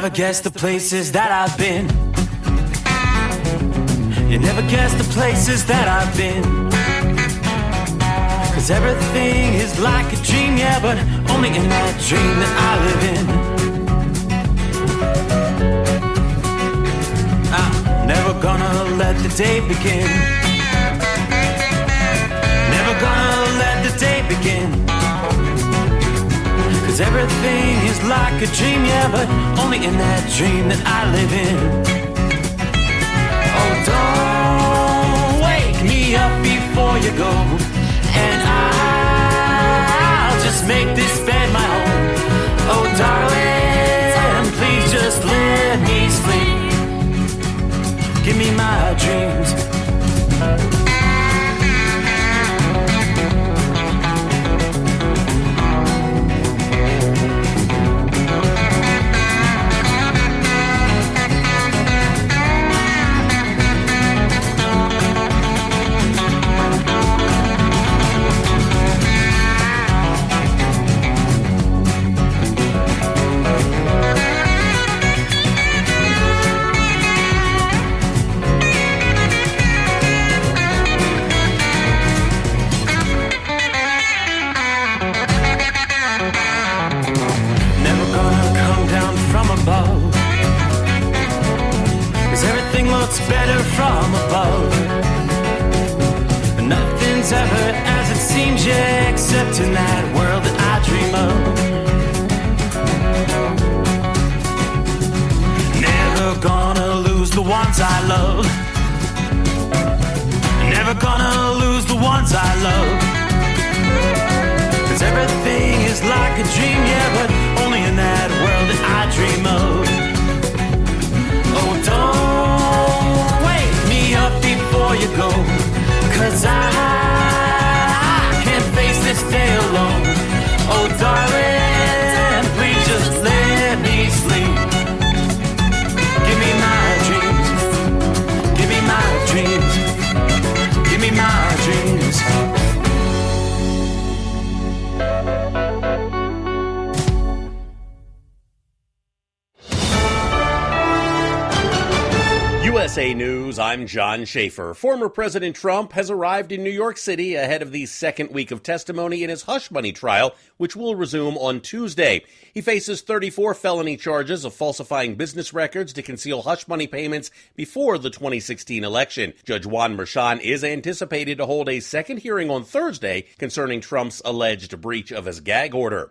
never guess the places that I've been. You never guess the places that I've been. 'Cause everything is like a dream, yeah, but only in that dream that I live in. I'm never gonna let the day begin. Never gonna let the day begin. 'Cause everything is like a dream, yeah, but only in that dream that I live in. Oh, don't wake me up before you go, and I'll just make this bed my home. Oh, darling, please just let me sleep. Give me my dreams. Better from above. Nothing's ever as it seems, yeah, except in that world that I dream of. Never gonna lose the ones I love. Never gonna lose the ones I love. 'Cause everything is like a dream, yeah, but only in that world that I dream of. Oh, don't wake me up before you go, 'cause I can't face this day alone. Oh, darling, please just let me sleep. Give me my dreams. Give me my dreams. Give me my dreams. USA News, I'm John Schaefer. Former President Trump has arrived in New York City ahead of the second week of testimony in his hush money trial, which will resume on Tuesday. He faces 34 felony charges of falsifying business records to conceal hush money payments before the 2016 election. Judge Juan Merchan is anticipated to hold a second hearing on Thursday concerning Trump's alleged breach of his gag order.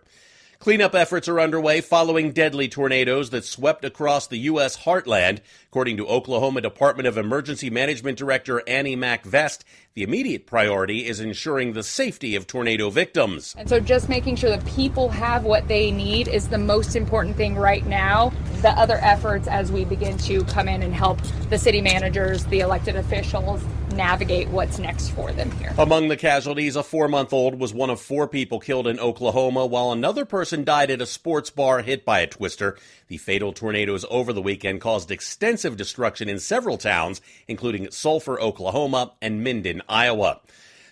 Cleanup efforts are underway following deadly tornadoes that swept across the U.S. heartland. According to Oklahoma Department of Emergency Management Director Annie Mac Vest, the immediate priority is ensuring the safety of tornado victims. And so just making sure that people have what they need is the most important thing right now. The other efforts as we begin to come in and help the city managers, the elected officials, navigate what's next for them here. Among the casualties, a 4-month-old was one of 4 people killed in Oklahoma, while another person died at a sports bar hit by a twister. The fatal tornadoes over the weekend caused extensive destruction in several towns, including Sulphur, Oklahoma, and Minden, Iowa.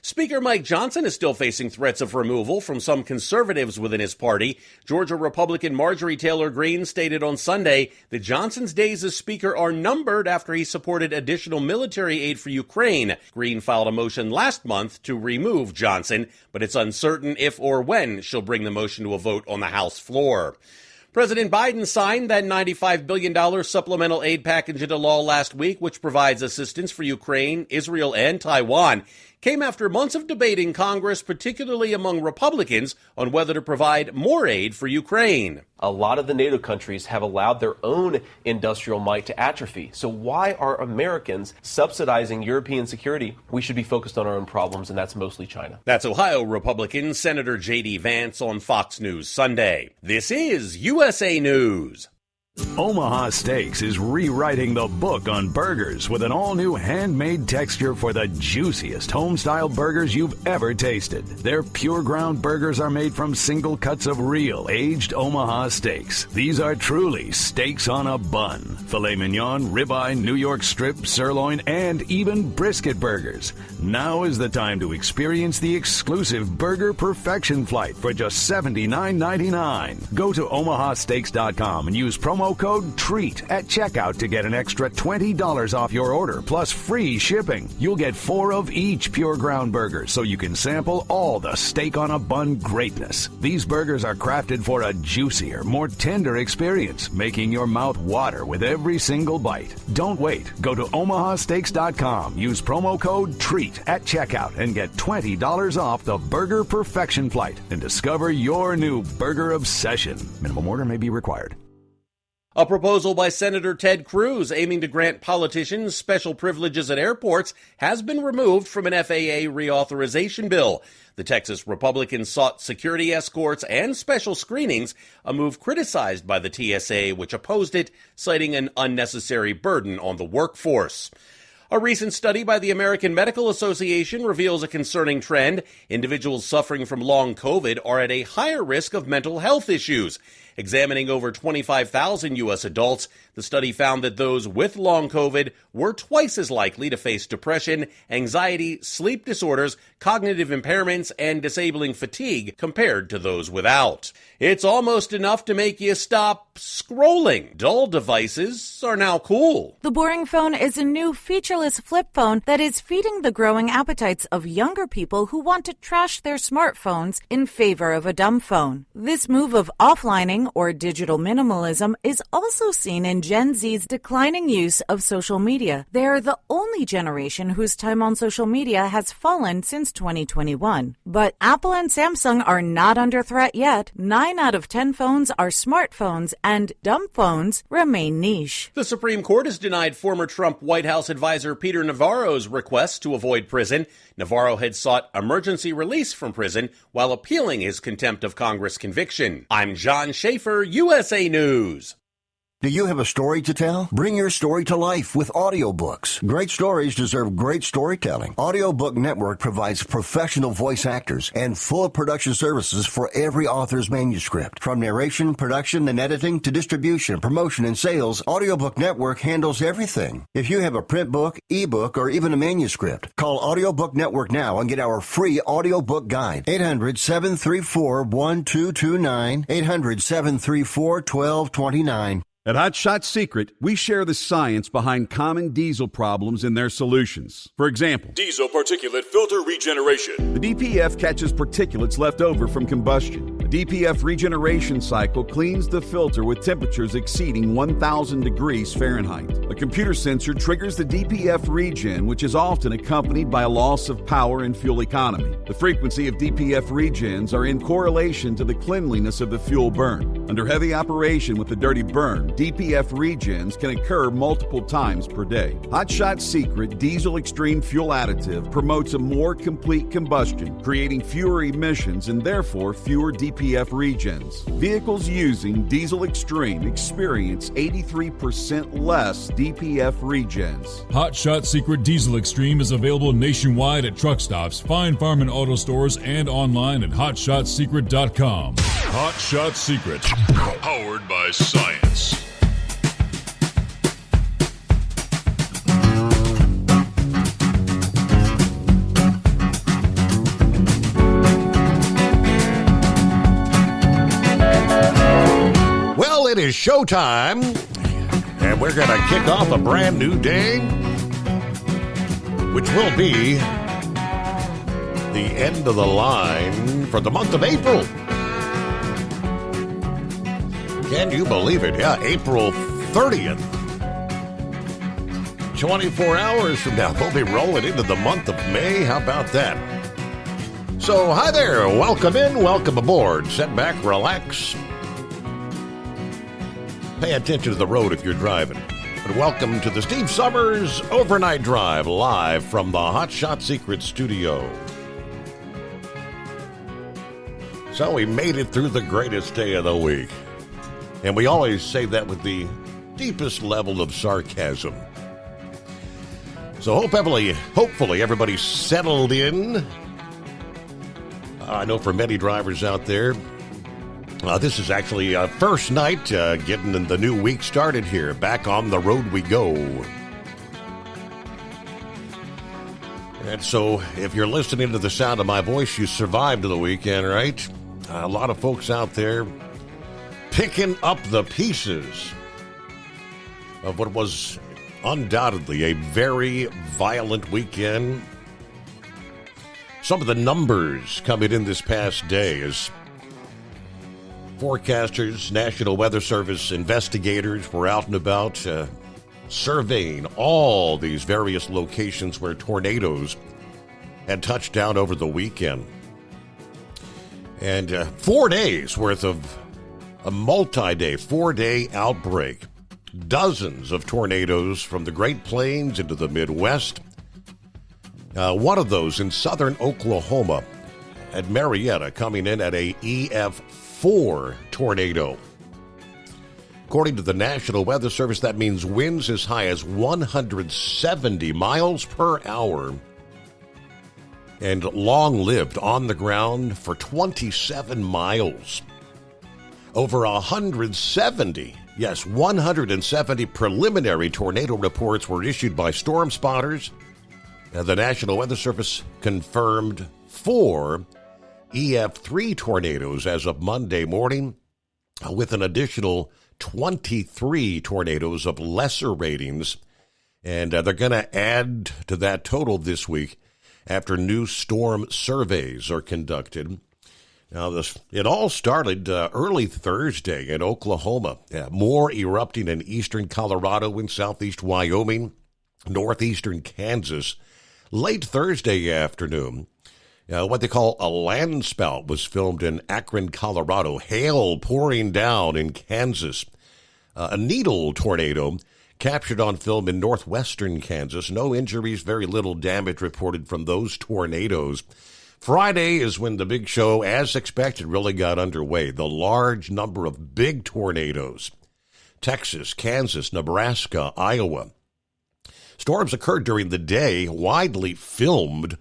Speaker Mike Johnson is still facing threats of removal from some conservatives within his party. Georgia Republican Marjorie Taylor Greene stated on Sunday that Johnson's days as Speaker are numbered after he supported additional military aid for Ukraine. Greene filed a motion last month to remove Johnson, but it's uncertain if or when she'll bring the motion to a vote on the House floor. President Biden signed that $95 billion supplemental aid package into law last week, which provides assistance for Ukraine, Israel, and Taiwan. Came after months of debate in Congress, particularly among Republicans, on whether to provide more aid for Ukraine. A lot of the NATO countries have allowed their own industrial might to atrophy. So why are Americans subsidizing European security? We should be focused on our own problems, and that's mostly China. That's Ohio Republican Senator J.D. Vance on Fox News Sunday. This is USA News. Omaha Steaks is rewriting the book on burgers with an all-new handmade texture for the juiciest home-style burgers you've ever tasted. Their pure ground burgers are made from single cuts of real, aged Omaha steaks. These are truly steaks on a bun. Filet mignon, ribeye, New York strip, sirloin, and even brisket burgers. Now is the time to experience the exclusive Burger Perfection Flight for just $79.99. Go to omahasteaks.com and use promo promo code TREAT at checkout to get an extra $20 off your order plus free shipping. You'll get 4 of each Pure Ground burger so you can sample all the steak on a bun greatness. These burgers are crafted for a juicier, more tender experience, making your mouth water with every single bite. Don't wait. Go to omahasteaks.com. Use promo code TREAT at checkout and get $20 off the Burger Perfection Flight and discover your new burger obsession. Minimum order may be required. A proposal by Senator Ted Cruz aiming to grant politicians special privileges at airports has been removed from an FAA reauthorization bill. The Texas Republicans sought security escorts and special screenings, a move criticized by the TSA, which opposed it, citing an unnecessary burden on the workforce. A recent study by the American Medical Association reveals a concerning trend. Individuals suffering from long COVID are at a higher risk of mental health issues. Examining over 25,000 U.S. adults, the study found that those with long COVID were twice as likely to face depression, anxiety, sleep disorders, cognitive impairments, and disabling fatigue compared to those without. It's almost enough to make you stop scrolling. Dull devices are now cool. The Boring Phone is a new featureless flip phone that is feeding the growing appetites of younger people who want to trash their smartphones in favor of a dumb phone. This move of offlining or digital minimalism is also seen in Gen Z's declining use of social media. They are the only generation whose time on social media has fallen since 2021. But Apple and Samsung are not under threat yet. 9 out of 10 phones are smartphones, and dumb phones remain niche. The Supreme Court has denied former Trump White House advisor Peter Navarro's request to avoid prison. Navarro had sought emergency release from prison while appealing his contempt of Congress conviction. I'm John Schaefer, USA News. Do you have a story to tell? Bring your story to life with audiobooks. Great stories deserve great storytelling. Audiobook Network provides professional voice actors and full production services for every author's manuscript. From narration, production, and editing to distribution, promotion, and sales, Audiobook Network handles everything. If you have a print book, ebook, or even a manuscript, call Audiobook Network now and get our free audiobook guide. 800-734-1229, 800-734-1229. At Hot Shot Secret, we share the science behind common diesel problems and their solutions. For example, diesel particulate filter regeneration. The DPF catches particulates left over from combustion. The DPF regeneration cycle cleans the filter with temperatures exceeding 1,000 degrees Fahrenheit. A computer sensor triggers the DPF regen, which is often accompanied by a loss of power and fuel economy. The frequency of DPF regens are in correlation to the cleanliness of the fuel burn. Under heavy operation with the dirty burn, DPF regens can occur multiple times per day. Hot Shot Secret Diesel Extreme Fuel Additive promotes a more complete combustion, creating fewer emissions and therefore fewer DPF regens. Vehicles using Diesel Extreme experience 83% less DPF regens. Hot Shot Secret Diesel Extreme is available nationwide at truck stops, Fine Farm and auto stores, and online at hotshotsecret.com. Hot Shot Secret, powered by science. Well, it is showtime, and we're going to kick off a brand new day, which will be the end of the line for the month of April. Can you believe it? Yeah, April 30th. 24 hours from now, we'll be rolling into the month of May. How about that? So, hi there. Welcome in. Welcome aboard. Sit back, relax. Pay attention to the road if you're driving. And welcome to the Steve Summers Overnight Drive, live from the Hot Shot Secret studio. So we made it through the greatest day of the week. And we always say that with the deepest level of sarcasm. So hopefully everybody's settled in. I know for many drivers out there, this is actually first night getting the new week started here. Back on the road we go. And so if you're listening to the sound of my voice, you survived the weekend, right? A lot of folks out there picking up the pieces of what was undoubtedly a very violent weekend. Some of the numbers coming in this past day as forecasters, National Weather Service investigators were out and about surveying all these various locations where tornadoes had touched down over the weekend. And 4 days worth of a multi-day, 4-day outbreak. Dozens of tornadoes from the Great Plains into the Midwest. One of those in southern Oklahoma at Marietta coming in at a EF4 tornado. According to the National Weather Service, that means winds as high as 170 miles per hour and long-lived on the ground for 27 miles. Over 170 preliminary tornado reports were issued by storm spotters. The National Weather Service confirmed 4 EF3 tornadoes as of Monday morning, with an additional 23 tornadoes of lesser ratings. And they're going to add to that total this week after new storm surveys are conducted. Now, it all started early Thursday in Oklahoma. More erupting in eastern Colorado and southeast Wyoming, northeastern Kansas. Late Thursday afternoon, what they call a landspout was filmed in Akron, Colorado. Hail pouring down in Kansas. A needle tornado captured on film in northwestern Kansas. No injuries, very little damage reported from those tornadoes. Friday is when the big show, as expected, really got underway. The large number of big tornadoes. Texas, Kansas, Nebraska, Iowa. Storms occurred during the day, widely filmed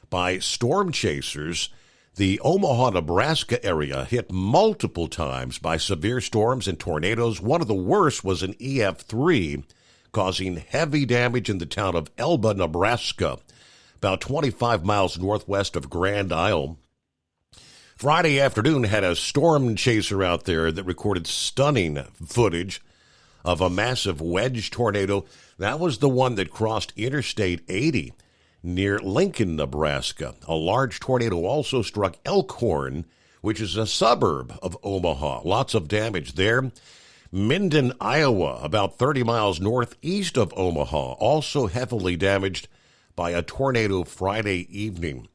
by storm chasers. The Omaha, Nebraska area hit multiple times by severe storms and tornadoes. One of the worst was an EF3, causing heavy damage in the town of Elba, Nebraska, about 25 miles northwest of Grand Isle. Friday afternoon had a storm chaser out there that recorded stunning footage of a massive wedge tornado. That was the one that crossed Interstate 80 near Lincoln, Nebraska. A large tornado also struck Elkhorn, which is a suburb of Omaha. Lots of damage there. Minden, Iowa, about 30 miles northeast of Omaha, also heavily damaged by a tornado Friday evening.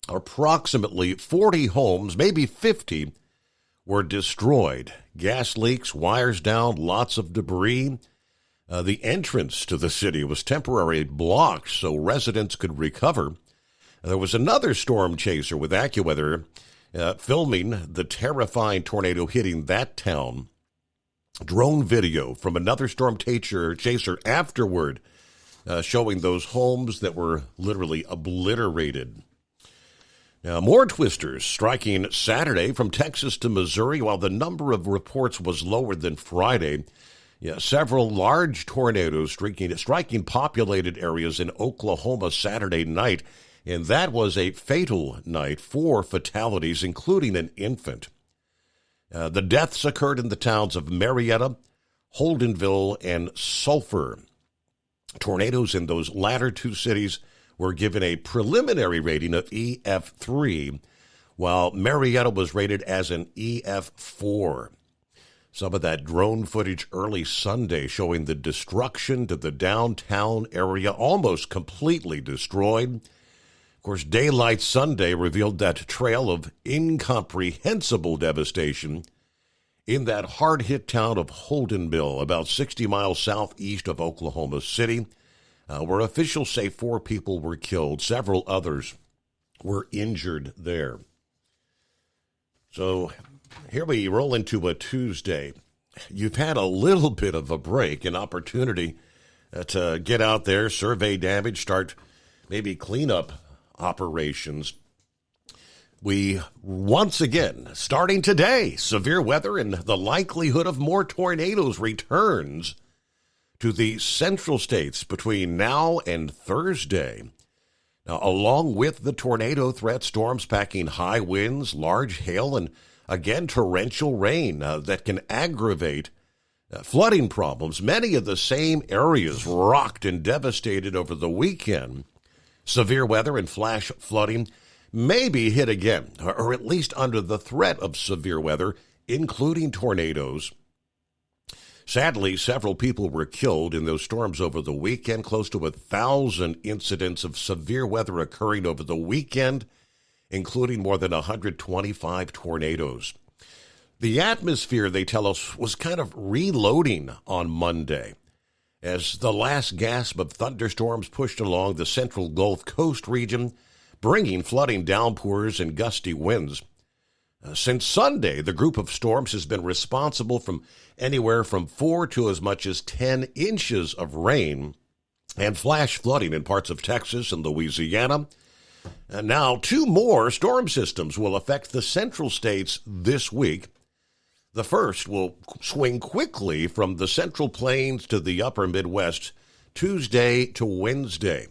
Approximately 40 homes, maybe 50, were destroyed. Gas leaks, wires down, lots of debris. The entrance to the city was temporarily blocked so residents could recover. There was another storm chaser with AccuWeather filming the terrifying tornado hitting that town. Drone video from another storm chaser afterward showing those homes that were literally obliterated. Now, more twisters striking Saturday from Texas to Missouri, while the number of reports was lower than Friday. Several large tornadoes striking populated areas in Oklahoma Saturday night, and that was a fatal night. 4 fatalities, including an infant. The deaths occurred in the towns of Marietta, Holdenville, and Sulphur. Tornadoes in those latter 2 cities were given a preliminary rating of EF3, while Marietta was rated as an EF4. Some of that drone footage early Sunday showing the destruction to the downtown area, almost completely destroyed. Of course, daylight Sunday revealed that trail of incomprehensible devastation in that hard-hit town of Holdenville, about 60 miles southeast of Oklahoma City, where officials say 4 people were killed. Several others were injured there. So here we roll into a Tuesday. You've had a little bit of a break, an opportunity to get out there, survey damage, start maybe cleanup operations. We, once again, starting today, severe weather and the likelihood of more tornadoes returns to the central states between now and Thursday. Now, along with the tornado threat, storms packing high winds, large hail, and again torrential rain that can aggravate Flooding problems, many of the same areas rocked and devastated over the weekend. Severe weather and flash flooding may be hit again, or at least under the threat of severe weather, including tornadoes. Sadly, several people were killed in those storms over the weekend, close to 1,000 incidents of severe weather occurring over the weekend, including more than 125 tornadoes. The atmosphere, they tell us, was kind of reloading on Monday as the last gasp of thunderstorms pushed along the central Gulf Coast region, bringing flooding downpours and gusty winds. Since Sunday, the group of storms has been responsible from anywhere from 4 to as much as 10 inches of rain and flash flooding in parts of Texas and Louisiana. And now 2 more storm systems will affect the central states this week. The first will swing quickly from the Central Plains to the upper Midwest Tuesday to Wednesday.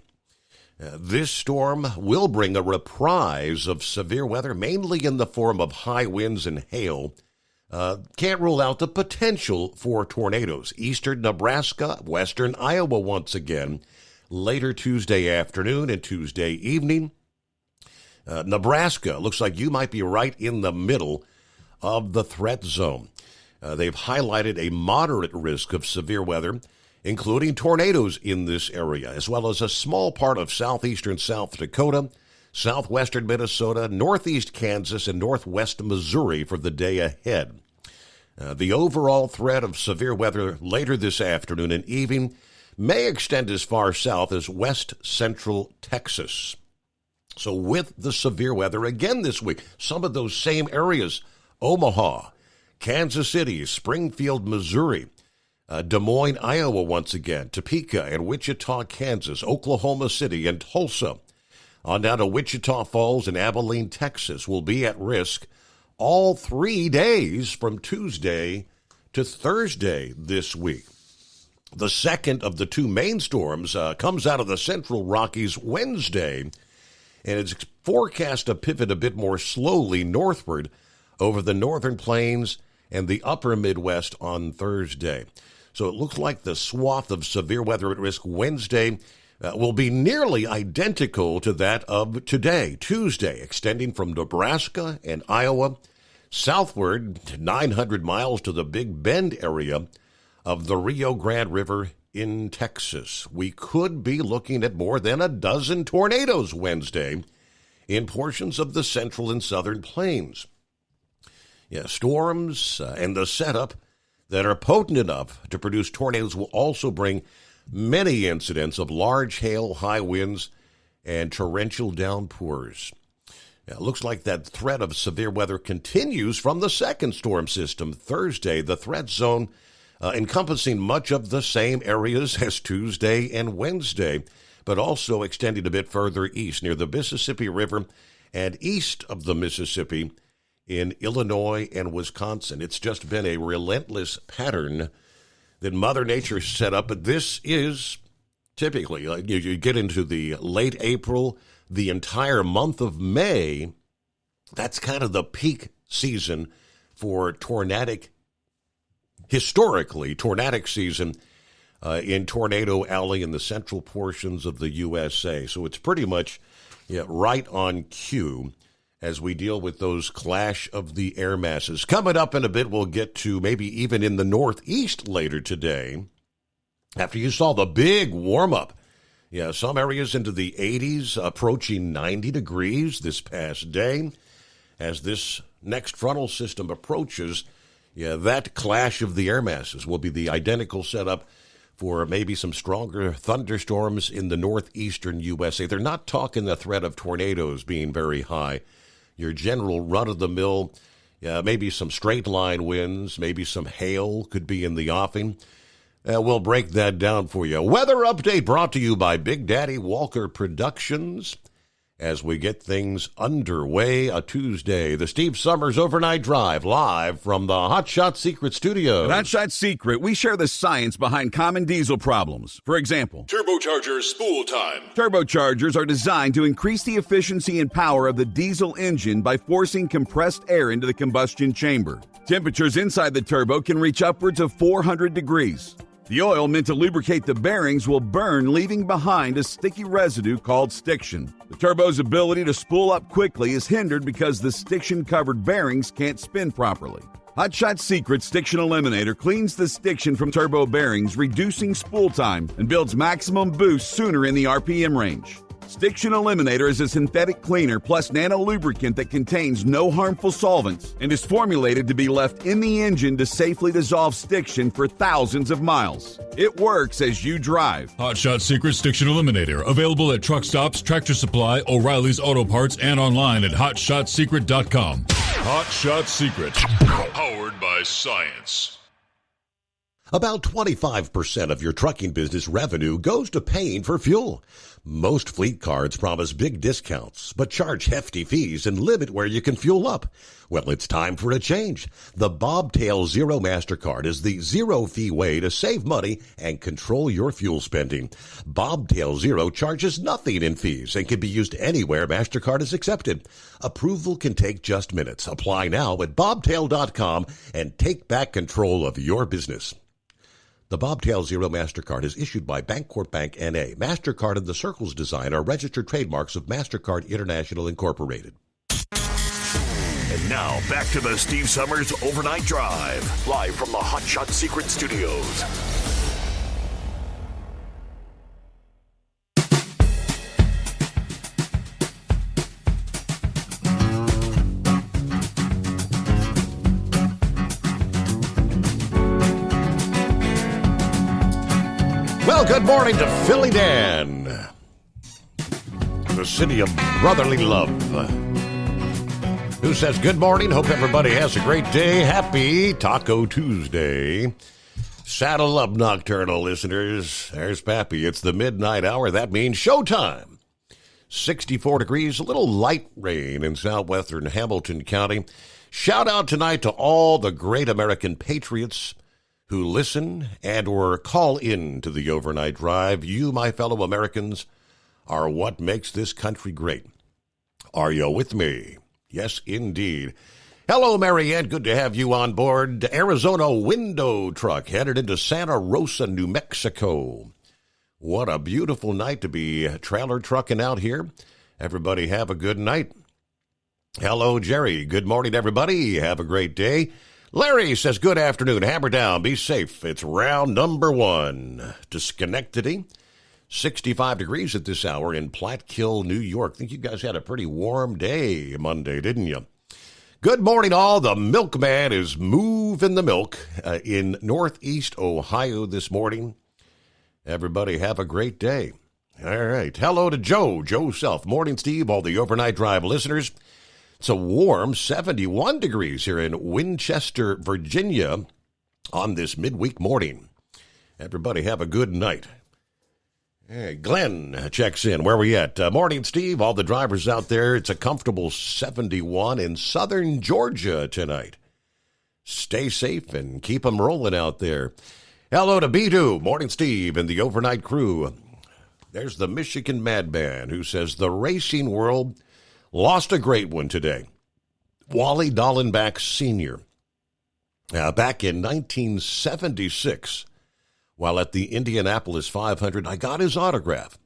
This storm will bring a reprise of severe weather, mainly in the form of high winds and hail. Can't rule out the potential for tornadoes. Eastern Nebraska, western Iowa once again, later Tuesday afternoon and Tuesday evening. Nebraska looks like you might be right in the middle of the threat zone. They've highlighted a moderate risk of severe weather, including tornadoes in this area, as well as a small part of southeastern South Dakota, southwestern Minnesota, northeast Kansas, and northwest Missouri for the day ahead. The overall threat of severe weather later this afternoon and evening may extend as far south as west central Texas. So with the severe weather again this week, some of those same areas, Omaha, Kansas City, Springfield, Missouri, Des Moines, Iowa once again, Topeka and Wichita, Kansas, Oklahoma City and Tulsa, on down to Wichita Falls and Abilene, Texas, will be at risk all 3 days from Tuesday to Thursday this week. The second of the 2 main storms comes out of the central Rockies Wednesday, and it's forecast to pivot a bit more slowly northward over the northern plains and the upper Midwest on Thursday. So it looks like the swath of severe weather at risk Wednesday will be nearly identical to that of today, Tuesday, extending from Nebraska and Iowa southward 900 miles to the Big Bend area of the Rio Grande River in Texas. We could be looking at more than a dozen tornadoes Wednesday in portions of the central and southern plains. Storms and the setup that are potent enough to produce tornadoes will also bring many incidents of large hail, high winds, and torrential downpours. It looks like that threat of severe weather continues from the second storm system Thursday. The threat zone encompassing much of the same areas as Tuesday and Wednesday, but also extending a bit further east near the Mississippi River and east of the Mississippi in Illinois and Wisconsin. It's just been a relentless pattern that Mother Nature set up, but this is typically, you get into the late April, the entire month of May, that's kind of the peak season for historically tornadic season in Tornado Alley in the central portions of the USA. So it's pretty much right on cue as we deal with those clash of the air masses. Coming up in a bit, we'll get to maybe even in the Northeast later today. After you saw the big warm-up, some areas into the 80s, approaching 90 degrees this past day. As this next frontal system approaches, that clash of the air masses will be the identical setup for maybe some stronger thunderstorms in the northeastern USA. They're not talking the threat of tornadoes being very high. Your general run-of-the-mill, maybe some straight-line winds, maybe some hail could be in the offing. We'll break that down for you. Weather update brought to you by Big Daddy Walker Productions. As we get things underway, a Tuesday, the Steve Summers Overnight Drive, live from the Hot Shot Secret Studios. At Hot Shot Secret, we share the science behind common diesel problems. For example, Turbocharger spool time. Turbochargers are designed to increase the efficiency and power of the diesel engine by forcing compressed air into the combustion chamber. Temperatures inside the turbo can reach upwards of 400 degrees. The oil meant to lubricate the bearings will burn, leaving behind a sticky residue called stiction. The turbo's ability to spool up quickly is hindered because the stiction-covered bearings can't spin properly. Hot Shot Secret Stiction Eliminator cleans the stiction from turbo bearings, reducing spool time and builds maximum boost sooner in the RPM range. Stiction Eliminator is a synthetic cleaner plus nano lubricant that contains no harmful solvents and is formulated to be left in the engine to safely dissolve stiction for thousands of miles. It works as you drive. Hot Shot Secret Stiction Eliminator. Available at truck stops, Tractor Supply, O'Reilly's Auto Parts, and online at HotShotSecret.com. Hot Shot Secret. Powered by science. About 25% of your trucking business revenue goes to paying for fuel. Most fleet cards promise big discounts, but charge hefty fees and limit where you can fuel up. Well, it's time for a change. The Bobtail Zero MasterCard is the zero-fee way to save money and control your fuel spending. Bobtail Zero charges nothing in fees and can be used anywhere MasterCard is accepted. Approval can take just minutes. Apply now at bobtail.com and take back control of your business. The Bobtail Zero MasterCard is issued by Bancorp Bank N.A. MasterCard and the Circles design are registered trademarks of MasterCard International Incorporated. And now, back to the Steve Summers Overnight Drive, live from the Hot Shot Secret Studios. Well, good morning to Philly Dan, the city of brotherly love, who says good morning. Hope everybody has a great day. Happy Taco Tuesday. Saddle up, nocturnal listeners. There's Pappy. It's the midnight hour. That means showtime. 64 degrees, a little light rain in southwestern Hamilton County. Shout out tonight to all the great American patriots who listen and or call in to the overnight drive. You, my fellow Americans, are what makes this country great. Are you with me? Yes, indeed. Hello, Marianne. Good to have you on board. Arizona window truck headed into Santa Rosa, New Mexico. What a beautiful night to be trailer trucking out here. Everybody have a good night. Hello, Jerry. Good morning, everybody. Have a great day. Larry says, good afternoon. Hammer down. Be safe. It's round number one to Schenectady. 65 degrees at this hour in Platkill, New York. I think you guys had a pretty warm day Monday, didn't you? Good morning, all. The milkman is moving the milk in Northeast Ohio this morning. Everybody have a great day. All right. Hello to Joe. Joe Self. Morning, Steve. All the overnight drive listeners. It's a warm 71 degrees here in Winchester, Virginia on this midweek morning. Everybody have a good night. Hey, Glenn checks in. Where are we at? Morning, Steve. All the drivers out there. It's a comfortable 71 in southern Georgia tonight. Stay safe and keep them rolling out there. Hello to Bidu. Morning, Steve, and the overnight crew. There's the Michigan Madman who says the racing world lost a great one today. Wally Dallenbach Sr. Back in 1976, while at the Indianapolis 500, I got his autograph.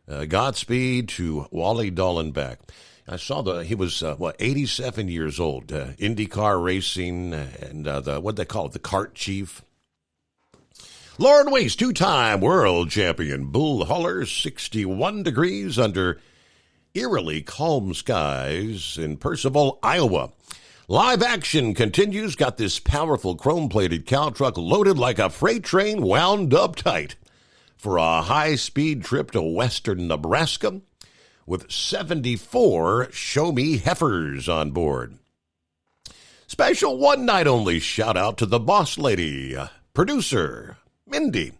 Godspeed to Wally Dallenbach. I saw he was, 87 years old. IndyCar racing and what they call it, the kart chief. Lauren Weiss, two-time world champion. Bull Huller, 61 degrees under eerily calm skies in Percival, Iowa. Live action continues. Got this powerful chrome-plated cow truck loaded like a freight train, wound up tight for a high-speed trip to western Nebraska with 74 show-me heifers on board. Special one-night-only shout-out to the boss lady, producer Mindy,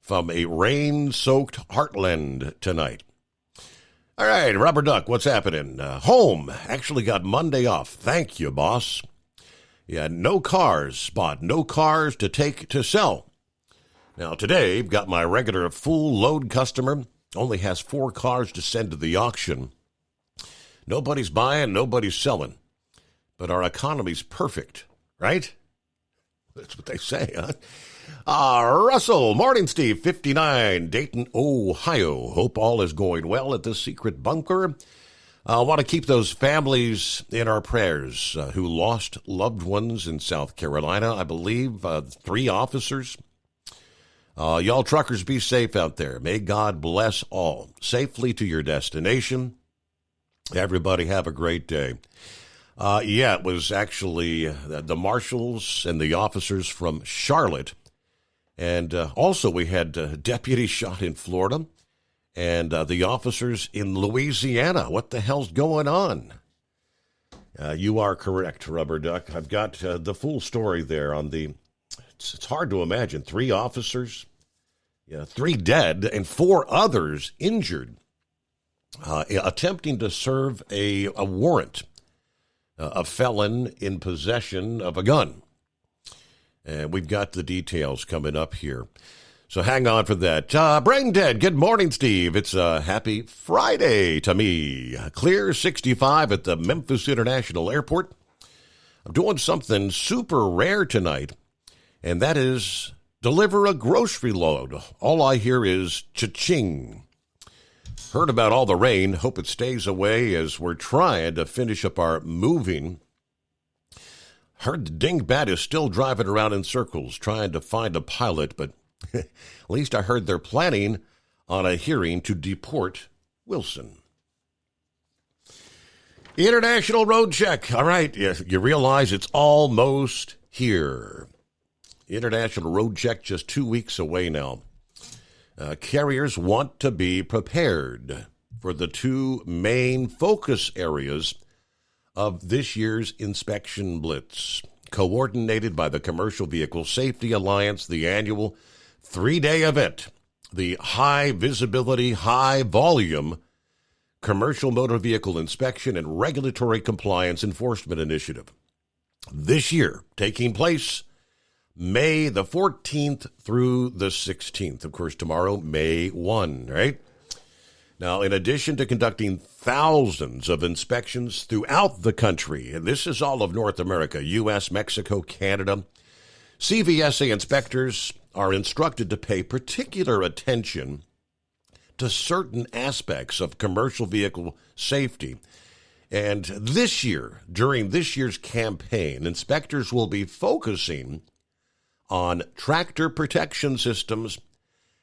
from a rain-soaked Heartland tonight. All right, Rubber Duck, what's happening? Home actually got Monday off. Thank you, boss. Yeah, no cars spot, no cars to take to sell. Now, today, I've got my regular full load customer, only has 4 cars to send to the auction. Nobody's buying, nobody's selling. But our economy's perfect. right? That's what they say, huh? Russell, morning, Steve, 59, Dayton, Ohio. Hope all is going well at the secret bunker. I want to keep those families in our prayers who lost loved ones in South Carolina. I believe 3 officers. Y'all truckers, be safe out there. May God bless all. Safely to your destination. Everybody have a great day. It was actually the marshals and the officers from Charlotte. And also we had deputies shot in Florida and the officers in Louisiana. What the hell's going on? You are correct, Rubber Duck. I've got the full story there on the... It's hard to imagine. 3 officers, 3 dead, and 4 others injured, attempting to serve a warrant. A felon in possession of a gun. And we've got the details coming up here. So hang on for that. Brain Dead, good morning, Steve. It's a happy Friday to me. Clear 65 at the Memphis International Airport. I'm doing something super rare tonight, and that is deliver a grocery load. All I hear is cha-ching. Heard about all the rain. Hope it stays away as we're trying to finish up our moving. Heard the dingbat is still driving around in circles trying to find a pilot, but at least I heard they're planning on a hearing to deport Wilson. International road check. All right, you realize it's almost here. International road check just 2 weeks away now. Carriers want to be prepared for the 2 main focus areas of this year's inspection blitz, coordinated by the Commercial Vehicle Safety Alliance, the annual 3-day event, the High Visibility, High Volume Commercial Motor Vehicle Inspection and Regulatory Compliance Enforcement Initiative. This year, taking place May the 14th through the 16th. Of course, tomorrow, May 1, right? Now, in addition to conducting thousands of inspections throughout the country, and this is all of North America, U.S., Mexico, Canada, CVSA inspectors are instructed to pay particular attention to certain aspects of commercial vehicle safety. And this year, during this year's campaign, inspectors will be focusing on tractor protection systems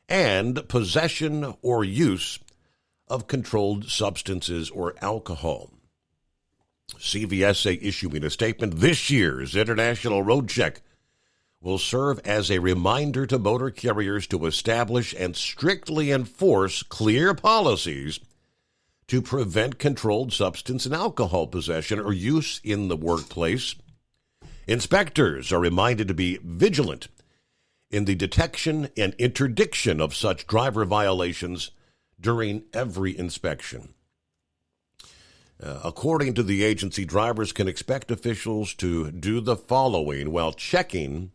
and possession or use of controlled substances or alcohol. CVSA issuing a statement, this year's International Road Check will serve as a reminder to motor carriers to establish and strictly enforce clear policies to prevent controlled substance and alcohol possession or use in the workplace. Inspectors are reminded to be vigilant in the detection and interdiction of such driver violations during every inspection. According to the agency, drivers can expect officials to do the following while checking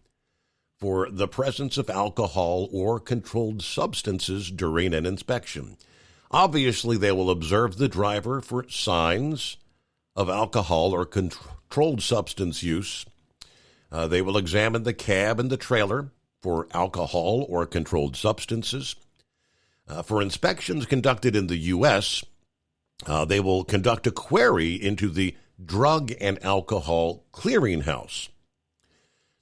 for the presence of alcohol or controlled substances during an inspection. Obviously, they will observe the driver for signs of alcohol or controlled substance use. They will examine the cab and the trailer for alcohol or controlled substances. For inspections conducted in the U.S., they will conduct a query into the Drug and Alcohol Clearinghouse.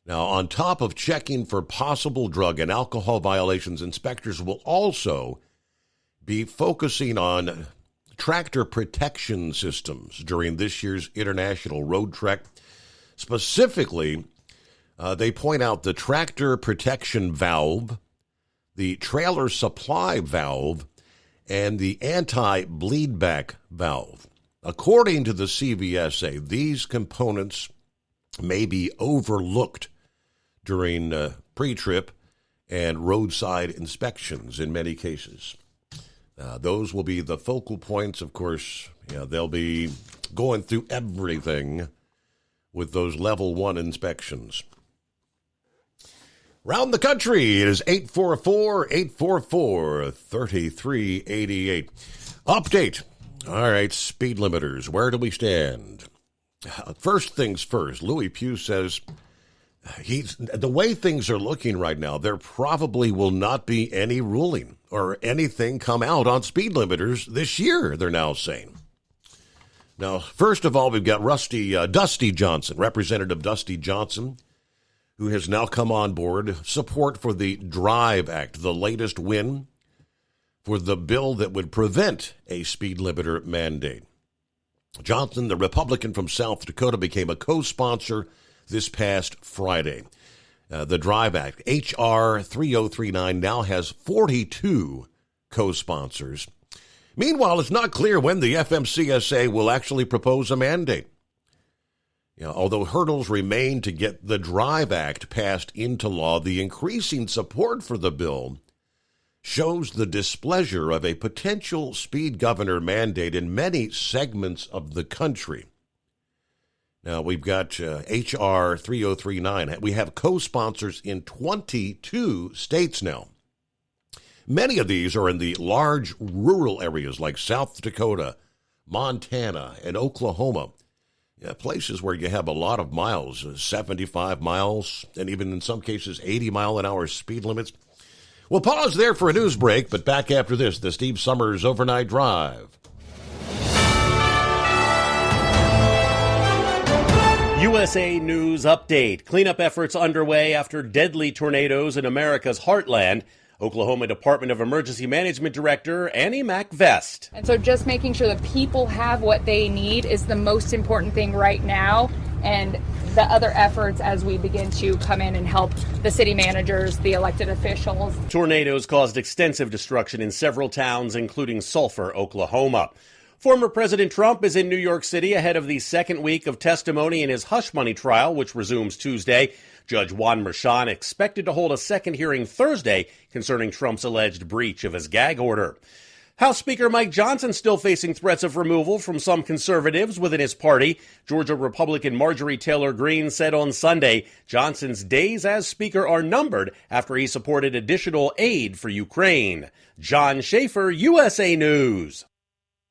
Now, on top of checking for possible drug and alcohol violations, inspectors will also be focusing on tractor protection systems during this year's International Road Trek. Specifically, they point out the tractor protection valve, the trailer supply valve, and the anti-bleed back valve. According to the CVSA, these components may be overlooked during pre-trip and roadside inspections in many cases. Those will be the focal points. Of course, they'll be going through everything with those level 1 inspections. Round the country, it is 844-844-3388. Update. All right, speed limiters. Where do we stand? First things first, Louis Pugh says the way things are looking right now, there probably will not be any ruling or anything come out on speed limiters this year, they're now saying. Now, first of all, we've got Dusty Johnson, Representative Dusty Johnson, who has now come on board, support for the DRIVE Act, the latest win for the bill that would prevent a speed limiter mandate. Johnson, the Republican from South Dakota, became a co-sponsor this past Friday. The DRIVE Act, H.R. 3039, now has 42 co-sponsors. Meanwhile, it's not clear when the FMCSA will actually propose a mandate. Although hurdles remain to get the DRIVE Act passed into law, the increasing support for the bill shows the displeasure of a potential speed governor mandate in many segments of the country. Now, we've got H.R. 3039. We have co-sponsors in 22 states now. Many of these are in the large rural areas like South Dakota, Montana, and Oklahoma. Places where you have a lot of miles, 75 miles, and even in some cases 80-mile-an-hour speed limits. We'll pause there for a news break, but back after this, the Steve Summers Overnight Drive. USA News Update. Cleanup efforts underway after deadly tornadoes in America's heartland. Oklahoma Department of Emergency Management Director Annie MacVest. And so just making sure that people have what they need is the most important thing right now. And the other efforts as we begin to come in and help the city managers, the elected officials. Tornadoes caused extensive destruction in several towns, including Sulphur, Oklahoma. Former President Trump is in New York City ahead of the second week of testimony in his hush money trial, which resumes Tuesday. Judge Juan Merchan expected to hold a second hearing Thursday concerning Trump's alleged breach of his gag order. House Speaker Mike Johnson still facing threats of removal from some conservatives within his party. Georgia Republican Marjorie Taylor Greene said on Sunday Johnson's days as Speaker are numbered after he supported additional aid for Ukraine. John Schaefer, USA News.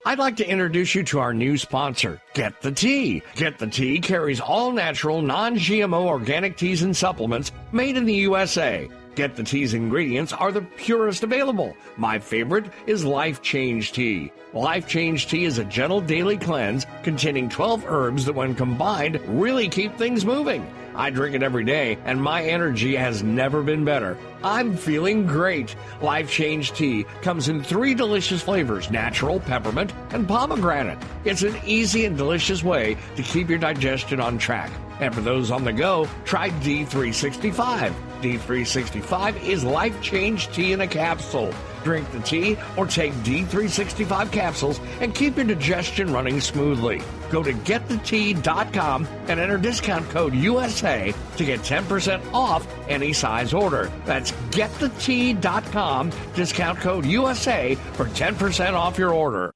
I'd like to introduce you to our new sponsor, Get the Tea. Get the Tea carries all natural, non-GMO organic teas and supplements made in the USA. Get the Tea's ingredients are the purest available. My favorite is Life Change Tea. Life Change Tea is a gentle daily cleanse containing 12 herbs that when combined really keep things moving. I drink it every day, and my energy has never been better. I'm feeling great. Life Change Tea comes in 3 delicious flavors, natural, peppermint, and pomegranate. It's an easy and delicious way to keep your digestion on track. And for those on the go, try D365. D365 is Life Change Tea in a capsule. Drink the tea or take D365 capsules and keep your digestion running smoothly. Go to getthetea.com and enter discount code USA to get 10% off any size order. That's getthetea.com, discount code USA for 10% off your order.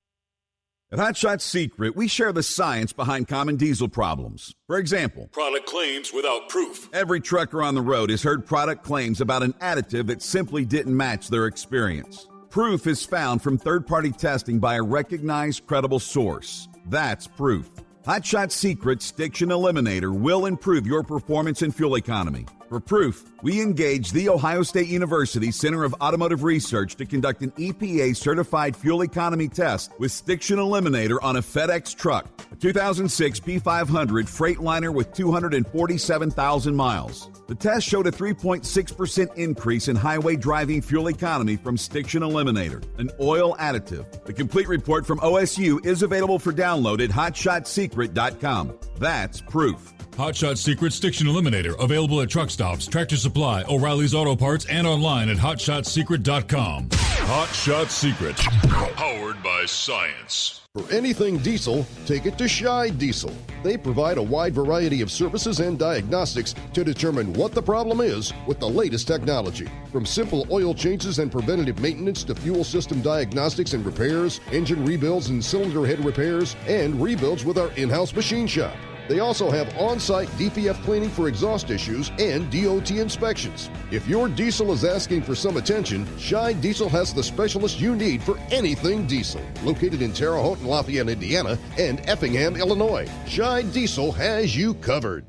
At Hot Shot Secret, we share the science behind common diesel problems. For example, Product claims without proof. every trucker on the road has heard product claims about an additive that simply didn't match their experience. Proof is found from third-party testing by a recognized, credible source. That's proof. Hot Shot Secret Stiction Eliminator will improve your performance and fuel economy. For proof, we engaged The Ohio State University Center of Automotive Research to conduct an EPA-certified fuel economy test with Stiction Eliminator on a FedEx truck, a 2006 P500 Freightliner with 247,000 miles. The test showed a 3.6% increase in highway driving fuel economy from Stiction Eliminator, an oil additive. The complete report from OSU is available for download at hotshotsecret.com. That's proof. Hot Shot Secret Stiction Eliminator, available at truck stops, Tractor Supply, O'Reilly's Auto Parts, and online at hotshotsecret.com. Hot Shot Secret, powered by science. For anything diesel, take it to Scheid Diesel. They provide a wide variety of services and diagnostics to determine what the problem is with the latest technology. From simple oil changes and preventative maintenance to fuel system diagnostics and repairs, engine rebuilds and cylinder head repairs, and rebuilds with our in-house machine shop. They also have on-site DPF cleaning for exhaust issues and DOT inspections. If your diesel is asking for some attention, Scheid Diesel has the specialist you need for anything diesel. Located in Terre Haute and Lafayette, Indiana, and Effingham, Illinois, Scheid Diesel has you covered.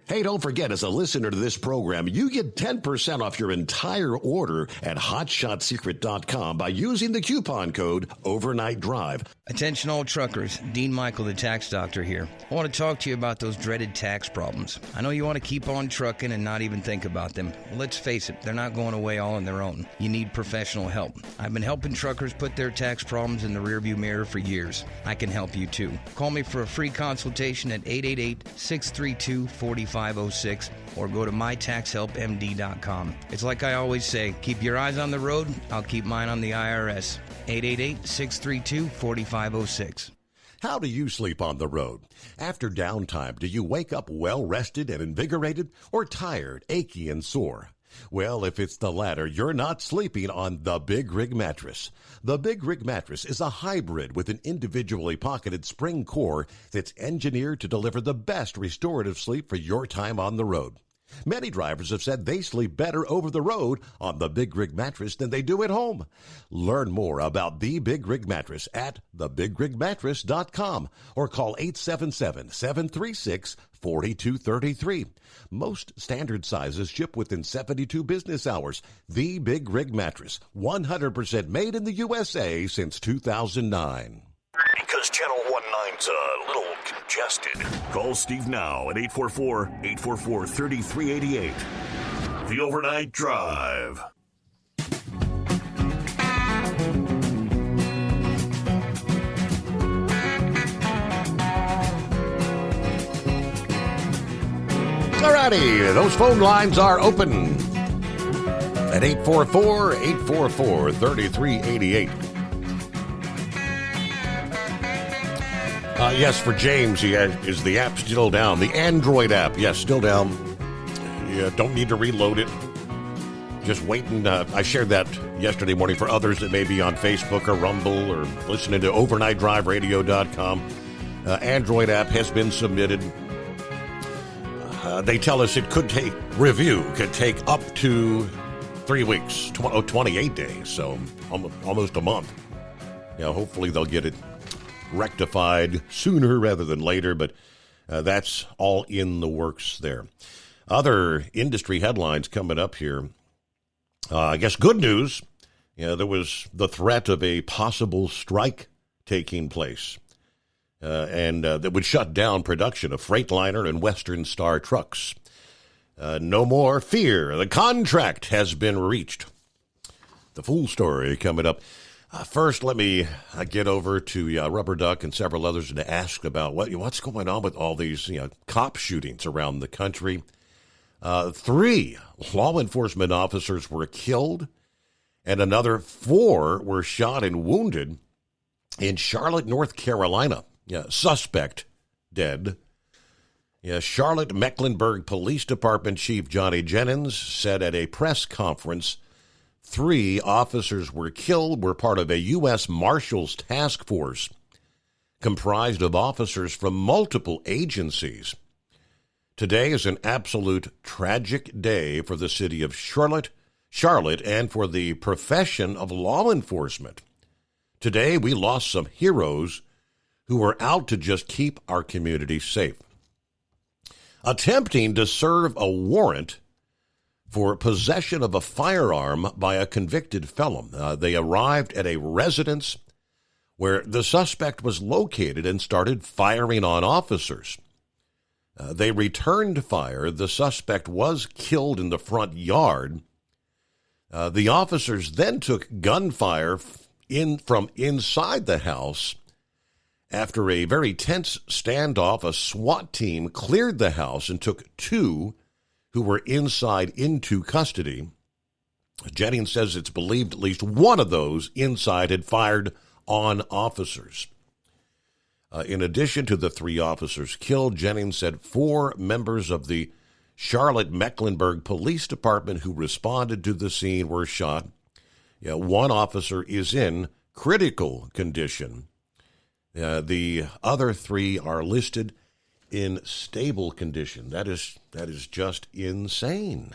Hey, don't forget, as a listener to this program, you get 10% off your entire order at HotShotSecret.com by using the coupon code Overnight Drive. Attention all truckers, Dean Michael, the tax doctor here. I want to talk to you about those dreaded tax problems. I know you want to keep on trucking and not even think about them. Well, let's face it, they're not going away all on their own. You need professional help. I've been helping truckers put their tax problems in the rearview mirror for years. I can help you too. Call me for a free consultation at 888-632-4506 or go to mytaxhelpmd.com. It's like I always say, keep your eyes on the road, I'll keep mine on the IRS. 888-632-4506. How do you sleep on the road? After downtime, do you wake up well-rested and invigorated or tired, achy, and sore? Well, if it's the latter, you're not sleeping on the Big Rig Mattress. The Big Rig Mattress is a hybrid with an individually pocketed spring core that's engineered to deliver the best restorative sleep for your time on the road. Many drivers have said they sleep better over the road on the Big Rig Mattress than they do at home. Learn more about the Big Rig Mattress at thebigrigmattress.com or call 877-736-4233. Most standard sizes ship within 72 business hours. The Big Rig Mattress, 100% made in the USA since 2009. Because Channel 19's a little congested. Call Steve now at 844-844-3388. The Overnight Drive. Alrighty, those phone lines are open at 844-844-3388. Yes, for James, is the app still down? The Android app, yes, still down. You don't need to reload it. Just waiting. I shared that yesterday morning for others that may be on Facebook or Rumble or listening to overnightdriveradio.com. Android app has been submitted. They tell us it could take up to 3 weeks, 28 days, so almost a month. Hopefully they'll get it rectified sooner rather than later, but that's all in the works there. Other industry headlines coming up here. I guess good news. There was the threat of a possible strike taking place, and that would shut down production of Freightliner and Western Star trucks. No more fear. The contract has been reached. The full story coming up. First, let me get over to Rubber Duck and several others to ask about what's going on with all these cop shootings around the country. 3 law enforcement officers were killed, and another 4 were shot and wounded in Charlotte, North Carolina. Suspect dead. Charlotte Mecklenburg Police Department Chief Johnny Jennings said at a press conference 3 officers were killed, were part of a U.S. Marshals task force comprised of officers from multiple agencies. Today is an absolute tragic day for the city of Charlotte, and for the profession of law enforcement. Today we lost some heroes who were out to just keep our community safe. Attempting to serve a warrant for possession of a firearm by a convicted felon. They arrived at a residence where the suspect was located and started firing on officers. They returned fire. The suspect was killed in the front yard. The officers then took gunfire from inside the house. After a very tense standoff, a SWAT team cleared the house and took 2 who were inside into custody. Jennings says it's believed at least one of those inside had fired on officers. In addition to the 3 officers killed, Jennings said 4 members of the Charlotte Mecklenburg Police Department who responded to the scene were shot. 1 officer is in critical condition. The other 3 are listed in stable condition. That is just insane.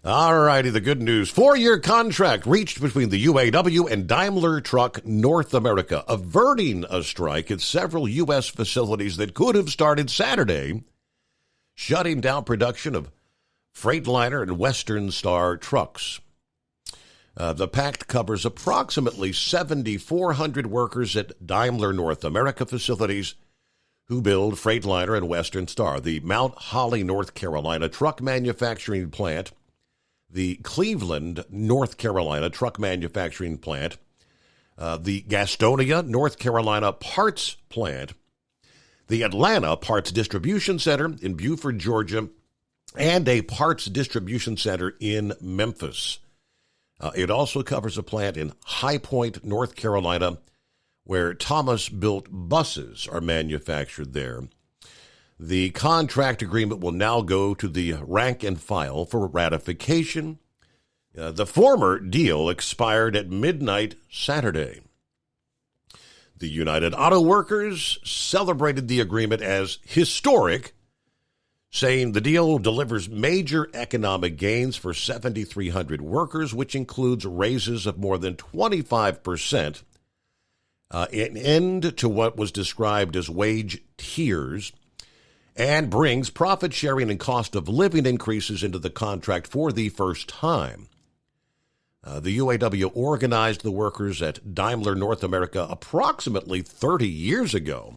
All righty, the good news. 4-year contract reached between the UAW and Daimler Truck North America, averting a strike at several U.S. facilities that could have started Saturday shutting down production of Freightliner and Western Star trucks. The pact covers approximately 7,400 workers at Daimler North America facilities who build Freightliner and Western Star, the Mount Holly, North Carolina truck manufacturing plant, the Cleveland, North Carolina truck manufacturing plant, the Gastonia, North Carolina parts plant, the Atlanta Parts Distribution Center in Beaufort, Georgia, and a parts distribution center in Memphis. It also covers a plant in High Point, North Carolina, where Thomas-built buses are manufactured there. The contract agreement will now go to the rank and file for ratification. The former deal expired at midnight Saturday. The United Auto Workers celebrated the agreement as historic, saying the deal delivers major economic gains for 7,300 workers, which includes raises of more than 25%, an end to what was described as wage tiers, and brings profit sharing and cost of living increases into the contract for the first time. The UAW organized the workers at Daimler North America approximately 30 years ago.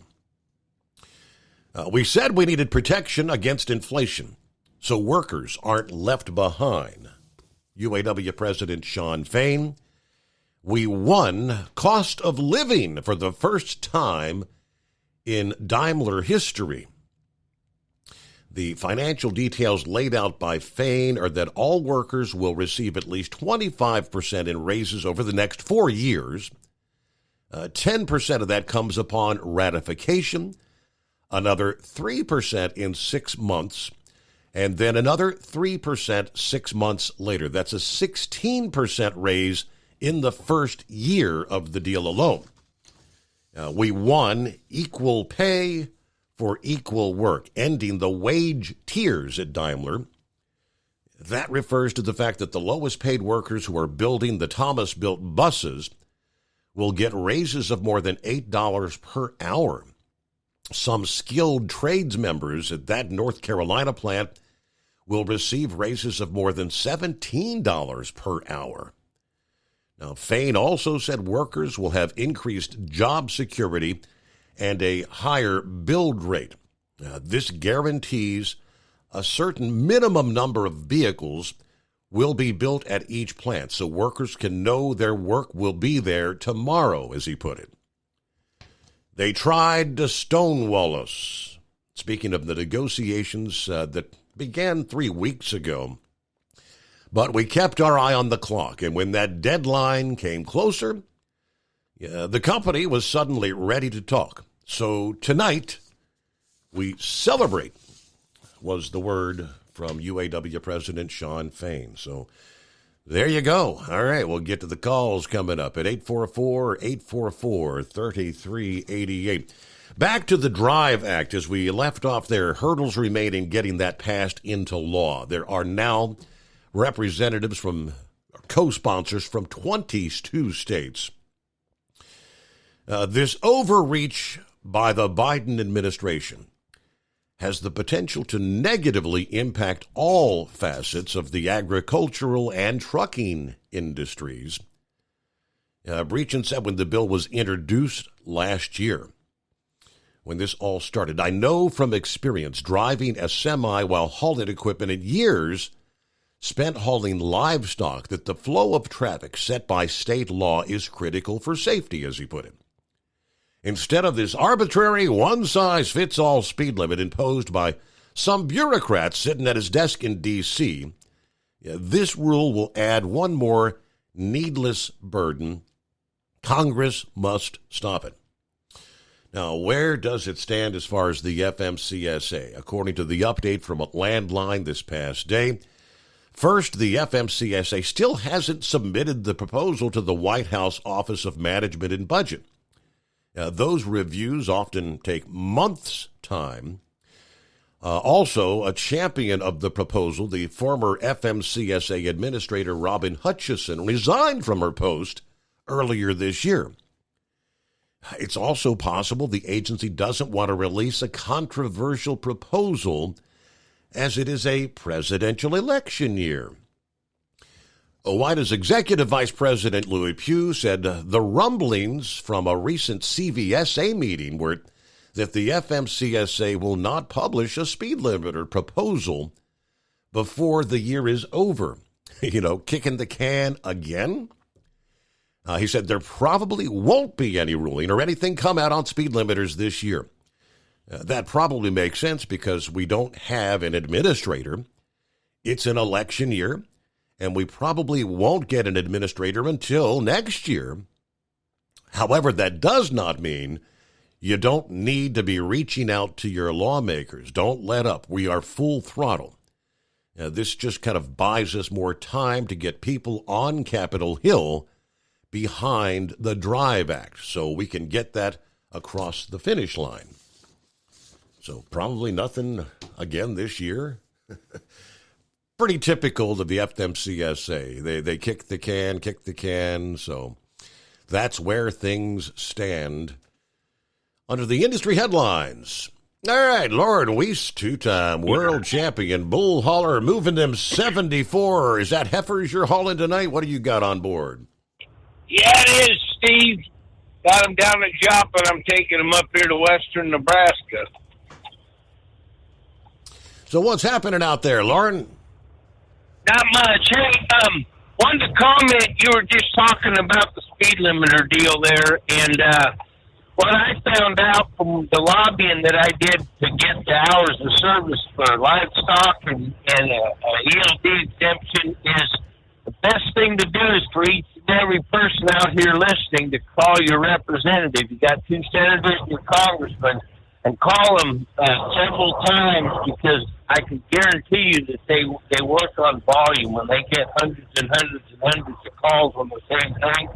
We said we needed protection against inflation, so workers aren't left behind. UAW President Shawn Fain, we won cost of living for the first time in Daimler history. The financial details laid out by Fain are that all workers will receive at least 25% in raises over the next 4 years. 10% of that comes upon ratification, another 3% in 6 months, and then another 3% 6 months later. That's a 16% raise in the first year of the deal alone. We won equal pay for equal work, ending the wage tiers at Daimler. That refers to the fact that the lowest paid workers who are building the Thomas-built buses will get raises of more than $8 per hour. Some skilled trades members at that North Carolina plant will receive raises of more than $17 per hour. Now, Fain also said workers will have increased job security and a higher build rate. This guarantees a certain minimum number of vehicles will be built at each plant, so workers can know their work will be there tomorrow, as he put it. They tried to stonewall us. Speaking of the negotiations that began 3 weeks ago, but we kept our eye on the clock, and when that deadline came closer, the company was suddenly ready to talk. So tonight, we celebrate, was the word from UAW President Shawn Fain. So there you go. All right, we'll get to the calls coming up at 844-844-3388. Back to the DRIVE Act. As we left off there, hurdles remain in getting that passed into law. There are now representatives from co-sponsors from 22 states. This overreach by the Biden administration has the potential to negatively impact all facets of the agricultural and trucking industries. Breachin said when the bill was introduced last year, when this all started, I know from experience driving a semi while hauling equipment in years spent hauling livestock that the flow of traffic set by state law is critical for safety, as he put it. Instead of this arbitrary one-size-fits-all speed limit imposed by some bureaucrat sitting at his desk in D.C., this rule will add one more needless burden. Congress must stop it. Now, where does it stand as far as the FMCSA? According to the update from Landline this past day, first, the FMCSA still hasn't submitted the proposal to the White House Office of Management and Budget. Those reviews often take months' time. Also, a champion of the proposal, the former FMCSA administrator Robin Hutchison, resigned from her post earlier this year. It's also possible the agency doesn't want to release a controversial proposal as it is a presidential election year. OOIDA's Executive Vice President Louis Pugh said the rumblings from a recent CVSA meeting were that the FMCSA will not publish a speed limiter proposal before the year is over. Kicking the can again? He said there probably won't be any ruling or anything come out on speed limiters this year. That probably makes sense because we don't have an administrator. It's an election year, and we probably won't get an administrator until next year. However, that does not mean you don't need to be reaching out to your lawmakers. Don't let up. We are full throttle. This just kind of buys us more time to get people on Capitol Hill behind the DRIVE Act so we can get that across the finish line. So probably nothing again this year. Pretty typical of the FMCSA. They kick the can. So that's where things stand. Under the industry headlines. All right, Lauren Weiss, two-time world champion, bull hauler, moving them 74. Is that heifers you're hauling tonight? What do you got on board? Yeah, it is, Steve. Got them down at Joplin. I'm taking them up here to western Nebraska. So what's happening out there, Lauren? Not much. Hey, wanted to comment. You were just talking about the speed limiter deal there, and what I found out from the lobbying that I did to get the hours of service for livestock and ELD exemption is the best thing to do is for each and every person out here listening to call your representative. You got 2 senators and your congressman, and call them several times, because I can guarantee you that they work on volume. When they get hundreds and hundreds and hundreds of calls on the same thing,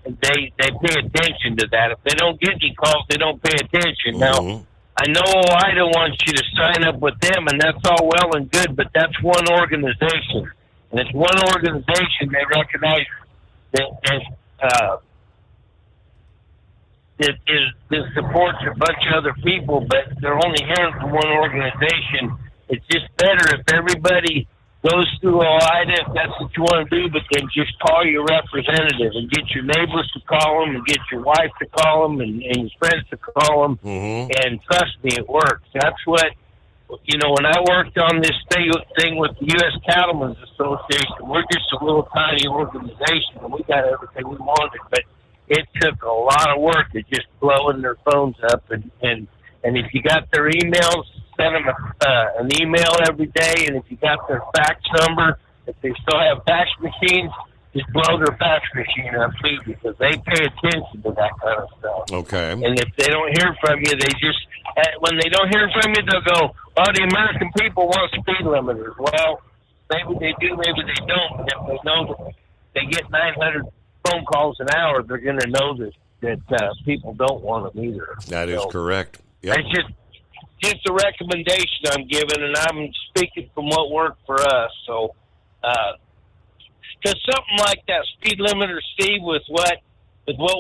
and they pay attention to that. If they don't get any calls, they don't pay attention. Now, I know OOIDA wants you to sign up with them, and that's all well and good, but that's one organization. And it's one organization they recognize that supports a bunch of other people, but they're only hearing from one organization. It's just better if everybody goes through OOIDA, if that's what you want to do, but then just call your representative and get your neighbors to call them and get your wife to call them and your friends to call them. And trust me, it works. That's what, when I worked on this thing with the U.S. Cattlemen's Association, we're just a little tiny organization, and we got everything we wanted, but it took a lot of work at just blowing their phones up. And if you got their emails, send them an email every day. And if you got their fax number, if they still have fax machines, just blow their fax machine up too, because they pay attention to that kind of stuff. Okay. And if they don't hear from you, when they don't hear from you, they'll go, "Oh, the American people want speed limiters." Well, maybe they do, maybe they don't. But if they know that they get 900 phone calls an hour, they're going to know that people don't want them either. That is correct. Yep. That's just a recommendation I'm giving, and I'm speaking from what worked for us. So, because something like that speed limiter, Steve, with what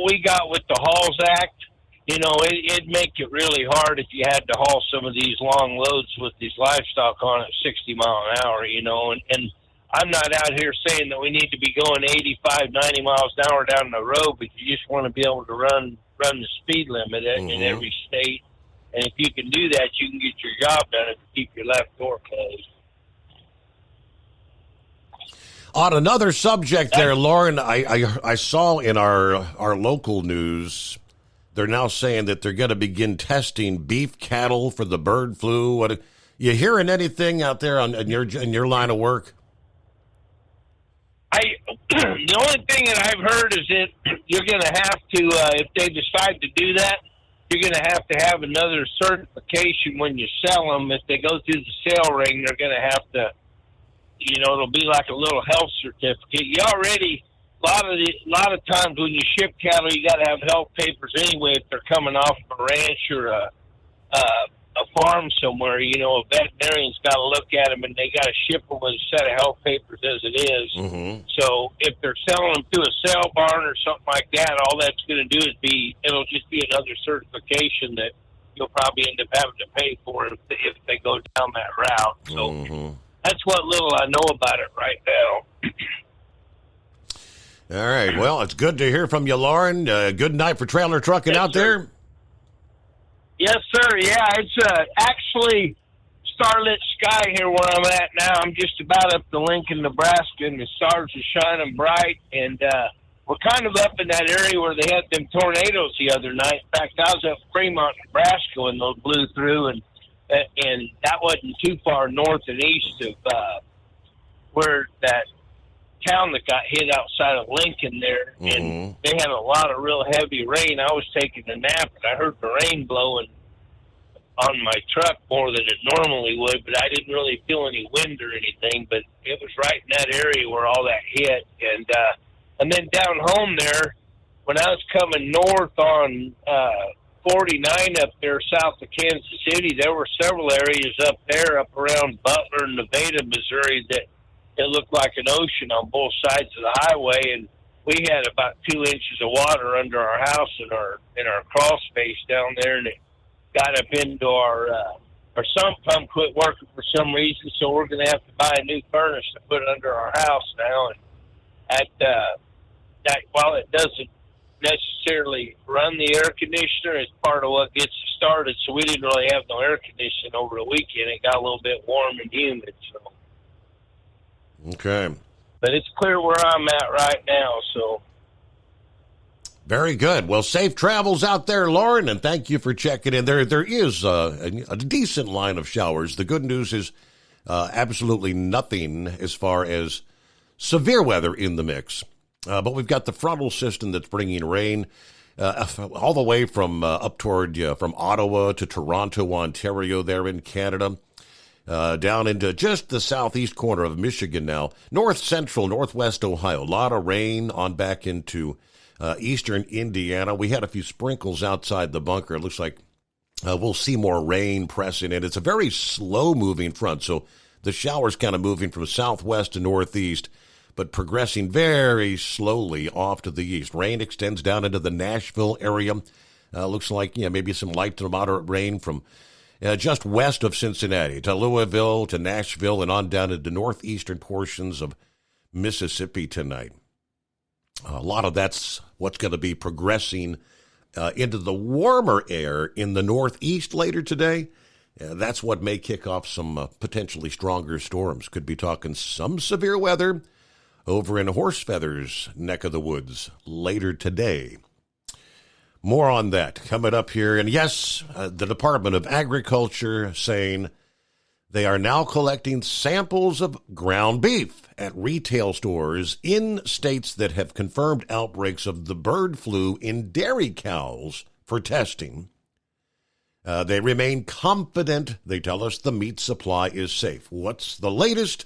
we got with the Halls Act, it'd make it really hard if you had to haul some of these long loads with these livestock on at 60 mile an hour, and I'm not out here saying that we need to be going 85, 90 miles an hour down the road, but you just want to be able to run the speed limit in every state. And if you can do that, you can get your job done if you keep your left door closed. On another subject there, Lauren, I saw in our local news, they're now saying that they're going to begin testing beef cattle for the bird flu. What, you hearing anything out there in your line of work? The only thing that I've heard is that you're going to have to, if they decide to do that, you're going to have another certification when you sell them. If they go through the sale ring, they're going to have to, it'll be like a little health certificate. You already, a lot of times when you ship cattle, you got to have health papers anyway if they're coming off a ranch or a farm somewhere. A veterinarian's got to look at them, and they got to ship them with a set of health papers as it is. So if they're selling them to a sale barn or something like that, all that's going to do is it'll just be another certification that you'll probably end up having to pay for it if they go down that route. So that's what little I know about it right now. All right. Well, it's good to hear from you, Lauren. Good night for trailer trucking out there. Yes, sir. Yeah, it's actually starlit sky here where I'm at now. I'm just about up to Lincoln, Nebraska, and the stars are shining bright. And we're kind of up in that area where they had them tornadoes the other night. In fact, I was up Fremont, Nebraska when those blew through, and that wasn't too far north and east of where that town that got hit outside of Lincoln there. And they had a lot of real heavy rain. I was taking a nap, and I heard the rain blowing on my truck more than it normally would, but I didn't really feel any wind or anything. But it was right in that area where all that hit. And then down home there, when I was coming north on 49 up there south of Kansas City, there were several areas up there, up around Butler and Nevada, Missouri, that it looked like an ocean on both sides of the highway. And we had about 2 inches of water under our house in our crawl space down there, and it got up into our sump pump quit working for some reason, so we're going to have to buy a new furnace to put under our house now. And that while it doesn't necessarily run the air conditioner, it's part of what gets it started. So we didn't really have no air conditioning over the weekend. It got a little bit warm and humid. So. Okay. But it's clear where I'm at right now, so. Very good. Well, safe travels out there, Lauren, and thank you for checking in. There is a decent line of showers. The good news is absolutely nothing as far as severe weather in the mix. But we've got the frontal system that's bringing rain all the way from up toward from Ottawa to Toronto, Ontario, there in Canada, down into just the southeast corner of Michigan now, north central, northwest Ohio. A lot of rain on back into eastern Indiana. We had a few sprinkles outside the bunker. It looks like we'll see more rain pressing in. It's a very slow-moving front, so the shower's kind of moving from southwest to northeast, but progressing very slowly off to the east. Rain extends down into the Nashville area. Looks like maybe some light to moderate rain from just west of Cincinnati to Louisville to Nashville and on down into the northeastern portions of Mississippi tonight. A lot of that's what's going to be progressing into the warmer air in the northeast later today. That's what may kick off some potentially stronger storms. Could be talking some severe weather over in Horsefeather's neck of the woods later today. More on that coming up here. And yes, the Department of Agriculture saying they are now collecting samples of ground beef at retail stores in states that have confirmed outbreaks of the bird flu in dairy cows for testing. They remain confident. They tell us the meat supply is safe. What's the latest?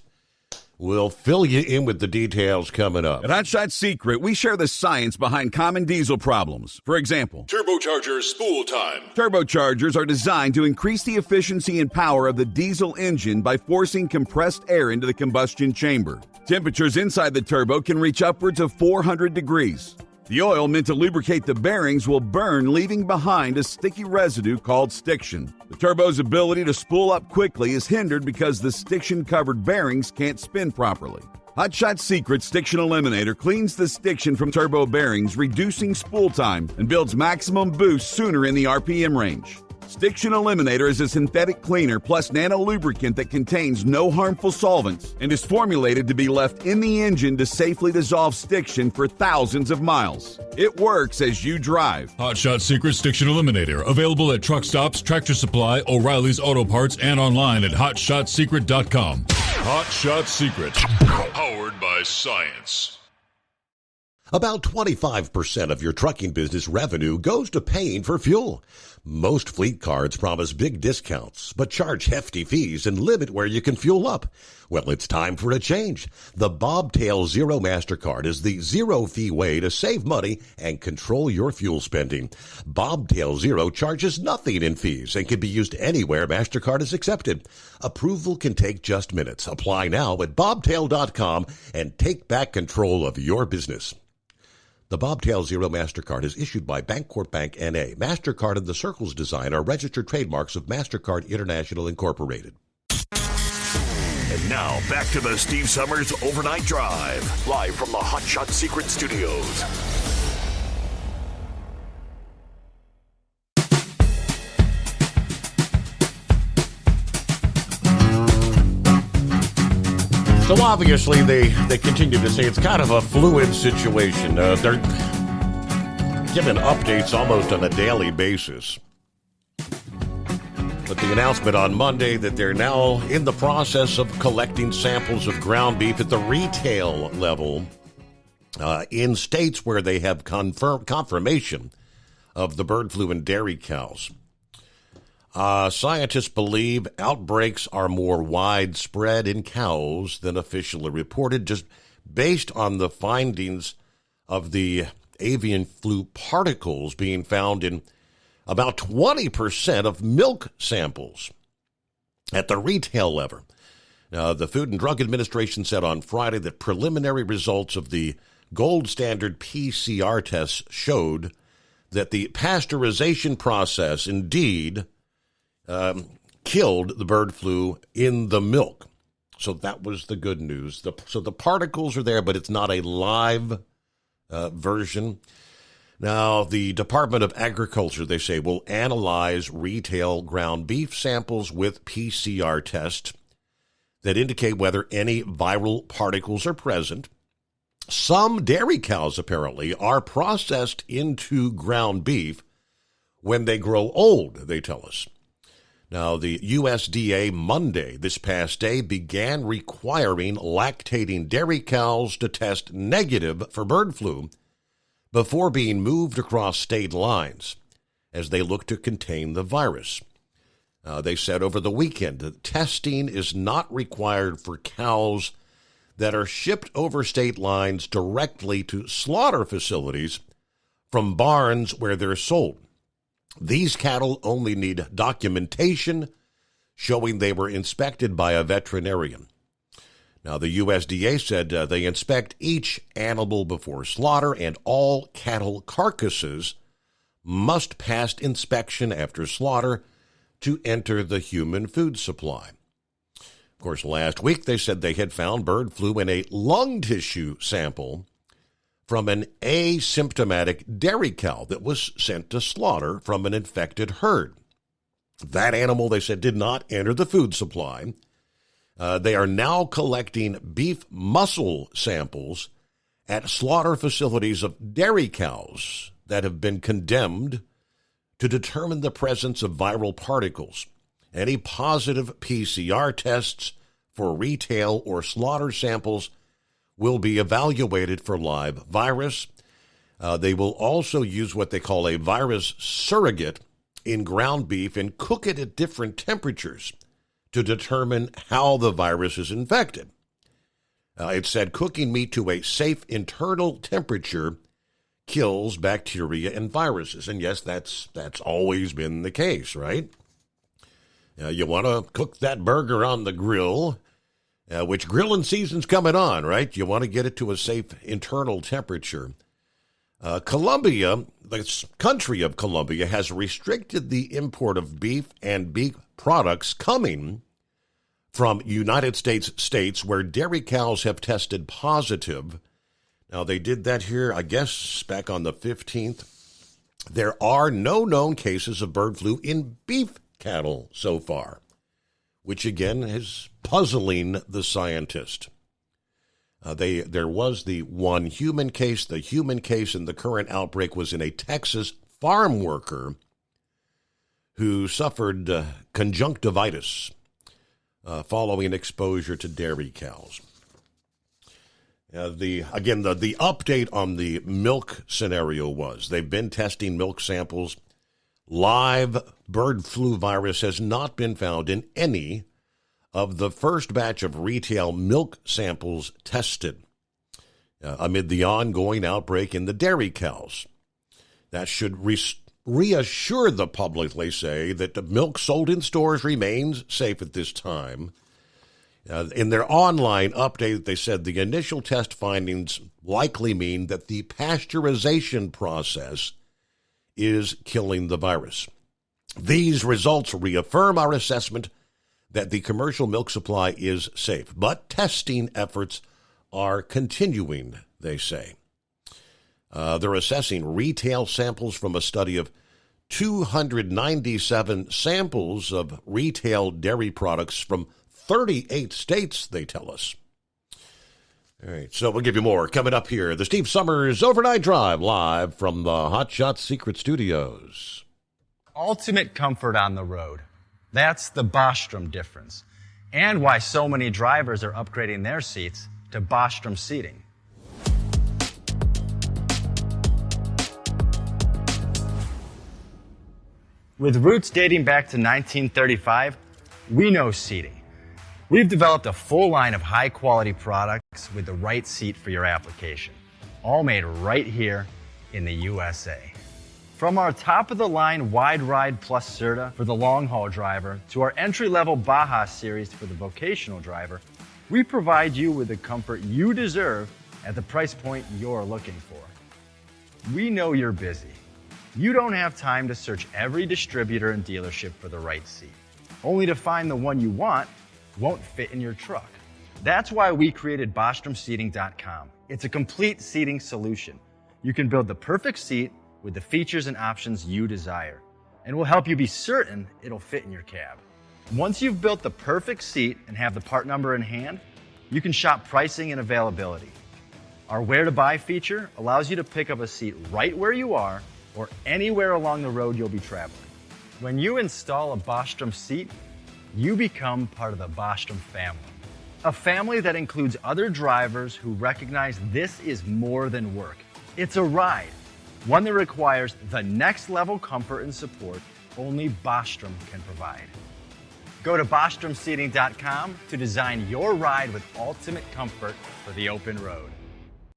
We'll fill you in with the details coming up. At Hot Shot Secret, we share the science behind common diesel problems. For example, Turbocharger spool time. Turbochargers are designed to increase the efficiency and power of the diesel engine by forcing compressed air into the combustion chamber. Temperatures inside the turbo can reach upwards of 400 degrees. The oil meant to lubricate the bearings will burn, leaving behind a sticky residue called stiction. The turbo's ability to spool up quickly is hindered because the stiction-covered bearings can't spin properly. Hot Shot Secret Stiction Eliminator cleans the stiction from turbo bearings, reducing spool time, and builds maximum boost sooner in the RPM range. Stiction Eliminator is a synthetic cleaner plus nano-lubricant that contains no harmful solvents and is formulated to be left in the engine to safely dissolve stiction for thousands of miles. It works as you drive. Hot Shot Secret Stiction Eliminator. Available at truck stops, Tractor Supply, O'Reilly's Auto Parts, and online at hotshotsecret.com. Hot Shot Secret. Powered by science. About 25% of your trucking business revenue goes to paying for fuel. Most fleet cards promise big discounts, but charge hefty fees and limit where you can fuel up. Well, it's time for a change. The Bobtail Zero MasterCard is the zero-fee way to save money and control your fuel spending. Bobtail Zero charges nothing in fees and can be used anywhere MasterCard is accepted. Approval can take just minutes. Apply now at bobtail.com and take back control of your business. The The Bobtail Zero MasterCard is issued by Bancorp Bank N.A. MasterCard and the Circles design are registered trademarks of MasterCard International Incorporated. And now, back to the Steve Summers Overnight Drive, live from the Hot Shot Secret Studios. So obviously they continue to say it's kind of a fluid situation. They're giving updates almost on a daily basis. But the announcement on Monday that they're now in the process of collecting samples of ground beef at the retail level in states where they have confirmation of the bird flu in dairy cows. Scientists believe outbreaks are more widespread in cows than officially reported, just based on the findings of the avian flu particles being found in about 20% of milk samples at the retail level. The Food and Drug Administration said on Friday that preliminary results of the gold standard PCR tests showed that the pasteurization process indeed killed the bird flu in the milk. So that was the good news. So the particles are there, but it's not a live version. Now, the Department of Agriculture, they say, will analyze retail ground beef samples with PCR tests that indicate whether any viral particles are present. Some dairy cows, apparently, are processed into ground beef when they grow old, they tell us. Now, the USDA Monday, this past day, began requiring lactating dairy cows to test negative for bird flu before being moved across state lines as they look to contain the virus. They said over the weekend that testing is not required for cows that are shipped over state lines directly to slaughter facilities from barns where they're sold. These cattle only need documentation showing they were inspected by a veterinarian. Now, the USDA said they inspect each animal before slaughter, and all cattle carcasses must pass inspection after slaughter to enter the human food supply. Of course, last week they said they had found bird flu in a lung tissue sample from an asymptomatic dairy cow that was sent to slaughter from an infected herd. That animal, they said, did not enter the food supply. They are now collecting beef muscle samples at slaughter facilities of dairy cows that have been condemned to determine the presence of viral particles. Any positive PCR tests for retail or slaughter samples will be evaluated for live virus. They will also use what they call a virus surrogate in ground beef and cook it at different temperatures to determine how the virus is infected. It said cooking meat to a safe internal temperature kills bacteria and viruses. And yes, that's always been the case, right? You want to cook that burger on the grill, which grilling season's coming on, right? You want to get it to a safe internal temperature. Colombia, the country of Colombia, has restricted the import of beef and beef products coming from United States where dairy cows have tested positive. Now, they did that here, I guess, back on the 15th. There are no known cases of bird flu in beef cattle so far, which again is puzzling the scientist. There was the one human case. The human case in the current outbreak was in a Texas farm worker who suffered conjunctivitis following exposure to dairy cows. The update on the milk scenario was they've been testing milk samples. Live bird flu virus has not been found in any of the first batch of retail milk samples tested amid the ongoing outbreak in the dairy cows. That should reassure the public, they say, that the milk sold in stores remains safe at this time. In their online update, they said the initial test findings likely mean that the pasteurization process is killing the virus. These results reaffirm our assessment that the commercial milk supply is safe, but testing efforts are continuing, they say. They're assessing retail samples from a study of 297 samples of retail dairy products from 38 states, they tell us. All right, so we'll give you more coming up here. The Steve Summers Overnight Drive, live from the Hot Shot Secret Studios. Ultimate comfort on the road. That's the Bostrom difference. And why so many drivers are upgrading their seats to Bostrom seating. With roots dating back to 1935, we know seating. We've developed a full line of high-quality products with the right seat for your application, all made right here in the USA. From our top-of-the-line Wide Ride Plus Certa for the long-haul driver to our entry-level Baja series for the vocational driver, we provide you with the comfort you deserve at the price point you're looking for. We know you're busy. You don't have time to search every distributor and dealership for the right seat, only to find the one you want won't fit in your truck. That's why we created BostromSeating.com. It's a complete seating solution. You can build the perfect seat with the features and options you desire, and we'll help you be certain it'll fit in your cab. Once you've built the perfect seat and have the part number in hand, you can shop pricing and availability. Our Where to Buy feature allows you to pick up a seat right where you are or anywhere along the road you'll be traveling. When you install a Bostrom seat, you become part of the Bostrom family. A family that includes other drivers who recognize this is more than work. It's a ride, one that requires the next level comfort and support only Bostrom can provide. Go to BostromSeating.com to design your ride with ultimate comfort for the open road.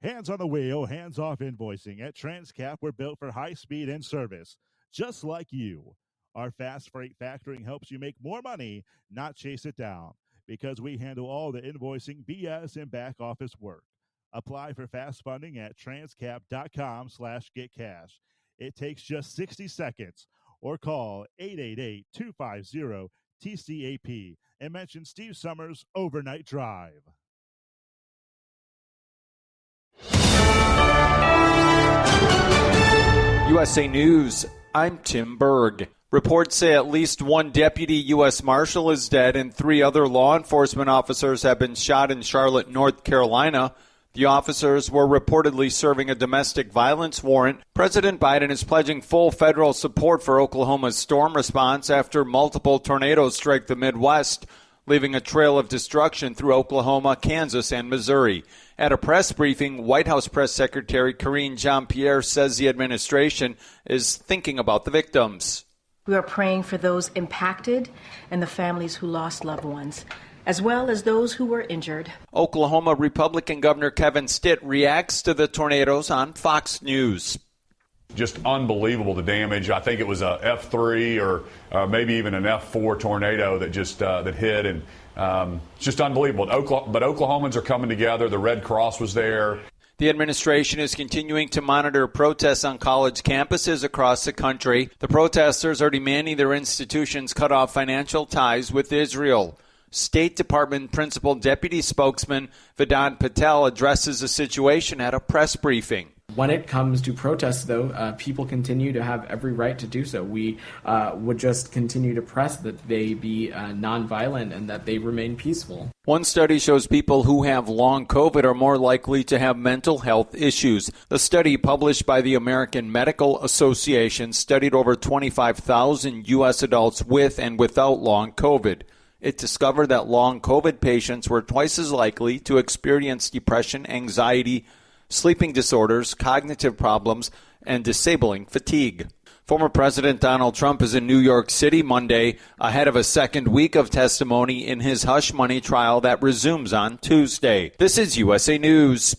Hands on the wheel, hands off invoicing. At Transcap, we're built for high speed and service, just like you. Our fast freight factoring helps you make more money, not chase it down, because we handle all the invoicing, BS, and back office work. Apply for fast funding at transcap.com/getcash. It takes just 60 seconds, or call 888-250-TCAP and mention Steve Summers Overnight Drive. USA News, I'm Tim Berg. Reports say at least one deputy U.S. Marshal is dead and 3 other law enforcement officers have been shot in Charlotte, North Carolina. The officers were reportedly serving a domestic violence warrant. President Biden is pledging full federal support for Oklahoma's storm response after multiple tornadoes strike the Midwest, leaving a trail of destruction through Oklahoma, Kansas, and Missouri. At a press briefing, White House Press Secretary Karine Jean-Pierre says the administration is thinking about the victims. We are praying for those impacted and the families who lost loved ones, as well as those who were injured. Oklahoma Republican Governor Kevin Stitt reacts to the tornadoes on Fox News. Just unbelievable, the damage. I think it was a F3 or maybe even an F4 tornado that just that hit, and it's just unbelievable. But Oklahomans are coming together. The Red Cross was there. The administration is continuing to monitor protests on college campuses across the country. The protesters are demanding their institutions cut off financial ties with Israel. State Department Principal Deputy Spokesman Vedant Patel addresses the situation at a press briefing. When it comes to protests, though, people continue to have every right to do so. We would just continue to press that they be nonviolent and that they remain peaceful. One study shows people who have long COVID are more likely to have mental health issues. The study, published by the American Medical Association, studied over 25,000 U.S. adults with and without long COVID. It discovered that long COVID patients were twice as likely to experience depression, anxiety, sleeping disorders, cognitive problems, and disabling fatigue. Former President Donald Trump is in New York City Monday ahead of a second week of testimony in his hush money trial that resumes on Tuesday. This is USA News.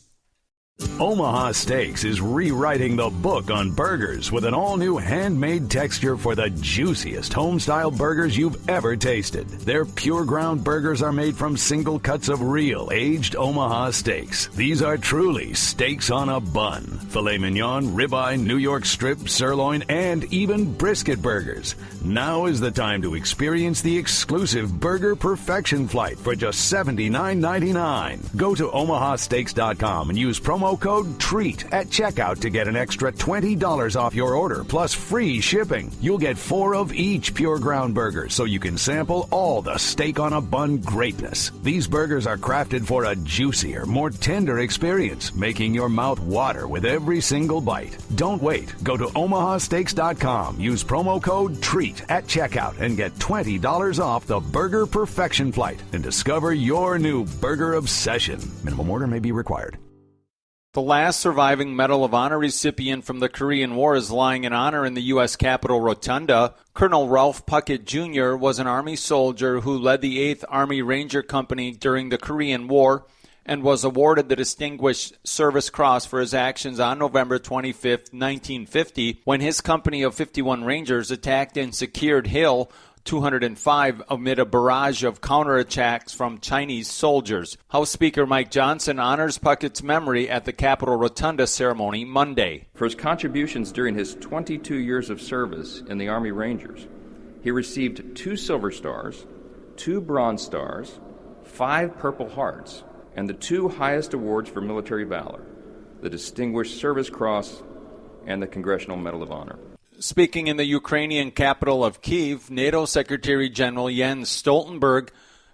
Omaha Steaks is rewriting the book on burgers with an all-new handmade texture for the juiciest home-style burgers you've ever tasted. Their pure ground burgers are made from single cuts of real aged Omaha steaks. These are truly steaks on a bun. Filet mignon, ribeye, New York strip, sirloin, and even brisket burgers. Now is the time to experience the exclusive Burger Perfection Flight for just $79.99. Go to omahasteaks.com and use promo code TREAT at checkout to get an extra $20 off your order plus free shipping. You'll get 4 of each pure ground burger so you can sample all the steak on a bun greatness. These burgers are crafted for a juicier, more tender experience, making your mouth water with every single bite. Don't wait. Go to omahasteaks.com. Use promo code TREAT at checkout and get $20 off the Burger Perfection Flight and discover your new burger obsession. Minimum order may be required. The last surviving Medal of Honor recipient from the Korean War is lying in honor in the U.S. Capitol Rotunda. Colonel Ralph Puckett Jr. was an Army soldier who led the 8th Army Ranger Company during the Korean War and was awarded the Distinguished Service Cross for his actions on November 25, 1950, when his company of 51 Rangers attacked and secured Hill 205 amid a barrage of counterattacks from Chinese soldiers. House Speaker Mike Johnson honors Puckett's memory at the Capitol Rotunda ceremony Monday. For his contributions during his 22 years of service in the Army Rangers, he received 2 Silver Stars, 2 Bronze Stars, 5 Purple Hearts, and the 2 highest awards for military valor, the Distinguished Service Cross and the Congressional Medal of Honor. Speaking in the Ukrainian capital of Kyiv, NATO Secretary General Jens Stoltenberg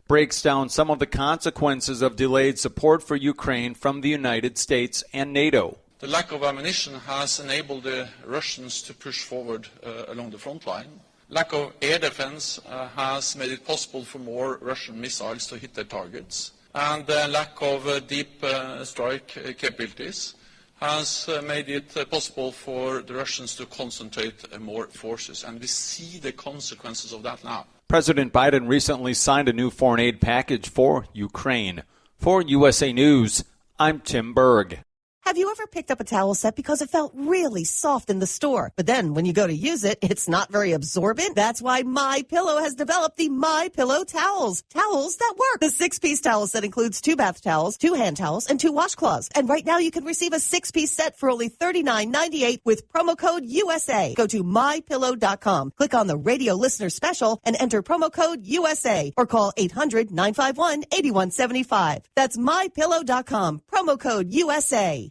breaks down some of the consequences of delayed support for Ukraine from the United States and NATO. The lack of ammunition has enabled the Russians to push forward along the front line. Lack of air defense has made it possible for more Russian missiles to hit their targets. And the lack of deep strike capabilities has made it possible for the Russians to concentrate more forces. And we see the consequences of that now. President Biden recently signed a new foreign aid package for Ukraine. For USA News, I'm Tim Berg. Have you ever picked up a towel set because it felt really soft in the store, but then when you go to use it, it's not very absorbent? That's why MyPillow has developed the MyPillow towels. Towels that work. The 6-piece towel set includes 2 bath towels, 2 hand towels, and 2 washcloths. And right now you can receive a 6-piece set for only $39.98 with promo code USA. Go to MyPillow.com, click on the radio listener special, and enter promo code USA, or call 800-951-8175. That's MyPillow.com, promo code USA.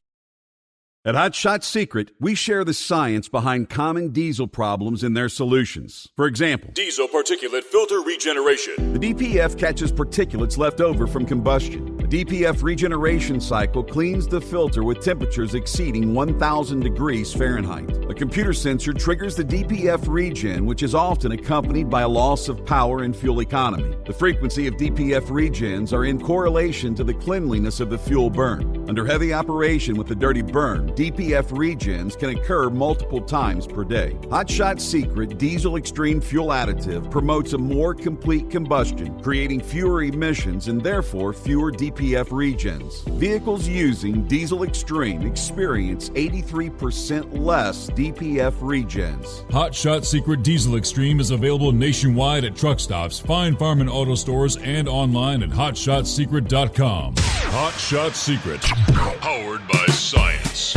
At Hot Shot Secret, we share the science behind common diesel problems and their solutions. For example, diesel particulate filter regeneration. The DPF catches particulates left over from combustion. The DPF regeneration cycle cleans the filter with temperatures exceeding 1,000 degrees Fahrenheit. A computer sensor triggers the DPF regen, which is often accompanied by a loss of power and fuel economy. The frequency of DPF regens are in correlation to the cleanliness of the fuel burn. Under heavy operation with the dirty burn, DPF regens can occur multiple times per day. Hot Shot Secret Diesel Extreme Fuel Additive promotes a more complete combustion, creating fewer emissions and therefore fewer DPF regens. Vehicles using Diesel Extreme experience 83% less DPF regens. Hot Shot Secret Diesel Extreme is available nationwide at truck stops, fine farm and auto stores, and online at hotshotsecret.com. Hot Shot Secret, powered by science.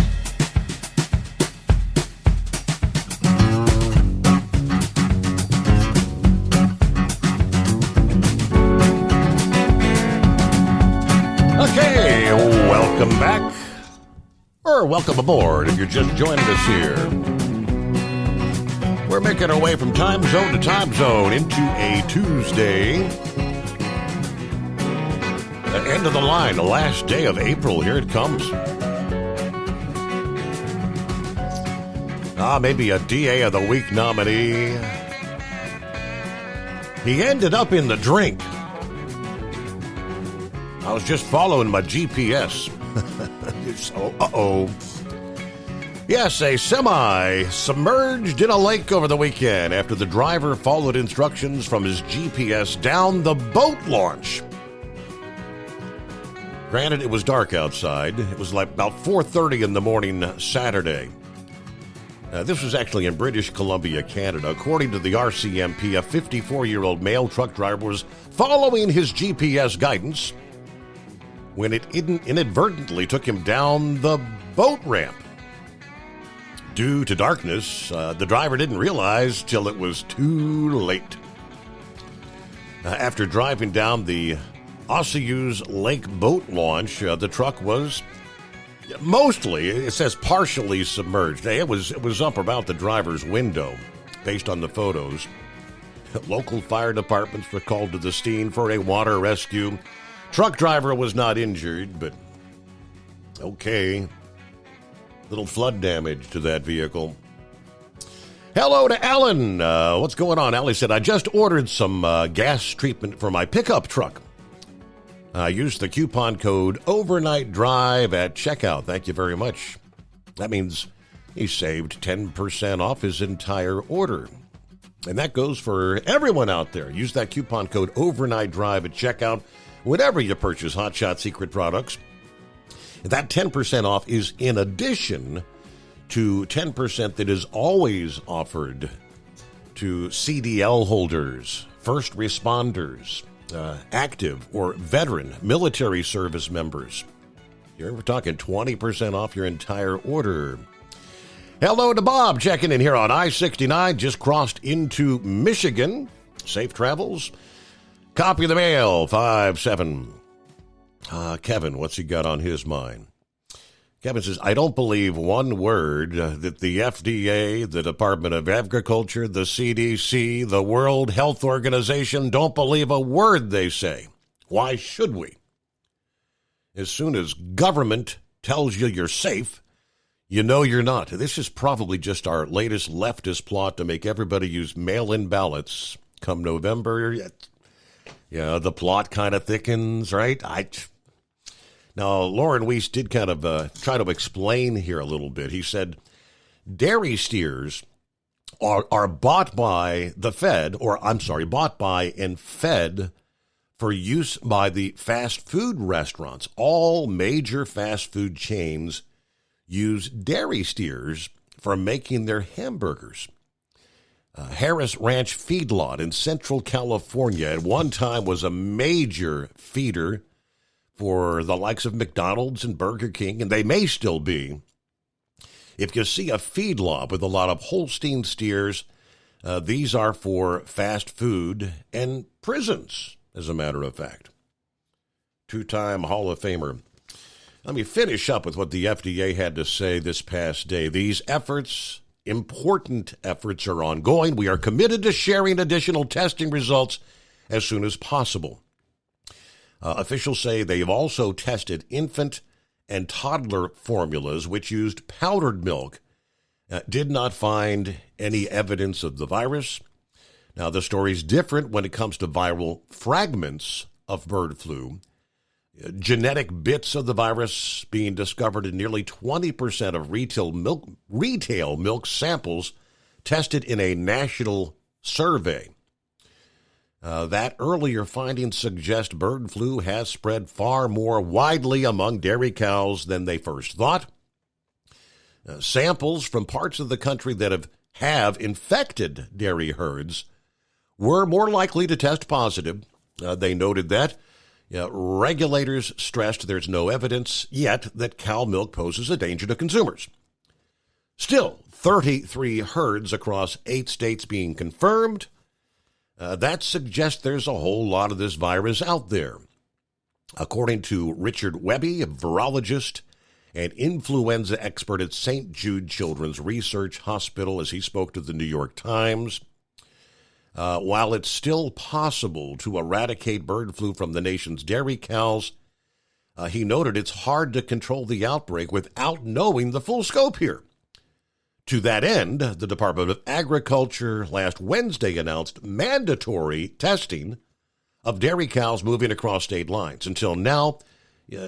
Okay, welcome back, or welcome aboard if you're just joining us here. We're making our way from time zone to time zone into a Tuesday. The end of the line, the last day of April. Here it comes. Maybe a DA of the Week nominee. He ended up in the drink. I was just following my GPS. Yes, a semi submerged in a lake over the weekend after the driver followed instructions from his GPS down the boat launch. Granted, it was dark outside. It was like about 4:30 in the morning Saturday. This was actually in British Columbia, Canada. According to the RCMP, a 54-year-old male truck driver was following his GPS guidance when it inadvertently took him down the boat ramp. Due to darkness, the driver didn't realize till it was too late. After driving down the Osceola Lake boat launch, the truck was mostly, it says partially submerged. It was up about the driver's window, based on the photos. Local fire departments were called to the scene for a water rescue. Truck driver was not injured, but okay. Little flood damage to that vehicle. Hello to Alan. What's going on? Alan said, I just ordered some gas treatment for my pickup truck. I used the coupon code Overnight Drive at checkout. Thank you very much. That means he saved 10% off his entire order. And that goes for everyone out there. Use that coupon code Overnight Drive at checkout whenever you purchase Hot Shot Secret products. That 10% off is in addition to 10% that is always offered to CDL holders, first responders, active or veteran military service members. We're talking 20% off your entire order. Hello to Bob, checking in here on I-69, just crossed into Michigan. Safe travels. Copy of the mail, 5-7. Kevin, what's he got on his mind? Kevin says, I don't believe one word that the FDA, the Department of Agriculture, the CDC, the World Health Organization, don't believe a word they say. Why should we? As soon as government tells you you're safe, you know you're not. This is probably just our latest leftist plot to make everybody use mail-in ballots come November. Yeah, the plot kind of thickens, right? Now, Lauren Weiss did kind of try to explain here a little bit. He said dairy steers are bought by the Fed, bought by and fed for use by the fast food restaurants. All major fast food chains use dairy steers for making their hamburgers. Harris Ranch Feedlot in Central California at one time was a major feeder for the likes of McDonald's and Burger King, and they may still be. If you see a feedlot with a lot of Holstein steers, these are for fast food and prisons, as a matter of fact. Two-time Hall of Famer. Let me finish up with what the FDA had to say this past day. These efforts, important efforts, are ongoing. We are committed to sharing additional testing results as soon as possible. Officials say they've also tested infant and toddler formulas, which used powdered milk, did not find any evidence of the virus. Now, the story's different when it comes to viral fragments of bird flu. Genetic bits of the virus being discovered in nearly 20% of retail milk samples tested in a national survey. That earlier findings suggest bird flu has spread far more widely among dairy cows than they first thought. Samples from parts of the country that have infected dairy herds were more likely to test positive. They noted that. Regulators stressed there's no evidence yet that cow milk poses a danger to consumers. Still, 33 herds across 8 states being confirmed. That suggests there's a whole lot of this virus out there. According to Richard Webby, a virologist and influenza expert at St. Jude Children's Research Hospital, as he spoke to the New York Times, while it's still possible to eradicate bird flu from the nation's dairy cows, he noted it's hard to control the outbreak without knowing the full scope here. To that end, the Department of Agriculture last Wednesday announced mandatory testing of dairy cows moving across state lines. Until now,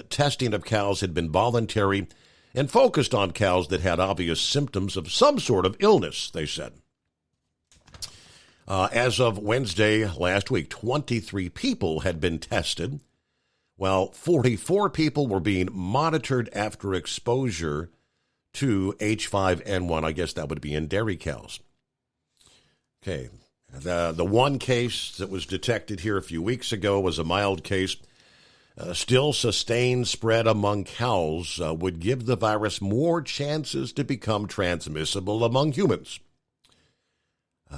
testing of cows had been voluntary and focused on cows that had obvious symptoms of some sort of illness, they said. As of Wednesday last week, 23 people had been tested, while 44 people were being monitored after exposure to H5N1. I guess that would be in dairy cows. Okay. The one case that was detected here a few weeks ago was a mild case. Still, sustained spread among cows would give the virus more chances to become transmissible among humans.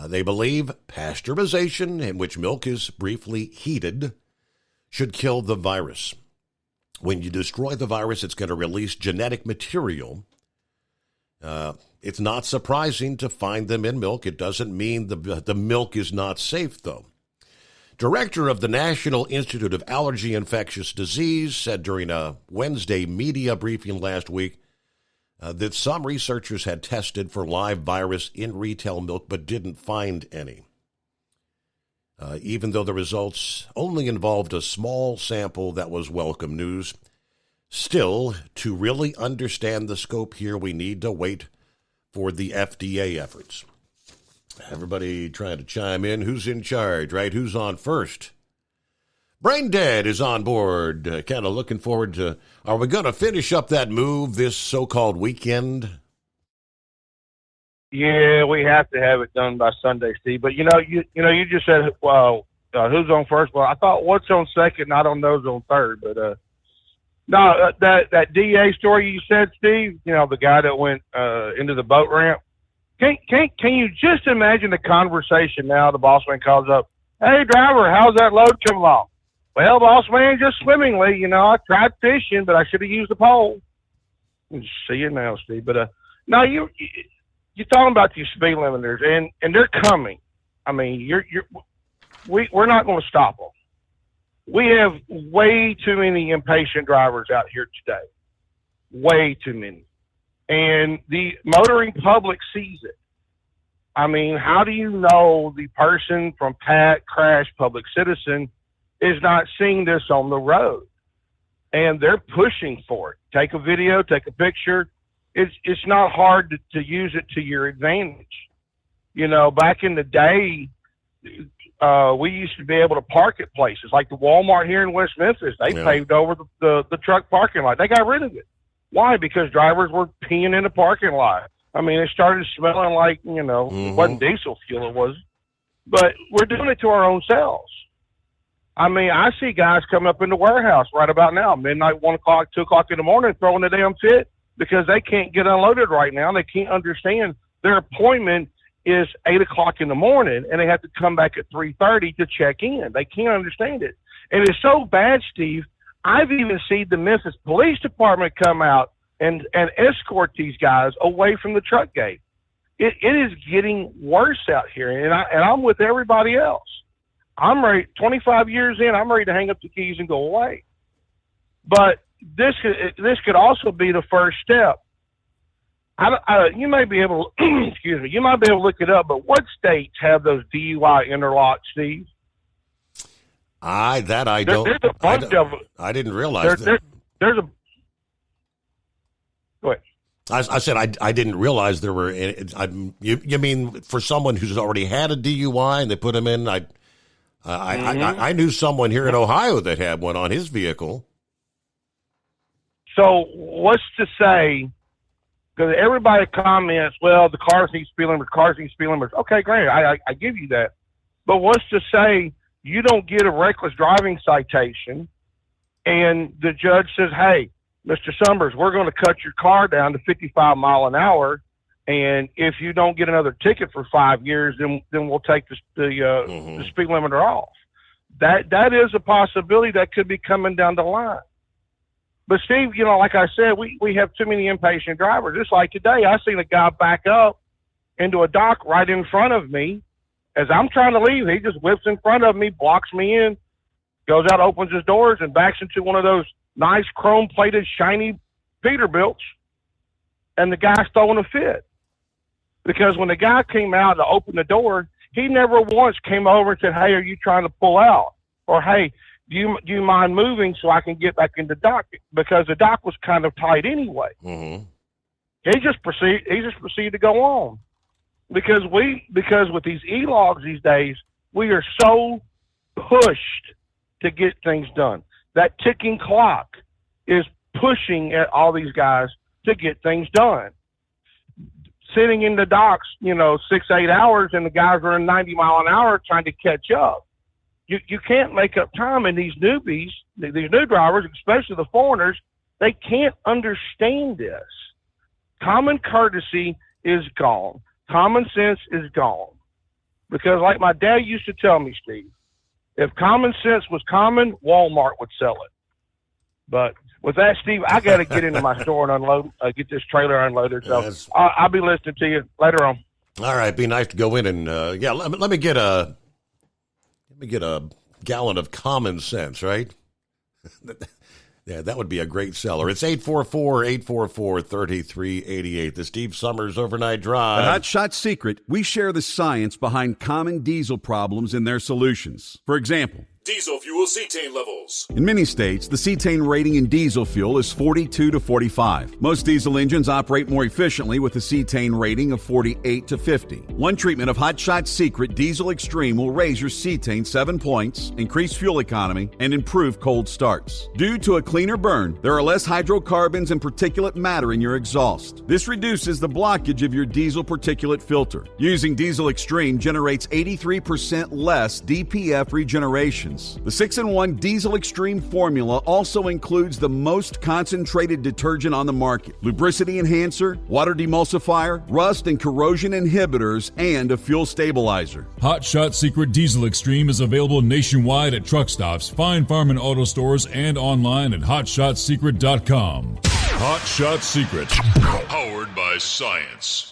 They believe pasteurization, in which milk is briefly heated, should kill the virus. When you destroy the virus, it's going to release genetic material. It's not surprising to find them in milk. It doesn't mean the milk is not safe, though. Director of the National Institute of Allergy and Infectious Disease said during a Wednesday media briefing last week that some researchers had tested for live virus in retail milk but didn't find any. Even though the results only involved a small sample, that was welcome news. Still, to really understand the scope here, we need to wait for the FDA efforts. Everybody trying to chime in. Who's in charge, right? Who's on first? Brain Dead is on board. Kind of looking forward to, are we going to finish up that move this so-called weekend? Yeah, we have to have it done by Sunday, Steve. But, you just said, well, who's on first? Well, I thought what's on second, I don't know who's on third. But, no, that DA story you said, Steve, the guy that went into the boat ramp. Can you just imagine the conversation now? The boss man calls up, "Hey, driver, how's that load come along?" "Well, boss man, just swimmingly. I tried fishing, but I should have used the pole." See you now, Steve. But no, you're talking about these speed limiters, and they're coming. I mean, we're not going to stop them. We have way too many impatient drivers out here today. Way too many. And the motoring public sees it. I mean, how do you know the person from Pat, Crash, Public Citizen is not seeing this on the road? And they're pushing for it. Take a video, take a picture. It's not hard to use it to your advantage. Back in the day, we used to be able to park at places like the Walmart here in West Memphis. They paved over the truck parking lot. They got rid of it. Why? Because drivers were peeing in the parking lot. I mean, it started smelling like, it wasn't diesel fuel, it was. But we're doing it to our own selves. I mean, I see guys come up in the warehouse right about now, midnight, 1 o'clock, 2 o'clock in the morning, throwing the damn fit because they can't get unloaded right now. They can't understand their appointment is 8 o'clock in the morning, and they have to come back at 3:30 to check in. They can't understand it. And it's so bad, Steve, I've even seen the Memphis Police Department come out and escort these guys away from the truck gate. It is getting worse out here, and I'm with everybody else. I'm ready. 25 years in, I'm ready to hang up the keys and go away. But this could also be the first step. You may be able, excuse me, you might be able to look it up. But what states have those DUI interlocks, Steve? I don't. There's a bunch of them. I didn't realize that. There's a. Go ahead. I said I didn't realize there were. You mean for someone who's already had a DUI and they put him in? I knew someone here in Ohio that had one on his vehicle. So what's to say? Because everybody comments, well, the cars need speed limits. Okay, great. I give you that. But what's to say you don't get a reckless driving citation and the judge says, hey, Mr. Summers, we're going to cut your car down to 55 mile an hour. And if you don't get another ticket for 5 years, then we'll take the speed limiter off. That is a possibility that could be coming down the line. But Steve, like I said, we have too many impatient drivers. Just like today, I seen a guy back up into a dock right in front of me. As I'm trying to leave, he just whips in front of me, blocks me in, goes out, opens his doors, and backs into one of those nice chrome-plated, shiny Peterbilts. And the guy's throwing a fit. Because when the guy came out to open the door, he never once came over and said, hey, are you trying to pull out? Or, hey, do you mind moving so I can get back in the dock? Because the dock was kind of tight anyway. Mm-hmm. He just proceeded to go on. Because with these e-logs these days, we are so pushed to get things done. that ticking clock is pushing at all these guys to get things done. Sitting in the docks, 6-8 hours, and the guys are in 90 mile an hour trying to catch up. You can't make up time, and these newbies, these new drivers, especially the foreigners, they can't understand this. Common courtesy is gone. Common sense is gone. Because like my dad used to tell me, Steve, if common sense was common, Walmart would sell it. But with that, Steve, I got to get into my store and unload, get this trailer unloaded. So I'll be listening to you later on. All right, be nice to go in and let me get a gallon of common sense, right? Yeah, that would be a great seller. It's 844-844-3388. The Steve Summers Overnight Drive. At Hot Shot Secret, we share the science behind common diesel problems and their solutions. For example, Diesel fuel cetane levels. in many states, the cetane rating in diesel fuel is 42 to 45. Most diesel engines operate more efficiently with a cetane rating of 48 to 50. One treatment of Hot Shot Secret Diesel Extreme will raise your cetane 7 points, increase fuel economy, and improve cold starts. Due to a cleaner burn, there are less hydrocarbons and particulate matter in your exhaust. This reduces the blockage of your diesel particulate filter. Using Diesel Extreme generates 83% less DPF regeneration. The 6-in-1 Diesel Extreme formula also includes the most concentrated detergent on the market, lubricity enhancer, water demulsifier, rust and corrosion inhibitors, and a fuel stabilizer. Hot Shot Secret Diesel Extreme is available nationwide at truck stops, fine farm and auto stores, and online at hotshotsecret.com. Hot Shot Secret, powered by science.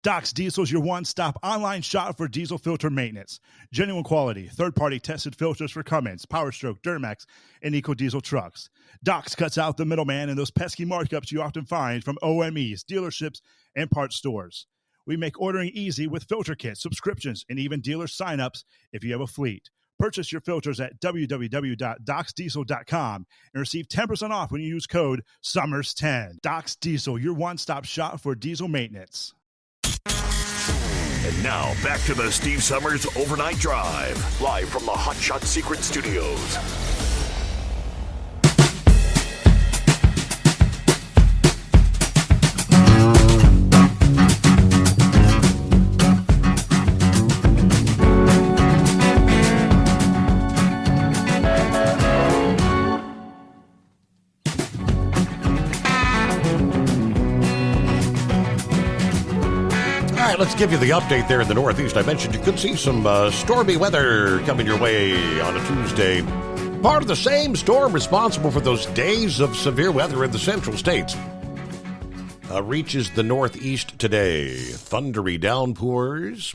Doc's Diesel is your one-stop online shop for diesel filter maintenance. Genuine quality, third-party tested filters for Cummins, PowerStroke, Duramax, and EcoDiesel trucks. Doc's cuts out the middleman and those pesky markups you often find from OMEs, dealerships, and parts stores. We make ordering easy with filter kits, subscriptions, and even dealer sign-ups if you have a fleet. Purchase your filters at www.docsdiesel.com and receive 10% off when you use code SUMMERS10. Doc's Diesel, your one-stop shop for diesel maintenance. And now, back to the Steve Summers Overnight Drive, live from the Hot Shot Secret Studios. Let's give you the update there in the Northeast. I mentioned you could see some stormy weather coming your way on a Tuesday. Part of the same storm responsible for those days of severe weather in the central states reaches the Northeast today. Thundery downpours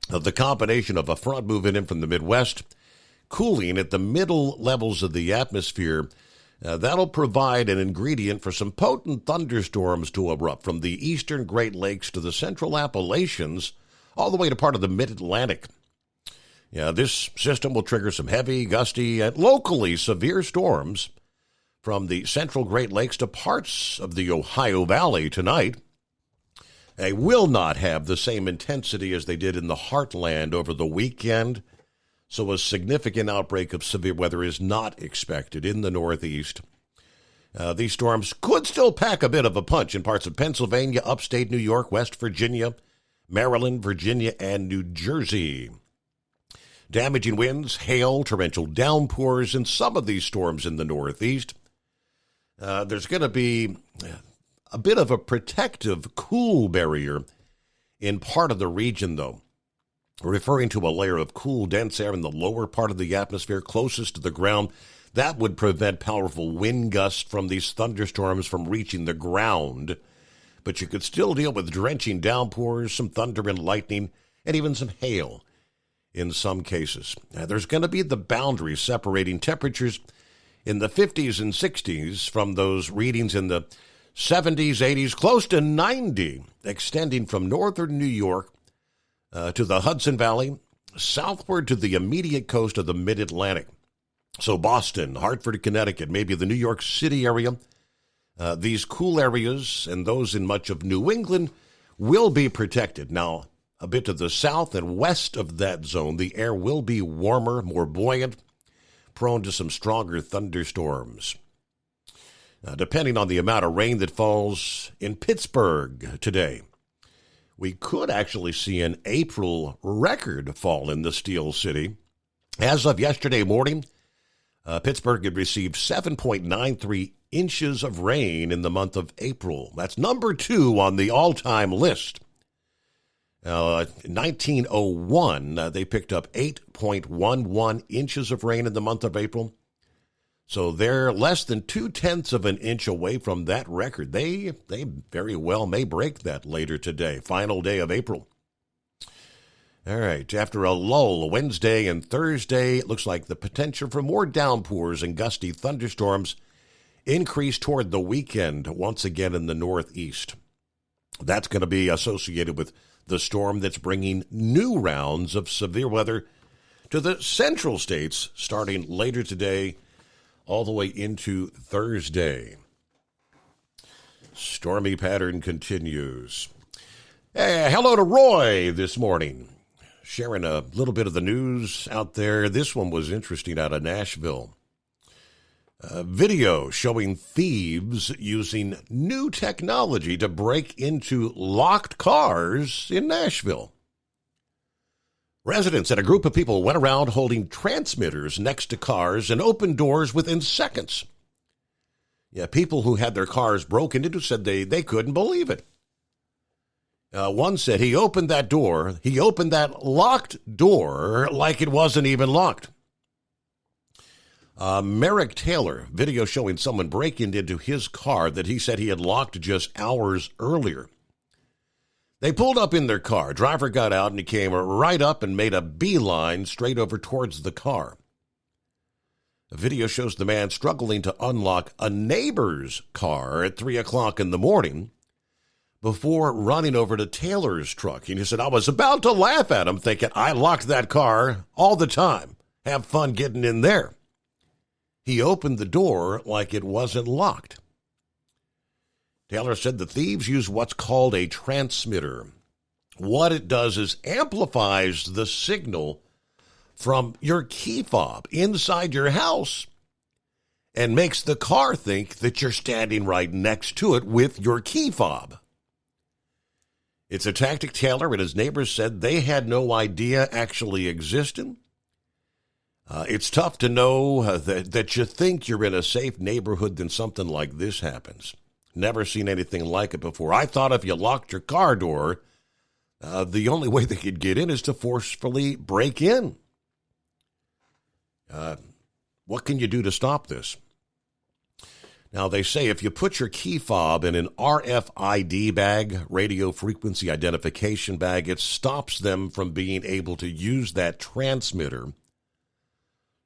of the combination of a front moving in from the Midwest, cooling at the middle levels of the atmosphere. That'll provide an ingredient for some potent thunderstorms to erupt from the eastern Great Lakes to the central Appalachians, all the way to part of the mid-Atlantic. Yeah, this system will trigger some heavy, gusty, and locally severe storms from the central Great Lakes to parts of the Ohio Valley tonight. They will not have the same intensity as they did in the heartland over the weekend. So a significant outbreak of severe weather is not expected in the Northeast. These storms could still pack a bit of a punch in parts of Pennsylvania, upstate New York, West Virginia, Maryland, Virginia, and New Jersey. Damaging winds, hail, torrential downpours in some of these storms in the Northeast. There's going to be a bit of a protective cool barrier in part of the region, though. Referring to a layer of cool, dense air in the lower part of the atmosphere closest to the ground, that would prevent powerful wind gusts from these thunderstorms from reaching the ground. But you could still deal with drenching downpours, some thunder and lightning, and even some hail in some cases. There's going to be the boundary separating temperatures in the 50s and 60s from those readings in the 70s, 80s, close to 90, extending from northern New York to the Hudson Valley, southward to the immediate coast of the mid-Atlantic. So Boston, Hartford, Connecticut, maybe the New York City area, these cool areas and those in much of New England will be protected. Now, a bit to the south and west of that zone, the air will be warmer, more buoyant, prone to some stronger thunderstorms. Depending on the amount of rain that falls in Pittsburgh today, we could actually see an April record fall in the Steel City. As of yesterday morning, Pittsburgh had received 7.93 inches of rain in the month of April. That's number 2 on the all-time list. In 1901, they picked up 8.11 inches of rain in the month of April. So they're less than 0.2 of an inch away from that record. They very well may break that later today, final day of April. All right, after a lull Wednesday and Thursday, it looks like the potential for more downpours and gusty thunderstorms increased toward the weekend once again in the northeast. That's going to be associated with the storm that's bringing new rounds of severe weather to the central states starting later today all the way into Thursday. Stormy pattern continues. Hello to Roy this morning. Sharing a little bit of the news out there. This one was interesting out of Nashville. A video showing thieves using new technology to break into locked cars in Nashville. Residents and a group of people went around holding transmitters next to cars and opened doors within seconds. Yeah, people who had their cars broken into said they couldn't believe it. One said he opened that locked door like it wasn't even locked. Merrick Taylor, video showing someone breaking into his car that he said he had locked just hours earlier. They pulled up in their car. Driver got out and he came right up and made a beeline straight over towards the car. The video shows the man struggling to unlock a neighbor's car at 3 o'clock in the morning before running over to Taylor's truck. And he said, I was about to laugh at him thinking, I locked that car all the time. Have fun getting in there. He opened the door like it wasn't locked. Taylor said the thieves use what's called a transmitter. What it does is amplifies the signal from your key fob inside your house and makes the car think that you're standing right next to it with your key fob. It's a tactic Taylor and his neighbors said they had no idea actually existed. It's tough to know that you think you're in a safe neighborhood then something like this happens. Never seen anything like it before. I thought if you locked your car door, the only way they could get in is to forcefully break in. What can you do to stop this? Now, they say if you put your key fob in an RFID bag, radio frequency identification bag, it stops them from being able to use that transmitter.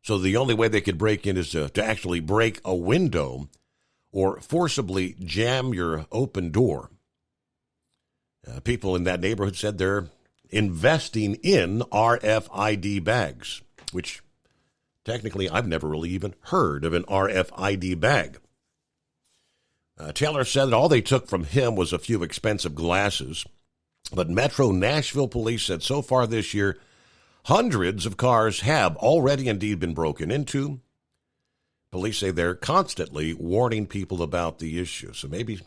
So the only way they could break in is to actually break a window or forcibly jam your open door. People in that neighborhood said they're investing in RFID bags, which technically I've never really even heard of an RFID bag. Taylor said that all they took from him was a few expensive glasses, but Metro Nashville police said so far this year, hundreds of cars have already indeed been broken into. Police say they're constantly warning people about the issue, so maybe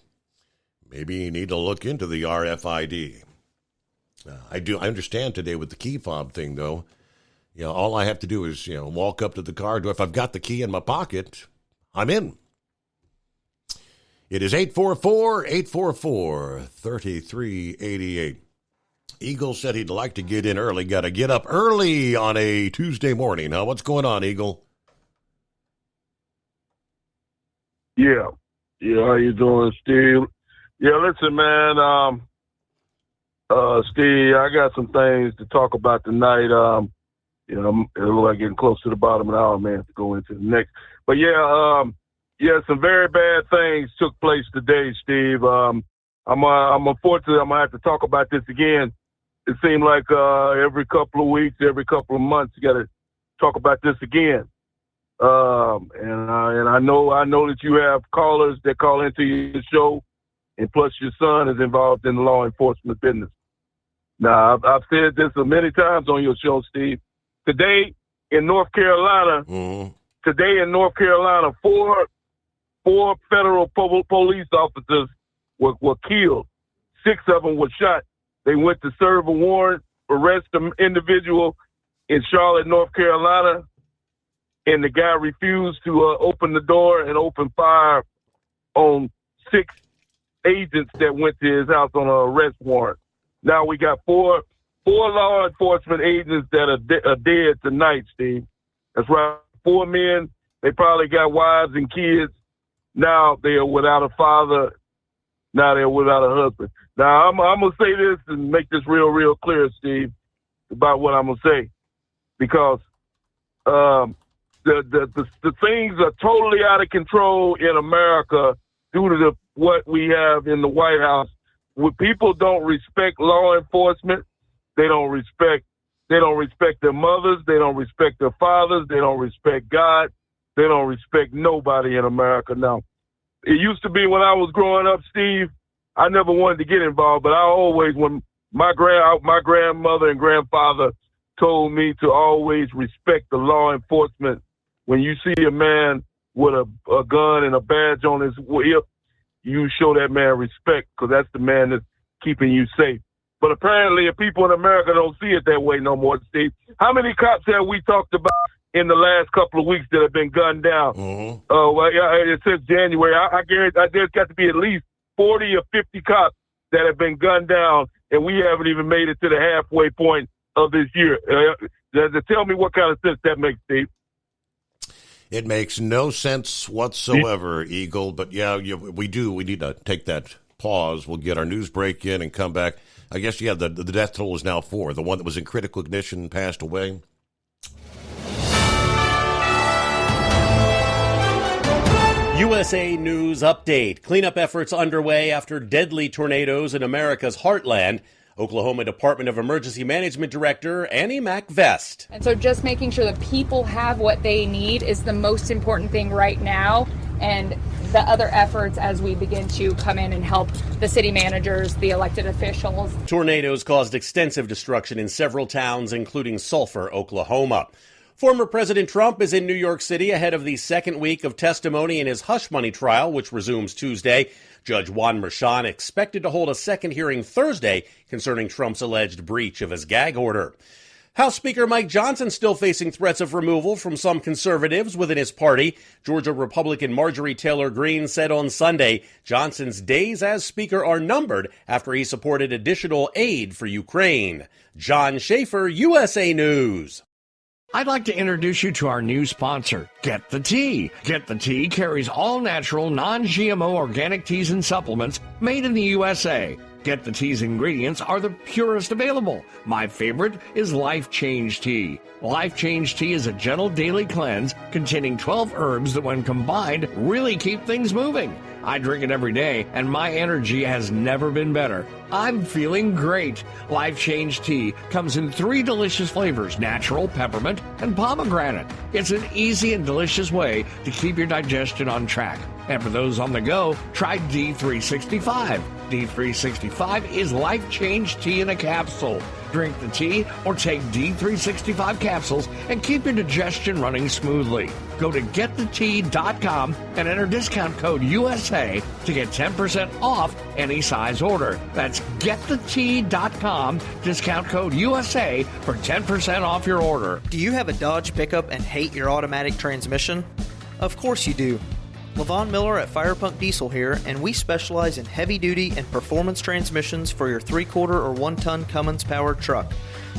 you need to look into the RFID. I understand today with the key fob thing, though. All I have to do is walk up to the car door. If I've got the key in my pocket, I'm in. It is 844-844-3388. Eagle said he'd like to get in early. Got to get up early on a Tuesday morning. Huh? What's going on, Eagle? Yeah. How you doing, Steve? Yeah, listen, man. Steve, I got some things to talk about tonight. It looks like getting close to the bottom of the hour, man, to go into the next. But some very bad things took place today, Steve. I'm unfortunately, I'm going to have to talk about this again. It seemed like every couple of weeks, every couple of months, you got to talk about this again. And I know that you have callers that call into your show, and plus your son is involved in the law enforcement business. Now, I've said this many times on your show, Steve. Today in North Carolina, today in North Carolina, four federal police officers were killed. 6 of them were shot. They went to serve a warrant, arrest an individual in Charlotte, North Carolina, and the guy refused to open the door and open fire on 6 agents that went to his house on an arrest warrant. Now we got four law enforcement agents that are dead tonight, Steve. That's right. 4 men. They probably got wives and kids. Now they are without a father. Now they're without a husband. Now I'm gonna say this and make this real clear, Steve, about what I'm gonna say, because the things are totally out of control in America due to what we have in the White House. When people don't respect law enforcement, they don't respect their mothers, they don't respect their fathers, they don't respect God, they don't respect nobody in America now. It used to be when I was growing up, Steve, I never wanted to get involved, but I always, when my grandmother and grandfather told me to always respect the law enforcement. When you see a man with a gun and a badge on his hip, you show that man respect, because that's the man that's keeping you safe. But apparently, people in America don't see it that way no more, Steve. How many cops have we talked about in the last couple of weeks that have been gunned down? Since January, I guarantee there's got to be at least 40 or 50 cops that have been gunned down, and we haven't even made it to the halfway point of this year. Tell me what kind of sense that makes, Steve. It makes no sense whatsoever, Eagle. But yeah, we need to take that pause. We'll get our news break in and come back. I guess, yeah, the death toll is now 4. The one that was in critical condition passed away. USA News Update. Cleanup efforts underway after deadly tornadoes in America's heartland. Oklahoma Department of Emergency Management Director Annie MacVest. And so just making sure that people have what they need is the most important thing right now. And the other efforts as we begin to come in and help the city managers, the elected officials. Tornadoes caused extensive destruction in several towns, including Sulphur, Oklahoma. Former President Trump is in New York City ahead of the second week of testimony in his hush money trial, which resumes Tuesday. Judge Juan Merchan expected to hold a second hearing Thursday concerning Trump's alleged breach of his gag order. House Speaker Mike Johnson still facing threats of removal from some conservatives within his party. Georgia Republican Marjorie Taylor Greene said on Sunday Johnson's days as Speaker are numbered after he supported additional aid for Ukraine. John Schaefer, USA News. I'd like to introduce you to our new sponsor, Get the Tea. Get the Tea carries all natural, non-GMO organic teas and supplements made in the USA. Get the Tea's ingredients are the purest available. My favorite is Life Change Tea. Life Change Tea is a gentle daily cleanse containing 12 herbs that when combined really keep things moving. I drink it every day, and my energy has never been better. I'm feeling great. Life Change Tea comes in 3 delicious flavors, natural, peppermint, and pomegranate. It's an easy and delicious way to keep your digestion on track. And for those on the go, try D365. D365 is Life Change Tea in a capsule. Drink the tea or take D365 capsules and keep your digestion running smoothly. Go to getthetea.com and enter discount code USA to get 10% off any size order. That's getthetea.com, discount code USA for 10% off your order. Do you have a Dodge pickup and hate your automatic transmission? Of course you do. LaVon Miller at Firepunk Diesel here, and we specialize in heavy-duty and performance transmissions for your 3/4 or 1-ton Cummins-powered truck.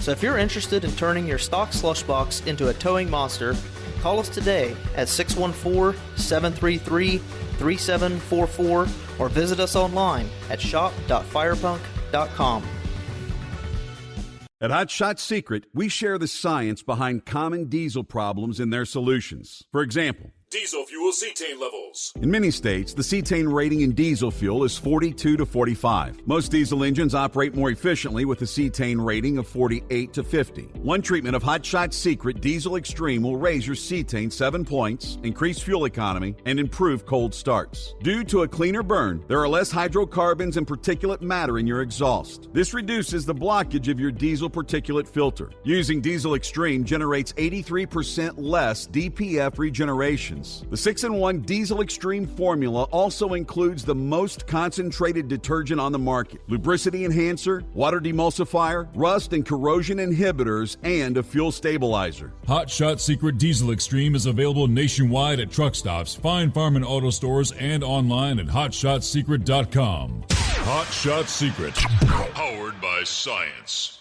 So if you're interested in turning your stock slush box into a towing monster, call us today at 614-733-3744 or visit us online at shop.firepunk.com. At Hot Shot Secret, we share the science behind common diesel problems and their solutions. For example, Diesel fuel cetane levels. In many states, the cetane rating in diesel fuel is 42 to 45. Most diesel engines operate more efficiently with a cetane rating of 48 to 50. One treatment of Hot Shot Secret Diesel Extreme will raise your cetane 7 points, increase fuel economy, and improve cold starts. Due to a cleaner burn, there are less hydrocarbons and particulate matter in your exhaust. This reduces the blockage of your diesel particulate filter. Using Diesel Extreme generates 83% less DPF regeneration. The 6-in-1 Diesel Extreme formula also includes the most concentrated detergent on the market, lubricity enhancer, water demulsifier, rust and corrosion inhibitors, and a fuel stabilizer. Hot Shot Secret Diesel Extreme is available nationwide at truck stops, fine farm and auto stores, and online at hotshotsecret.com. Hot Shot Secret, powered by science.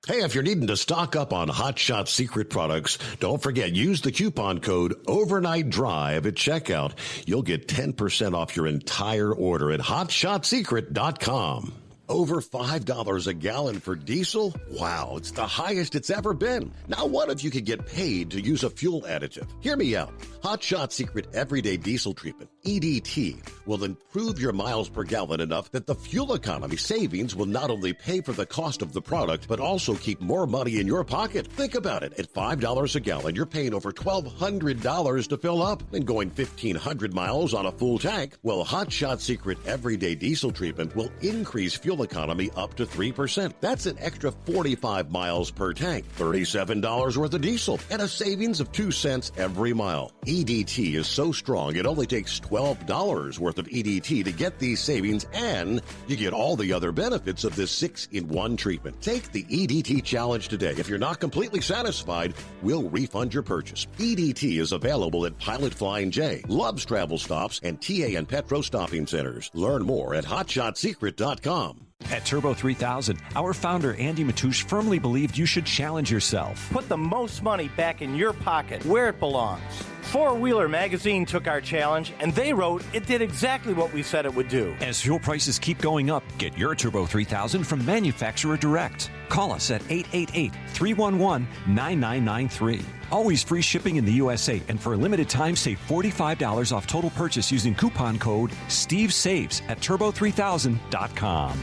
Hey, if you're needing to stock up on Hot Shot Secret products, don't forget, use the coupon code OvernightDrive at checkout. You'll get 10% off your entire order at hotshotsecret.com. Over $5 a gallon for diesel? Wow, it's the highest it's ever been. Now, what if you could get paid to use a fuel additive? Hear me out. Hot Shot Secret Everyday Diesel Treatment, EDT, will improve your miles per gallon enough that the fuel economy savings will not only pay for the cost of the product, but also keep more money in your pocket. Think about it. At $5 a gallon, you're paying over $1,200 to fill up and going 1,500 miles on a full tank. Well, Hot Shot Secret Everyday Diesel Treatment will increase fuel economy up to 3%. That's an extra 45 miles per tank, $37 worth of diesel, and a savings of 2 cents every mile. EDT is so strong, it only takes $12 worth of EDT to get these savings, and you get all the other benefits of this 6-in-1 treatment. Take the EDT challenge today. If you're not completely satisfied, we'll refund your purchase. EDT is available at Pilot Flying J, Love's Travel Stops, and TA and Petro Stopping Centers. Learn more at hotshotsecret.com. At Turbo 3000, our founder Andy Matouche firmly believed you should challenge yourself. Put the most money back in your pocket, where it belongs. Four Wheeler Magazine took our challenge, and they wrote it did exactly what we said it would do. As fuel prices keep going up, get your Turbo 3000 from manufacturer direct. Call us at 888-311-9993. Always free shipping in the USA, and for a limited time, save $45 off total purchase using coupon code SteveSaves at turbo3000.com.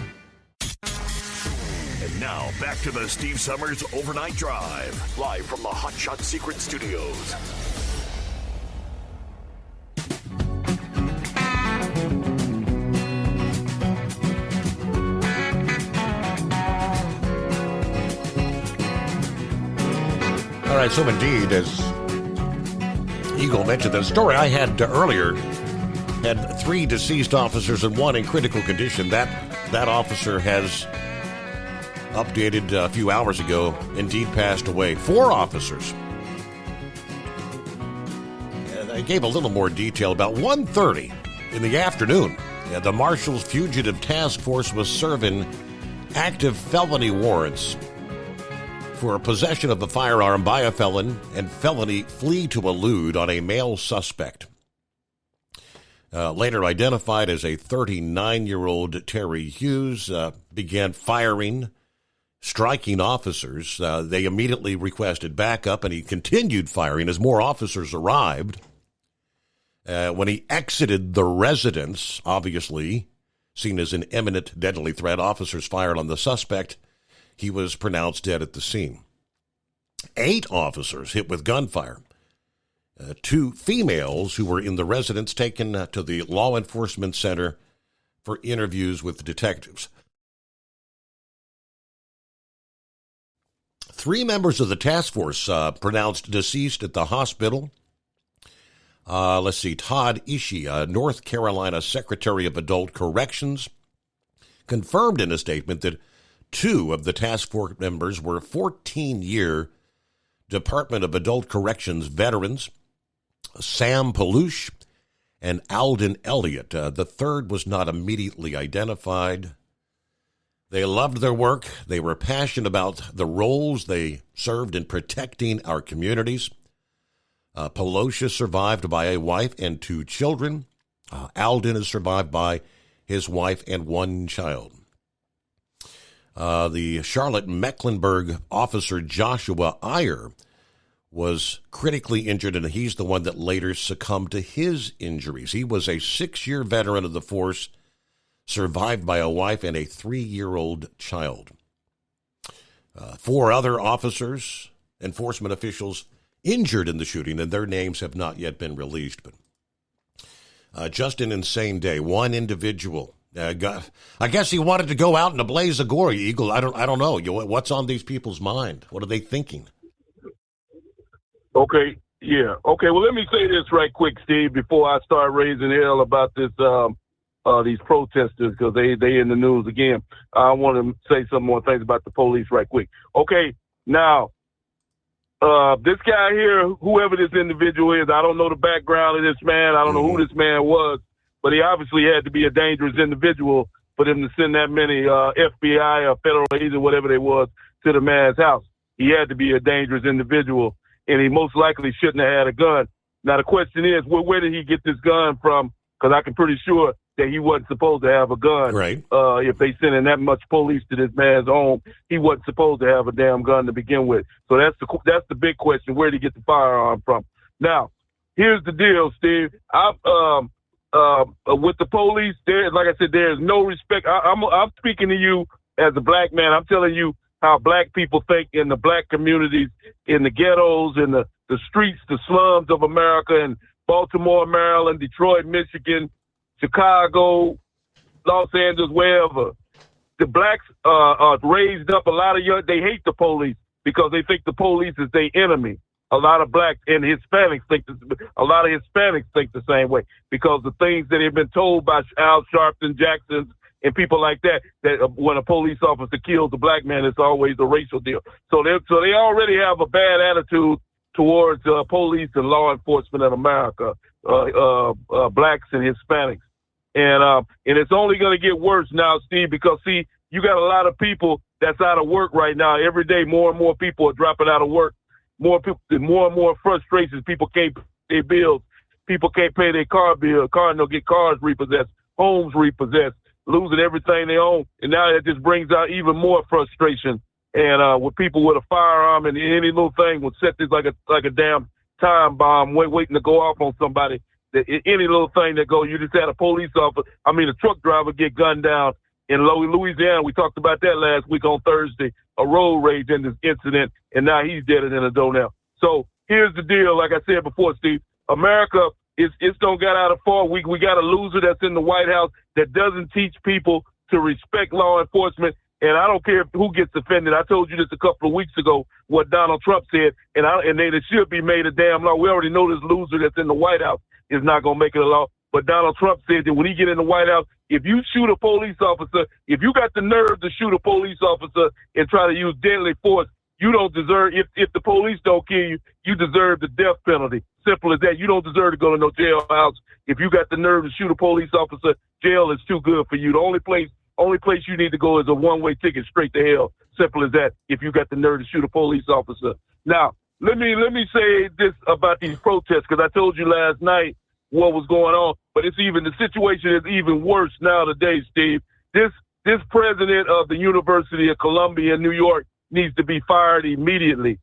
And now, back to the Steve Summers Overnight Drive, live from the Hot Shot Secret Studios. All right, so indeed, as Eagle mentioned, the story I had earlier had 3 deceased officers and 1 in critical condition. That officer has updated a few hours ago, indeed passed away. 4 officers. I gave a little more detail. About 1:30 in the afternoon, the Marshals Fugitive Task Force was serving active felony warrants for possession of a firearm by a felon and felony flee to elude on a male suspect. Later identified as a 39-year-old Terry Hughes, began firing, striking officers. They immediately requested backup, and he continued firing as more officers arrived. When he exited the residence, obviously seen as an imminent deadly threat, officers fired on the suspect. He was pronounced dead at the scene. 8 officers hit with gunfire. 2 females who were in the residence taken to the law enforcement center for interviews with detectives. 3 members of the task force pronounced deceased at the hospital. Todd Ishii, North Carolina Secretary of Adult Corrections, confirmed in a statement that 2 of the task force members were 14-year Department of Adult Corrections veterans, Sam Palouche and Alden Elliott. The third was not immediately identified. They loved their work. They were passionate about the roles they served in protecting our communities. Palouche is survived by a wife and 2 children. Alden is survived by his wife and 1 child. The Charlotte Mecklenburg officer Joshua Iyer was critically injured, and he's the one that later succumbed to his injuries. He was a 6-year veteran of the force, survived by a wife and a 3-year-old child. 4 other officers, enforcement officials injured in the shooting, and their names have not yet been released. But just an insane day. One individual, I guess he wanted to go out in a blaze of glory, Eagle. I don't know. What's on these people's mind? What are they thinking? Okay, yeah. Okay, well, let me say this right quick, Steve, before I start raising hell about this, these protesters, because they in the news again. I want to say some more things about the police right quick. Okay, now, this guy here, whoever this individual is, I don't know the background of this man. I don't know who this man was, but he obviously had to be a dangerous individual for them to send that many FBI or federal agents, whatever they was, to the man's house. He had to be a dangerous individual, and he most likely shouldn't have had a gun. Now, the question is, where did he get this gun from? Because I can pretty sure that he wasn't supposed to have a gun. Right. If they sent in that much police to this man's home, he wasn't supposed to have a damn gun to begin with. So that's the big question. Where did he get the firearm from? Now, here's the deal, Steve. With the police, like I said, there is no respect. I'm speaking to you as a black man. I'm telling you how black people think in the black communities, in the ghettos, in the streets, the slums of America, in Baltimore, Maryland, Detroit, Michigan, Chicago, Los Angeles, wherever. The blacks are raised up. A lot of they hate the police because they think the police is their enemy. A lot of blacks and Hispanics a lot of Hispanics think the same way because the things that have been told by Al Sharpton, Jackson, and people like that when a police officer kills a black man, it's always a racial deal. So they already have a bad attitude towards police and law enforcement in America, blacks and Hispanics. And it's only going to get worse now, Steve, because, see, you got a lot of people that's out of work right now. Every day, more and more people are dropping out of work. More and more frustrations. People can't pay their bills. People can't pay their car bill. They'll get cars repossessed, homes repossessed, losing everything they own. And now it just brings out even more frustration. And with people with a firearm and any little thing would set this like a damn time bomb waiting to go off on somebody. Any little thing that goes, you just had a a truck driver get gunned down in Louisiana. We talked about that last week on Thursday, a road rage in this incident, and now he's dead in a door now. So here's the deal. Like I said before, Steve, America it's don't get out of far. We got a loser that's in the White House that doesn't teach people to respect law enforcement. And I don't care who gets offended. I told you this a couple of weeks ago, what Donald Trump said, and it should be made a damn law. We already know this loser that's in the White House is not going to make it a law. But Donald Trump said that when he get in the White House, if you shoot a police officer, if you got the nerve to shoot a police officer and try to use deadly force, you don't deserve, if the police don't kill you, you deserve the death penalty. Simple as that. You don't deserve to go to no jailhouse. If you got the nerve to shoot a police officer, jail is too good for you. The only place you need to go is a one-way ticket straight to hell. Simple as that. If you got the nerve to shoot a police officer. Now, let me say this about these protests, because I told you last night what was going on, but the situation is even worse now today, Steve. This president of the University of Columbia in New York needs to be fired immediately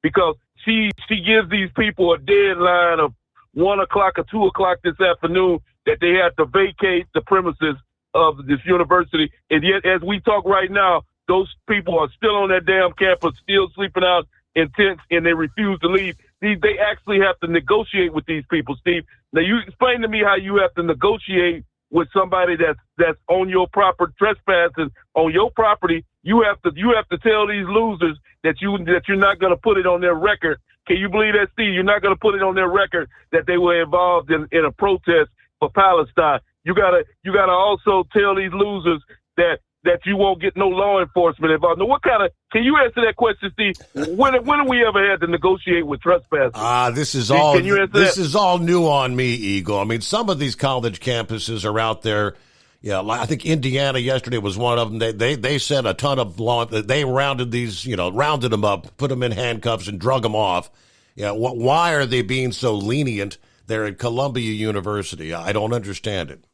because she gives these people a deadline of 1 o'clock or 2 o'clock this afternoon that they have to vacate the premises of this university. And yet, as we talk right now, those people are still on that damn campus, still sleeping out in tents, and they refuse to leave. They actually have to negotiate with these people, Steve. Now, you explain to me how you have to negotiate with somebody that's on your property, trespassing on your property. You have to tell these losers that you're not going to put it on their record. Can you believe that, Steve? You're not going to put it on their record that they were involved in a protest for Palestine. You gotta also tell these losers that you won't get no law enforcement involved. Now, can you answer that question, Steve? When have we ever had to negotiate with trespassers? This is Can all new on me, Eagle. I mean, some of these college campuses are out there. Yeah, I think Indiana yesterday was one of them. They sent a ton of law. They rounded them up, put them in handcuffs, and drug them off. Yeah, why are they being so lenient there at Columbia University? I don't understand it.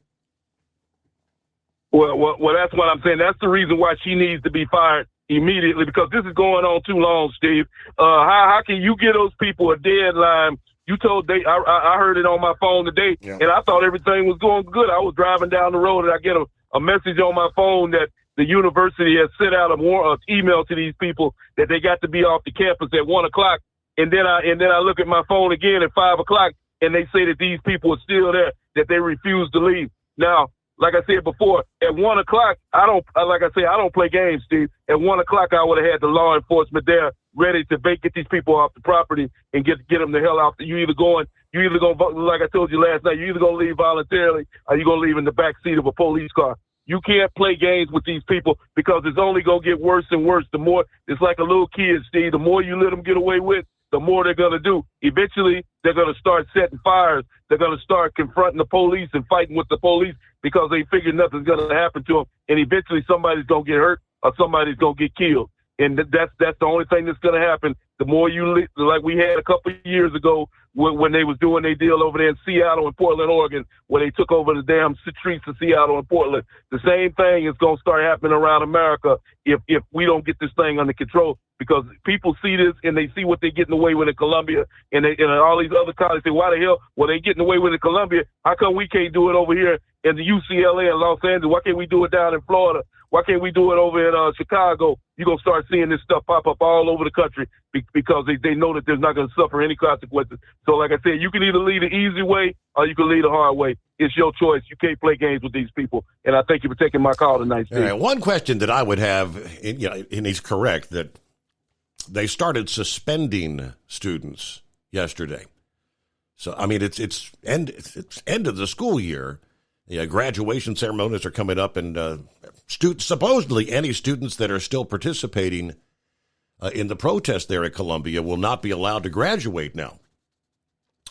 Well, that's what I'm saying. That's the reason why she needs to be fired immediately because this is going on too long, Steve. How can you give those people a deadline? You told I heard it on my phone today, and I thought everything was going good. I was driving down the road, and I get a message on my phone that the university has sent out an email to these people that they got to be off the campus at 1 o'clock. And then I look at my phone again at 5 o'clock, and they say that these people are still there, that they refuse to leave. Now, like I said before, at 1 o'clock, I don't play games, Steve. At 1 o'clock, I would have had the law enforcement there ready to get these people off the property and get them the hell out. You either going to vote, like I told you last night, you either going to leave voluntarily or you going to leave in the back seat of a police car. You can't play games with these people because it's only going to get worse and worse. The more, it's like a little kid, Steve, the more you let them get away with, the more they're going to do. Eventually, they're going to start setting fires. They're going to start confronting the police and fighting with the police because they figure nothing's going to happen to them. And eventually somebody's going to get hurt or somebody's going to get killed. And that's the only thing that's going to happen. The more like we had a couple of years ago when they was doing their deal over there in Seattle and Portland, Oregon, where they took over the damn streets of Seattle and Portland. The same thing is going to start happening around America if we don't get this thing under control, because people see this and they see what they're getting away with in Columbia and all these other colleges say, why the hell were they getting away with in Columbia? How come we can't do it over here in the UCLA and Los Angeles? Why can't we do it down in Florida? Why can't we do it over in Chicago? You're going to start seeing this stuff pop up all over the country because they know that they're not going to suffer any consequences. So like I said, you can either lead the easy way or you can lead the hard way. It's your choice. You can't play games with these people. And I thank you for taking my call tonight, Steve. All right, one question that I would have, and he's correct, that they started suspending students yesterday. So, I mean, it's end of the school year. Yeah, graduation ceremonies are coming up, and supposedly any students that are still participating in the protest there at Columbia will not be allowed to graduate now.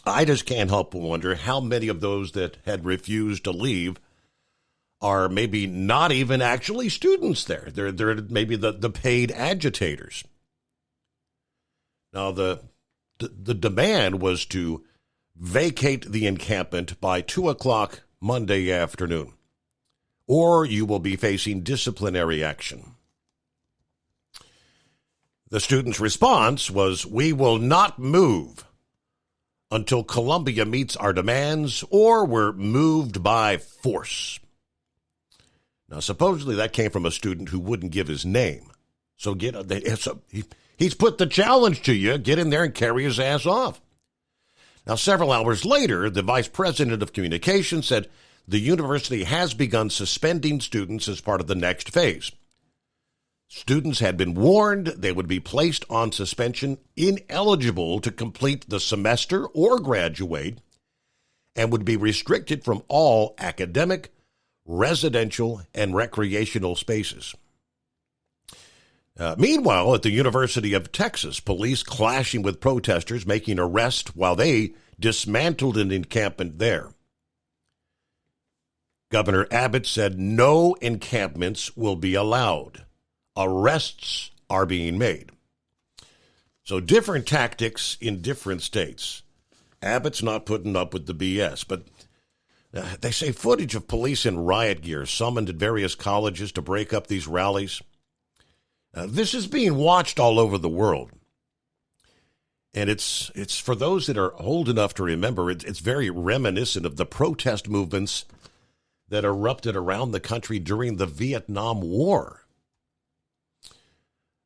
I just can't help but wonder how many of those that had refused to leave are maybe not even actually students there. They're maybe the paid agitators. Now, the demand was to vacate the encampment by 2 o'clock Monday afternoon, or you will be facing disciplinary action. The students' response was, we will not move until Columbia meets our demands or we're moved by force. Now, supposedly that came from a student who wouldn't give his name. So he's put the challenge to you, get in there and carry his ass off. Now, several hours later, the vice president of communications said the university has begun suspending students as part of the next phase. Students had been warned they would be placed on suspension, ineligible to complete the semester or graduate, and would be restricted from all academic, residential, and recreational spaces. Meanwhile, at the University of Texas, police clashing with protesters, making arrests while they dismantled an encampment there. Governor Abbott said no encampments will be allowed. Arrests are being made. So different tactics in different states. Abbott's not putting up with the BS, but they say footage of police in riot gear summoned at various colleges to break up these rallies. This is being watched all over the world. And it's for those that are old enough to remember, it's very reminiscent of the protest movements that erupted around the country during the Vietnam War.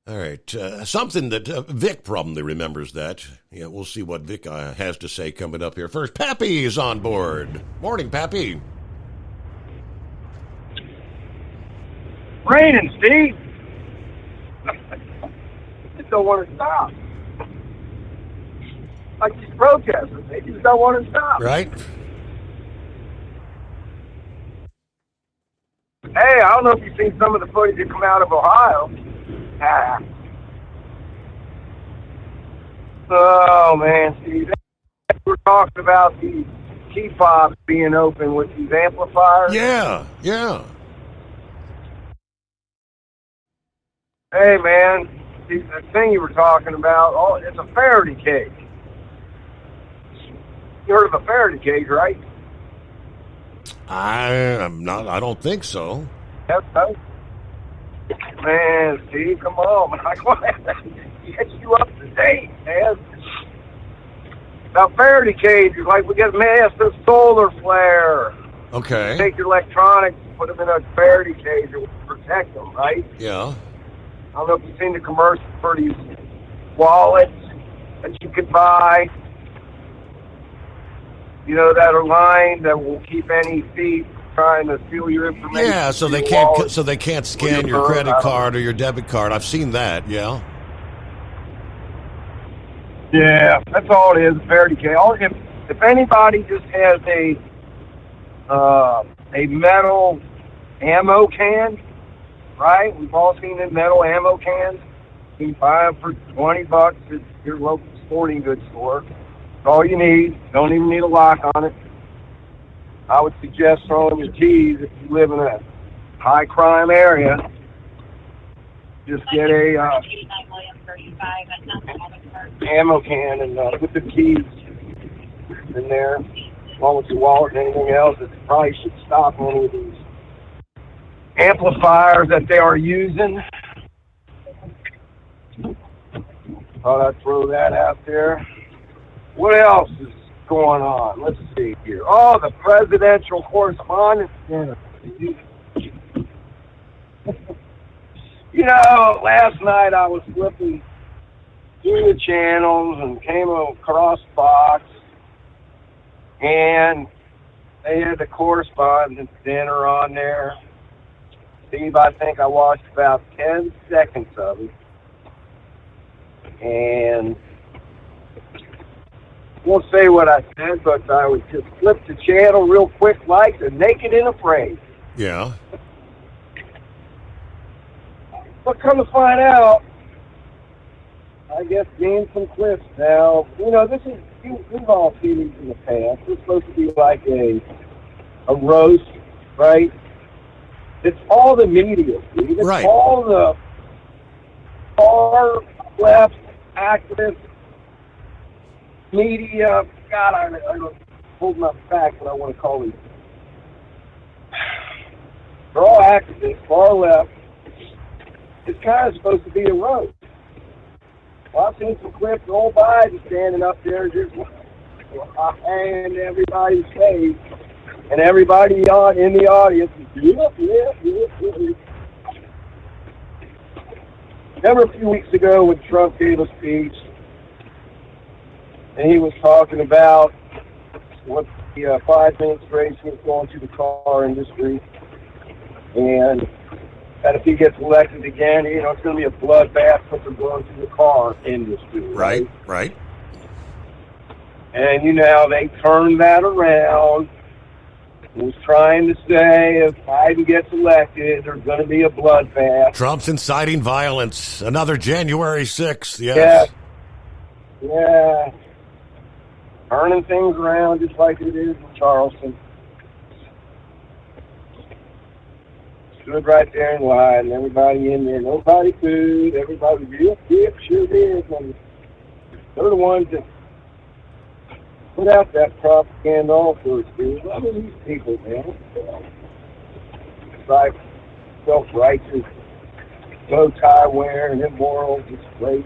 All right, something that Vic probably remembers that. Yeah, we'll see what Vic has to say coming up here. First, Pappy is on board. Morning, Pappy. Raining, Steve. Just don't want to stop. Like these protesters, they just don't want to stop. Right. Hey, I don't know if you've seen some of the footage that come out of Ohio. Oh, man, Steve. We're talking about these key fobs being open with these amplifiers. Yeah. Hey, man, the thing you were talking about, it's a Faraday cage. You heard of a Faraday cage, right? I don't think so. Yes, so. Man, Steve, come on. I want to get you up to date, man. Now, Faraday cages, like we get massive solar flare. Okay. Take your electronics, put them in a Faraday cage, it will protect them, right? Yeah. I don't know if you've seen the commercial for these wallets that you could buy. You know, that are lined that will keep any thief trying to steal your information. Yeah, so they can't scan your credit card or your debit card. I've seen that. Yeah. Yeah, that's all it is. Faraday cage. If anybody just has a metal ammo can, right? We've all seen the metal ammo cans. You can buy them for $20 at your local sporting goods store. That's all you need. Don't even need a lock on it. I would suggest throwing your keys if you live in a high crime area. Just get a ammo can and put the keys in there, along with your wallet and anything else. It probably should stop any of these amplifiers that they are using. Thought I'd throw that out there. What else is going on? Let's see here. Oh, the Presidential Correspondence Dinner. You know, last night I was flipping through the channels and came across Fox, and they had the Correspondence Dinner on there. Steve, I think I watched about 10 seconds of it. And won't say what I said, but I would just flip the channel real quick like the Naked and Afraid. Yeah. But come to find out, I guess gain some clips now. You know, this is, we've all seen these in the past. It's supposed to be like a roast, right? It's all the media, Steve. It's right. All the far left activists, media. God, I don't hold my back what I want to call these. They're all activists, far left. It's kind of supposed to be a roast. Well, I've seen some clips. Old Biden standing up there just and everybody's face, and everybody in the audience is yep. Remember a few weeks ago when Trump gave a speech, and he was talking about what the Biden administration is going to the car industry, and that if he gets elected again, you know, it's going to be a bloodbath what they're going to the car industry. Right. And, you know, they turned that around. He was trying to say if Biden gets elected, there's going to be a bloodbath. Trump's inciting violence. Another January 6th, yes. Yeah. Turning things around just like it is in Charleston. Stood right there in line, and everybody in there, nobody could, everybody, yep, sure did. And they're the ones that put out that propaganda all for us, dude. I mean, these people, man. It's like self-righteous, bow tie wearing, immoral, disgrace.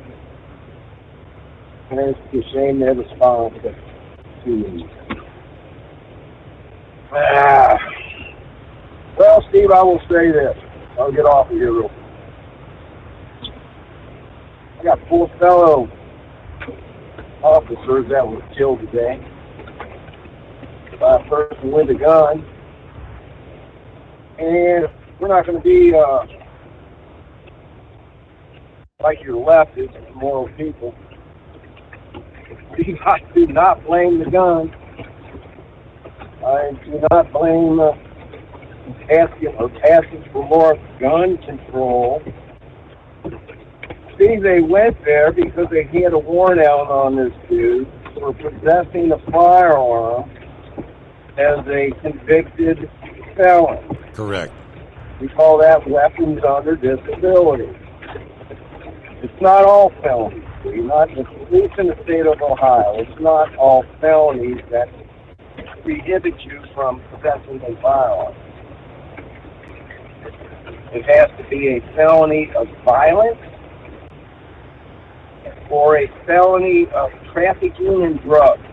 Parents be ashamed to have respond to me. Well, Steve, I will say this. I'll get off of here real quick. I got 4 fellow officers that were killed today by a person with a gun. And we're not going to be like your leftists, moral people. I do not blame the gun. I do not blame asking for more gun control. See, they went there because they had a warrant out on this dude for possessing a firearm as a convicted felon. Correct. We call that weapons under disability. It's not all felonies. At least in the state of Ohio, it's not all felonies that prohibit you from possessing a firearm. it has to be a felony of violence or a felony of trafficking in drugs.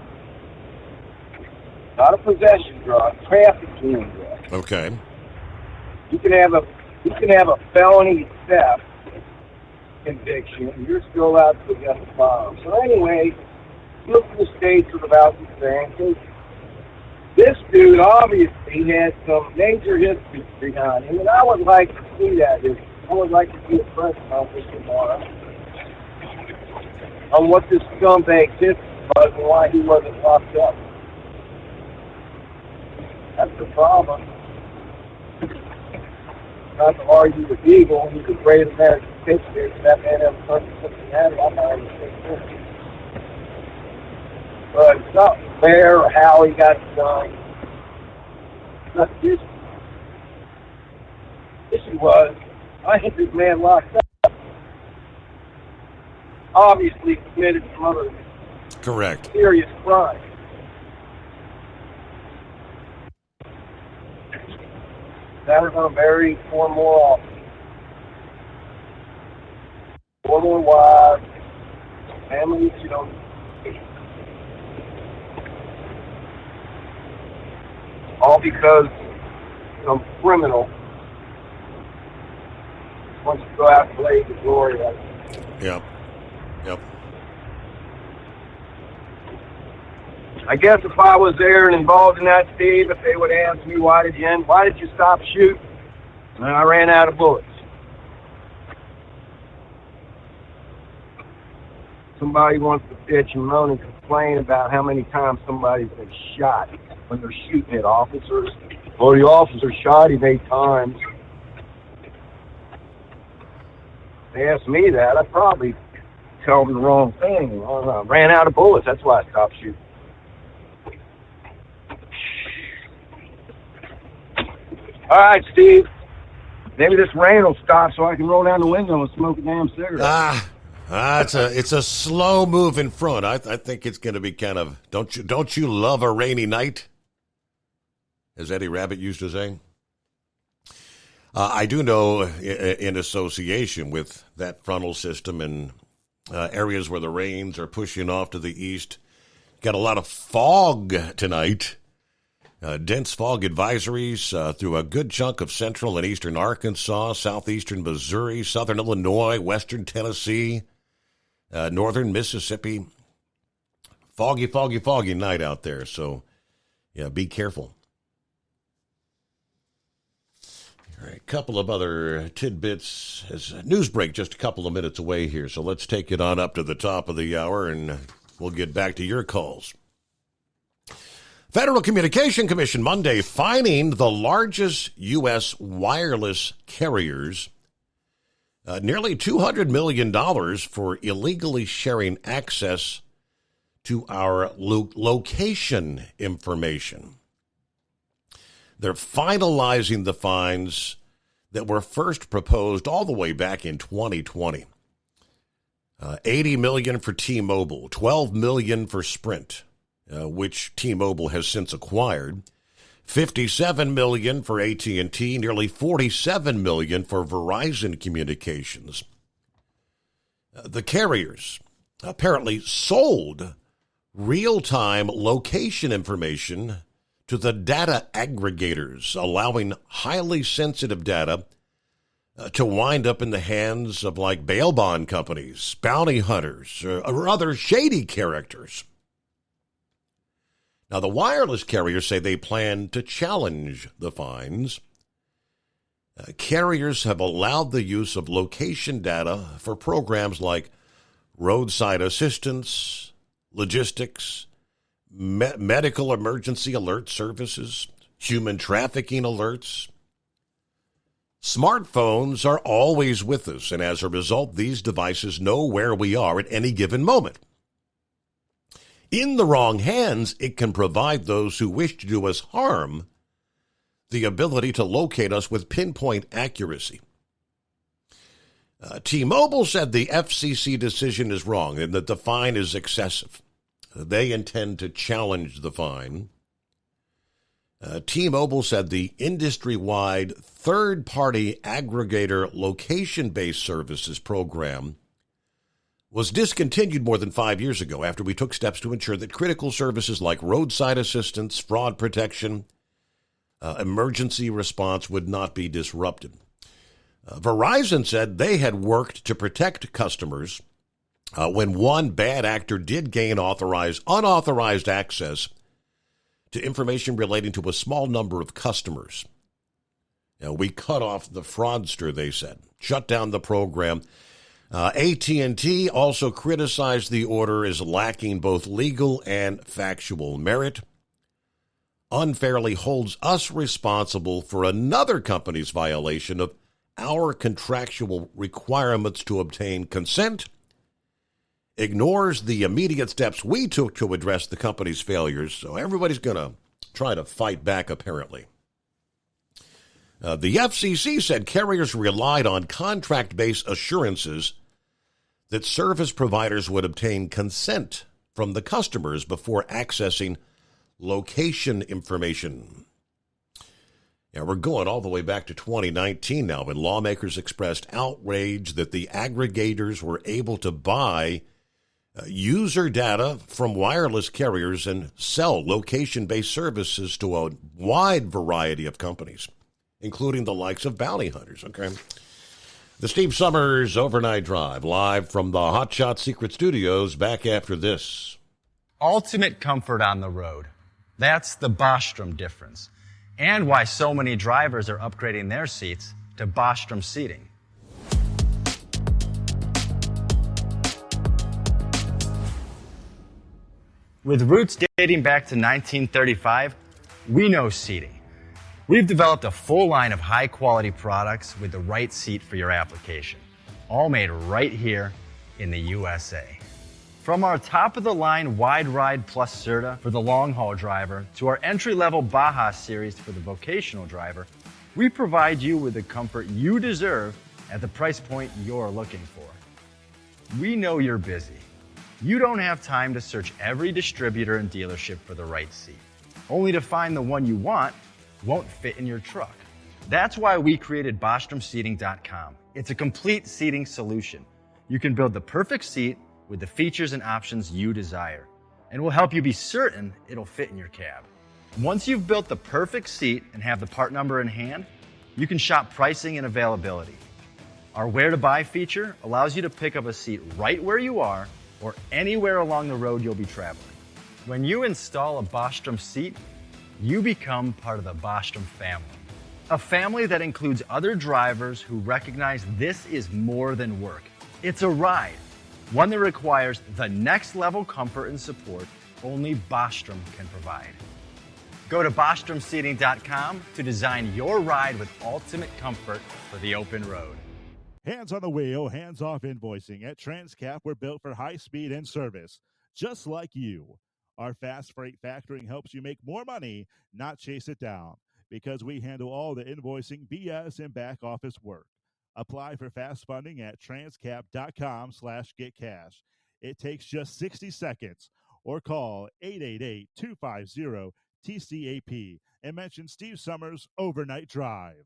Not a possession drug, trafficking in drugs. Okay. You can have a felony theft conviction, and you're still allowed to possess a firearm. So anyway, look at the states of about the same. This dude obviously had some major history behind him, and I would like to see that history. I would like to see a press conference tomorrow on what this scumbag's history was and why he wasn't locked up. That's the problem. Not to argue with Eagle, he's a great American pitcher. That man has something out I'm not even saying. But it's not fair or how he got it done. It's not the issue. The issue was, I had this man locked up. Obviously committed some other correct serious crime. That was going to marry 4 more officers. 4 more wives, families, all because some criminal wants to go out and blaze the glory of it. Yep. I guess if I was there and involved in that, Steve, if they would ask me, why did you stop shooting? And I ran out of bullets. Somebody wants to bitch and moan and complain about how many times somebody's been shot when they're shooting at officers. Well, the officer shot him 8 times. If they asked me that, I'd probably tell them the wrong thing. I ran out of bullets. That's why I stopped shooting. All right, Steve. Maybe this rain will stop so I can roll down the window and smoke a damn cigarette. It's a slow move in front. I think it's going to be kind of, don't you love a rainy night? As Eddie Rabbit used to say. I do know in association with that frontal system and areas where the rains are pushing off to the east, got a lot of fog tonight. Dense fog advisories through a good chunk of central and eastern Arkansas, southeastern Missouri, southern Illinois, western Tennessee, northern Mississippi. Foggy night out there. So, yeah, be careful. All right, a couple of other tidbits as a news break just a couple of minutes away here. So let's take it on up to the top of the hour and we'll get back to your calls. Federal Communication Commission Monday fining the largest U.S. wireless carriers nearly $200 million for illegally sharing access to our location information. They're finalizing the fines that were first proposed all the way back in 2020. $80 million for T-Mobile, $12 million for Sprint, which T-Mobile has since acquired, $57 million for AT&T, nearly $47 million for Verizon Communications. The carriers apparently sold real-time location information to the data aggregators, allowing highly sensitive data to wind up in the hands of like bail bond companies, bounty hunters, or other shady characters. Now, the wireless carriers say they plan to challenge the fines. Carriers have allowed the use of location data for programs like roadside assistance, logistics, medical emergency alert services, human trafficking alerts. Smartphones are always with us, and as a result, these devices know where we are at any given moment. In the wrong hands, it can provide those who wish to do us harm the ability to locate us with pinpoint accuracy. T-Mobile said the FCC decision is wrong and that the fine is excessive. They intend to challenge the fine. T-Mobile said the industry-wide third-party aggregator location-based services program was discontinued more than 5 years ago after we took steps to ensure that critical services like roadside assistance, fraud protection, emergency response would not be disrupted. Verizon said they had worked to protect customers when one bad actor did gain unauthorized access to information relating to a small number of customers. We cut off the fraudster, they said, shut down the program. AT&T also criticized the order as lacking both legal and factual merit. Unfairly holds us responsible for another company's violation of our contractual requirements to obtain consent, ignores the immediate steps we took to address the company's failures, so everybody's going to try to fight back, apparently. The FCC said carriers relied on contract-based assurances that service providers would obtain consent from the customers before accessing location information. We're going all the way back to 2019 now, when lawmakers expressed outrage that the aggregators were able to buy user data from wireless carriers and sell location-based services to a wide variety of companies, including the likes of bounty hunters, okay? The Steve Summers Overnight Drive, live from the Hot Shot Secret Studios, back after this. Ultimate comfort on the road. That's the Bostrom difference, and why so many drivers are upgrading their seats to Bostrom seating. With roots dating back to 1935, we know seating. We've developed a full line of high-quality products with the right seat for your application, all made right here in the USA. From our top-of-the-line Wide Ride Plus Certa for the long-haul driver to our entry-level Baja series for the vocational driver, we provide you with the comfort you deserve at the price point you're looking for. We know you're busy. You don't have time to search every distributor and dealership for the right seat, only to find the one you want won't fit in your truck. That's why we created BostromSeating.com. It's a complete seating solution. You can build the perfect seat with the features and options you desire, and we'll help you be certain it'll fit in your cab. Once you've built the perfect seat and have the part number in hand, you can shop pricing and availability. Our Where to Buy feature allows you to pick up a seat right where you are or anywhere along the road you'll be traveling. When you install a Bostrom seat, you become part of the Bostrom family. A family that includes other drivers who recognize this is more than work. It's a ride, one that requires the next level comfort and support only Bostrom can provide. Go to BostromSeating.com to design your ride with ultimate comfort for the open road. Hands on the wheel, hands off invoicing. At Transcap, we're built for high speed and service, just like you. Our fast freight factoring helps you make more money, not chase it down, because we handle all the invoicing, BS, and back office work. Apply for fast funding at transcap.com/getcash. It takes just 60 seconds, or call 888-250-TCAP and mention Steve Summers Overnight Drive.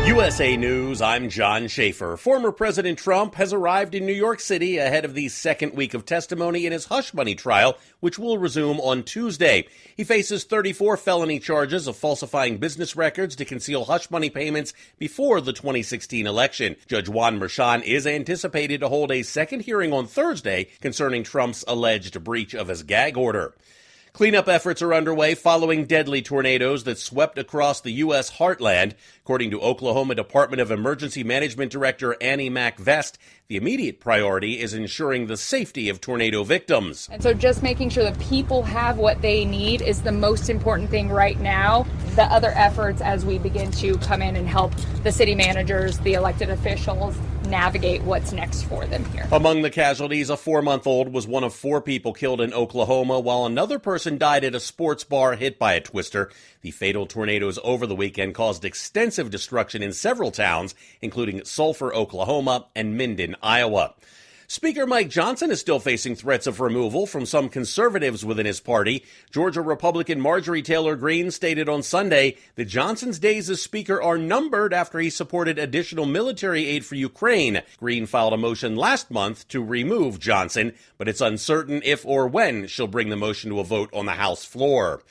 USA News, I'm John Schaefer. Former President Trump has arrived in New York City ahead of the second week of testimony in his hush money trial, which will resume on Tuesday. He faces 34 felony charges of falsifying business records to conceal hush money payments before the 2016 election. Judge Juan Merchan is anticipated to hold a second hearing on Thursday concerning Trump's alleged breach of his gag order. Cleanup efforts are underway following deadly tornadoes that swept across the U.S. heartland. According to Oklahoma Department of Emergency Management Director Annie Mac Vest, the immediate priority is ensuring the safety of tornado victims. And so just making sure that people have what they need is the most important thing right now. The other efforts as we begin to come in and help the city managers, the elected officials, navigate what's next for them here. Among the casualties, a 4-month-old was one of 4 people killed in Oklahoma, while another person died at a sports bar hit by a twister. The fatal tornadoes over the weekend caused extensive destruction in several towns, including Sulphur, Oklahoma, and Minden, Iowa. Speaker Mike Johnson is still facing threats of removal from some conservatives within his party. Georgia Republican Marjorie Taylor Greene stated on Sunday that Johnson's days as Speaker are numbered after he supported additional military aid for Ukraine. Greene filed a motion last month to remove Johnson, but it's uncertain if or when she'll bring the motion to a vote on the House floor.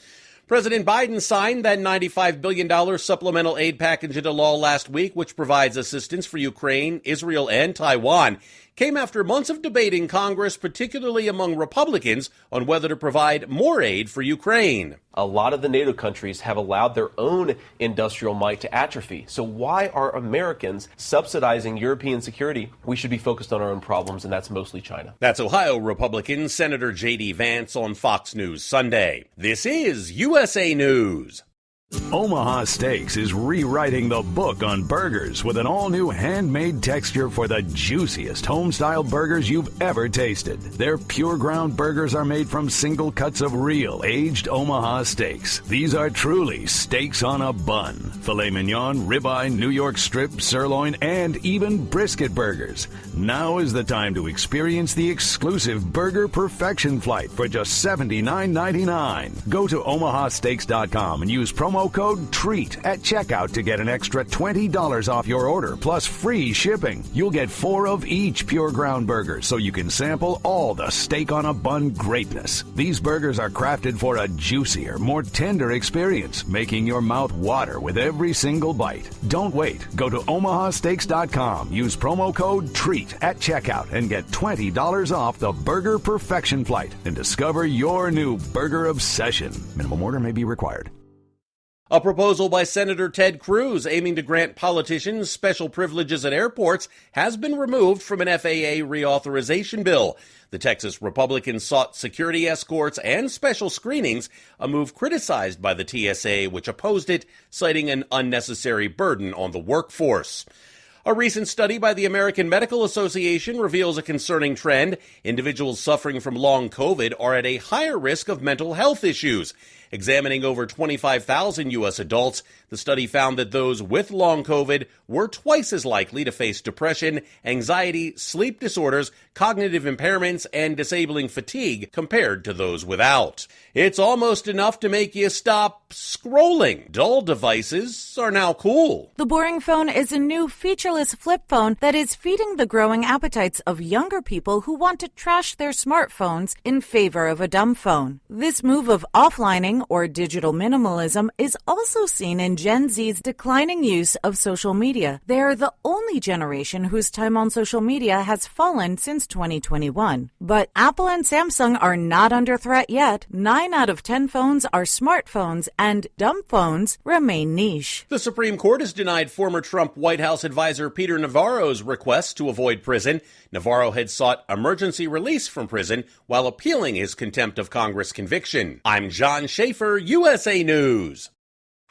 President Biden signed that $95 billion supplemental aid package into law last week, which provides assistance for Ukraine, Israel, and Taiwan. Came after months of debate in Congress, particularly among Republicans, on whether to provide more aid for Ukraine. A lot of the NATO countries have allowed their own industrial might to atrophy. So why are Americans subsidizing European security? We should be focused on our own problems, and that's mostly China. That's Ohio Republican Senator J.D. Vance on Fox News Sunday. This is USA News. Omaha Steaks is rewriting the book on burgers with an all-new handmade texture for the juiciest home-style burgers you've ever tasted. Their pure ground burgers are made from single cuts of real aged Omaha steaks. These are truly steaks on a bun. Filet mignon, ribeye, New York strip, sirloin, and even brisket burgers. Now is the time to experience the exclusive Burger Perfection Flight for just $79.99. Go to omahasteaks.com and use promo code TREAT at checkout to get an extra $20 off your order, plus free shipping. You'll get 4 of each pure ground burger, so you can sample all the steak on a bun greatness. These burgers are crafted for a juicier, more tender experience, making your mouth water with every single bite. Don't wait. Go to omahasteaks.com, use promo code TREAT at checkout, and get $20 off the Burger Perfection Flight and discover your new burger obsession. Minimum order may be required. A proposal by Senator Ted Cruz aiming to grant politicians special privileges at airports has been removed from an FAA reauthorization bill. The Texas Republicans sought security escorts and special screenings, a move criticized by the TSA, which opposed it, citing an unnecessary burden on the workforce. A recent study by the American Medical Association reveals a concerning trend. Individuals suffering from long COVID are at a higher risk of mental health issues. Examining over 25,000 U.S. adults, the study found that those with long COVID were twice as likely to face depression, anxiety, sleep disorders, cognitive impairments, and disabling fatigue compared to those without. It's almost enough to make you stop scrolling. Dull devices are now cool. The Boring Phone is a new featureless flip phone that is feeding the growing appetites of younger people who want to trash their smartphones in favor of a dumb phone. This move of offlining or digital minimalism is also seen in Gen Z's declining use of social media. They are the only generation whose time on social media has fallen since 2021. But Apple and Samsung are not under threat yet. 9 out of 10 phones are smartphones, and dumb phones remain niche. The Supreme Court has denied former Trump White House advisor Peter Navarro's request to avoid prison. Navarro had sought emergency release from prison while appealing his contempt of Congress conviction. I'm John Schaefer, USA News.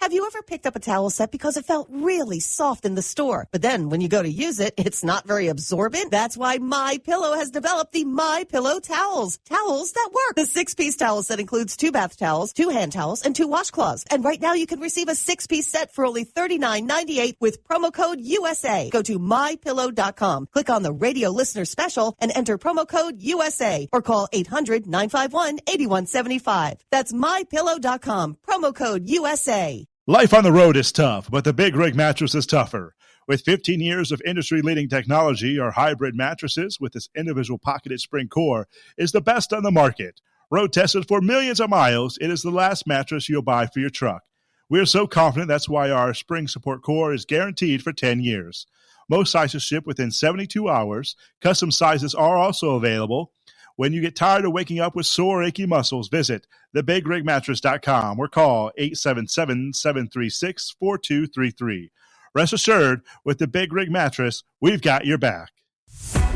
Have you ever picked up a towel set because it felt really soft in the store, but then when you go to use it, it's not very absorbent? That's why MyPillow has developed the MyPillow towels. Towels that work. The 6-piece towel set includes 2 bath towels, 2 hand towels, and 2 washcloths. And right now you can receive a 6-piece set for only $39.98 with promo code USA. Go to MyPillow.com, click on the radio listener special, and enter promo code USA, or call 800-951-8175. That's MyPillow.com, promo code USA. Life on the road is tough, but the Big Rig mattress is tougher. With 15 years of industry-leading technology, our hybrid mattresses with this individual pocketed spring core is the best on the market. Road tested for millions of miles, it is the last mattress you'll buy for your truck. We are so confident that's why our spring support core is guaranteed for 10 years. Most sizes ship within 72 hours. Custom sizes are also available. When you get tired of waking up with sore, achy muscles, visit thebigrigmattress.com or call 877-736-4233. Rest assured, with the Big Rig Mattress, we've got your back.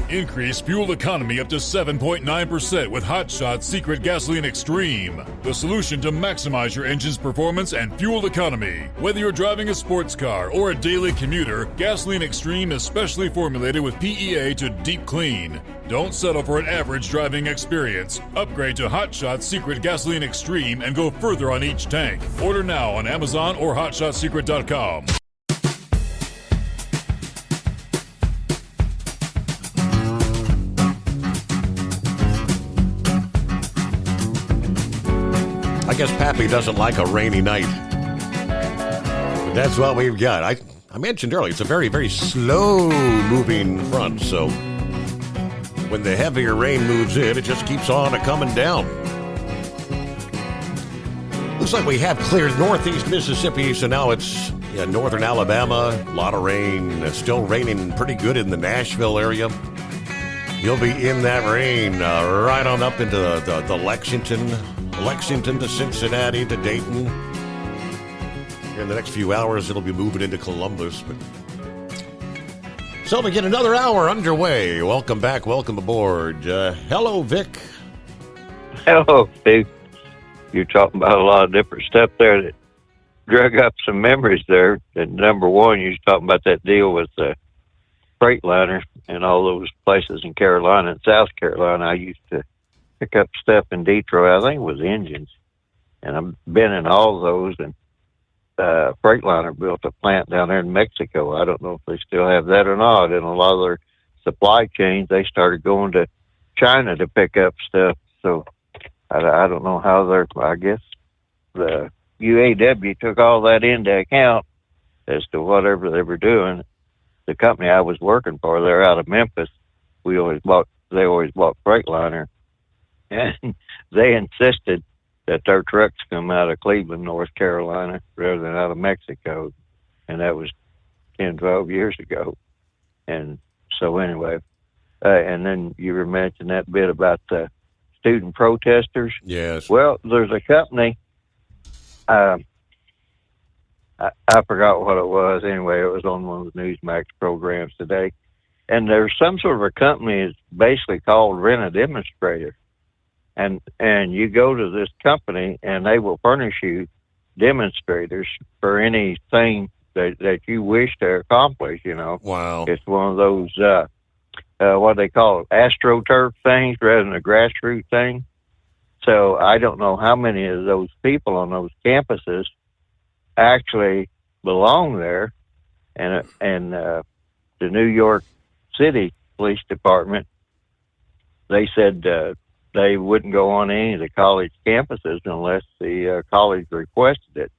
Increase fuel economy up to 7.9% with Hot Shot Secret Gasoline Extreme. The solution to maximize your engine's performance and fuel economy. Whether you're driving a sports car or a daily commuter, Gasoline Extreme is specially formulated with PEA to deep clean. Don't settle for an average driving experience. Upgrade to Hot Shot Secret Gasoline Extreme and go further on each tank. Order now on Amazon or HotShotSecret.com. guess Pappy doesn't like a rainy night. But that's what we've got. I mentioned earlier, it's a very, very slow-moving front, so when the heavier rain moves in, it just keeps on coming down. Looks like we have cleared northeast Mississippi, so now it's northern Alabama. A lot of rain. Still raining pretty good in the Nashville area. You'll be in that rain right on up into the Lexington to Cincinnati to Dayton. In the next few hours, it'll be moving into Columbus. So we get another hour underway. Welcome back. Welcome aboard. Hello, Vic. Hello, Steve. You're talking about a lot of different stuff there that drug up some memories there. And number one, you was talking about that deal with Freightliner and all those places in Carolina and South Carolina. I used to pick up stuff in Detroit. I think it was engines. And I've been in all those. And Freightliner built a plant down there in Mexico. I don't know if they still have that or not. And a lot of their supply chains, they started going to China to pick up stuff. So I don't know how I guess the UAW took all that into account as to whatever they were doing. The company I was working for, they're out of Memphis. They always bought Freightliner, and they insisted that their trucks come out of Cleveland, North Carolina, rather than out of Mexico. And that was 10, 12 years ago. And so anyway, and then you were mentioning that bit about the student protesters. Yes. Well, there's a company, I forgot what it was. Anyway, it was on one of the Newsmax programs today. And there's some sort of a company that's basically called Rent a Demonstrator. And you go to this company and they will furnish you demonstrators for anything that you wish to accomplish, you know. Wow. It's one of those, what they call it, AstroTurf things rather than a grassroots thing. So I don't know how many of those people on those campuses actually belong there. And the New York City Police Department, they said they wouldn't go on any of the college campuses unless the college requested it.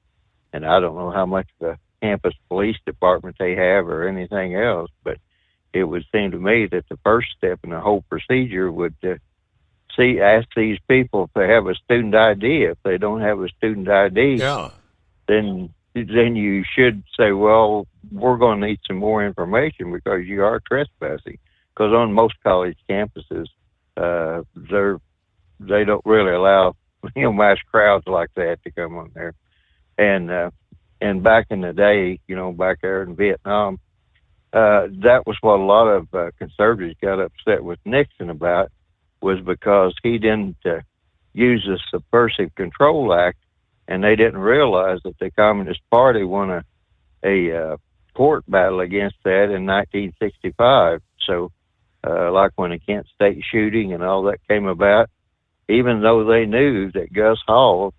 And I don't know how much of a campus police department they have or anything else, but it would seem to me that the first step in the whole procedure would ask these people if they have a student ID. If they don't have a student ID, then you should say, well, we're going to need some more information because you are trespassing. Because on most college campuses, they don't really allow mass crowds like that to come on there. And back in the day, back there in Vietnam, that was what a lot of conservatives got upset with Nixon about, was because he didn't use the Subversive Control Act, and they didn't realize that the Communist Party won a court battle against that in 1965. So, like when the Kent State shooting and all that came about, even though they knew that Gus Hall,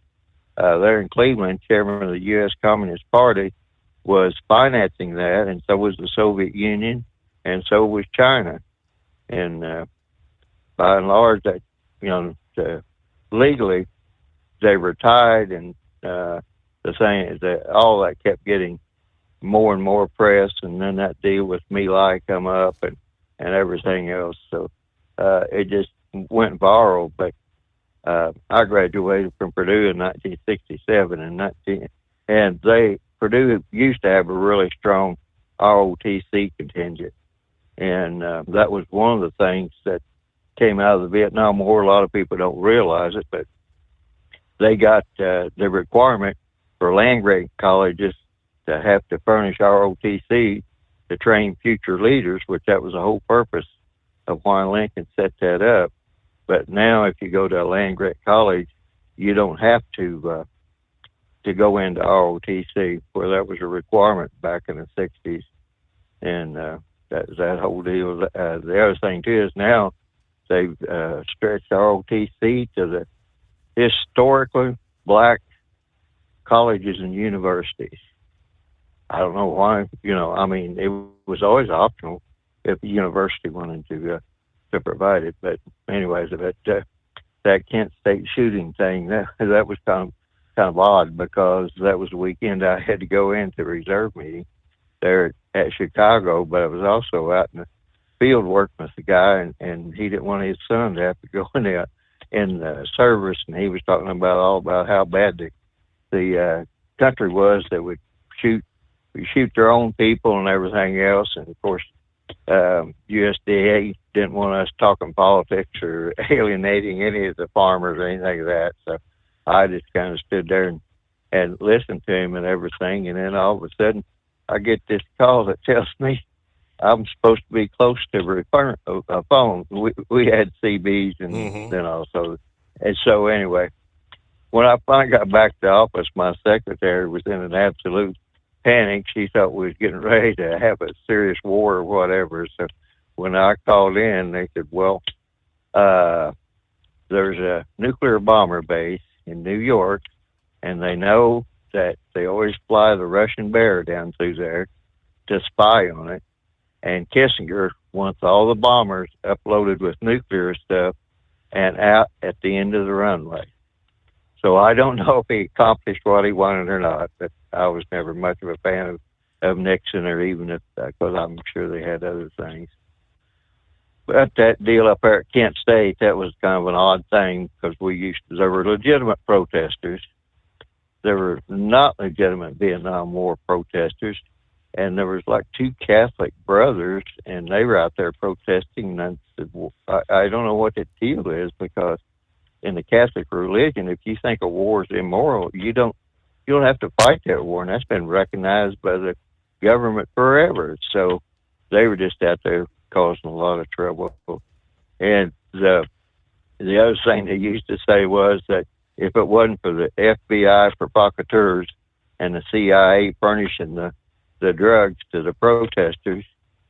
there in Cleveland, chairman of the U.S. Communist Party, was financing that, and so was the Soviet Union, and so was China. And by and large, that legally they were tied, and the thing is that all that kept getting more and more press, and then that deal with My Lai come up and everything else. So it just went viral. But I graduated from Purdue in 1967, and Purdue used to have a really strong ROTC contingent, and that was one of the things that came out of the Vietnam War. A lot of people don't realize it, but they got the requirement for land-grant colleges to have to furnish ROTC to train future leaders, which that was the whole purpose of why Lincoln set that up. But now if you go to a land-grant college, you don't have to go into ROTC, where that was a requirement back in the 60s. And that whole deal. The other thing, too, is now they've stretched ROTC to the historically black colleges and universities. I don't know why, it was always optional if the university wanted to provide it. But anyways, that Kent State shooting thing, that was kind of kind of odd because that was the weekend I had to go into reserve meeting there at Chicago, but I was also out in the field working with the guy, and he didn't want his son to have to go in there in the service, and he was talking about how bad the country was that would shoot their own people and everything else. And of course, USDA didn't want us talking politics or alienating any of the farmers or anything like that. So I just kind of stood there and listened to him and everything. And then all of a sudden, I get this call that tells me I'm supposed to be close to a phone. We had CBs and then also. And so anyway, when I finally got back to the office, my secretary was in an absolute panic. She thought we was getting ready to have a serious war or whatever. So when I called in, they said, well, there's a nuclear bomber base in New York, and they know that they always fly the Russian Bear down through there to spy on it. And Kissinger wants all the bombers uploaded with nuclear stuff and out at the end of the runway. So I don't know if he accomplished what he wanted or not, but I was never much of a fan of Nixon, or even if, because I'm sure they had other things. But that deal up there at Kent State, that was kind of an odd thing, because there were legitimate protesters. There were not legitimate Vietnam War protesters. And there was like two Catholic brothers, and they were out there protesting. And I said, well, I don't know what the deal is, because in the Catholic religion, if you think a war is immoral, you don't have to fight that war, and that's been recognized by the government forever. So they were just out there causing a lot of trouble. And the other thing they used to say was that if it wasn't for the FBI provocateurs and the CIA furnishing the drugs to the protesters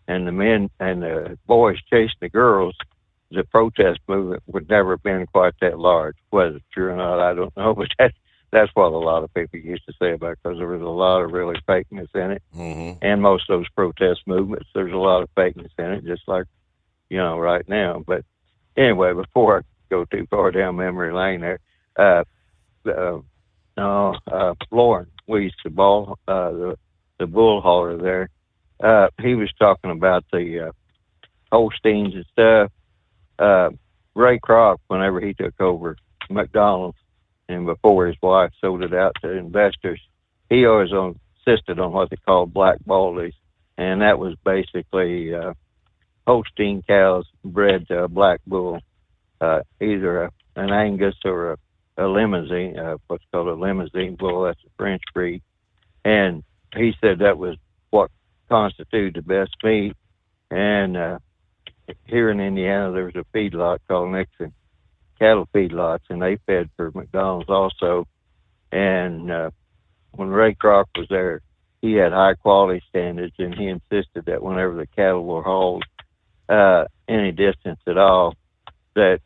and the men and the boys chasing the girls, the protest movement would never have been quite that large. Whether it's true or not, I don't know, but that's what a lot of people used to say about it, because there was a lot of really fakeness in it. And most of those protest movements, there's a lot of fakeness in it, just like, right now. But anyway, before I go too far down memory lane there, Lauren Weiss, the bull hauler there, he was talking about the Holsteins and stuff. Ray Kroc, whenever he took over McDonald's, and before his wife sold it out to investors, he always insisted on what they called black baldies, and that was basically Holstein cows bred to a black bull, either an Angus or a Limousin, what's called a Limousin bull. That's a French breed. And he said that was what constituted the best meat. And here in Indiana, there was a feedlot called Nixon Cattle Feedlots, and they fed for McDonald's also. And when Ray Kroc was there, he had high quality standards, and he insisted that whenever the cattle were hauled any distance at all, that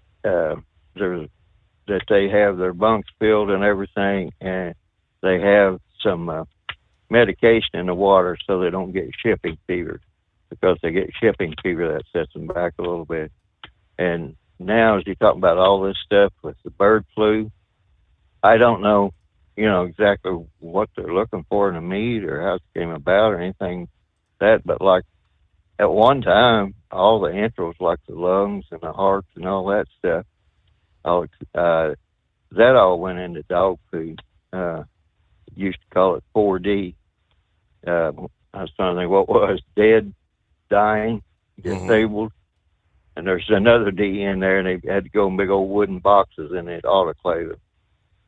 that they have their bunks filled and everything, and they have some medication in the water so they don't get shipping fever, because they get shipping fever, that sets them back a little bit. And now, as you talk about all this stuff with the bird flu, I don't know, exactly what they're looking for in the meat or how it came about or anything that, but like at one time, all the entrails, like the lungs and the hearts and all that stuff, that all went into dog food. Used to call it 4D. I was trying to think what was dead, dying, disabled, and there's another D in there, and they had to go in big old wooden boxes and they'd autoclave it,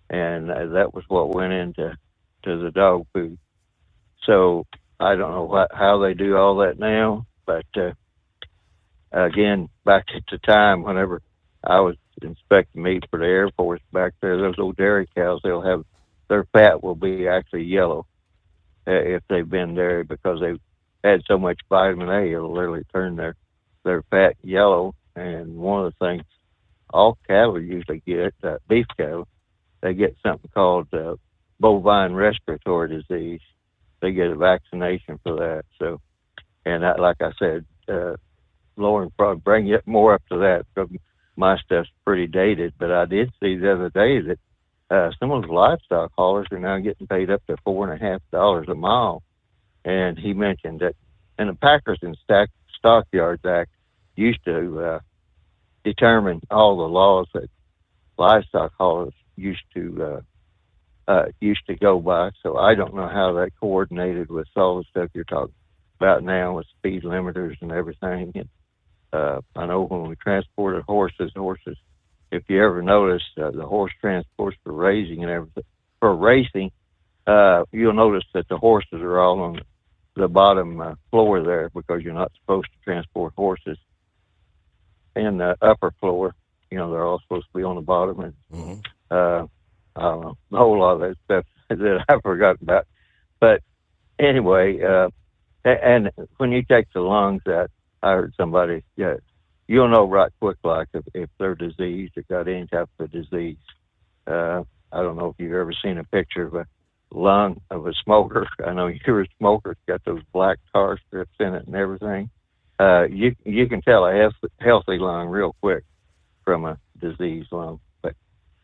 and that was what went into the dog food. So I don't know how they do all that now, but again, back at the time whenever I was inspecting meat for the Air Force back there, those old dairy cows, they'll have their fat will be actually yellow if they've been dairy, because they've had so much vitamin A, it'll literally turn their fat yellow. And one of the things all cattle usually get, beef cattle, they get something called bovine respiratory disease. They get a vaccination for that. So, and that, like I said, Lauren probably bring you more up to that, because my stuff's pretty dated. But I did see the other day that some of those livestock haulers are now getting paid up to $4.50 a mile. And he mentioned that, and the Packers and Stockyards Act used to determine all the laws that livestock haulers used to go by. So I don't know how that coordinated with all the stuff you're talking about now with speed limiters and everything. And I know when we transported horses, if you ever notice the horse transports for racing and everything, you'll notice that the horses are all on the bottom floor there because you're not supposed to transport horses in the upper floor. They're all supposed to be on the bottom. And I don't know, a whole lot of that stuff that I forgot about. But anyway, and when you take the lungs out, I heard somebody, you'll know right quick, like if they're diseased or got any type of disease. I don't know if you've ever seen a picture of a lung of a smoker. I know you're a smoker. It's got those black tar strips in it and everything. You can tell a healthy lung real quick from a diseased lung. But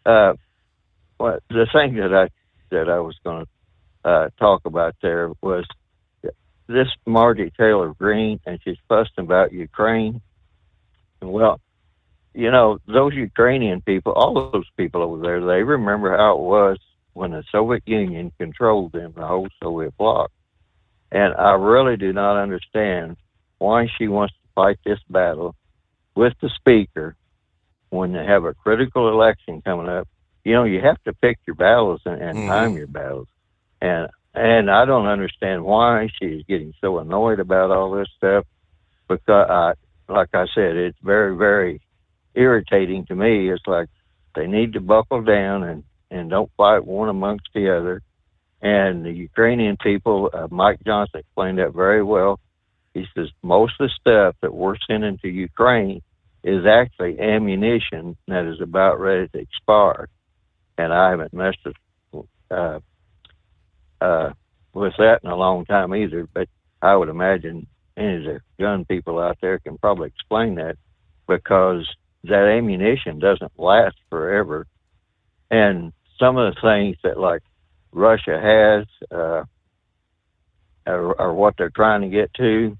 the thing that I was going to talk about there was this Marjorie Taylor Greene, and she's fussing about Ukraine. Well, those Ukrainian people, all of those people over there, they remember how it was when the Soviet Union controlled them, the whole Soviet bloc. And I really do not understand why she wants to fight this battle with the speaker when they have a critical election coming up. You have to pick your battles and time your battles. And I don't understand why she's getting so annoyed about all this stuff, because like I said, it's very, very irritating to me. It's like they need to buckle down and don't fight one amongst the other. And the Ukrainian people, Mike Johnson explained that very well. He says most of the stuff that we're sending to Ukraine is actually ammunition that is about ready to expire. And I haven't messed with that in a long time either, but I would imagine any of the gun people out there can probably explain that, because that ammunition doesn't last forever. And some of the things that like Russia has are what they're trying to get to.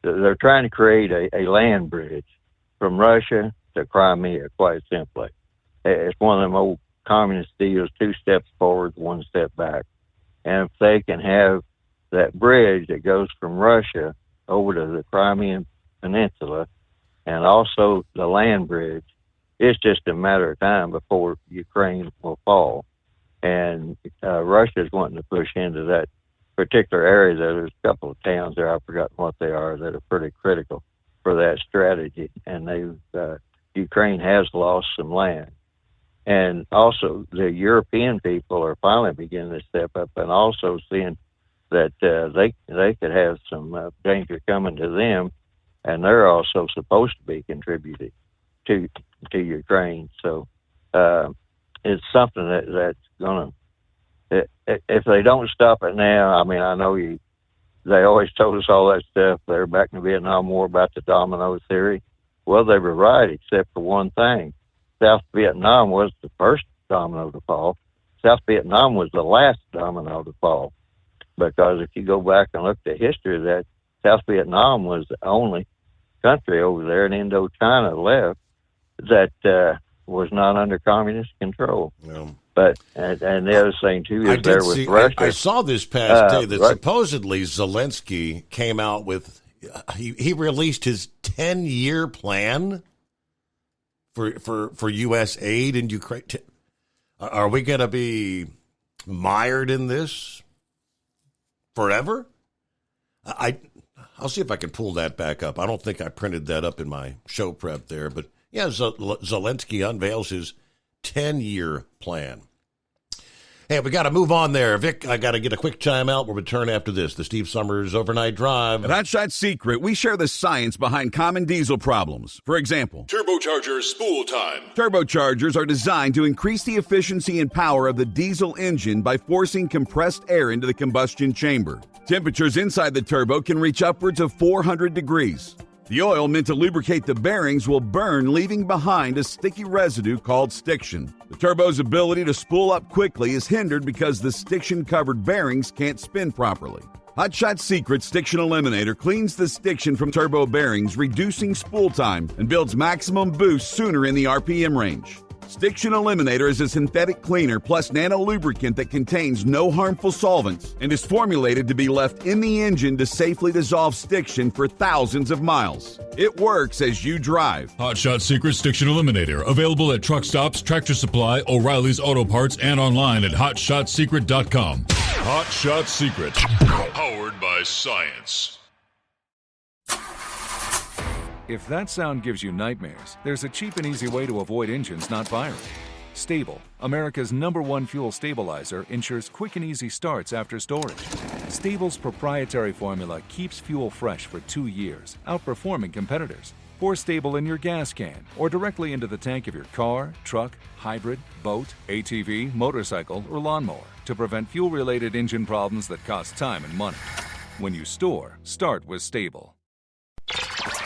They're trying to create a land bridge from Russia to Crimea, quite simply. It's one of them old communist deals, 2 steps forward, 1 step back. And if they can have that bridge that goes from Russia over to the Crimean Peninsula and also the land bridge, it's just a matter of time before Ukraine will fall. And Russia is wanting to push into that particular area. There's a couple of towns there, I've forgotten what they are, that are pretty critical for that strategy. And Ukraine has lost some land. And also the European people are finally beginning to step up and also seeing that they could have some danger coming to them, and they're also supposed to be contributing to Ukraine. So it's something that's going to, if they don't stop it now, I mean, I know they always told us all that stuff there back in the Vietnam War about the domino theory. Well, they were right, except for one thing. South Vietnam was the first domino to fall. South Vietnam was the last domino to fall. Because if you go back and look at the history of that, South Vietnam was the only country over there in Indochina left that was not under communist control. Yeah. But and the other thing too is there with Russia. I saw this past day that supposedly Zelensky came out with. He released his 10-year plan for U.S. aid in Ukraine. Are we going to be mired in this forever? I'll see if I can pull that back up. I don't think I printed that up in my show prep there, but yeah, Zelensky unveils his 10-year plan. Hey, we got to move on there. Vic, I got to get a quick timeout. We'll return after this. The Steve Summers Overnight Drive. At Hot Shot Secret, we share the science behind common diesel problems. For example, turbocharger spool time. Turbochargers are designed to increase the efficiency and power of the diesel engine by forcing compressed air into the combustion chamber. Temperatures inside the turbo can reach upwards of 400 degrees. The oil meant to lubricate the bearings will burn, leaving behind a sticky residue called stiction. The turbo's ability to spool up quickly is hindered because the stiction-covered bearings can't spin properly. Hot Shot Secret Stiction Eliminator cleans the stiction from turbo bearings, reducing spool time, and builds maximum boost sooner in the RPM range. Stiction Eliminator is a synthetic cleaner plus nano-lubricant that contains no harmful solvents and is formulated to be left in the engine to safely dissolve stiction for thousands of miles. It works as you drive. Hot Shot Secret Stiction Eliminator. Available at truck stops, Tractor Supply, O'Reilly's Auto Parts, and online at HotShotSecret.com. Hot Shot Secret. Powered by science. If that sound gives you nightmares, there's a cheap and easy way to avoid engines not firing. Stable, America's #1 fuel stabilizer, ensures quick and easy starts after storage. Stable's proprietary formula keeps fuel fresh for 2 years, outperforming competitors. Pour Stable in your gas can or directly into the tank of your car, truck, hybrid, boat, ATV, motorcycle, or lawnmower to prevent fuel-related engine problems that cost time and money. When you store, start with Stable.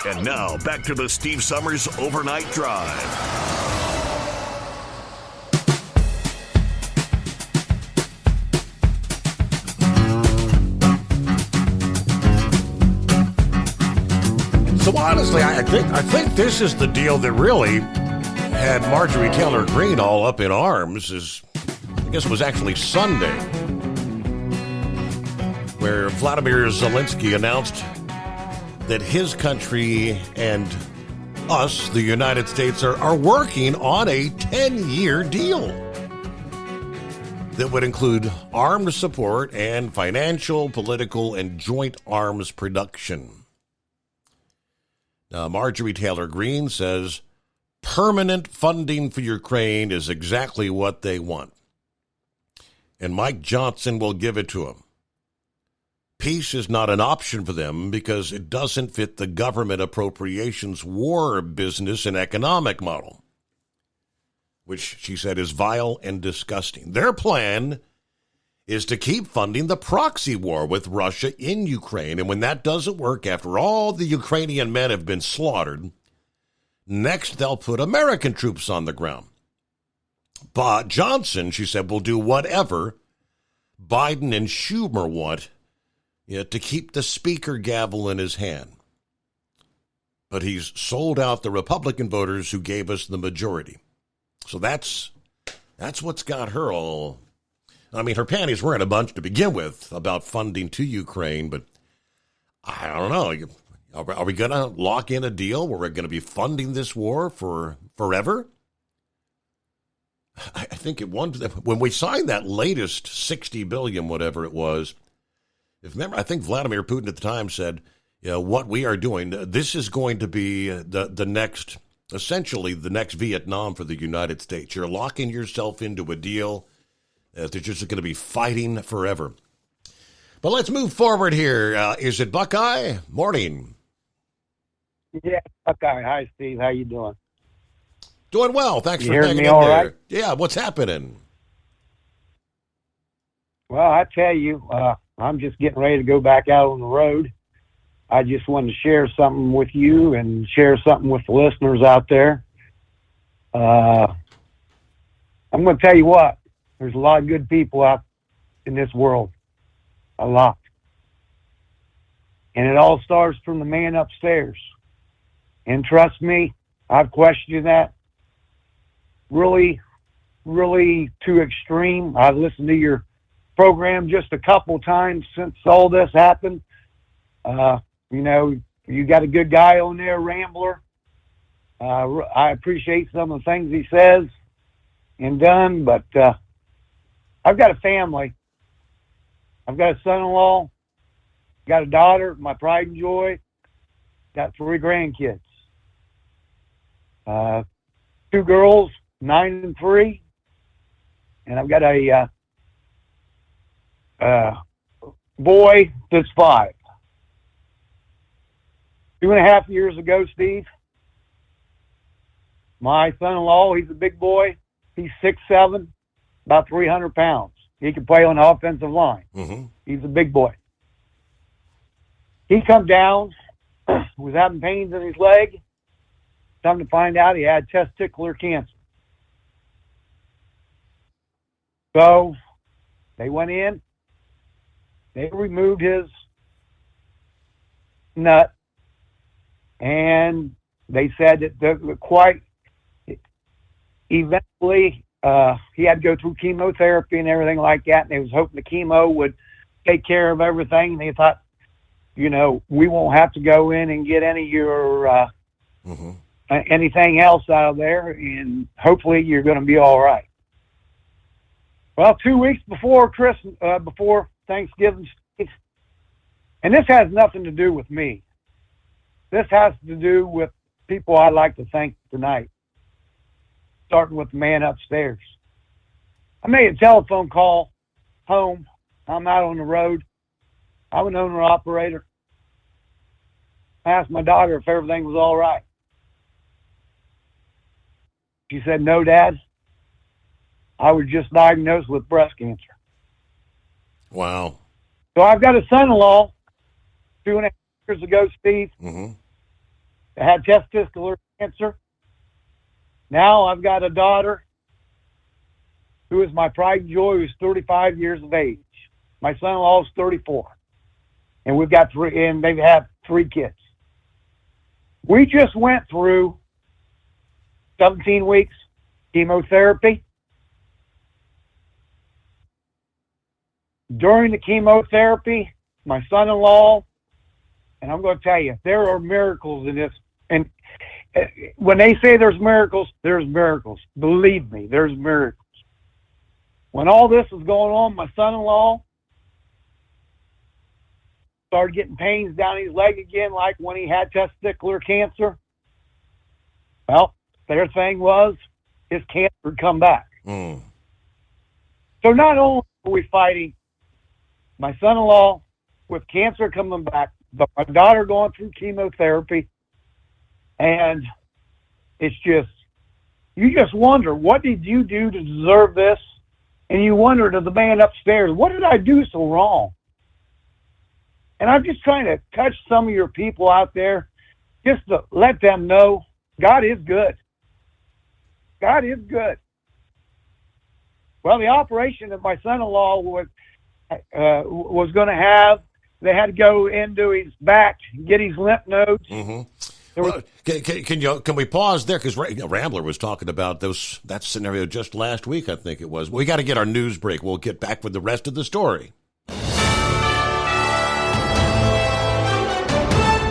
And now, back to the Steve Summers Overnight Drive. So honestly, I think this is the deal that really had Marjorie Taylor Greene all up in arms. I guess it was actually Sunday, where Vladimir Zelensky announced that his country and us, the United States, are working on a 10-year deal that would include arms support and financial, political, and joint arms production. Now, Marjorie Taylor Greene says permanent funding for Ukraine is exactly what they want, and Mike Johnson will give it to them. Peace is not an option for them because it doesn't fit the government appropriations war business and economic model, which she said is vile and disgusting. Their plan is to keep funding the proxy war with Russia in Ukraine, and when that doesn't work, after all the Ukrainian men have been slaughtered, next they'll put American troops on the ground. But Johnson, she said, will do whatever Biden and Schumer want, to keep the speaker gavel in his hand. But he's sold out the Republican voters who gave us the majority. So that's what's got her all. I mean, her panties were in a bunch to begin with about funding to Ukraine, but I don't know. Are we going to lock in a deal where we're going to be funding this war for forever? I think when we signed that latest $60 billion, whatever it was, I think Vladimir Putin at the time said, what we are doing, this is going to be the next, essentially the next Vietnam for the United States. You're locking yourself into a deal that they're just going to be fighting forever. But let's move forward here. Is it Buckeye? Morning. Yeah, Buckeye. Hi, Steve. How you doing? Doing well. Thanks for hanging in all there. Right? Yeah, what's happening? Well, I tell you, I'm just getting ready to go back out on the road. I just wanted to share something with you and share something with the listeners out there. I'm going to tell you what, there's a lot of good people out in this world. A lot. And it all starts from the man upstairs. And trust me, I've questioned that really, really to extreme. I've listened to your program just a couple times since all this happened. You got a good guy on there, Rambler. I appreciate some of the things he says and done, but I've got a family. I've got a son-in-law, got a daughter, my pride and joy, got 3 grandkids. 2 girls, 9 and 3, and I've got a boy that's 5. 2.5 years ago, Steve, my son-in-law, he's a big boy. He's 6'7", about 300 pounds. He can play on the offensive line. Mm-hmm. He's a big boy. He come down was having pains in his leg. Come to find out he had testicular cancer. So they went in, they removed his nut, and they said that quite eventually he had to go through chemotherapy and everything like that, and they was hoping the chemo would take care of everything. And they thought, you know, we won't have to go in and get any of your anything else out of there, and hopefully you're going to be all right. Well, 2 weeks before Christmas, before Thanksgiving, and this has nothing to do with me. This has to do with people I'd like to thank tonight, starting with the man upstairs. I made a telephone call home. I'm out on the road. I'm an owner-operator. I asked my daughter if everything was all right. She said, "No, Dad. I was just diagnosed with breast cancer." Wow. So I've got a son-in-law 2.5 years ago, Steve, that had testicular cancer. Now I've got a daughter who is my pride and joy, who's 35 years of age. My son-in-law is 34. And we've got three, and they have 3 kids. We just went through 17 weeks chemotherapy. During the chemotherapy, my son-in-law, and I'm going to tell you, there are miracles in this. And when they say there's miracles, there's miracles. Believe me, there's miracles. When all this was going on, my son-in-law started getting pains down his leg again, like when he had testicular cancer. Well, their thing was his cancer would come back. So not only are we fighting my son-in-law with cancer coming back, but my daughter going through chemotherapy, and it's just, you just wonder, what did you do to deserve this? And you wonder to the man upstairs, what did I do so wrong? And I'm just trying to touch some of your people out there, just to let them know God is good. God is good. Well, the operation that my son-in-law was going to have, they had to go into his back, get his lymph nodes. Well, can we pause there? Because Rambler was talking about that scenario just last week, I think it was. We got to get our news break. We'll get back with the rest of the story.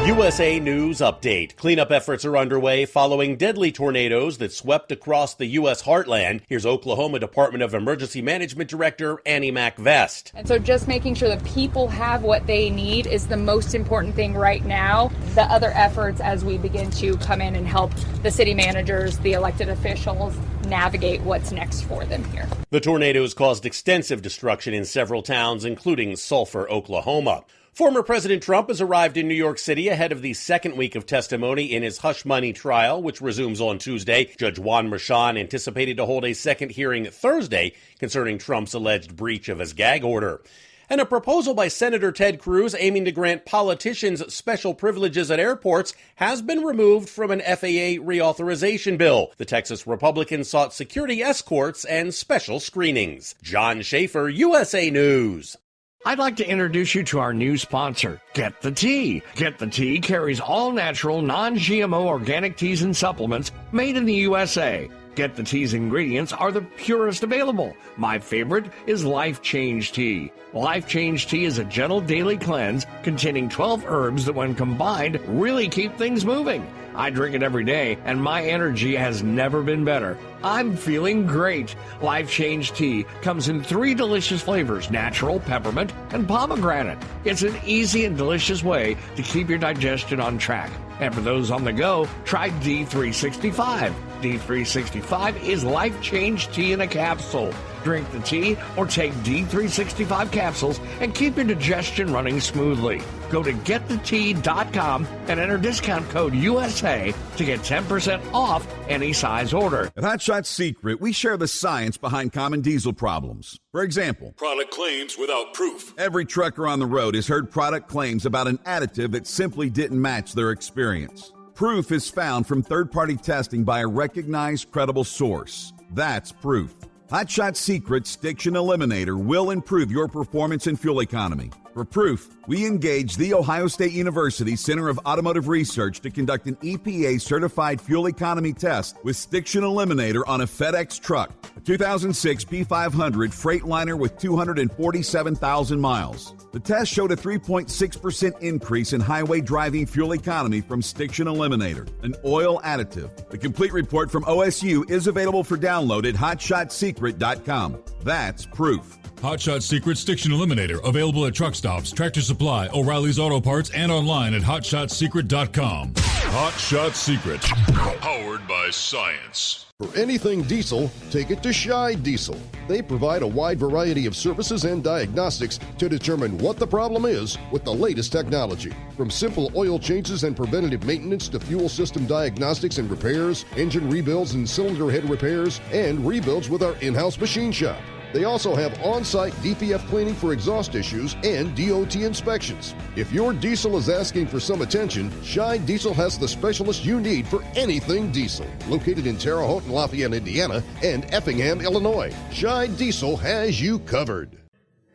USA News Update. Cleanup efforts are underway following deadly tornadoes that swept across the U.S. heartland. Here's Oklahoma Department of Emergency Management Director Annie Mac Vest. And so just making sure that people have what they need is the most important thing right now. The other efforts as we begin to come in and help the city managers, the elected officials, navigate what's next for them here. The tornadoes caused extensive destruction in several towns, including Sulphur, Oklahoma. Former President Trump has arrived in New York City ahead of the second week of testimony in his hush money trial, which resumes on Tuesday. Judge Juan Merchan anticipated to hold a second hearing Thursday concerning Trump's alleged breach of his gag order. And a proposal by Senator Ted Cruz aiming to grant politicians special privileges at airports has been removed from an FAA reauthorization bill. The Texas Republicans sought security escorts and special screenings. John Schaefer, USA News. I'd like to introduce you to our new sponsor, Get the Tea. Get the Tea carries all natural, non-GMO organic teas and supplements made in the USA. Get the Tea's ingredients are the purest available. My favorite is Life Change Tea. Life Change Tea is a gentle daily cleanse containing 12 herbs that when combined really keep things moving. I drink it every day, and my energy has never been better. I'm feeling great. Life Change Tea comes in 3 delicious flavors, natural, peppermint, and pomegranate. It's an easy and delicious way to keep your digestion on track. And for those on the go, try D365. D365 is Life Change Tea in a capsule. Drink the tea or take D365 capsules and keep your digestion running smoothly. Go to getthetea.com and enter discount code USA to get 10% off any size order. At Hot Shot Secret, we share the science behind common diesel problems. For example, product claims without proof. Every trucker on the road has heard product claims about an additive that simply didn't match their experience. Proof is found from third-party testing by a recognized, credible source. That's proof. Hot Shot Secret Stiction Eliminator will improve your performance and fuel economy. For proof, we engaged the Ohio State University Center of Automotive Research to conduct an EPA-certified fuel economy test with Stiction Eliminator on a FedEx truck, a 2006 P500 Freightliner with 247,000 miles. The test showed a 3.6% increase in highway driving fuel economy from Stiction Eliminator, an oil additive. The complete report from OSU is available for download at hotshotsecret.com. That's proof. Hot Shot Secret Stiction Eliminator, available at truck stops, Tractor Supply, O'Reilly's Auto Parts, and online at hotshotsecret.com. Hot Shot Secret, powered by science. For anything diesel, take it to Scheid Diesel. They provide a wide variety of services and diagnostics to determine what the problem is with the latest technology. From simple oil changes and preventative maintenance to fuel system diagnostics and repairs, engine rebuilds and cylinder head repairs, and rebuilds with our in-house machine shop. They also have on-site DPF cleaning for exhaust issues and DOT inspections. If your diesel is asking for some attention, Scheid Diesel has the specialist you need for anything diesel. Located in Terre Haute and Lafayette, Indiana, and Effingham, Illinois, Scheid Diesel has you covered.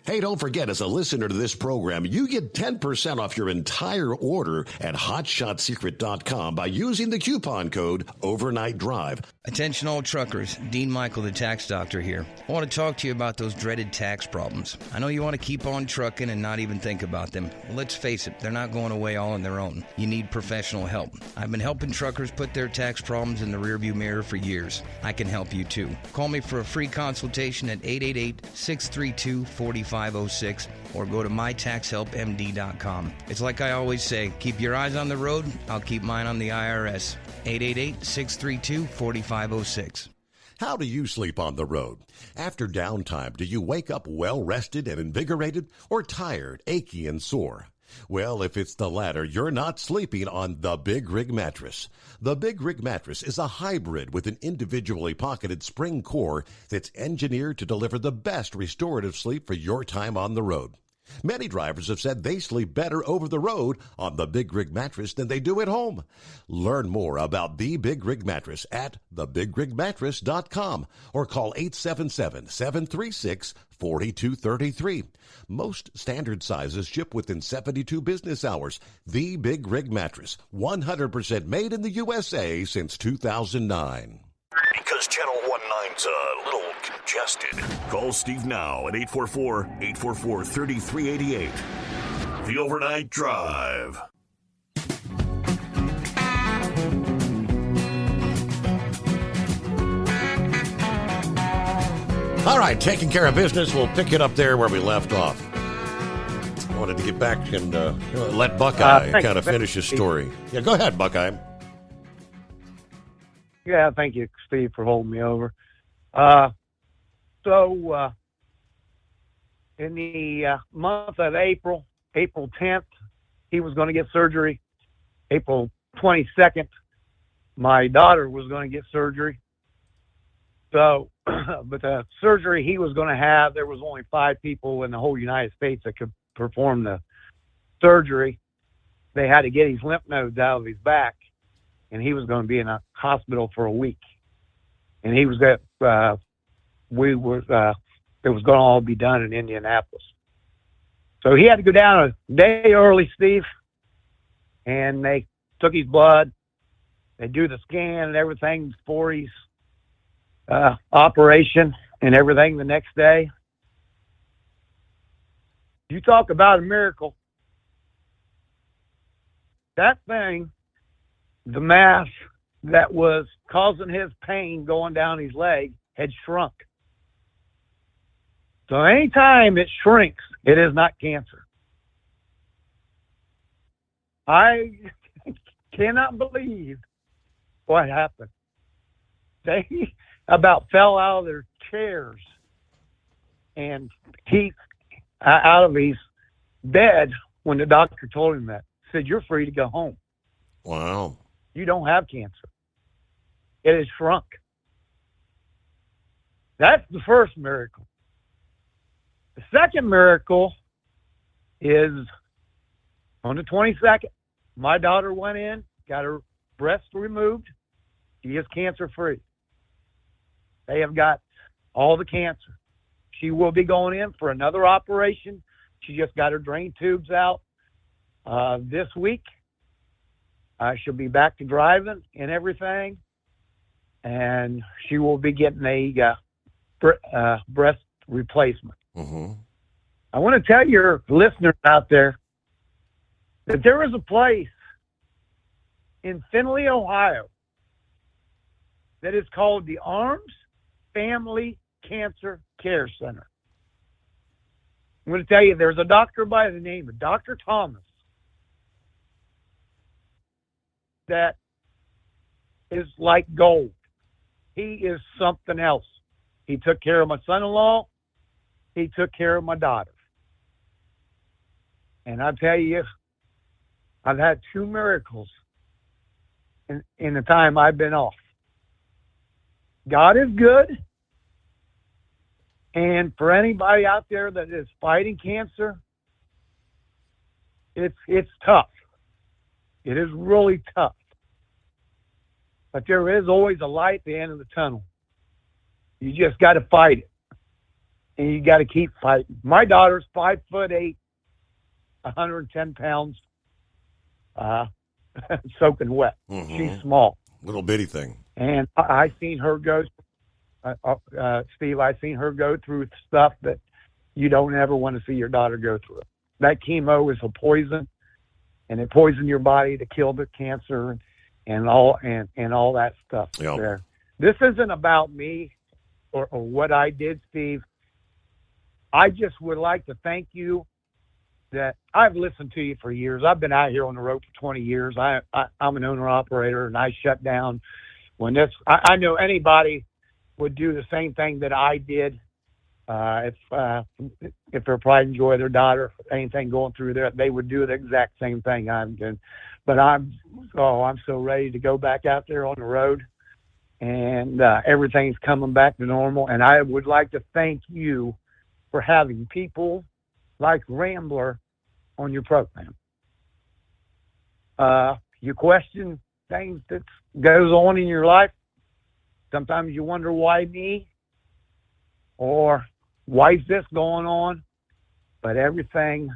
Hey, don't forget, as a listener to this program, you get 10% off your entire order at hotshotsecret.com by using the coupon code Overnight Drive. Attention all truckers, Dean Michael, the tax doctor here. I want to talk to you about those dreaded tax problems. I know you want to keep on trucking and not even think about them. Well, let's face it, they're not going away all on their own. You need professional help. I've been helping truckers put their tax problems in the rearview mirror for years. I can help you too. Call me for a free consultation at 888-632-4506 or go to mytaxhelpmd.com. It's like I always say, keep your eyes on the road, I'll keep mine on the IRS. 888-632-4506. How do you sleep on the road? After downtime, do you wake up well-rested and invigorated or tired, achy, and sore? Well, if it's the latter, you're not sleeping on the Big Rig Mattress. The Big Rig Mattress is a hybrid with an individually pocketed spring core that's engineered to deliver the best restorative sleep for your time on the road. Many drivers have said they sleep better over the road on the Big Rig Mattress than they do at home. Learn more about the Big Rig Mattress at thebigrigmattress.com or call 877-736-4233. Most standard sizes ship within 72 business hours. The Big Rig Mattress, 100% made in the USA since 2009. Because Channel 19's a little congested. Call Steve now at 844-844-3388. The Overnight Drive. All right, taking care of business. We'll pick it up there where we left off. I wanted to get back and let Buckeye kind of finish his story. Yeah, go ahead, Buckeye. Yeah, thank you, Steve, for holding me over. In the month of April 10th, he was going to get surgery. April 22nd, my daughter was going to get surgery. So, but the surgery he was going to have, there was only 5 people in the whole United States that could perform the surgery. They had to get his lymph nodes out of his back, and he was going to be in a hospital for a week. And he was it was going to all be done in Indianapolis. So he had to go down a day early, Steve, and they took his blood. They do the scan and everything for his operation and everything the next day. You talk about a miracle. That thing, the mass that was causing his pain going down his leg, had shrunk. So anytime it shrinks, it is not cancer. I cannot believe what happened. They about fell out of their chairs, and he out of his bed when the doctor told him that. Said, "You're free to go home. Wow. You don't have cancer. It has shrunk." That's the first miracle. The second miracle is on the 22nd. My daughter went in, got her breast removed. She is cancer-free. They have got all the cancer. She will be going in for another operation. She just got her drain tubes out this week. She'll be back to driving and everything. And she will be getting a breast replacement. Mm-hmm. I want to tell your listeners out there that there is a place in Findlay, Ohio, that is called the Arms Family Cancer Care Center. I'm going to tell you, there's a doctor by the name of Dr. Thomas that is like gold. He is something else. He took care of my son-in-law. He took care of my daughter. And I tell you, I've had 2 miracles in the time I've been off. God is good. And for anybody out there that is fighting cancer, it's tough. It is really tough. But there is always a light at the end of the tunnel. You just got to fight it. And you got to keep fighting. My daughter's 5'8", 110 pounds, soaking wet. Mm-hmm. She's small. Little bitty thing. And I seen her go, Steve, I seen her go through stuff that you don't ever want to see your daughter go through. That chemo is a poison, and it poisons your body to kill the cancer and all that stuff. Yep. There. This isn't about me or what I did, Steve. I just would like to thank you that I've listened to you for years. I've been out here on the road for 20 years. I'm an owner-operator, and I shut down when this. I know anybody would do the same thing that I did if they're pride and joy of their daughter, anything going through there, they would do the exact same thing I'm doing. But I'm so ready to go back out there on the road, and everything's coming back to normal. And I would like to thank you for having people like Rambler on your program. You question things that goes on in your life. Sometimes you wonder, why me? Or why is this going on? But everything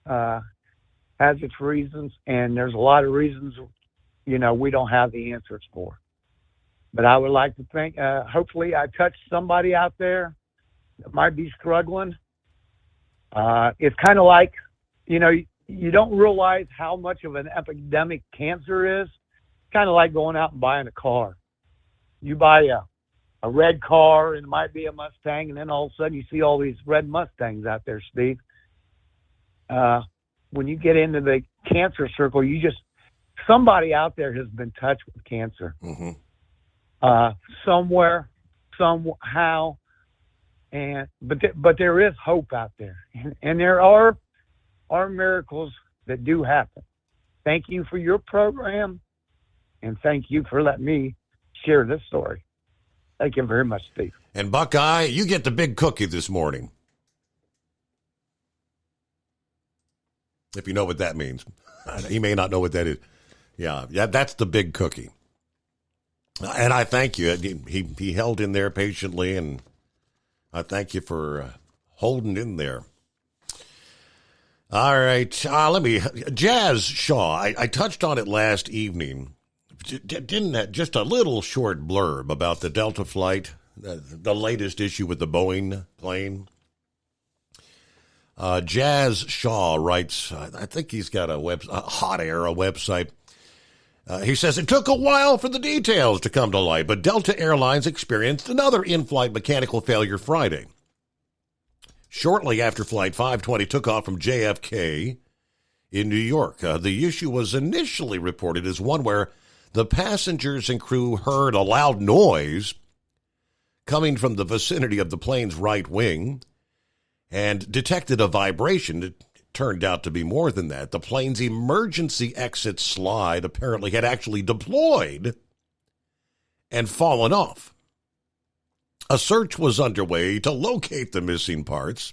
has its reasons, and there's a lot of reasons, we don't have the answers for. But I would like to think, hopefully I touched somebody out there that might be struggling. It's kind of like, you don't realize how much of an epidemic cancer is. It's kind of like going out and buying a car. You buy a red car, and it might be a Mustang, and then all of a sudden you see all these red Mustangs out there, Steve. When you get into the cancer circle, somebody out there has been touched with cancer. Mm-hmm. Somewhere, somehow. But there is hope out there, and there are miracles that do happen. Thank you for your program, and thank you for letting me share this story. Thank you very much, Steve. And Buckeye, you get the big cookie this morning. If you know what that means. He may not know what that is. Yeah, that's the big cookie. And I thank you. He held in there patiently, and I thank you for holding in there. All right. Jazz Shaw, I touched on it last evening. Didn't that just a little short blurb about the Delta flight, the latest issue with the Boeing plane? Jazz Shaw writes, I think he's got a Hot Air, a website. He says, it took a while for the details to come to light, but Delta Airlines experienced another in-flight mechanical failure Friday. Shortly after Flight 520 took off from JFK in New York, the issue was initially reported as one where the passengers and crew heard a loud noise coming from the vicinity of the plane's right wing and detected a vibration. It turned out to be more than that. The plane's emergency exit slide apparently had actually deployed and fallen off. A search was underway to locate the missing parts.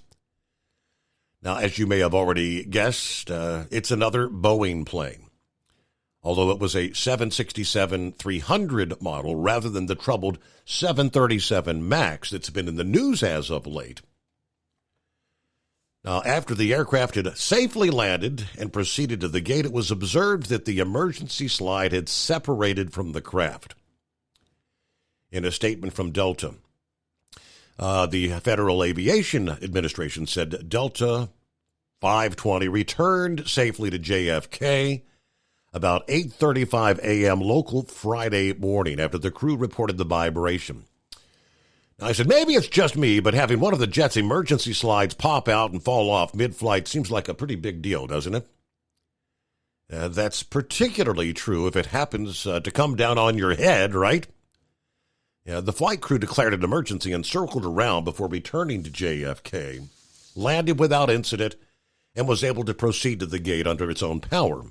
Now, as you may have already guessed, it's another Boeing plane, although it was a 767-300 model rather than the troubled 737 MAX that's been in the news as of late. Now, after the aircraft had safely landed and proceeded to the gate, it was observed that the emergency slide had separated from the craft. In a statement from Delta, the Federal Aviation Administration said Delta 520 returned safely to JFK about 8:35 a.m. local Friday morning after the crew reported the vibration. Now, I said, maybe it's just me, but having one of the jet's emergency slides pop out and fall off mid-flight seems like a pretty big deal, doesn't it? That's particularly true if it happens to come down on your head, right? The flight crew declared an emergency and circled around before returning to JFK, landed without incident, and was able to proceed to the gate under its own power.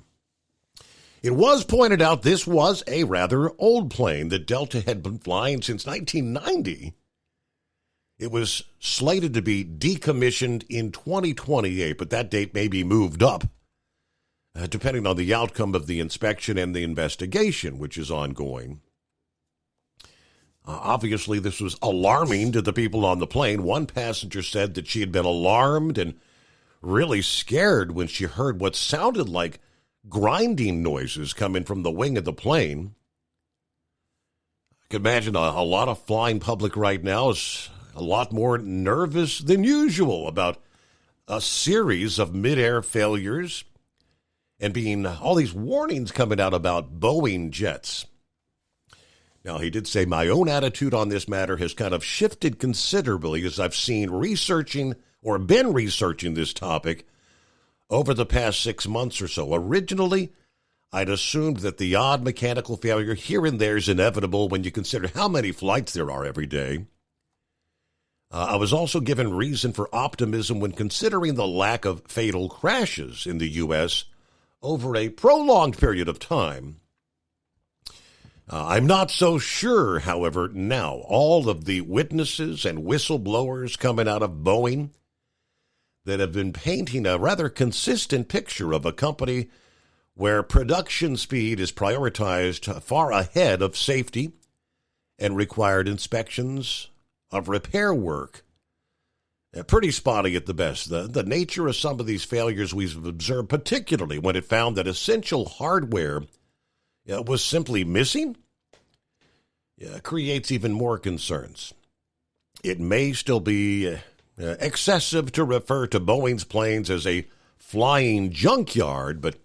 It was pointed out this was a rather old plane that Delta had been flying since 1990. It was slated to be decommissioned in 2028, but that date may be moved up, depending on the outcome of the inspection and the investigation, which is ongoing. Obviously, this was alarming to the people on the plane. One passenger said that she had been alarmed and really scared when she heard what sounded like grinding noises coming from the wing of the plane. I can imagine a lot of flying public right now is a lot more nervous than usual about a series of mid-air failures and being all these warnings coming out about Boeing jets. Now, he did say my own attitude on this matter has kind of shifted considerably as I've been researching this topic over the past 6 months or so. Originally, I'd assumed that the odd mechanical failure here and there is inevitable when you consider how many flights there are every day. I was also given reason for optimism when considering the lack of fatal crashes in the U.S. over a prolonged period of time. I'm not so sure, however, now. All of the witnesses and whistleblowers coming out of Boeing that have been painting a rather consistent picture of a company where production speed is prioritized far ahead of safety and required inspections of repair work. Pretty spotty at the best. The nature of some of these failures we've observed, particularly when it found that essential hardware was simply missing, creates even more concerns. It may still be excessive to refer to Boeing's planes as a flying junkyard, but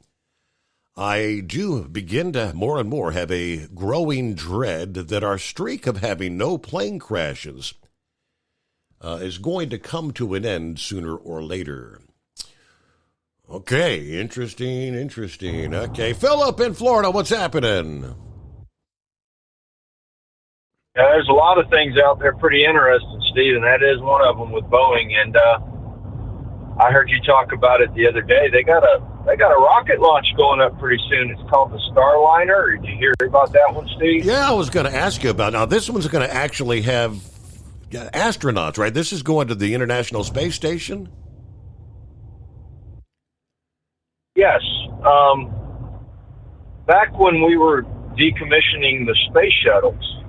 I do begin to more and more have a growing dread that our streak of having no plane crashes is going to come to an end sooner or later. Okay, interesting. Okay, Philip in Florida, what's happening? Yeah, there's a lot of things out there pretty interesting, Steve, and that is one of them with Boeing. And I heard you talk about it the other day. They got a rocket launch going up pretty soon. It's called the Starliner. Did you hear about that one, Steve? Yeah, I was going to ask you about it. Now, this one's going to actually have astronauts, right? This is going to the International Space Station? Yes. Back when we were decommissioning the space shuttles,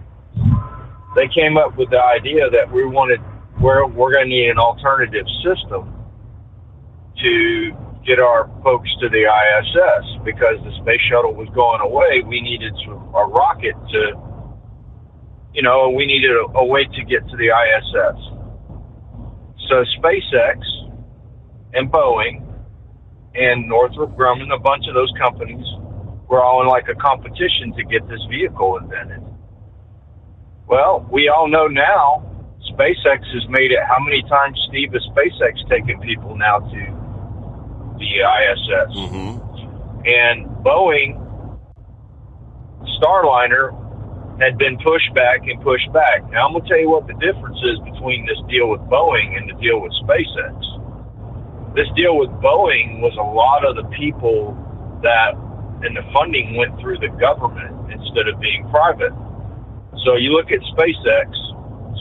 they came up with the idea that we're going to need an alternative system to get our folks to the ISS, because the space shuttle was going away. We needed a rocket we needed a way to get to the ISS. So SpaceX and Boeing and Northrop Grumman, a bunch of those companies, were all in like a competition to get this vehicle invented. Well, we all know now SpaceX has made it. How many times, Steve, has SpaceX taken people now to the ISS? Mm-hmm. And Boeing Starliner had been pushed back and pushed back. Now, I'm going to tell you what the difference is between this deal with Boeing and the deal with SpaceX. this deal with Boeing was a lot of the people that, and the funding went through the government instead of being private. So you look at SpaceX.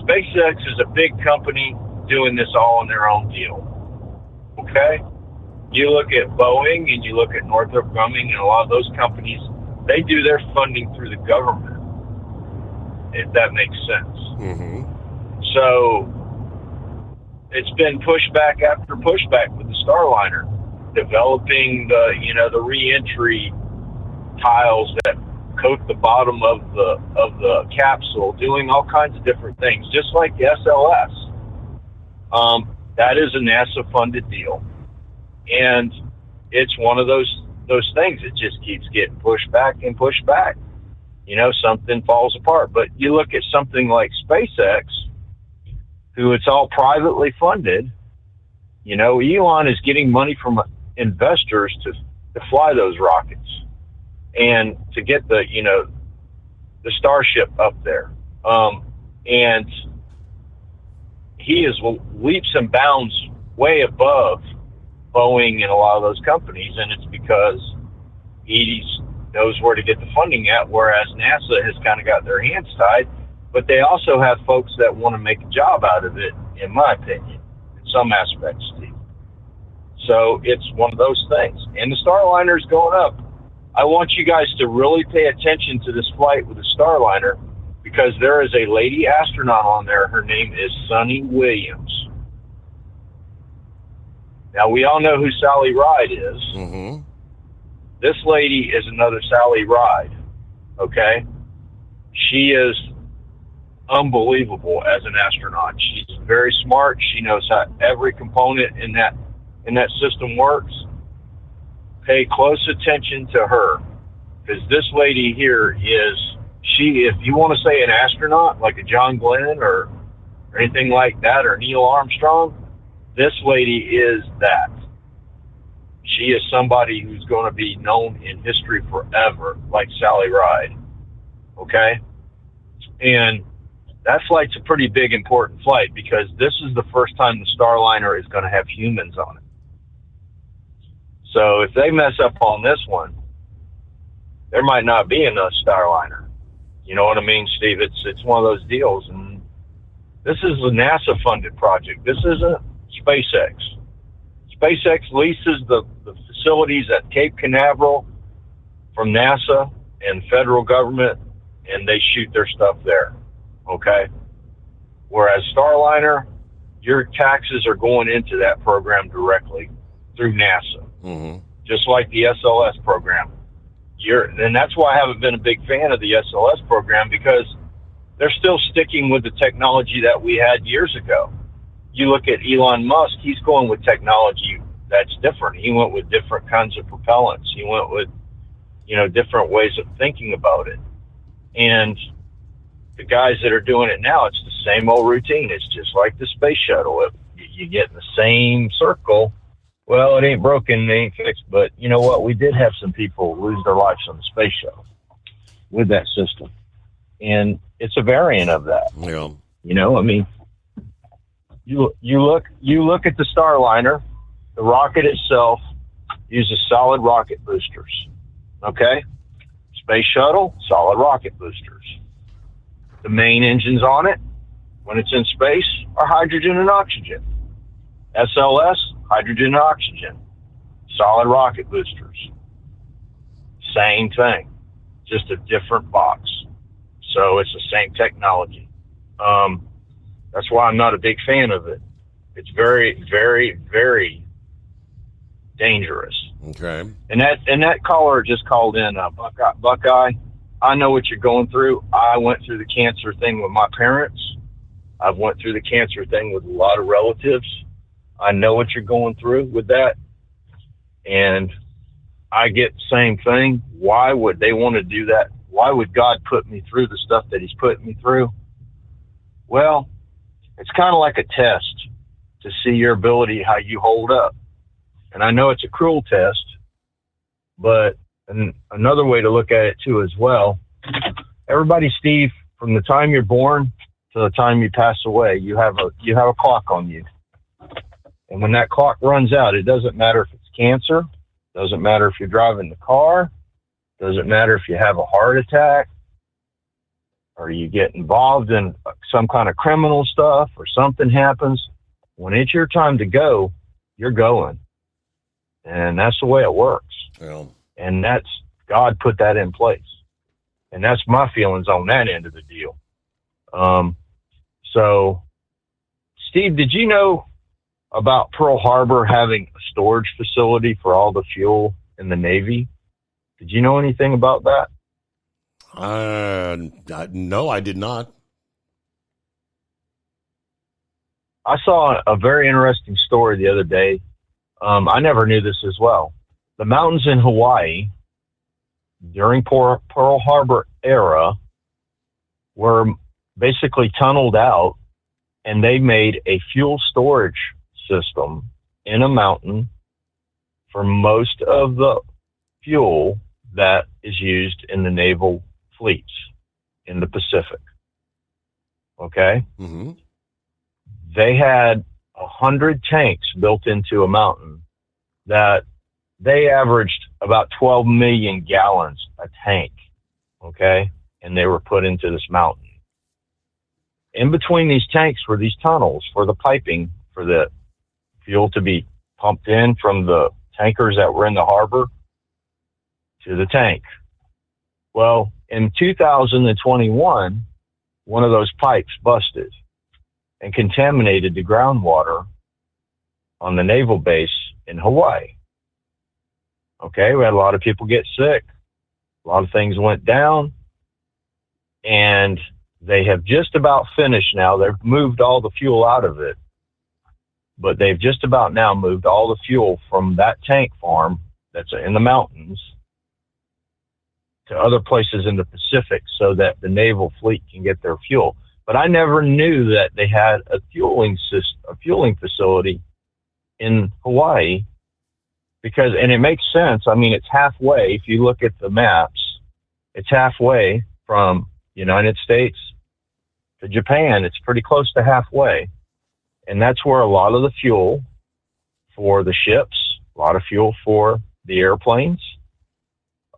SpaceX is a big company doing this all in their own deal. Okay? You look at Boeing and you look at Northrop Grumman and a lot of those companies, they do their funding through the government, if that makes sense. Mm-hmm. So it's been pushback after pushback with the Starliner, developing the re-entry tiles that coat the bottom of the capsule, doing all kinds of different things, just like the SLS. That is a NASA-funded deal, and it's one of those things that just keeps getting pushed back and pushed back. Something falls apart. But you look at something like SpaceX, who it's all privately funded. Elon is getting money from investors to fly those rockets and to get the Starship up there. And he is leaps and bounds way above Boeing and a lot of those companies, and it's because he knows where to get the funding at, whereas NASA has kind of got their hands tied. But they also have folks that want to make a job out of it, in my opinion, in some aspects, Steve. So it's one of those things. And the Starliner is going up. I want you guys to really pay attention to this flight with the Starliner, because there is a lady astronaut on there. Her name is Sunny Williams. Now, we all know who Sally Ride is. Mm-hmm. This lady is another Sally Ride, okay? She is unbelievable as an astronaut. She's very smart. She knows how every component in that system works. Pay close attention to her, because this lady here is, if you want to say an astronaut, like a John Glenn or anything like that, or Neil Armstrong, this lady is that. She is somebody who's going to be known in history forever, like Sally Ride. Okay? And that flight's a pretty big, important flight, because this is the first time the Starliner is going to have humans on it. So if they mess up on this one, there might not be another Starliner. You know what I mean, Steve? It's one of those deals. And this is a NASA-funded project. This isn't SpaceX. SpaceX leases the facilities at Cape Canaveral from NASA and federal government, and they shoot their stuff there, okay? Whereas Starliner, your taxes are going into that program directly through NASA, just like the SLS program. And that's why I haven't been a big fan of the SLS program, because they're still sticking with the technology that we had years ago. You look at Elon Musk, he's going with technology that's different. He went with different kinds of propellants. He went with, different ways of thinking about it. And the guys that are doing it now, it's the same old routine. It's just like the space shuttle. You get in the same circle. Well, it ain't broken, it ain't fixed. But you know what? We did have some people lose their lives on the space shuttle with that system. And it's a variant of that. Yeah. You look at the Starliner. The rocket itself uses solid rocket boosters. Okay? Space shuttle, solid rocket boosters. The main engines on it, when it's in space, are hydrogen and oxygen. SLS, hydrogen and oxygen. Solid rocket boosters. Same thing, just a different box. So it's the same technology. That's why I'm not a big fan of it. It's very, very, very dangerous. Okay. And that caller just called in, Buckeye. I know what you're going through. I went through the cancer thing with my parents. I've went through the cancer thing with a lot of relatives. I know what you're going through with that. And I get the same thing. Why would they want to do that? Why would God put me through the stuff that he's putting me through? Well, it's kind of like a test to see your ability, how you hold up. And I know it's a cruel test, but another way to look at it too as well, everybody, Steve, from the time you're born to the time you pass away, you have a clock on you. And when that clock runs out, it doesn't matter if it's cancer, doesn't matter if you're driving the car, doesn't matter if you have a heart attack, or you get involved in some kind of criminal stuff, or something happens. When it's your time to go, you're going. And that's the way it works. Well, and that's, God put that in place. And that's my feelings on that end of the deal. So, Steve, did you know about Pearl Harbor having a storage facility for all the fuel in the Navy? Did you know anything about that? No, I did not. I saw a very interesting story the other day. I never knew this as well. The mountains in Hawaii during Pearl Harbor era were basically tunneled out, and they made a fuel storage system in a mountain for most of the fuel that is used in the naval fleets in the Pacific. Okay? Mm-hmm. They had 100 tanks built into a mountain that they averaged about 12 million gallons a tank. Okay? And they were put into this mountain. In between these tanks were these tunnels for the piping for the fuel to be pumped in from the tankers that were in the harbor to the tank. Well, in 2021, one of those pipes busted and contaminated the groundwater on the naval base in Hawaii. Okay, we had a lot of people get sick. A lot of things went down, and they have just about finished now. They've moved all the fuel out of it, but they've just about now moved all the fuel from that tank farm that's in the mountains to other places in the Pacific so that the naval fleet can get their fuel. But I never knew that they had a fueling facility in Hawaii, because, and it makes sense. I mean, it's halfway. If you look at the maps, it's halfway from United States to Japan. It's pretty close to halfway. And that's where a lot of the fuel for the ships, a lot of fuel for the airplanes.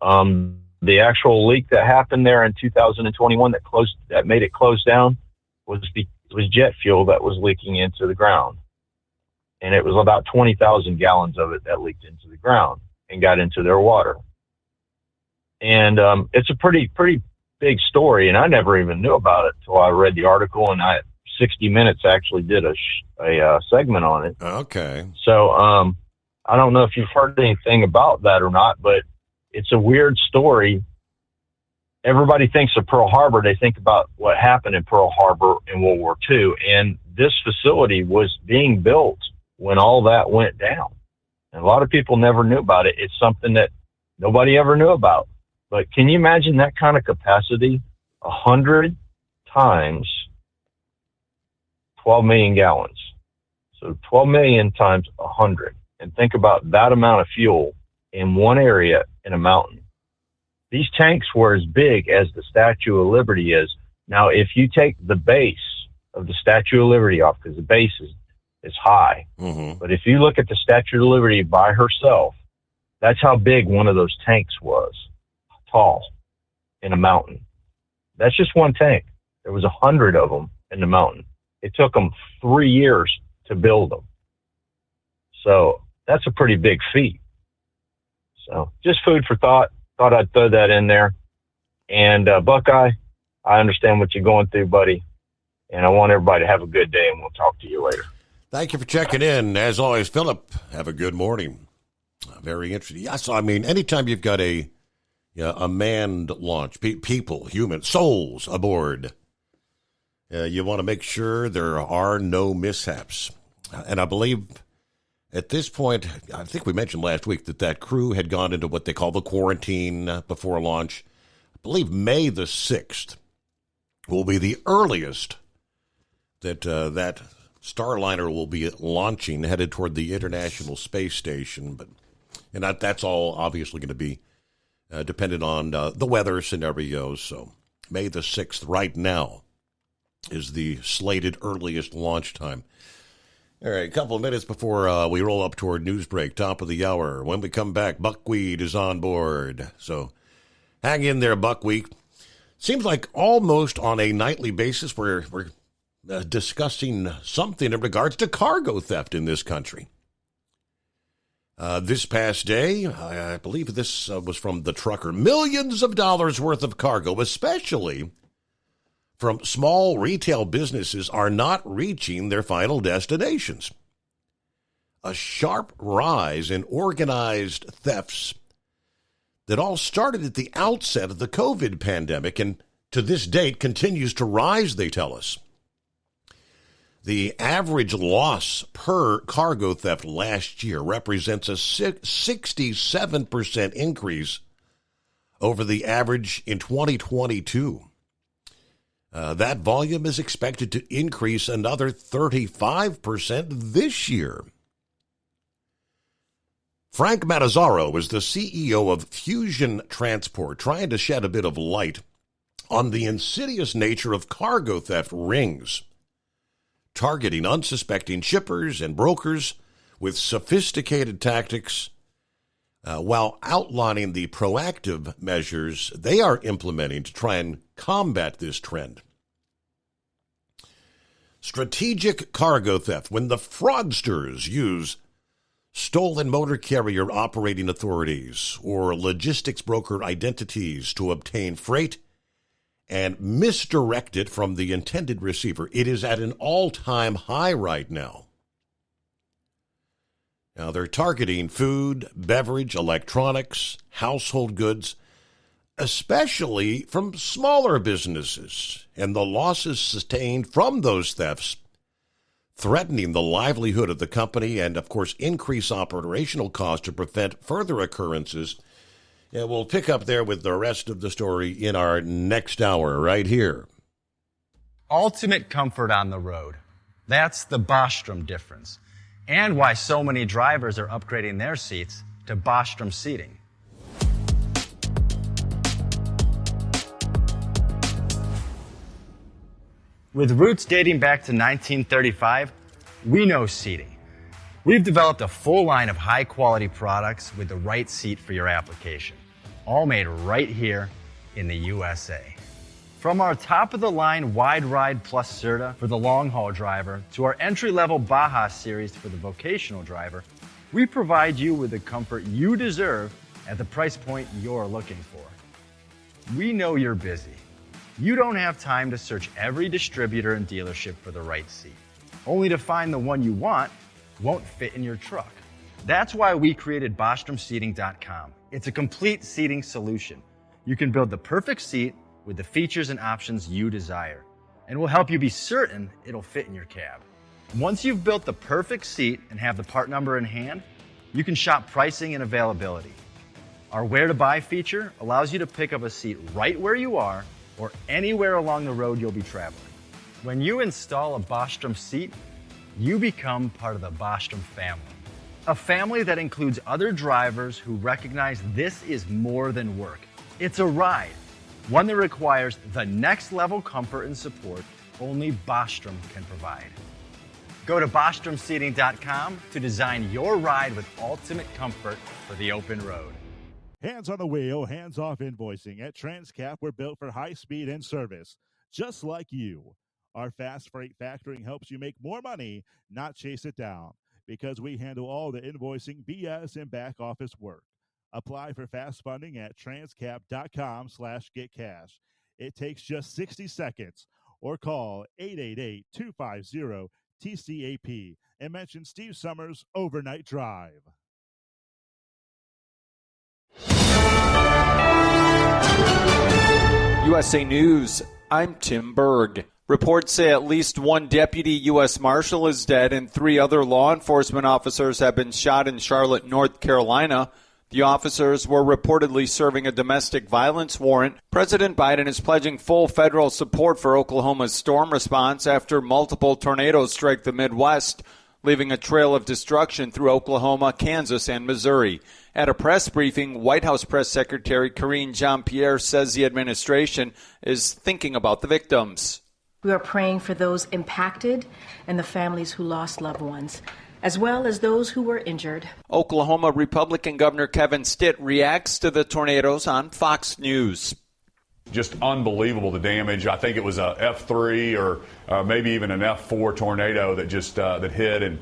The actual leak that happened there in 2021 that made it close down was jet fuel that was leaking into the ground. And it was about 20,000 gallons of it that leaked into the ground and got into their water. And it's a pretty big story, and I never even knew about it until I read the article, and 60 Minutes actually did a segment on it. Okay. So I don't know if you've heard anything about that or not, but it's a weird story. Everybody thinks of Pearl Harbor. They think about what happened in Pearl Harbor in World War II, and this facility was being built when all that went down. And a lot of people never knew about it. It's something that nobody ever knew about. But can you imagine that kind of capacity? 100 times 12 million gallons. So 12 million times 100. And think about that amount of fuel in one area in a mountain. These tanks were as big as the Statue of Liberty is. Now, if you take the base of the Statue of Liberty off, because the base is high, but if you look at the Statue of Liberty by herself, that's how big one of those tanks was, tall, in a mountain. That's just one tank. There was 100 of them in the mountain. It took them 3 years to build them. So that's a pretty big feat. So just food for thought. Thought I'd throw that in there. And Buckeye, I understand what you're going through, buddy. And I want everybody to have a good day, and we'll talk to you later. Thank you for checking in. As always, Philip, have a good morning. Very interesting. Yes, I mean, anytime you've got a manned launch, people, human souls aboard, you want to make sure there are no mishaps. And I believe at this point, I think we mentioned last week that crew had gone into what they call the quarantine before launch. I believe May the 6th will be the earliest that that Starliner will be launching, headed toward the International Space Station. And that's all obviously going to be dependent on the weather scenarios. So May the 6th right now is the slated earliest launch time. All right, a couple of minutes before we roll up toward news break, top of the hour. When we come back, Buckwheat is on board. So hang in there, Buckwheat. Seems like almost on a nightly basis we're discussing something in regards to cargo theft in this country. This past day, I believe this was from The Trucker, millions of dollars worth of cargo, especially from small retail businesses, are not reaching their final destinations. A sharp rise in organized thefts that all started at the outset of the COVID pandemic and to this date continues to rise, they tell us. The average loss per cargo theft last year represents a 67% increase over the average in 2022. That volume is expected to increase another 35% this year. Frank Matazzaro is the CEO of Fusion Transport, trying to shed a bit of light on the insidious nature of cargo theft rings, targeting unsuspecting shippers and brokers with sophisticated tactics, while outlining the proactive measures they are implementing to try and combat this trend. Strategic cargo theft, when the fraudsters use stolen motor carrier operating authorities or logistics broker identities to obtain freight and misdirect it from the intended receiver. It is at an all-time high right now. Now, they're targeting food, beverage, electronics, household goods, especially from smaller businesses, and the losses sustained from those thefts, threatening the livelihood of the company and, of course, increase operational costs to prevent further occurrences. And we'll pick up there with the rest of the story in our next hour right here. Ultimate comfort on the road. That's the Bostrom difference. And why so many drivers are upgrading their seats to Bostrom seating. With roots dating back to 1935, we know seating. We've developed a full line of high-quality products with the right seat for your application, all made right here in the USA. From our top-of-the-line Wide Ride Plus Certa for the long-haul driver to our entry-level Baja series for the vocational driver, we provide you with the comfort you deserve at the price point you're looking for. We know you're busy. You don't have time to search every distributor and dealership for the right seat, only to find the one you want won't fit in your truck. That's why we created BostromSeating.com. It's a complete seating solution. You can build the perfect seat with the features and options you desire, and we'll help you be certain it'll fit in your cab. Once you've built the perfect seat and have the part number in hand, you can shop pricing and availability. Our Where to Buy feature allows you to pick up a seat right where you are or anywhere along the road you'll be traveling. When you install a Bostrom seat, you become part of the Bostrom family. A family that includes other drivers who recognize this is more than work. It's a ride, one that requires the next level comfort and support only Bostrom can provide. Go to BostromSeating.com to design your ride with ultimate comfort for the open road. Hands on the wheel, hands off invoicing. At Transcap, we're built for high speed and service, just like you. Our fast freight factoring helps you make more money, not chase it down, because we handle all the invoicing, BS, and back office work. Apply for fast funding at transcap.com/getcash. It takes just 60 seconds or call 888-250-TCAP and mention Steve Summers' Overnight Drive. USA News, I'm Tim Berg. Reports say at least one deputy U.S. Marshal is dead and 3 other law enforcement officers have been shot in Charlotte, North Carolina. The officers were reportedly serving a domestic violence warrant. President Biden is pledging full federal support for Oklahoma's storm response after multiple tornadoes strike the Midwest, leaving a trail of destruction through Oklahoma, Kansas, and Missouri. At a press briefing, White House Press Secretary Karine Jean-Pierre says the administration is thinking about the victims. We are praying for those impacted and the families who lost loved ones, as well as those who were injured. Oklahoma Republican Governor Kevin Stitt reacts to the tornadoes on Fox News. Just unbelievable, the damage. I think it was a F3 or maybe even an F4 tornado that just that hit, and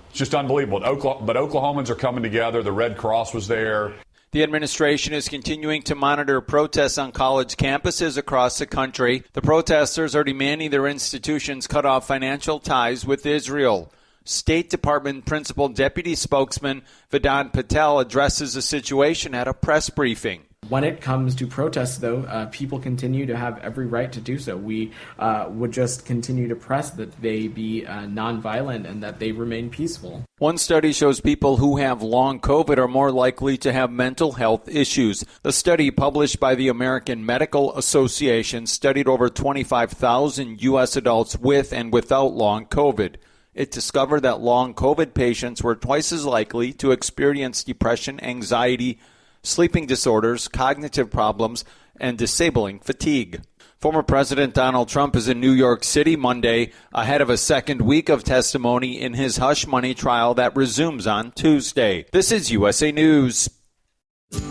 it's just unbelievable. But Oklahomans are coming together. The Red Cross was there. The administration is continuing to monitor protests on college campuses across the country. The protesters are demanding their institutions cut off financial ties with Israel. State Department Principal Deputy Spokesman Vedant Patel addresses the situation at a press briefing. When it comes to protests, though, people continue to have every right to do so. We would just continue to press that they be nonviolent and that they remain peaceful. One study shows people who have long COVID are more likely to have mental health issues. The study, published by the American Medical Association, studied over 25,000 U.S. adults with and without long COVID. It discovered that long COVID patients were twice as likely to experience depression, anxiety, sleeping disorders, cognitive problems, and disabling fatigue. Former President Donald Trump is in New York City Monday ahead of a second week of testimony in his hush money trial that resumes on Tuesday. This is USA News.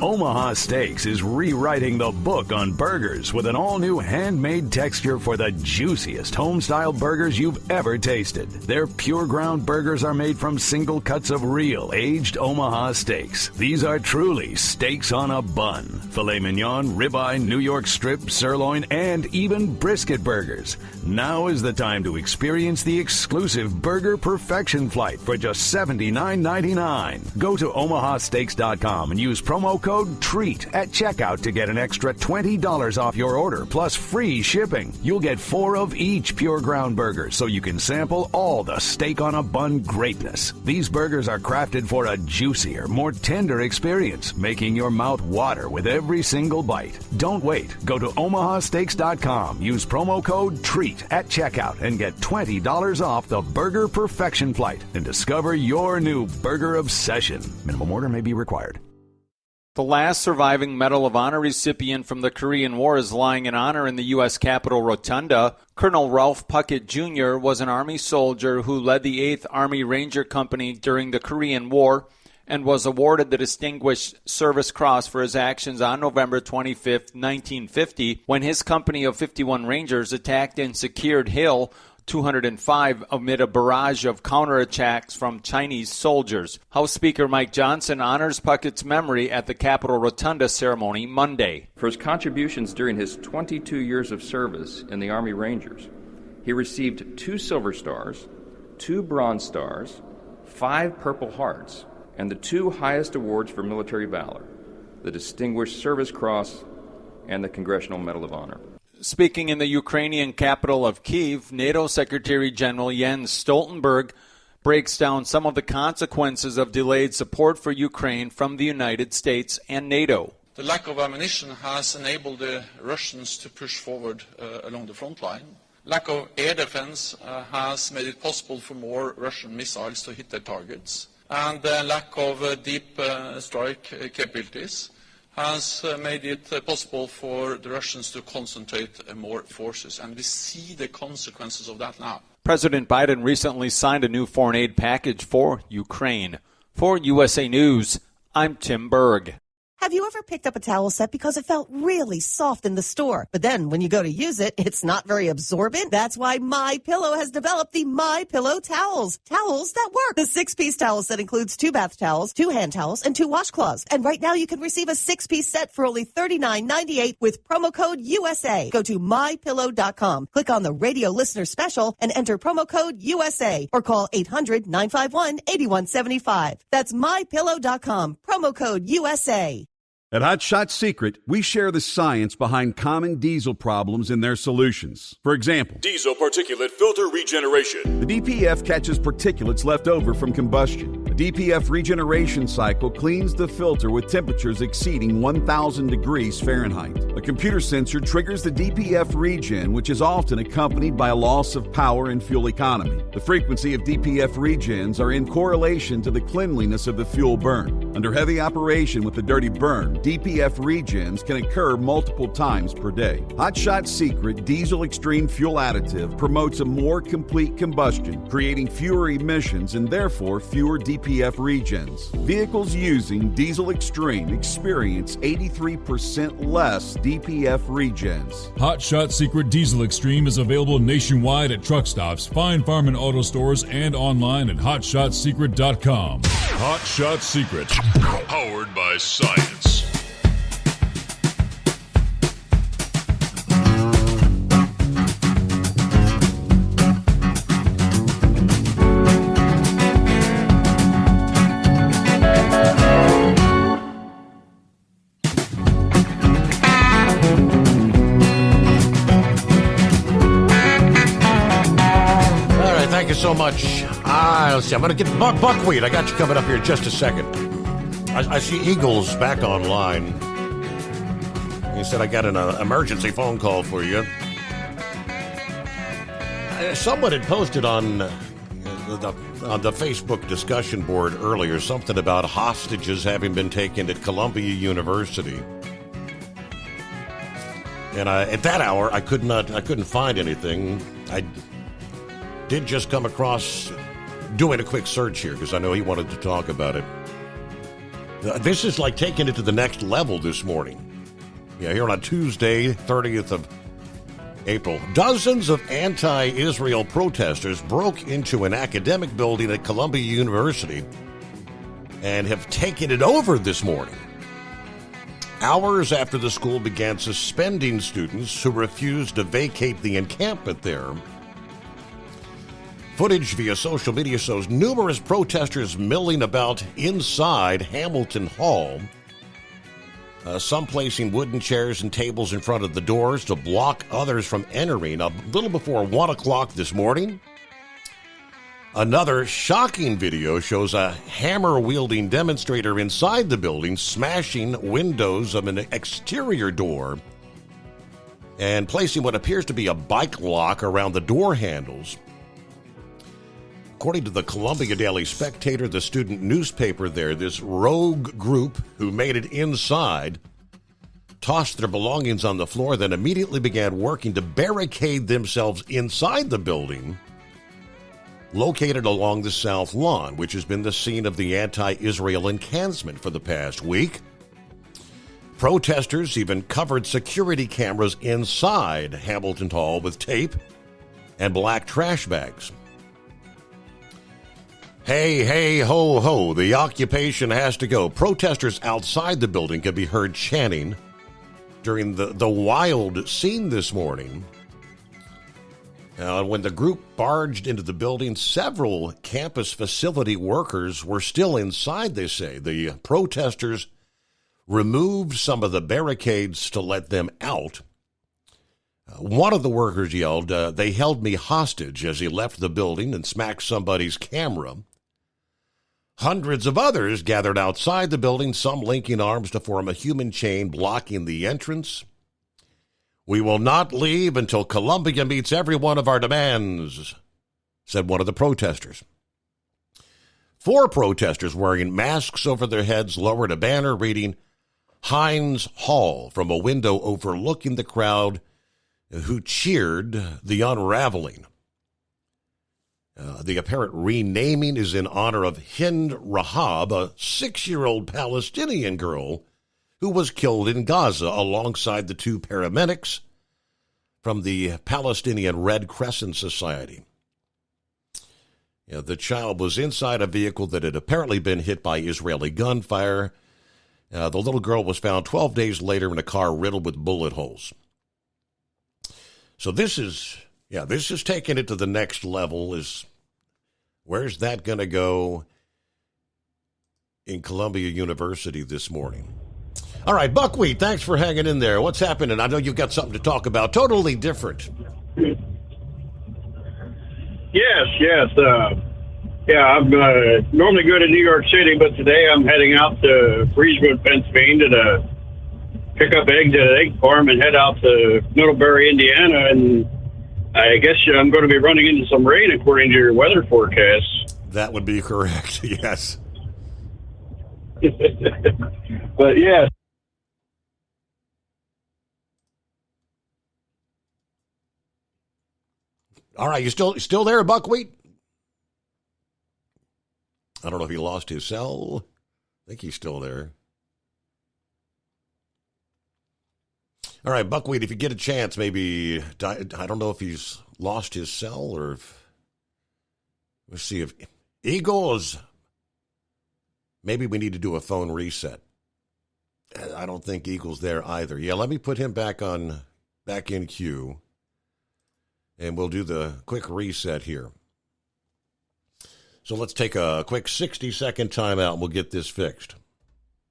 Omaha Steaks is rewriting the book on burgers with an all-new handmade texture for the juiciest home-style burgers you've ever tasted. Their pure ground burgers are made from single cuts of real aged Omaha steaks. These are truly steaks on a bun. Filet mignon, ribeye, New York strip, sirloin, and even brisket burgers. Now is the time to experience the exclusive Burger Perfection Flight for just $79.99. Go to omahasteaks.com and use promo code TREAT at checkout to get an extra $20 off your order plus free shipping. You'll get 4 of each pure ground burger so you can sample all the steak on a bun greatness. These burgers are crafted for a juicier, more tender experience, making your mouth water with every single bite. Don't wait. Go to omahasteaks.com. Use promo code TREAT at checkout and get $20 off the Burger Perfection Flight and discover your new burger obsession. Minimum order may be required. The last surviving Medal of Honor recipient from the Korean War is lying in honor in the U.S. Capitol Rotunda. Colonel Ralph Puckett Jr. was an Army soldier who led the 8th Army Ranger Company during the Korean War and was awarded the Distinguished Service Cross for his actions on November 25, 1950, when his company of 51 Rangers attacked and secured Hill 205 amid a barrage of counterattacks from Chinese soldiers. House Speaker Mike Johnson honors Puckett's memory at the Capitol Rotunda ceremony Monday. For his contributions during his 22 years of service in the Army Rangers, he received 2 Silver Stars, 2 Bronze Stars, 5 Purple Hearts, and the 2 highest awards for military valor, the Distinguished Service Cross and the Congressional Medal of Honor. Speaking in the Ukrainian capital of Kyiv, NATO Secretary General Jens Stoltenberg breaks down some of the consequences of delayed support for Ukraine from the United States and NATO. The lack of ammunition has enabled the Russians to push forward along the front line. Lack of air defense has made it possible for more Russian missiles to hit their targets. And the lack of deep strike capabilities has made it possible for the Russians to concentrate more forces. And we see the consequences of that now. President Biden recently signed a new foreign aid package for Ukraine. For USA News, I'm Tim Berg. Have you ever picked up a towel set because it felt really soft in the store, but then when you go to use it, it's not very absorbent? That's why MyPillow has developed the MyPillow towels. Towels that work. The 6-piece towel set includes 2 bath towels, 2 hand towels, and 2 washcloths. And right now you can receive a 6-piece set for only $39.98 with promo code USA. Go to MyPillow.com, click on the radio listener special, and enter promo code USA, or call 800-951-8175. That's MyPillow.com, promo code USA. At Hot Shot Secret, we share the science behind common diesel problems and their solutions. For example, diesel particulate filter regeneration. The DPF catches particulates left over from combustion. The DPF regeneration cycle cleans the filter with temperatures exceeding 1,000 degrees Fahrenheit. A computer sensor triggers the DPF regen, which is often accompanied by a loss of power and fuel economy. The frequency of DPF regens are in correlation to the cleanliness of the fuel burn. Under heavy operation with the dirty burn, DPF regens can occur multiple times per day. Hot Shot Secret Diesel Extreme Fuel Additive promotes a more complete combustion, creating fewer emissions and therefore fewer DPF regens. Vehicles using Diesel Extreme experience 83% less DPF regens. Hot Shot Secret Diesel Extreme is available nationwide at truck stops, fine farm and auto stores, and online at hotshotsecret.com. Hot Shot Secret, powered by science. So much. Let's see. I'm going to get Buckwheat. I got you coming up here in just a second. I see Eagles back online. He said I got an emergency phone call for you. Someone had posted on the Facebook discussion board earlier something about hostages having been taken at Columbia University. And at that hour, I couldn't find anything. I did just come across doing a quick search here because I know he wanted to talk about it. This is like taking it to the next level this morning. Yeah, here on Tuesday, 30th of April, dozens of anti-Israel protesters broke into an academic building at Columbia University and have taken it over this morning. Hours after the school began suspending students who refused to vacate the encampment there. Footage via social media shows numerous protesters milling about inside Hamilton Hall, some placing wooden chairs and tables in front of the doors to block others from entering. A little before 1 o'clock this morning, another shocking video shows a hammer-wielding demonstrator inside the building smashing windows of an exterior door and placing what appears to be a bike lock around the door handles. According to the Columbia Daily Spectator, the student newspaper there, this rogue group who made it inside tossed their belongings on the floor, then immediately began working to barricade themselves inside the building located along the South Lawn, which has been the scene of the anti-Israel encampment for the past week. Protesters even covered security cameras inside Hamilton Hall with tape and black trash bags. Hey, hey, ho, ho, the occupation has to go. Protesters outside the building could be heard chanting during the wild scene this morning. When the group barged into the building, several campus facility workers were still inside, they say. The protesters removed some of the barricades to let them out. One of the workers yelled, "They held me hostage," as he left the building and smacked somebody's camera. Hundreds of others gathered outside the building, some linking arms to form a human chain blocking the entrance. "We will not leave until Columbia meets every one of our demands," said one of the protesters. 4 protesters wearing masks over their heads lowered a banner reading Heinz Hall from a window overlooking the crowd who cheered the unraveling. The apparent renaming is in honor of Hind Rahab, a 6-year-old Palestinian girl who was killed in Gaza alongside the 2 paramedics from the Palestinian Red Crescent Society. The child was inside a vehicle that had apparently been hit by Israeli gunfire. The little girl was found 12 days later in a car riddled with bullet holes. So this is taking it to the next level. Where's that going to go in Columbia University this morning? All right, Buckwheat, thanks for hanging in there. What's happening? I know you've got something to talk about. Totally different. Yes. I'm normally go to New York City, but today I'm heading out to Freeswood, Pennsylvania to pick up eggs at an egg farm and head out to Middlebury, Indiana, and I guess I'm going to be running into some rain according to your weather forecast. That would be correct, yes. But yeah. All right, you still there, Buckwheat? I don't know if he lost his cell. I think he's still there. All right, Buckwheat, if you get a chance, maybe, I don't know if he's lost his cell or if, let's see if Eagles, maybe we need to do a phone reset. I don't think Eagle's there either. Yeah, let me put him back in queue, and we'll do the quick reset here. So let's take a quick 60-second timeout, and we'll get this fixed.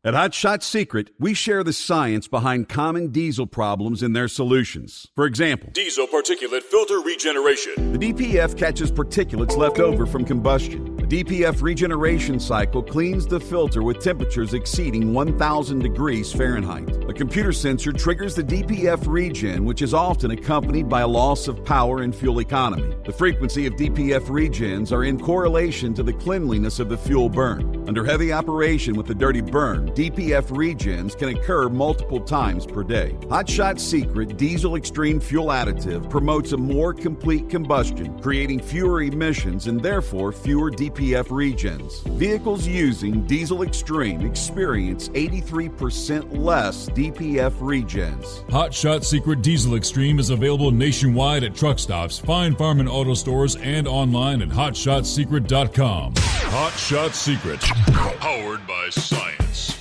At Hot Shot Secret, we share the science behind common diesel problems and their solutions. For example, Diesel particulate filter regeneration. the DPF catches particulates left over from combustion. The DPF regeneration cycle cleans the filter with temperatures exceeding 1,000 degrees Fahrenheit. A computer sensor triggers the DPF regen, which is often accompanied by a loss of power and fuel economy. The frequency of DPF regens are in correlation to the cleanliness of the fuel burn. Under heavy operation with the dirty burn, DPF regens can occur multiple times per day. Hot Shot Secret Diesel Extreme Fuel Additive promotes a more complete combustion, creating fewer emissions and therefore fewer DPF regens. Vehicles using Diesel Extreme experience 83% less DPF regens. Hot Shot Secret Diesel Extreme is available nationwide at truck stops, Fine Farm and auto stores, and online at hotshotsecret.com. Hot Shot Secret, powered by science.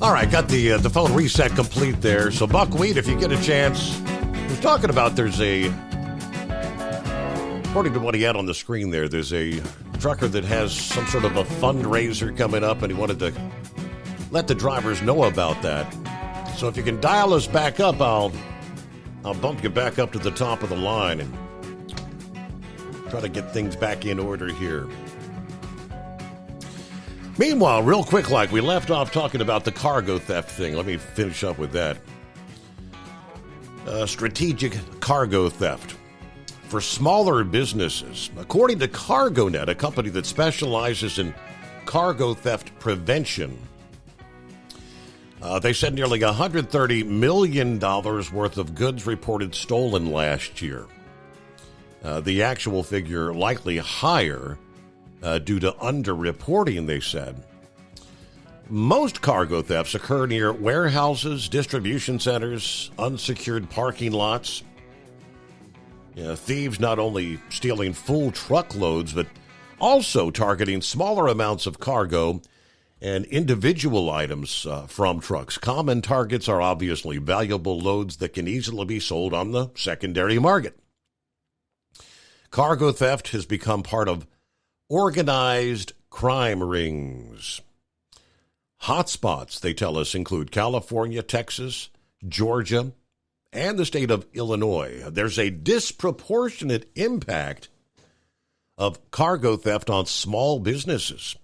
All right, got the phone reset complete there. So, Buckwheat, if you get a chance, I was talking about according to what he had on the screen there, there's a trucker that has some sort of a fundraiser coming up, and he wanted to let the drivers know about that. So if you can dial us back up, I'll bump you back up to the top of the line and try to get things back in order here. Meanwhile, real quick, like we left off talking about the cargo theft thing. Let me finish up with that. Strategic cargo theft for smaller businesses. According to CargoNet, a company that specializes in cargo theft prevention, they said nearly $130 million worth of goods reported stolen last year. The actual figure likely higher due to underreporting, they said. Most cargo thefts occur near warehouses, distribution centers, unsecured parking lots. Thieves not only stealing full truckloads, but also targeting smaller amounts of cargo and individual items from trucks. Common targets are obviously valuable loads that can easily be sold on the secondary market. Cargo theft has become part of organized crime rings. Hotspots, they tell us, include California, Texas, Georgia, and the state of Illinois. There's a disproportionate impact of cargo theft on small businesses,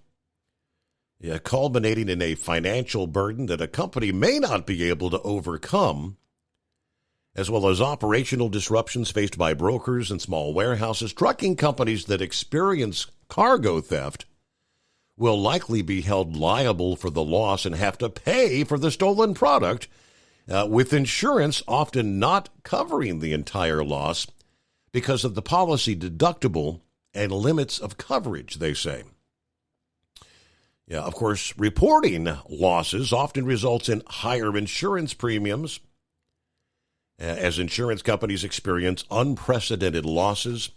culminating in a financial burden that a company may not be able to overcome, as well as operational disruptions faced by brokers and small warehouses. Trucking companies that experience cargo theft will likely be held liable for the loss and have to pay for the stolen product, with insurance often not covering the entire loss because of the policy deductible and limits of coverage, they say. Of course, reporting losses often results in higher insurance premiums as insurance companies experience unprecedented losses.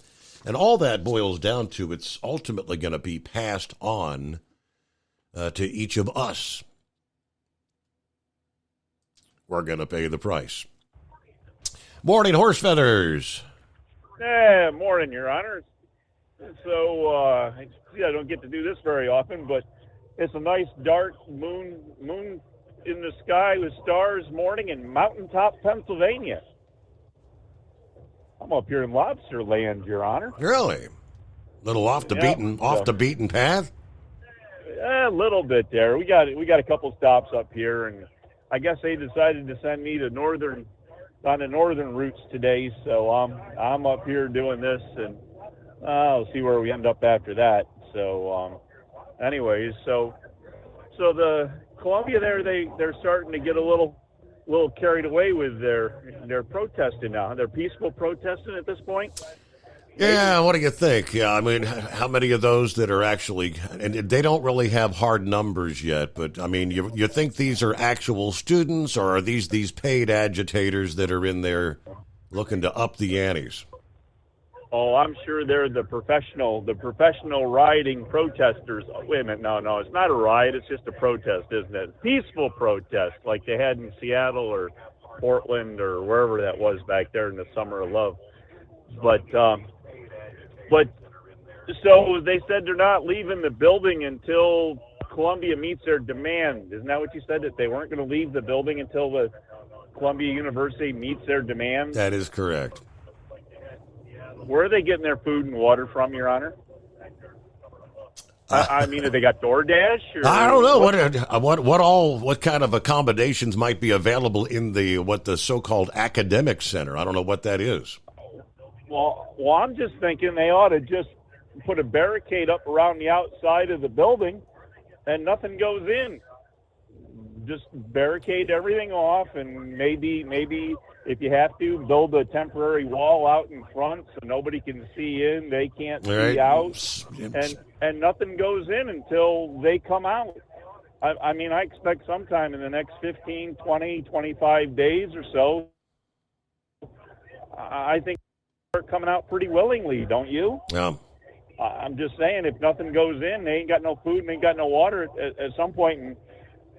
And all that boils down to it's ultimately going to be passed on to each of us. We're going to pay the price. Morning, Horse Feathers. Morning, Your Honor. So, I don't get to do this very often, but it's a nice dark moon in the sky with stars morning in Mountaintop, Pennsylvania. I'm up here in Lobster Land, Your Honor. Really? A little off the beaten path? A little bit there. We got a couple stops up here, and I guess they decided to send me to on the northern routes today, so I'm up here doing this, and I'll see where we end up after that. So, anyways, so the Columbia there, they're starting to get a little carried away with their protesting now. They're peaceful protesting at this point. Yeah, what do you think? Yeah, I mean, how many of those that are actually, and they don't really have hard numbers yet, but I mean, you think these are actual students, or are these paid agitators that are in there looking to up the antes? Oh, I'm sure they're the professional rioting protesters. Oh, wait a minute, no, it's not a riot, it's just a protest, isn't it? Peaceful protest, like they had in Seattle or Portland or wherever that was back there in the Summer of Love. But so they said they're not leaving the building until Columbia meets their demand. Isn't that what you said, that they weren't going to leave the building until the Columbia University meets their demands? That is correct. Where are they getting their food and water from, Your Honor? I mean, have they got DoorDash? Or I don't know what kind of accommodations might be available in the so-called academic center. I don't know what that is. Well, I'm just thinking they ought to just put a barricade up around the outside of the building, and nothing goes in. Just barricade everything off, and maybe if you have to, build a temporary wall out in front so nobody can see in, they can't see out, and nothing goes in until they come out. I mean, I expect sometime in the next 15, 20, 25 days or so, I think they're coming out pretty willingly, don't you? Yeah. I'm just saying, if nothing goes in, they ain't got no food and ain't got no water at some point,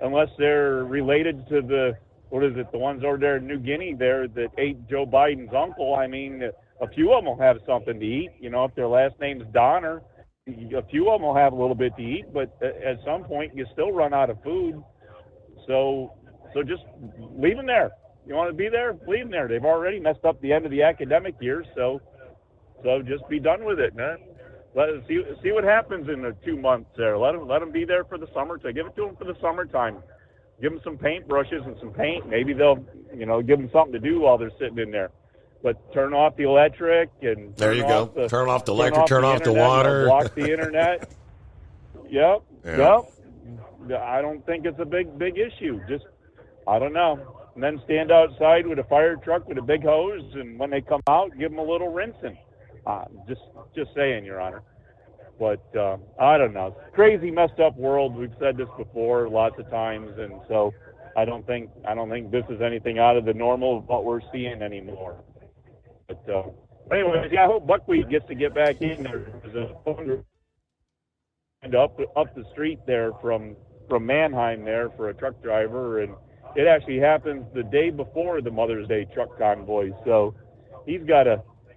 unless they're related to the ones over there in New Guinea there that ate Joe Biden's uncle. I mean, a few of them will have something to eat. You know, if their last name's Donner, a few of them will have a little bit to eat, but at some point you still run out of food. So just leave them there. You want to be there? Leave them there. They've already messed up the end of the academic year, so just be done with it, man. Let us see what happens in the 2 months there. Let them be there for the summer. To give it to them for the summertime. Give them some paint brushes and some paint. Maybe they'll, give them something to do while they're sitting in there. But turn off the electric and there you go. Turn off the electric. Turn off the water. Block the internet. Yep. I don't think it's a big issue. Just, I don't know. And then stand outside with a fire truck with a big hose, and when they come out, give them a little rinsing. Just saying, Your Honor. But I don't know. It's a crazy, messed up world. We've said this before lots of times, and so I don't think this is anything out of the normal of what we're seeing anymore. But anyways, I hope Buckwheat gets to get back in there. There's a phone up the street there from Mannheim there for a truck driver, and it actually happens the day before the Mother's Day truck convoy. So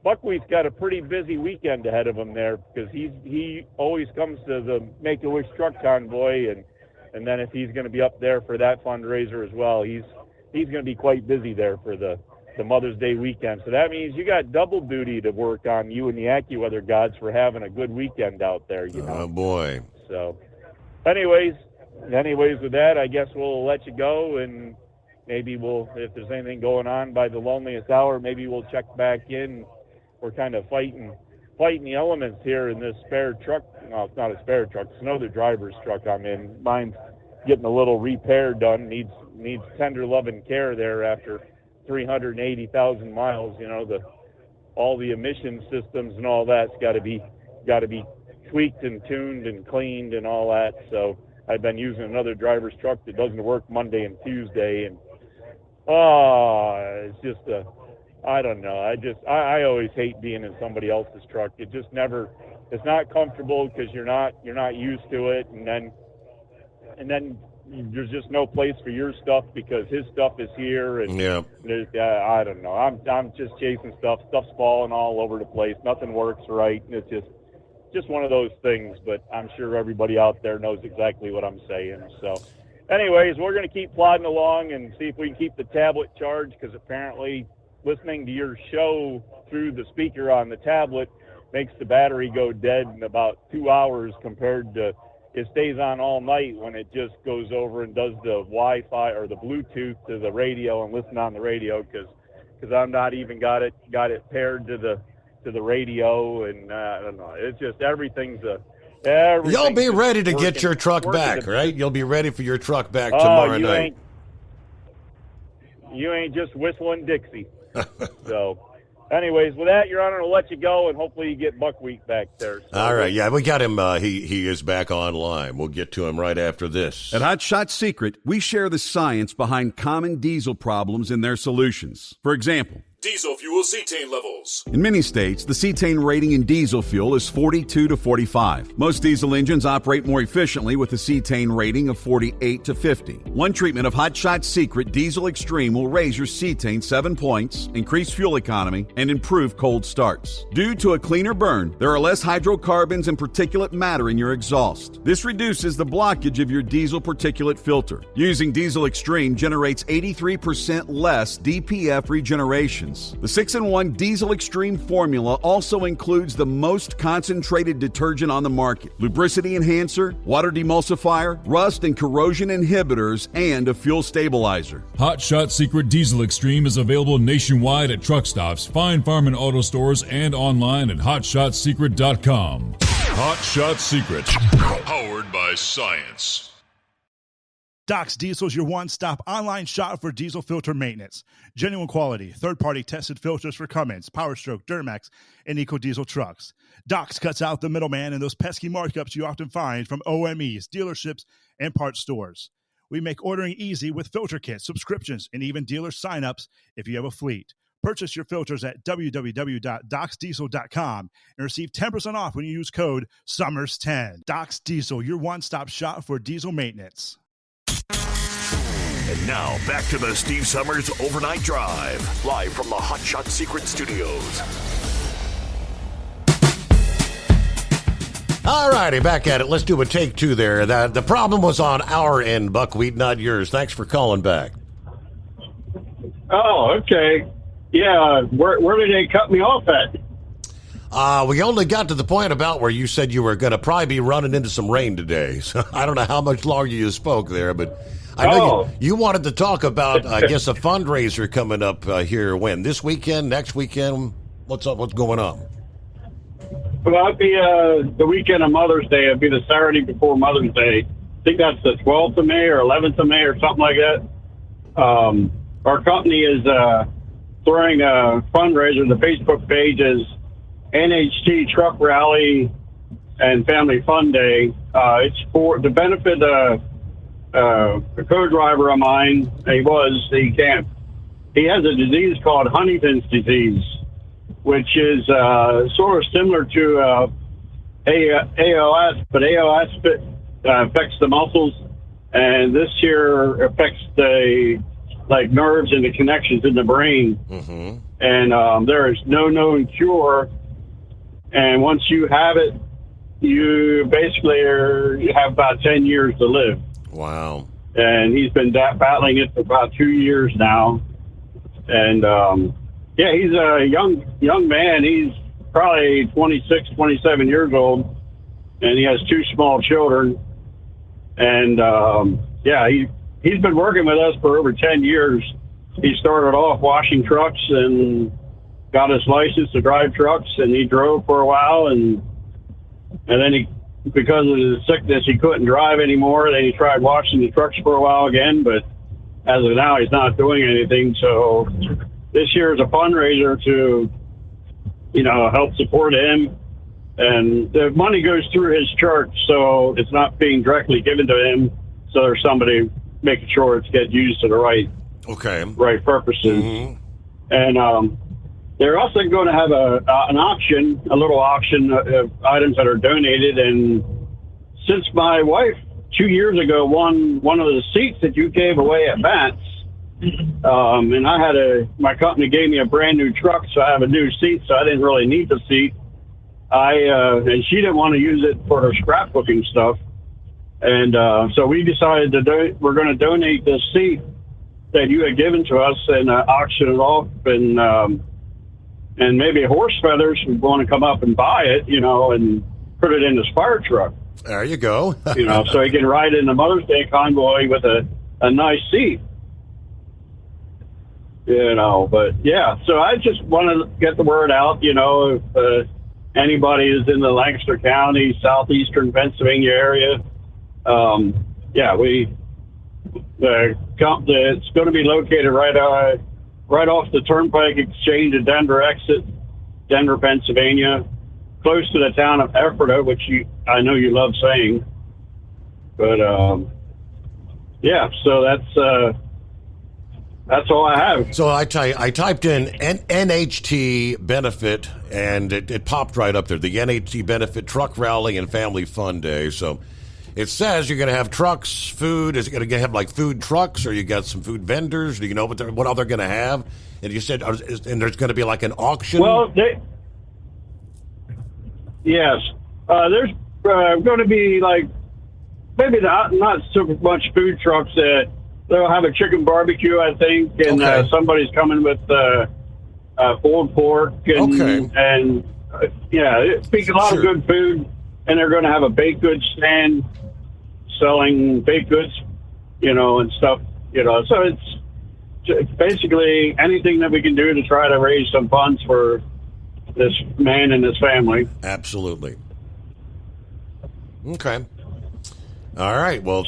Buckwheat's got a pretty busy weekend ahead of him there, because he always comes to the Make-A-Wish truck convoy, and then if he's going to be up there for that fundraiser as well, he's going to be quite busy there for the Mother's Day weekend. So that means you got double duty to work on, you and the AccuWeather gods, for having a good weekend out there. Oh boy. So, anyways, with that, I guess we'll let you go, and maybe if there's anything going on by the loneliest hour, maybe we'll check back in. We're kind of fighting the elements here in this spare truck. No, it's not a spare truck. It's another driver's truck I'm in. Mine's getting a little repair done. Needs tender love and care there after 380,000 miles. All the emission systems and all that's got to be tweaked and tuned and cleaned and all that. So I've been using another driver's truck that doesn't work Monday and Tuesday, and it's just I don't know. I always hate being in somebody else's truck. It just never, it's not comfortable because you're not used to it, and then there's just no place for your stuff because his stuff is here, and I don't know. I'm just chasing stuff. Stuff's falling all over the place. Nothing works right. It's just one of those things. But I'm sure everybody out there knows exactly what I'm saying. So, anyways, we're going to keep plodding along and see if we can keep the tablet charged, because apparently listening to your show through the speaker on the tablet makes the battery go dead in about 2 hours, compared to it stays on all night when it just goes over and does the Wi-Fi or the Bluetooth to the radio and listen on the radio, because I'm not even got it paired to to the radio, and I don't know. It's just everything's You'll be ready to working, get your truck back, to, right? You'll be ready for your truck back tomorrow night. You ain't just whistling Dixie. So, anyways, with that, Your Honor, I'll let you go, and hopefully you get Buckwheat back there. So, all right, yeah, we got him. He is back online. We'll get to him right after this. At Hot Shot Secret, we share the science behind common diesel problems and their solutions. For example, Diesel fuel cetane levels. in many states, the cetane rating in diesel fuel is 42 to 45. Most diesel engines operate more efficiently with a cetane rating of 48 to 50. One treatment of Hot Shot Secret Diesel Extreme will raise your cetane 7 points, increase fuel economy, and improve cold starts. Due to a cleaner burn, there are less hydrocarbons and particulate matter in your exhaust. This reduces the blockage of your diesel particulate filter. Using Diesel Extreme generates 83% less DPF regenerations. The 6-in-1 Diesel Extreme formula also includes the most concentrated detergent on the market, lubricity enhancer, water demulsifier, rust and corrosion inhibitors, and a fuel stabilizer. Hot Shot Secret Diesel Extreme is available nationwide at truck stops, Fine Farm and auto stores, and online at hotshotsecret.com. Hot Shot Secret, powered by science. Doc's Diesel is your one-stop online shop for diesel filter maintenance. Genuine quality, third-party tested filters for Cummins, Powerstroke, Duramax, and EcoDiesel trucks. Doc's cuts out the middleman and those pesky markups you often find from OMEs, dealerships, and parts stores. We make ordering easy with filter kits, subscriptions, and even dealer sign-ups if you have a fleet. Purchase your filters at www.docsdiesel.com and receive 10% off when you use code SUMMERS10. Doc's Diesel, your one-stop shop for diesel maintenance. And now, back to the Steve Summers Overnight Drive, live from the Hot Shot Secret Studios. All righty, back at it. Let's do a take two there. The problem was on our end, Buckwheat, not yours. Thanks for calling back. Oh, okay. Yeah, where did they cut me off at? We only got to the point about where you said you were going to probably be running into some rain today. So I don't know how much longer you spoke there, but I know you wanted to talk about, I guess, a fundraiser coming up here. When? This weekend? Next weekend? What's up? What's going on? Well, it'd be the weekend of Mother's Day. It'd be the Saturday before Mother's Day. I think that's the 12th of May or 11th of May or something like that. Our company is throwing a fundraiser. The Facebook page is NHT Truck Rally and Family Fun Day. It's for the benefit of a co-driver of mine. He has a disease called Huntington's disease, which is sort of similar to ALS, but ALS affects the muscles, and this here affects the nerves and the connections in the brain. Mm-hmm. And there is no known cure. And once you have it, you basically you have about 10 years to live. Wow. And he's been battling it for about 2 years now. And, he's a young man. He's probably 26, 27 years old. And he has 2 small children. And, he's been working with us for over 10 years. He started off washing trucks and got his license to drive trucks, and he drove for a while, and then because of his sickness, he couldn't drive anymore. Then he tried washing the trucks for a while again, but as of now, he's not doing anything. So this year is a fundraiser to, help support him, and the money goes through his church, so it's not being directly given to him. So there's somebody making sure it's get used to the right purposes. Mm-hmm. And they're also going to have an auction, a little auction of items that are donated. And since my wife 2 years ago won one of the seats that you gave away at Vance, and my company gave me a brand new truck, so I have a new seat, so I didn't really need the seat. And she didn't want to use it for her scrapbooking stuff. And so we decided we're going to donate this seat that you had given to us and auction it off, and maybe Horse Feathers would want to come up and buy it, and put it in his fire truck. There you go. So he can ride in the Mother's Day convoy with a nice seat. But yeah, so I just want to get the word out, if anybody is in the Lancaster County, southeastern Pennsylvania area, it's going to be located right off the Turnpike Exchange at Denver exit, Denver, Pennsylvania, close to the town of Ephrata, which I know you love saying. But so that's all I have. So I typed in NHT benefit, and it popped right up there. The NHT benefit truck rally and family fun day. So it says you're going to have trucks, food. Is it going to have like food trucks, or you got some food vendors? Do you know what all they're going to have? And you said, and there's going to be like an auction. Well, yes, there's going to be like maybe not so much food trucks. They'll have a chicken barbecue, I think, and somebody's coming with pulled pork and it'll be a lot of good food, and they're going to have a baked goods stand selling baked goods, and stuff, So it's basically anything that we can do to try to raise some funds for this man and his family. Absolutely. Okay. All right. Well,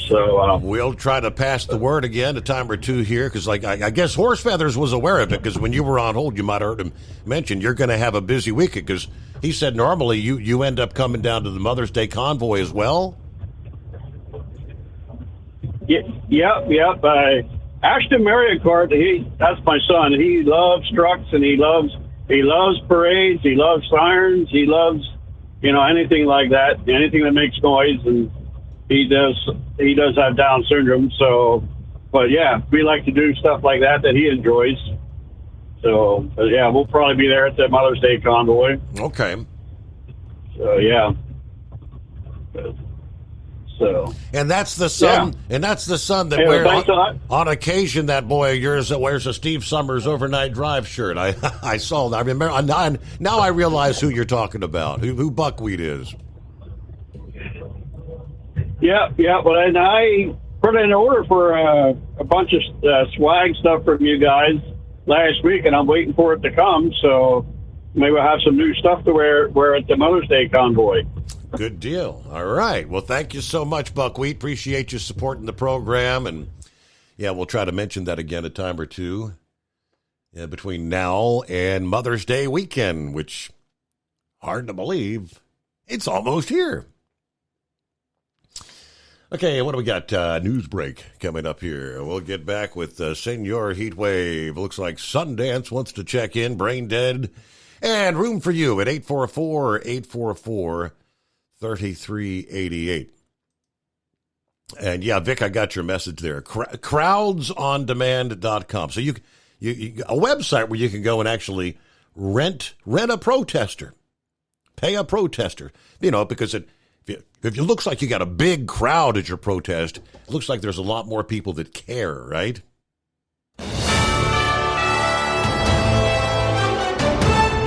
we'll try to pass the word again a time or two here, because I guess Horse Feathers was aware of it, because when you were on hold, you might have heard him mention you're going to have a busy weekend, because he said normally you end up coming down to the Mother's Day convoy as well. Yep. Ashton Marriott, that's my son. He loves trucks, and he loves parades. He loves sirens. He loves anything like that, anything that makes noise, and he does have Down syndrome, but we like to do stuff like that he enjoys. So, we'll probably be there at the Mother's Day convoy. Okay. So, and that's the son, that wears on occasion, that boy of yours that wears a Steve Summers Overnight Drive shirt. I saw that. I remember. Now I realize who you're talking about. Who Buckwheat is. Yeah. Well, and I put in an order for a bunch of swag stuff from you guys last week, and I'm waiting for it to come. So maybe we'll have some new stuff to wear at the Mother's Day convoy. Good deal. All right. Well, thank you so much, Buckwheat. Appreciate you supporting the program, and we'll try to mention that again a time or two between now and Mother's Day weekend, which hard to believe it's almost here. Okay, what do we got? News break coming up here. We'll get back with Senor Heatwave. Looks like Sundance wants to check in, brain dead, and room for you at 844-844-3388. And Vic, I got your message there. Crowdsondemand.com. So you a website where you can go and actually rent a protester, pay a protester. Because if it looks like you got a big crowd at your protest, it looks like there's a lot more people that care, right?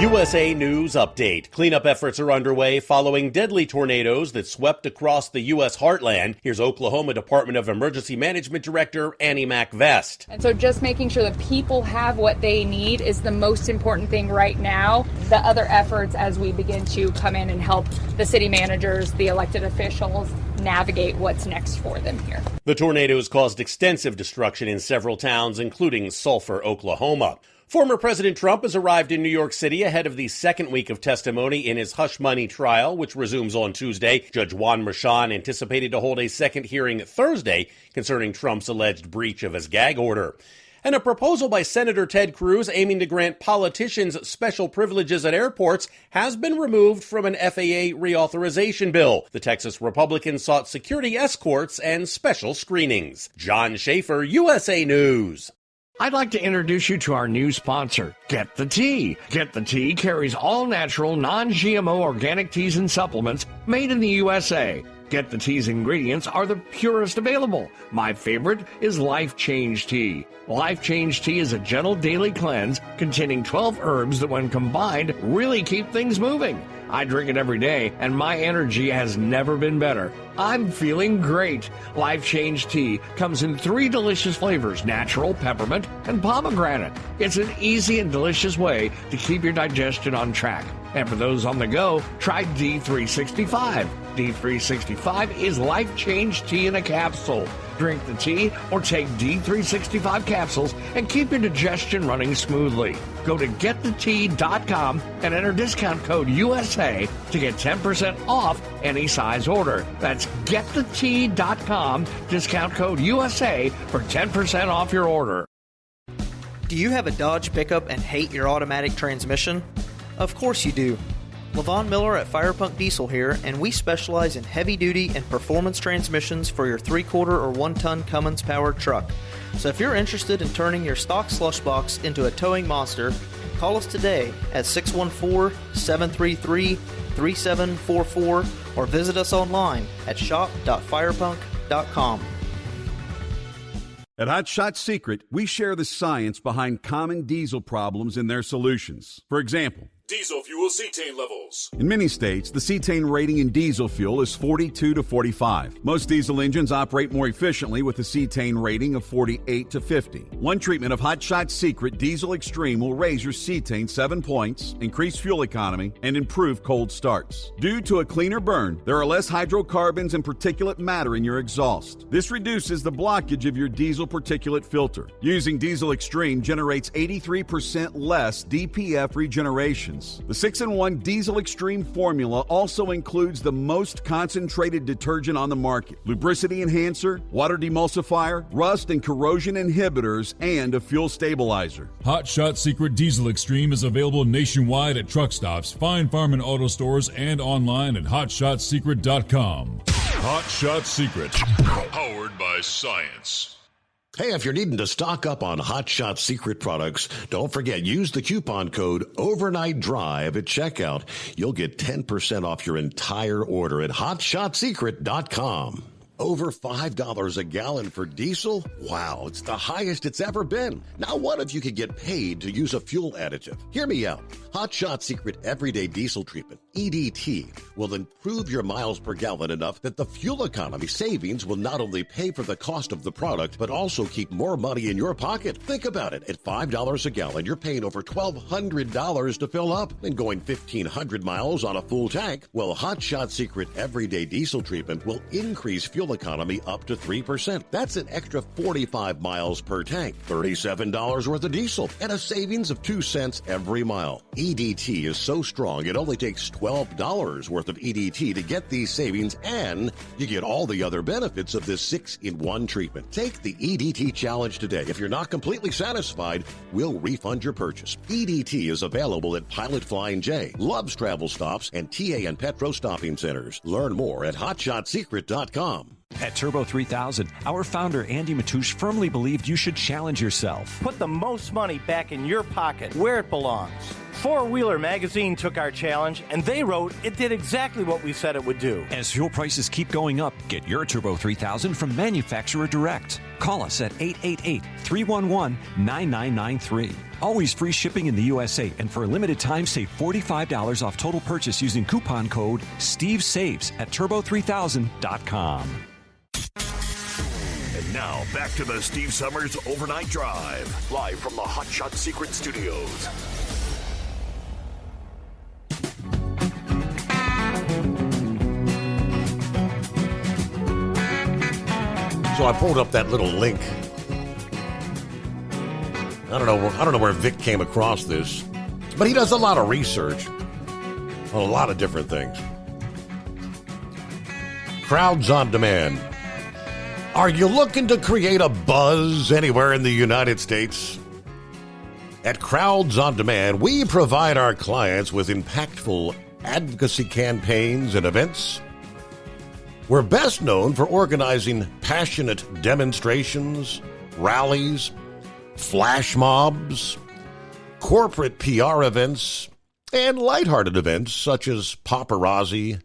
USA News Update. Cleanup efforts are underway following deadly tornadoes that swept across the U.S. heartland. Here's Oklahoma Department of Emergency Management Director Annie MacVest. And so just making sure that people have what they need is the most important thing right now. The other efforts as we begin to come in and help the city managers, the elected officials, navigate what's next for them here. The tornadoes caused extensive destruction in several towns, including Sulphur, Oklahoma. Former President Trump has arrived in New York City ahead of the second week of testimony in his hush money trial, which resumes on Tuesday. Judge Juan Merchan anticipated to hold a second hearing Thursday concerning Trump's alleged breach of his gag order. And a proposal by Senator Ted Cruz aiming to grant politicians special privileges at airports has been removed from an FAA reauthorization bill. The Texas Republicans sought security escorts and special screenings. John Schaefer, USA News. I'd like to introduce you to our new sponsor, Get the Tea. Get the Tea carries all-natural, non-GMO organic teas and supplements made in the USA. Get the Tea's ingredients are the purest available. My favorite is Life Change Tea. Life Change Tea is a gentle daily cleanse containing 12 herbs that when combined really keep things moving. I drink it every day, and my energy has never been better. I'm feeling great. Life Change Tea comes in 3 delicious flavors: natural, peppermint, and pomegranate. It's an easy and delicious way to keep your digestion on track. And for those on the go, try D365. D365 is Life Change Tea in a capsule. Drink the tea or take D365 capsules and keep your digestion running smoothly. Go to getthetea.com and enter discount code USA to get 10% off any size order. That's getthetea.com, discount code USA for 10% off your order. Do you have a Dodge pickup and hate your automatic transmission? Of course you do. Levon Miller at Firepunk Diesel here, and we specialize in heavy-duty and performance transmissions for your 3-quarter or 1-ton Cummins-powered truck. So if you're interested in turning your stock slush box into a towing monster, call us today at 614-733-3744 or visit us online at shop.firepunk.com. At Hot Shot Secret, we share the science behind common diesel problems and their solutions. For example, Diesel fuel cetane levels. in many states, the cetane rating in diesel fuel is 42 to 45. Most diesel engines operate more efficiently with a cetane rating of 48 to 50. One treatment of Hot Shot Secret Diesel Extreme will raise your cetane 7 points, increase fuel economy, and improve cold starts. Due to a cleaner burn, there are less hydrocarbons and particulate matter in your exhaust. This reduces the blockage of your diesel particulate filter. Using Diesel Extreme generates 83% less DPF regeneration. The 6-in-1 Diesel Extreme formula also includes the most concentrated detergent on the market, lubricity enhancer, water demulsifier, rust and corrosion inhibitors, and a fuel stabilizer. Hot Shot Secret Diesel Extreme is available nationwide at truck stops, fine farm and auto stores, and online at hotshotsecret.com. Hot Shot Secret, powered by science. Hey, if you're needing to stock up on Hot Shot Secret products, don't forget, use the coupon code OVERNIGHTDRIVE at checkout. You'll get 10% off your entire order at hotshotsecret.com. Over $5 a gallon for diesel? Wow, it's the highest it's ever been. Now what if you could get paid to use a fuel additive? Hear me out. Hot Shot Secret Everyday Diesel Treatment, EDT, will improve your miles per gallon enough that the fuel economy savings will not only pay for the cost of the product, but also keep more money in your pocket. Think about it. At $5 a gallon, you're paying over $1,200 to fill up and going 1,500 miles on a full tank. Well, Hot Shot Secret Everyday Diesel Treatment will increase fuel economy up to 3%. That's an extra 45 miles per tank, $37 worth of diesel, and a savings of 2 cents every mile. EDT is so strong, it only takes $12 worth of EDT to get these savings, and you get all the other benefits of this 6-in-1 treatment. Take the EDT challenge today. If you're not completely satisfied, we'll refund your purchase. EDT is available at Pilot Flying J, Love's Travel Stops, and TA and Petro Stopping Centers. Learn more at hotshotsecret.com. At Turbo 3000, our founder Andy Matouche firmly believed you should challenge yourself. Put the most money back in your pocket, where it belongs. Four Wheeler Magazine took our challenge, and they wrote it did exactly what we said it would do. As fuel prices keep going up, get your Turbo 3000 from manufacturer direct. Call us at 888-311-9993. Always free shipping in the USA, and for a limited time, save $45 off total purchase using coupon code STEVESAVES at turbo3000.com. And now, back to the Steve Summers Overnight Drive, live from the Hot Shot Secret Studios. So I pulled up that little link. I don't know where Vic came across this, but he does a lot of research on a lot of different things. Crowds on Demand. Are you looking to create a buzz anywhere in the United States? At Crowds on Demand, we provide our clients with impactful advocacy campaigns and events. We're best known for organizing passionate demonstrations, rallies, flash mobs, corporate PR events, and lighthearted events such as paparazzi,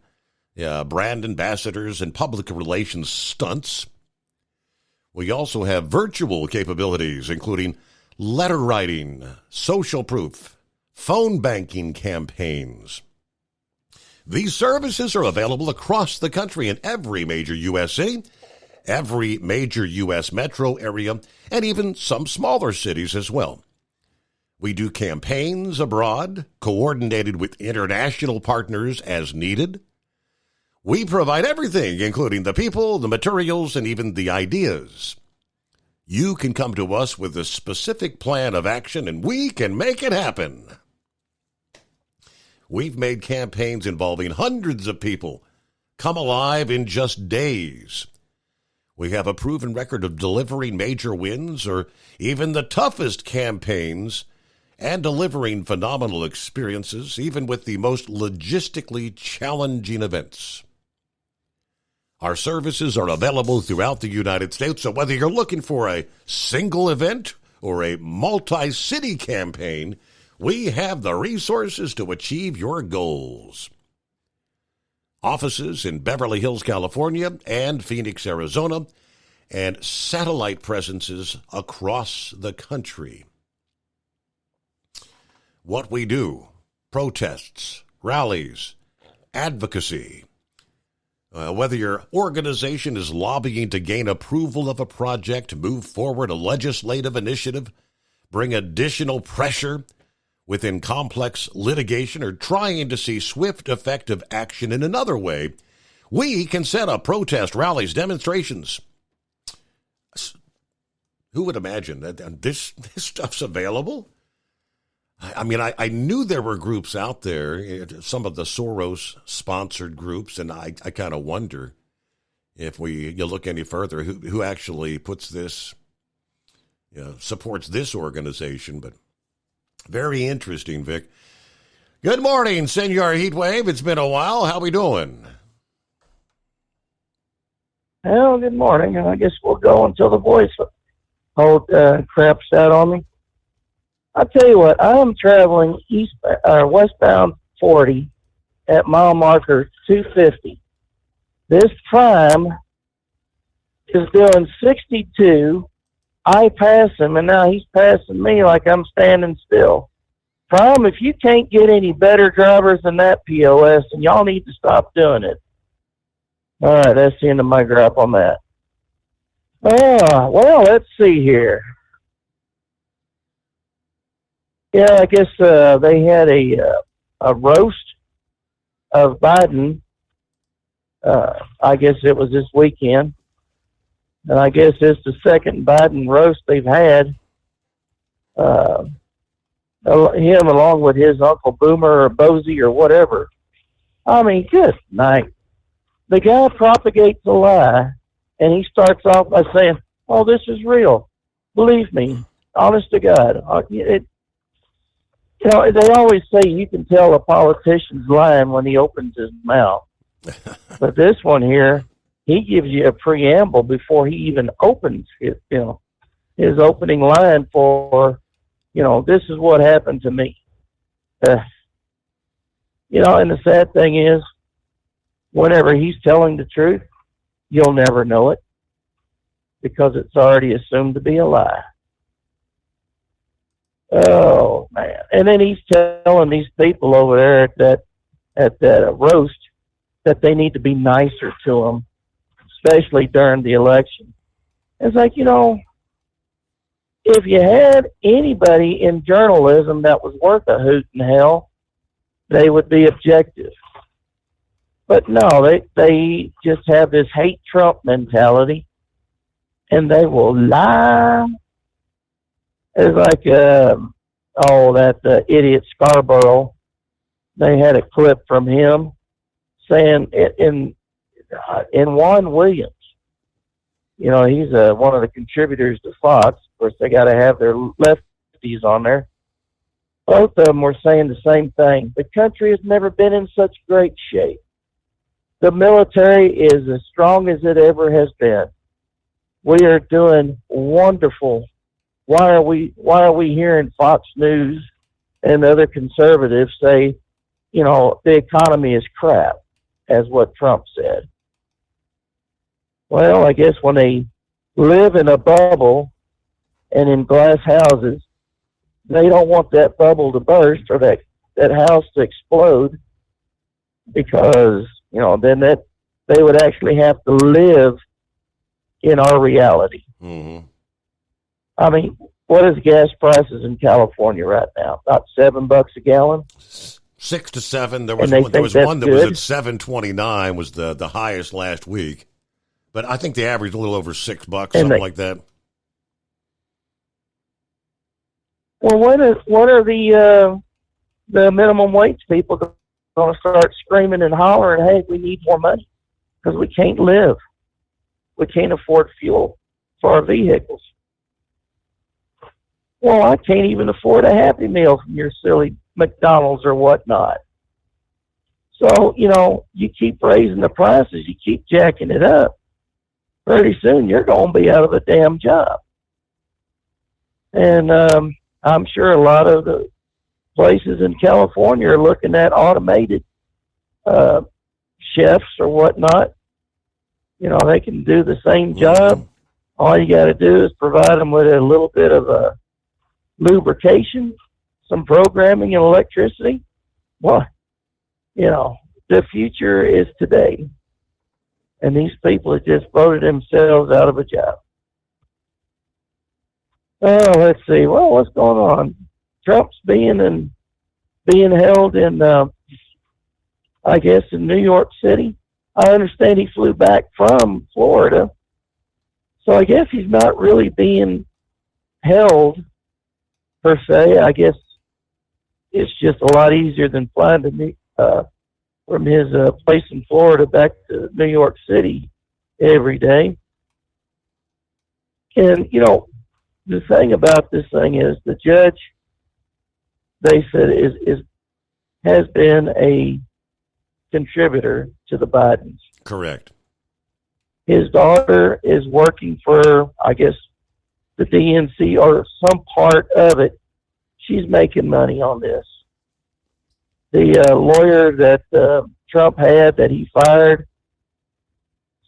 brand ambassadors, and public relations stunts. We also have virtual capabilities, including letter writing, social proof, phone banking campaigns. These services are available across the country in every major U.S. city, every major U.S. metro area, and even some smaller cities as well. We do campaigns abroad, coordinated with international partners as needed. We provide everything, including the people, the materials, and even the ideas. You can come to us with a specific plan of action, and we can make it happen. We've made campaigns involving hundreds of people come alive in just days. We have a proven record of delivering major wins or even the toughest campaigns and delivering phenomenal experiences, even with the most logistically challenging events. Our services are available throughout the United States, so whether you're looking for a single event or a multi-city campaign, we have the resources to achieve your goals. Offices in Beverly Hills, California, and Phoenix, Arizona, and satellite presences across the country. What we do: protests, rallies, advocacy. Whether your organization is lobbying to gain approval of a project, move forward a legislative initiative, bring additional pressure within complex litigation, or trying to see swift, effective action in another way, we can set up protest rallies, demonstrations. Who would imagine that this stuff's available? I mean, I knew there were groups out there, some of the Soros-sponsored groups, and I kind of wonder if you look any further, who actually puts this, supports this organization. But very interesting, Vic. Good morning, Senor Heatwave. It's been a while. How we doing? Well, good morning. I guess we'll go until the voice craps out on me. I'll tell you what, I am traveling westbound 40 at mile marker 250. This prime is doing 62. I pass him, and now he's passing me like I'm standing still. Prime, if you can't get any better drivers than that POS, then y'all need to stop doing it. All right, that's the end of my gripe on that. Well, let's see here. Yeah, I guess they had a roast of Biden. I guess it was this weekend. And I guess it's the second Biden roast they've had. Him along with his Uncle Boomer or Bozy or whatever. I mean, good night. The guy propagates a lie, and he starts off by saying, "Oh, this is real. Believe me, honest to God." They always say you can tell a politician's lying when he opens his mouth. But this one here, he gives you a preamble before he even opens his opening line for, this is what happened to me. And the sad thing is, whenever he's telling the truth, you'll never know it because it's already assumed to be a lie. Oh, man. And then he's telling these people over there at that roast that they need to be nicer to him, especially during the election. It's like, if you had anybody in journalism that was worth a hoot in hell, they would be objective. But no, they just have this hate Trump mentality, and they will lie. It's like, that idiot Scarborough. They had a clip from him saying in Juan Williams. He's one of the contributors to Fox. Of course, they got to have their lefties on there. Both of them were saying the same thing. The country has never been in such great shape. The military is as strong as it ever has been. We are doing wonderful. Why are we hearing Fox News and other conservatives say, the economy is crap, as what Trump said? Well, I guess when they live in a bubble and in glass houses, they don't want that bubble to burst or that house to explode. because, then they would actually have to live in our reality. Mm-hmm. I mean, what is gas prices in California right now? About $7 a gallon? 6 to 7. There was And they one, there was think one that that's was at $7.29 was the highest last week. But I think the average a little over $6, something like that. Well, when are the minimum wage people going to start screaming and hollering, hey, we need more money because we can't live. We can't afford fuel for our vehicles. Well, I can't even afford a Happy Meal from your silly McDonald's or whatnot. So, you keep raising the prices, you keep jacking it up. Pretty soon you're going to be out of a damn job. And I'm sure a lot of the places in California are looking at automated chefs or whatnot. They can do the same job. All you got to do is provide them with a little bit of lubrication, some programming and electricity. Well, the future is today. And these people have just voted themselves out of a job. Oh, let's see. Well, what's going on? Trump's being held in, I guess, in New York City. I understand he flew back from Florida. So I guess he's not really being held, per se. I guess it's just a lot easier than flying to from his place in Florida back to New York City every day. And, the thing about this thing is the judge, they said, has been a contributor to the Bidens. Correct. His daughter is working for, I guess, the DNC or some part of it. She's making money on this. The lawyer that Trump had that he fired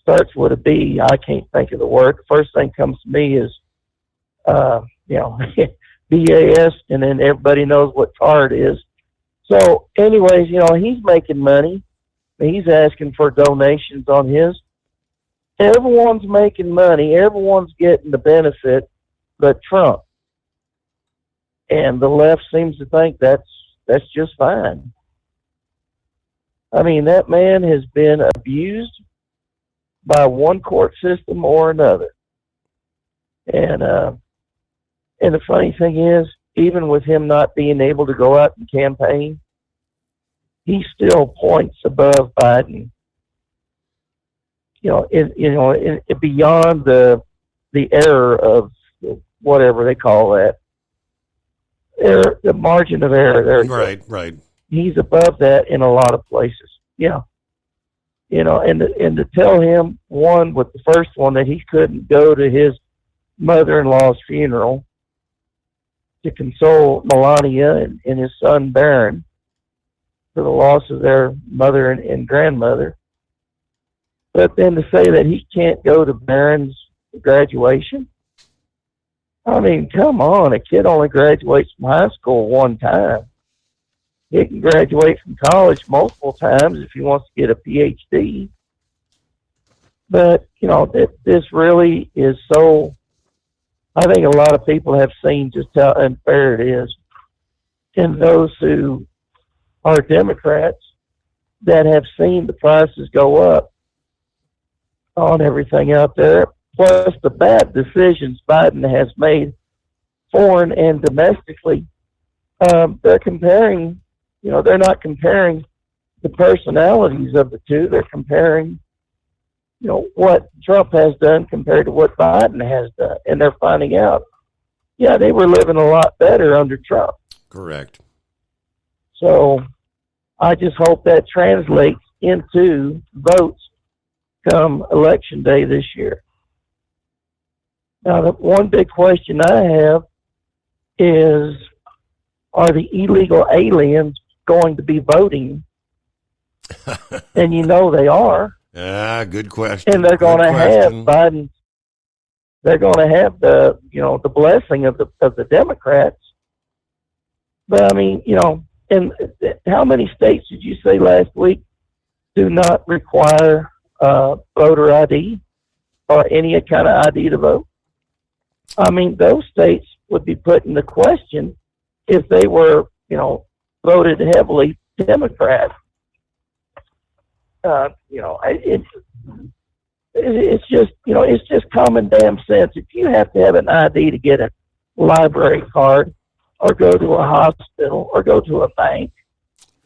starts with a B. I can't think of the word. The first thing comes to me is, BAS, and then everybody knows what TARD is. So anyways, he's making money. He's asking for donations on his. Everyone's making money. Everyone's getting the benefit but Trump. And the left seems to think that's just fine. I mean, that man has been abused by one court system or another. And the funny thing is, even with him not being able to go out and campaign, he still points above Biden. Beyond the error of whatever they call that, the margin of error. There, right. He's above that in a lot of places. Yeah, and to tell him with the first one that he couldn't go to his mother-in-law's funeral to console Melania and his son Barron for the loss of their mother and grandmother. But then to say that he can't go to Barron's graduation? I mean, come on, a kid only graduates from high school one time. He can graduate from college multiple times if he wants to get a PhD. But, this really is so... I think a lot of people have seen just how unfair it is. And those who are Democrats that have seen the prices go up on everything out there, plus the bad decisions Biden has made, foreign and domestically, they're comparing, they're not comparing the personalities of the two. They're comparing, what Trump has done compared to what Biden has done. And they're finding out, they were living a lot better under Trump. Correct. So I just hope that translates into votes come election day this year. Now, the one big question I have is, are the illegal aliens going to be voting? And they are. Good question. And they're going to have Biden. They're going to have the blessing of the Democrats. But I mean, and how many states did you say last week do not require voter ID or any kind of ID to vote. I mean, those states would be put in the question if they were, voted heavily Democrat. It's just common damn sense. If you have to have an ID to get a library card, or go to a hospital, or go to a bank,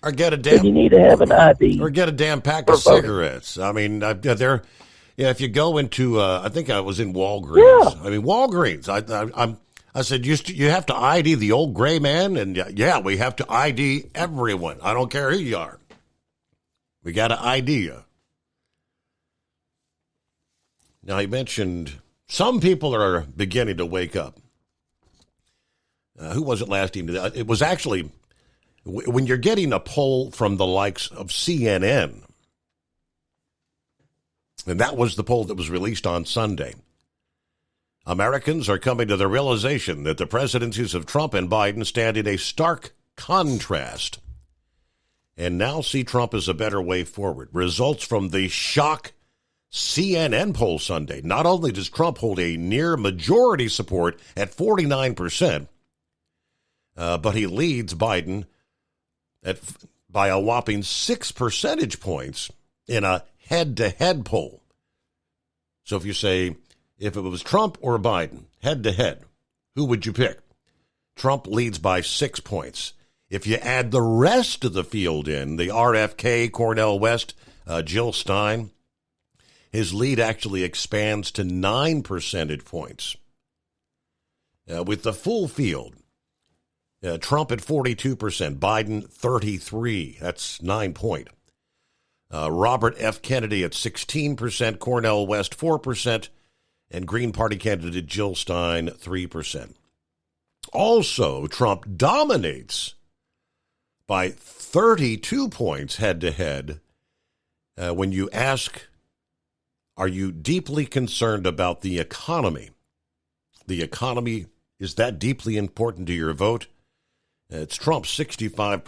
or get a damn, you need to have an ID, or get a damn pack of cigarettes. I mean, if you go into, I think I was in Walgreens. Yeah. I mean, Walgreens. I said, you have to ID the old gray man, and yeah, we have to ID everyone. I don't care who you are. We got to ID you. Now, he mentioned some people are beginning to wake up. Who was it last evening? It was actually, when you're getting a poll from the likes of CNN, and that was the poll that was released on Sunday, Americans are coming to the realization that the presidencies of Trump and Biden stand in a stark contrast and now see Trump as a better way forward. Results from the shock CNN poll Sunday. Not only does Trump hold a near majority support at 49%, but he leads Biden by a whopping 6 percentage points in a head-to-head poll. So if you say, if it was Trump or Biden, head-to-head, who would you pick? Trump leads by 6 points. If you add the rest of the field in, the RFK, Cornel West, Jill Stein, his lead actually expands to 9 percentage points. With the full field, Trump at 42%, Biden 33%. That's 9 point. Robert F. Kennedy at 16%, Cornel West 4%, and Green Party candidate Jill Stein 3%. Also, Trump dominates by 32 points head-to-head when you ask, are you deeply concerned about the economy? The economy, is that deeply important to your vote? It's Trump 65%,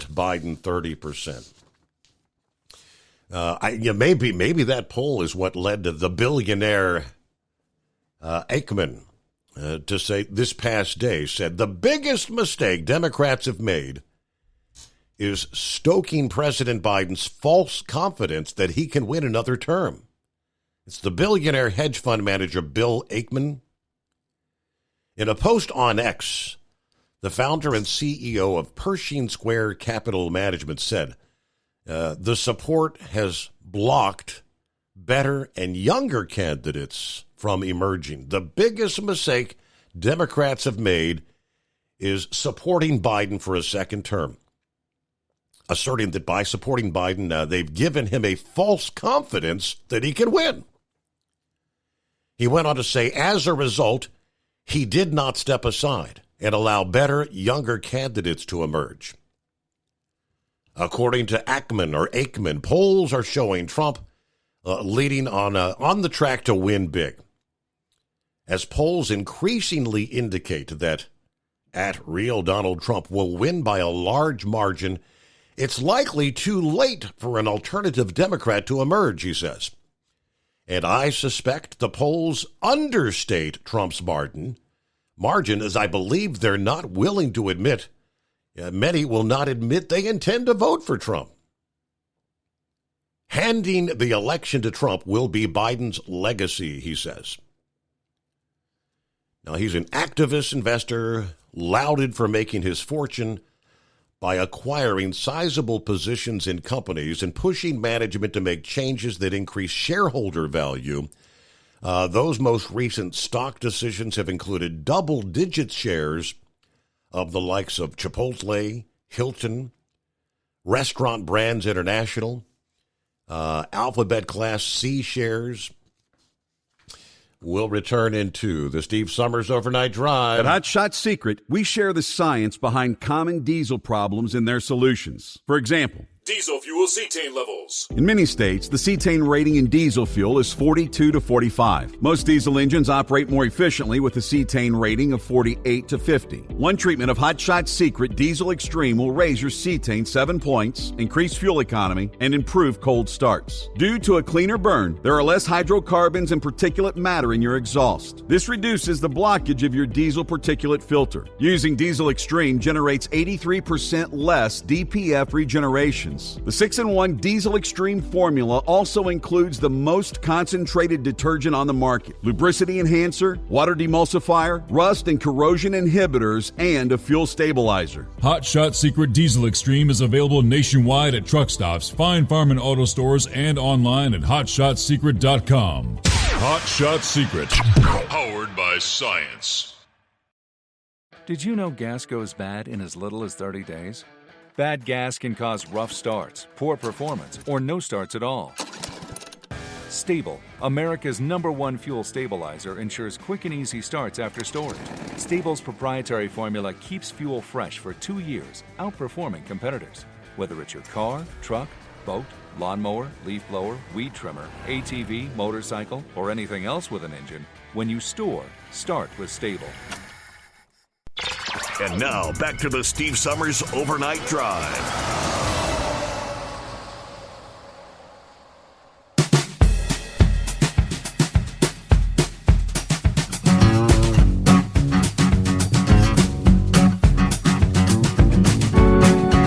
Biden 30%. Maybe that poll is what led to the billionaire Aikman to say this past day, said the biggest mistake Democrats have made is stoking President Biden's false confidence that he can win another term. It's the billionaire hedge fund manager Bill Aikman. In a post on X, the founder and CEO of Pershing Square Capital Management said, the support has blocked better and younger candidates from emerging. The biggest mistake Democrats have made is supporting Biden for a second term, asserting that by supporting Biden, they've given him a false confidence that he can win. He went on to say, as a result, he did not step aside and allow better, younger candidates to emerge. According to Aikman, polls are showing Trump leading on the track to win big. As polls increasingly indicate that at real Donald Trump will win by a large margin, it's likely too late for an alternative Democrat to emerge, he says. And I suspect the polls understate Trump's margin, as I believe they're not willing to admit. Many will not admit they intend to vote for Trump. Handing the election to Trump will be Biden's legacy, he says. Now, he's an activist investor, lauded for making his fortune by acquiring sizable positions in companies and pushing management to make changes that increase shareholder value. Those most recent stock decisions have included double-digit shares of the likes of Chipotle, Hilton, Restaurant Brands International, Alphabet Class C shares. We'll return into the Steve Summers Overnight Drive. At Hot Shot Secret, we share the science behind common diesel problems and their solutions. For example, Diesel fuel cetane levels. In many states, the cetane rating in diesel fuel is 42 to 45. Most diesel engines operate more efficiently with a cetane rating of 48 to 50. One treatment of Hot Shot Secret Diesel Extreme will raise your cetane 7 points, increase fuel economy, and improve cold starts. Due to a cleaner burn, there are less hydrocarbons and particulate matter in your exhaust. This reduces the blockage of your diesel particulate filter. Using Diesel Extreme generates 83% less DPF regenerations. The 6-in-1 Diesel Extreme formula also includes the most concentrated detergent on the market, lubricity enhancer, water demulsifier, rust and corrosion inhibitors, and a fuel stabilizer. Hot Shot Secret Diesel Extreme is available nationwide at truck stops, Fine Farm and auto stores, and online at hotshotsecret.com. Hot Shot Secret, powered by science. Did you know gas goes bad in as little as 30 days? Bad gas can cause rough starts, poor performance, or no starts at all. Stable, America's #1 fuel stabilizer, ensures quick and easy starts after storage. Stable's proprietary formula keeps fuel fresh for 2 years, outperforming competitors. Whether it's your car, truck, boat, lawnmower, leaf blower, weed trimmer, ATV, motorcycle, or anything else with an engine, when you store, start with Stable. And now, back to the Steve Summers Overnight Drive.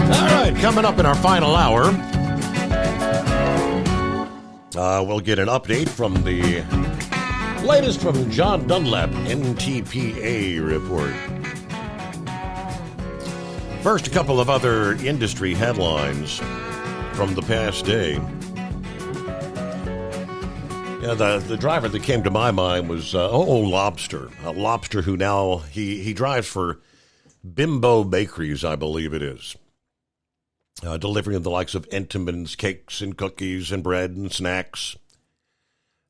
All right, coming up in our final hour, we'll get an update from the latest from John Dunlap, NTPA report. First, a couple of other industry headlines from the past day. Yeah, the driver that came to my mind was Lobster. A Lobster who now, he drives for Bimbo Bakeries, I believe it is. Delivering the likes of Entenmann's cakes and cookies and bread and snacks.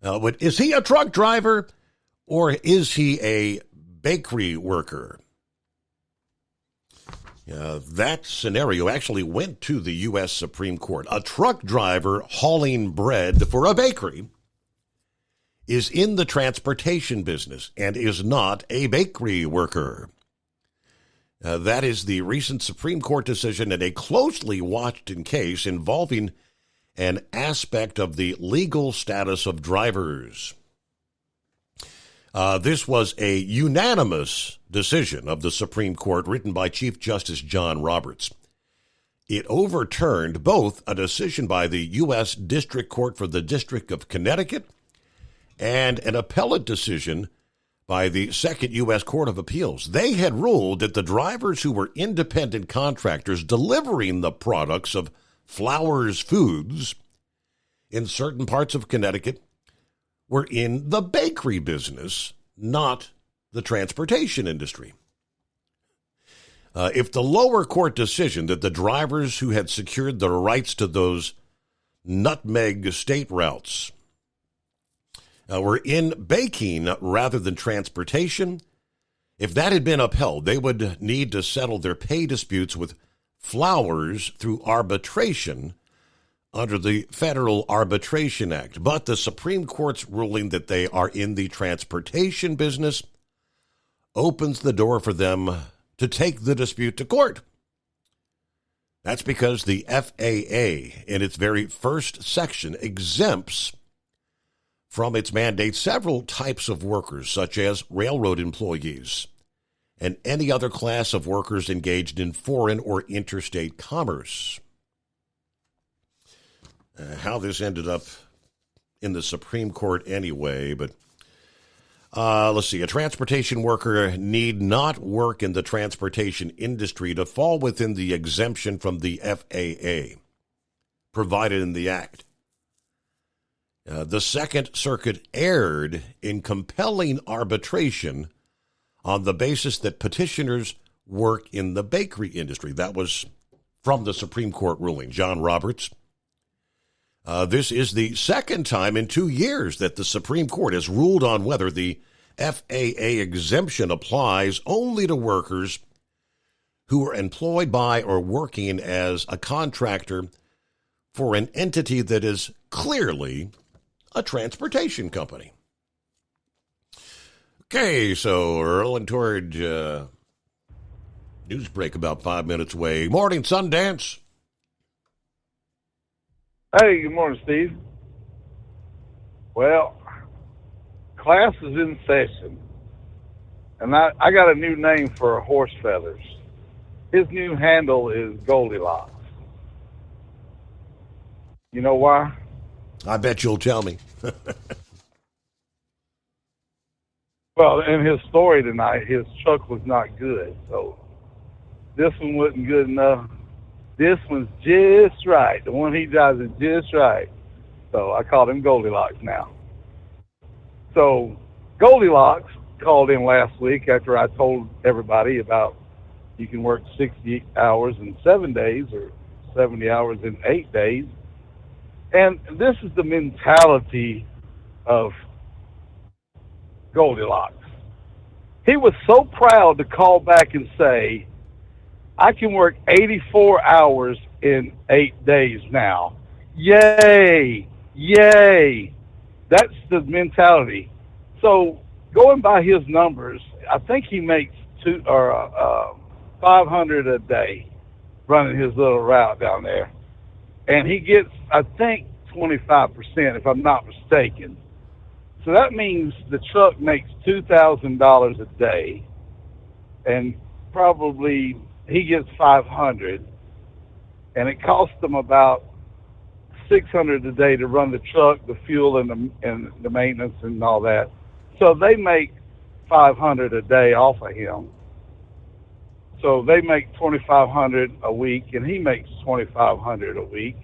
But is he a truck driver or is he a bakery worker? That scenario actually went to the U.S. Supreme Court. A truck driver hauling bread for a bakery is in the transportation business and is not a bakery worker. That is the recent Supreme Court decision in a closely watched case involving an aspect of the legal status of drivers. This was a unanimous decision of the Supreme Court written by Chief Justice John Roberts. It overturned both a decision by the U.S. District Court for the District of Connecticut and an appellate decision by the Second U.S. Court of Appeals. They had ruled that the drivers who were independent contractors delivering the products of Flowers Foods in certain parts of Connecticut were in the bakery business, not the transportation industry. If the lower court decision that the drivers who had secured the rights to those nutmeg state routes were in baking rather than transportation, if that had been upheld, they would need to settle their pay disputes with Flowers through arbitration under the Federal Arbitration Act. But the Supreme Court's ruling that they are in the transportation business opens the door for them to take the dispute to court. That's because the FAA, in its very first section, exempts from its mandate several types of workers, such as railroad employees and any other class of workers engaged in foreign or interstate commerce. How this ended up in the Supreme Court anyway, but let's see. A transportation worker need not work in the transportation industry to fall within the exemption from the FAA provided in the Act. The Second Circuit erred in compelling arbitration on the basis that petitioners work in the bakery industry. That was from the Supreme Court ruling. John Roberts. This is the second time in 2 years that the Supreme Court has ruled on whether the FAA exemption applies only to workers who are employed by or working as a contractor for an entity that is clearly a transportation company. Okay, so rolling toward news break about 5 minutes away. Morning, Sundance. Hey, good morning, Steve. Well, class is in session, and I got a new name for Horse Feathers. His new handle is Goldilocks. You know why? I bet you'll tell me. Well, in his story tonight, his truck was not good, so this one wasn't good enough. This one's just right. The one he drives is just right. So I called him Goldilocks now. So Goldilocks called in last week after I told everybody about you can work 60 hours in 7 days or 70 hours in 8 days. And this is the mentality of Goldilocks. He was so proud to call back and say, I can work 84 hours in 8 days now. Yay! Yay! That's the mentality. So going by his numbers, I think he makes 500 a day running his little route down there. And he gets, I think, 25%, if I'm not mistaken. So that means the truck makes $2,000 a day, and probably he gets 500, and it costs them about 600 a day to run the truck, the fuel, and the maintenance and all that. So they make 500 a day off of him. So they make 2,500 a week, and he makes 2,500 a week.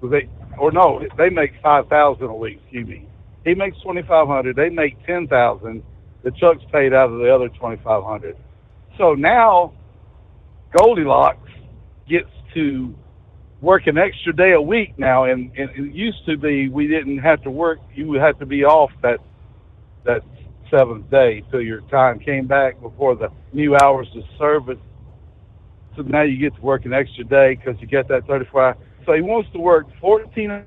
They make 5,000 a week. Excuse me. He makes 2,500. They make 10,000. The truck's paid out of the other 2,500. So now Goldilocks gets to work an extra day a week now, and it used to be we didn't have to work. You would have to be off that seventh day till your time came back before the new hours of service. So now you get to work an extra day because you get that 34 hours. So he wants to work 14.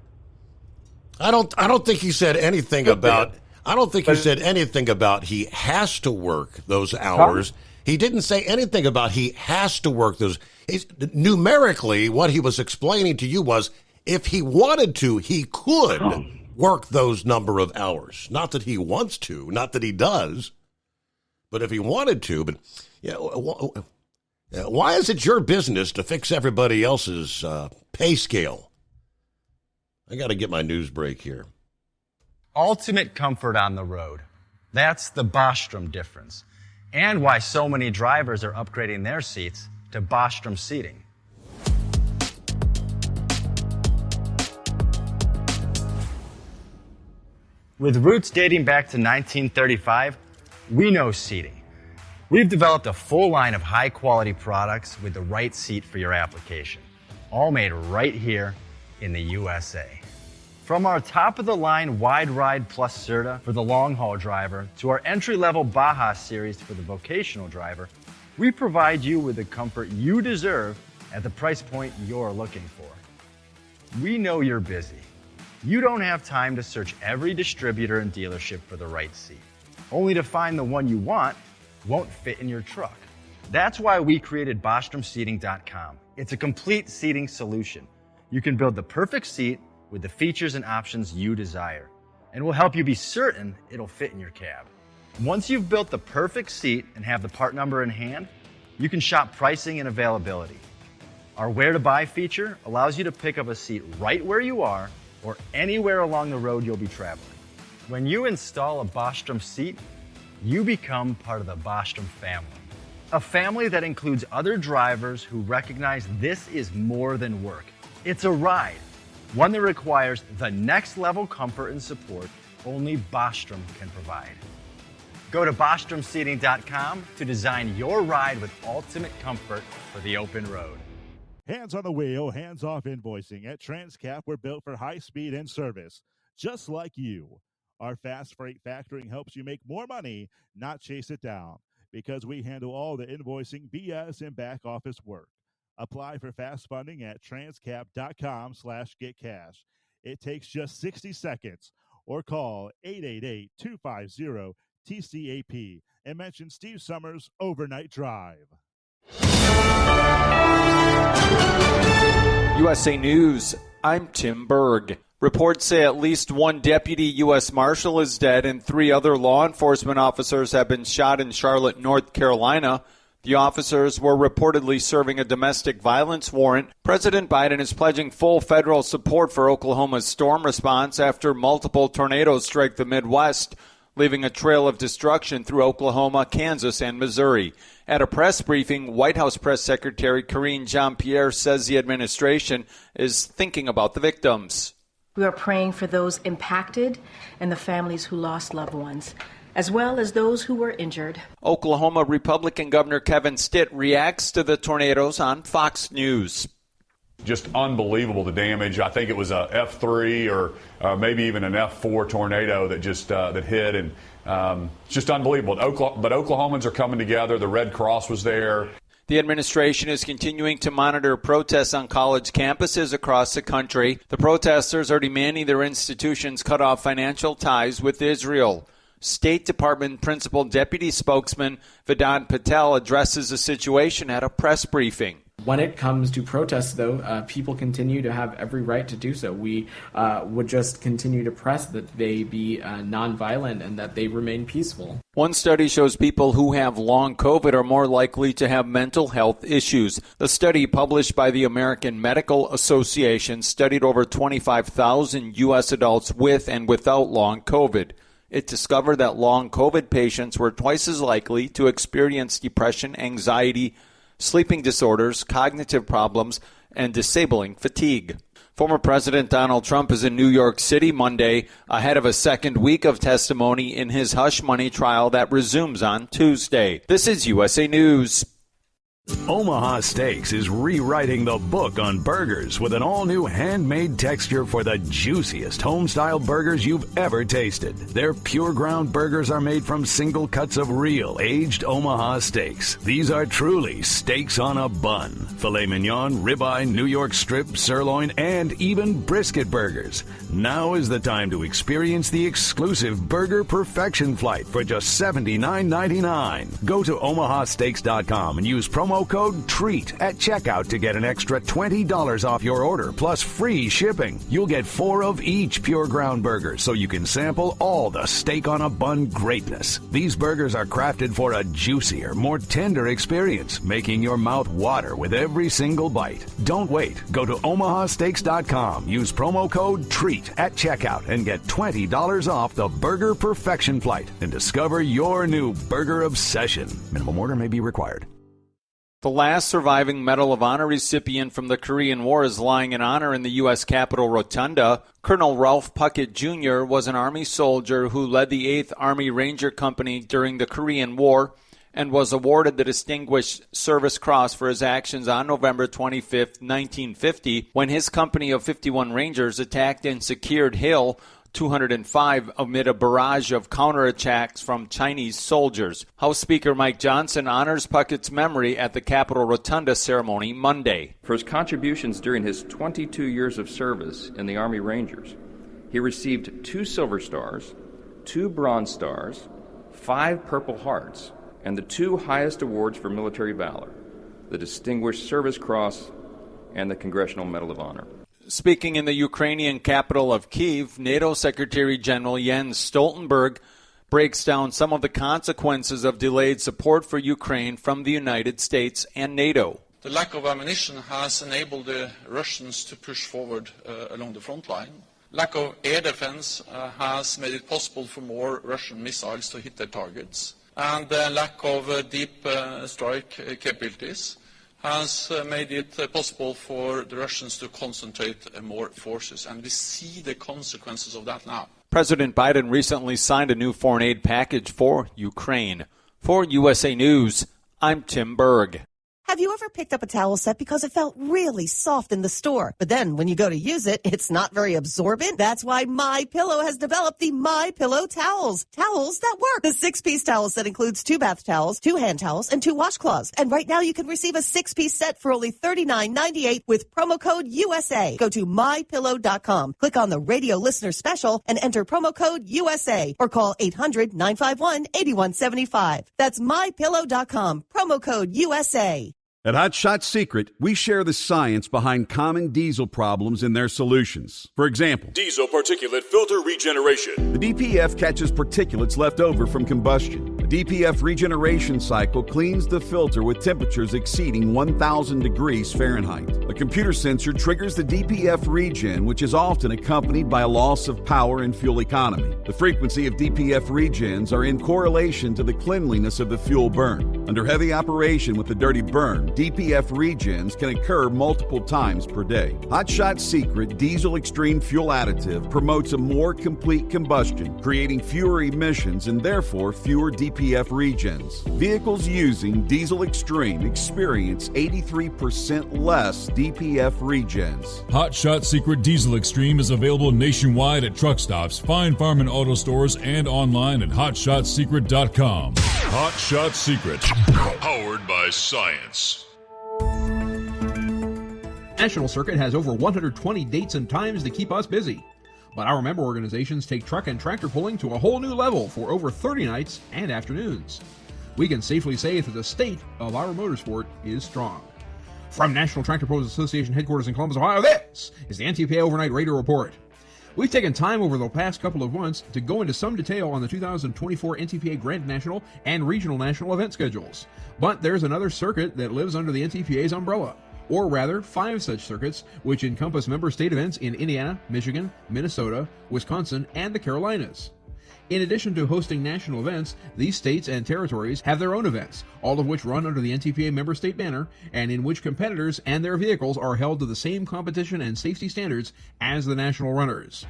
I don't think he said anything about. I don't think he said anything about he has to work those hours. Huh? He didn't say anything about he has to work those. Numerically, what he was explaining to you was if he wanted to, he could work those number of hours. Not that he wants to, not that he does, but if he wanted to. But yeah, why is it your business to fix everybody else's pay scale? I got to get my news break here. Ultimate comfort on the road. That's the Bostrom difference. And why so many drivers are upgrading their seats to Bostrom seating. With roots dating back to 1935, we know seating. We've developed a full line of high-quality products with the right seat for your application, all made right here in the USA. From our top-of-the-line Wide Ride Plus Certa for the long-haul driver to our entry-level Baja series for the vocational driver, we provide you with the comfort you deserve at the price point you're looking for. We know you're busy. You don't have time to search every distributor and dealership for the right seat, only to find the one you want won't fit in your truck. That's why we created BostromSeating.com. It's a complete seating solution. You can build the perfect seat with the features and options you desire, and we'll help you be certain it'll fit in your cab. Once you've built the perfect seat and have the part number in hand, you can shop pricing and availability. Our Where to Buy feature allows you to pick up a seat right where you are or anywhere along the road you'll be traveling. When you install a Bostrom seat, you become part of the Bostrom family. A family that includes other drivers who recognize this is more than work. It's a ride. One that requires the next level comfort and support only Bostrom can provide. Go to BostromSeating.com to design your ride with ultimate comfort for the open road. Hands on the wheel, hands off invoicing. At Transcap, we're built for high speed and service, just like you. Our fast freight factoring helps you make more money, not chase it down, because we handle all the invoicing, BS, and back office work. Apply for fast funding at transcap.com/getcash. It takes just 60 seconds or call 888-250-TCAP and mention Steve Summers Overnight Drive. USA News, I'm Tim Berg. Reports say at least one deputy U.S. Marshal is dead and 3 other law enforcement officers have been shot in Charlotte, North Carolina. The officers were reportedly serving a domestic violence warrant. President Biden is pledging full federal support for Oklahoma's storm response after multiple tornadoes strike the Midwest, leaving a trail of destruction through Oklahoma, Kansas, and Missouri. At a press briefing, White House Press Secretary Karine Jean-Pierre says the administration is thinking about the victims. We are praying for those impacted and the families who lost loved ones, as well as those who were injured. Oklahoma Republican Governor Kevin Stitt reacts to the tornadoes on Fox News. Just unbelievable, the damage. I think it was a F3 or maybe even an F4 tornado that just that hit, and it's just unbelievable. But Oklahomans are coming together. The Red Cross was there. The administration is continuing to monitor protests on college campuses across the country. The protesters are demanding their institutions cut off financial ties with Israel. State Department Principal Deputy Spokesman Vedant Patel addresses the situation at a press briefing. When it comes to protests, though, people continue to have every right to do so. We would just continue to press that they be nonviolent and that they remain peaceful. One study shows people who have long COVID are more likely to have mental health issues. The study, published by the American Medical Association, studied over 25,000 U.S. adults with and without long COVID. It discovered that long COVID patients were twice as likely to experience depression, anxiety, sleeping disorders, cognitive problems, and disabling fatigue. Former President Donald Trump is in New York City Monday ahead of a second week of testimony in his hush money trial that resumes on Tuesday. This is USA News. Omaha Steaks is rewriting the book on burgers with an all-new handmade texture for the juiciest home-style burgers you've ever tasted. Their pure ground burgers are made from single cuts of real aged Omaha steaks. These are truly steaks on a bun. Filet mignon, ribeye, New York strip, sirloin, and even brisket burgers. Now is the time to experience the exclusive Burger Perfection Flight for just $79.99. Go to omahasteaks.com and use promo code TREAT at checkout to get an extra $20 off your order plus free shipping. You'll get 4 of each pure ground burger so you can sample all the steak on a bun greatness. These burgers are crafted for a juicier, more tender experience, making your mouth water with every single bite. Don't wait. Go to omahasteaks.com. Use promo code TREAT at checkout and get $20 off the Burger Perfection Flight and discover your new burger obsession. Minimum order may be required. The last surviving Medal of Honor recipient from the Korean War is lying in honor in the U.S. Capitol Rotunda. Colonel Ralph Puckett Jr. was an Army soldier who led the 8th Army Ranger Company during the Korean War and was awarded the Distinguished Service Cross for his actions on November 25, 1950, when his company of 51 Rangers attacked and secured Hill 205 amid a barrage of counterattacks from Chinese soldiers. House Speaker Mike Johnson honors Puckett's memory at the Capitol Rotunda ceremony Monday. For his contributions during his 22 years of service in the Army Rangers, he received 2 Silver Stars, 2 Bronze Stars, 5 Purple Hearts, and the 2 highest awards for military valor, the Distinguished Service Cross and the Congressional Medal of Honor. Speaking in the Ukrainian capital of Kyiv, NATO Secretary General Jens Stoltenberg breaks down some of the consequences of delayed support for Ukraine from the United States and NATO. The lack of ammunition has enabled the Russians to push forward along the front line. Lack of air defense has made it possible for more Russian missiles to hit their targets. And the lack of deep strike capabilities has made it possible for the Russians to concentrate more forces. And we see the consequences of that now. President Biden recently signed a new foreign aid package for Ukraine. For USA News, I'm Tim Berg. Have you ever picked up a towel set because it felt really soft in the store, but then when you go to use it, it's not very absorbent? That's why MyPillow has developed the MyPillow towels. Towels that work. The 6-piece towel set includes 2 bath towels, 2 hand towels, and 2 washcloths. And right now you can receive a 6-piece set for only $39.98 with promo code USA. Go to MyPillow.com, click on the radio listener special, and enter promo code USA, or call 800-951-8175. That's MyPillow.com, promo code USA. At Hot Shot Secret, we share the science behind common diesel problems and their solutions. For example, Diesel particulate filter regeneration. the DPF catches particulates left over from combustion. The DPF regeneration cycle cleans the filter with temperatures exceeding 1,000 degrees Fahrenheit. A computer sensor triggers the DPF regen, which is often accompanied by a loss of power and fuel economy. The frequency of DPF regens are in correlation to the cleanliness of the fuel burn. Under heavy operation with the dirty burn, DPF regens can occur multiple times per day. Hot Shot Secret Diesel Extreme Fuel Additive promotes a more complete combustion, creating fewer emissions and therefore fewer DPF regens. Vehicles using Diesel Extreme experience 83% less DPF regens. Hot Shot Secret Diesel Extreme is available nationwide at truck stops, fine farm and auto stores, and online at hotshotsecret.com. Hot Shot Secret, powered by science. National Circuit has over 120 dates and times to keep us busy. But our member organizations take truck and tractor pulling to a whole new level for over 30 nights and afternoons. We can safely say that the state of our motorsport is strong. From National Tractor Pros Association headquarters in Columbus, Ohio, this is the NTPA Overnight Radio Report. We've taken time over the past couple of months to go into some detail on the 2024 NTPA Grand National and Regional National event schedules. But there's another circuit that lives under the NTPA's umbrella. Or rather, 5 such circuits, which encompass member state events in Indiana, Michigan, Minnesota, Wisconsin, and the Carolinas. In addition to hosting national events, these states and territories have their own events, all of which run under the NTPA member state banner, and in which competitors and their vehicles are held to the same competition and safety standards as the national runners.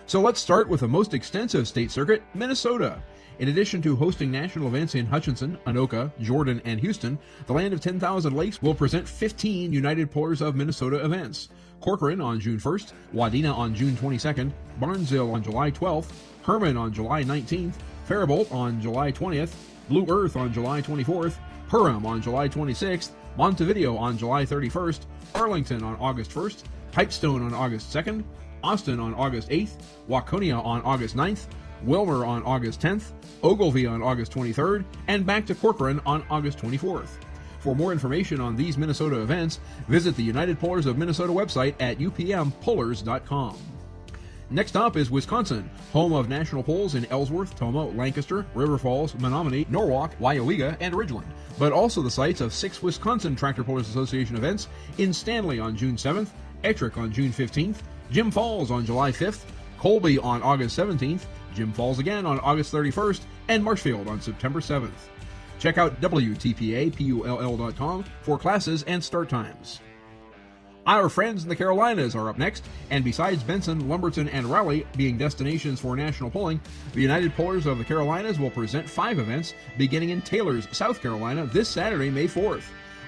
So let's start with the most extensive state circuit, Minnesota. In addition to hosting national events in Hutchinson, Anoka, Jordan, and Houston, the Land of 10,000 Lakes will present 15 United Pullers of Minnesota events. Corcoran on June 1st, Wadena on June 22nd, Barnesville on July 12th, Herman on July 19th, Faribault on July 20th, Blue Earth on July 24th, Perham on July 26th, Montevideo on July 31st, Arlington on August 1st, Pipestone on August 2nd, Austin on August 8th, Waconia on August 9th, Wilmer on August 10th, Ogilvie on August 23rd, and back to Corcoran on August 24th. For more information on these Minnesota events, visit the United Pullers of Minnesota website at upmpullers.com. Next up is Wisconsin, home of national polls in Ellsworth, Tomah, Lancaster, River Falls, Menominee, Norwalk, Weyauwega, and Ridgeland, but also the sites of 6 Wisconsin Tractor Pullers Association events in Stanley on June 7th, Ettrick on June 15th, Jim Falls on July 5th, Colby on August 17th, Jim Falls again on August 31st, and Marshfield on September 7th. Check out WTPAPULL.com for classes and start times. Our friends in the Carolinas are up next, and besides Benson, Lumberton, and Raleigh being destinations for national polling, the United Pullers of the Carolinas will present 5 events beginning in Taylors, South Carolina this Saturday, May 4th,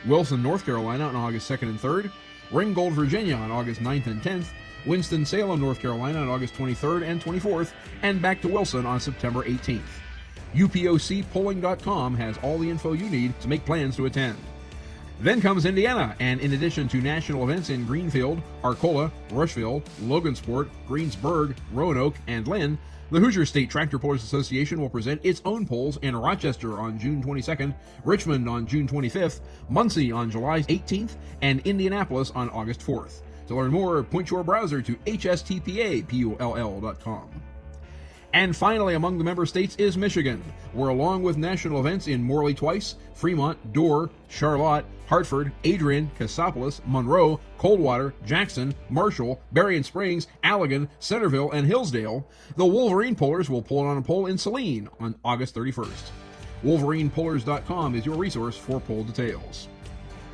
Wilson, North Carolina on August 2nd and 3rd, Ringgold, Virginia on August 9th and 10th, Winston-Salem, North Carolina on August 23rd and 24th, and back to Wilson on September 18th. UPOCpolling.com has all the info you need to make plans to attend. Then comes Indiana, and in addition to national events in Greenfield, Arcola, Rushville, Logansport, Greensburg, Roanoke, and Lynn, the Hoosier State Tractor Pullers Association will present its own polls in Rochester on June 22nd, Richmond on June 25th, Muncie on July 18th, and Indianapolis on August 4th. To learn more, point your browser to hstpapull.com. And finally, among the member states is Michigan, where along with national events in Morley twice, Fremont, Dorr, Charlotte, Hartford, Adrian, Cassopolis, Monroe, Coldwater, Jackson, Marshall, Berrien Springs, Allegan, Centerville, and Hillsdale, the Wolverine Pullers will pull on a poll in Saline on August 31st. WolverinePullers.com is your resource for poll details.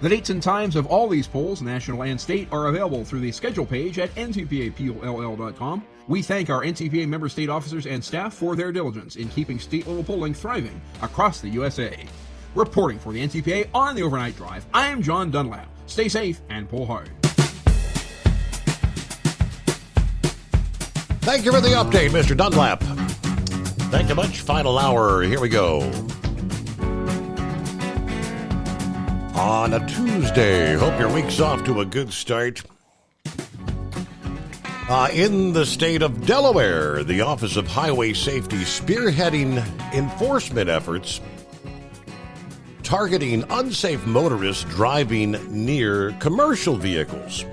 The dates and times of all these polls, national and state, are available through the schedule page at ntpapull.com. We thank our NTPA member state officers and staff for their diligence in keeping state-level polling thriving across the USA. Reporting for the NTPA on the Overnight Drive, I am John Dunlap. Stay safe and pull hard. Thank you for the update, Mr. Dunlap. Thank you much. Final hour. Here we go. On a Tuesday. Hope your week's off to a good start. In the state of Delaware, the Office of Highway Safety spearheading enforcement efforts targeting unsafe motorists driving near commercial vehicles.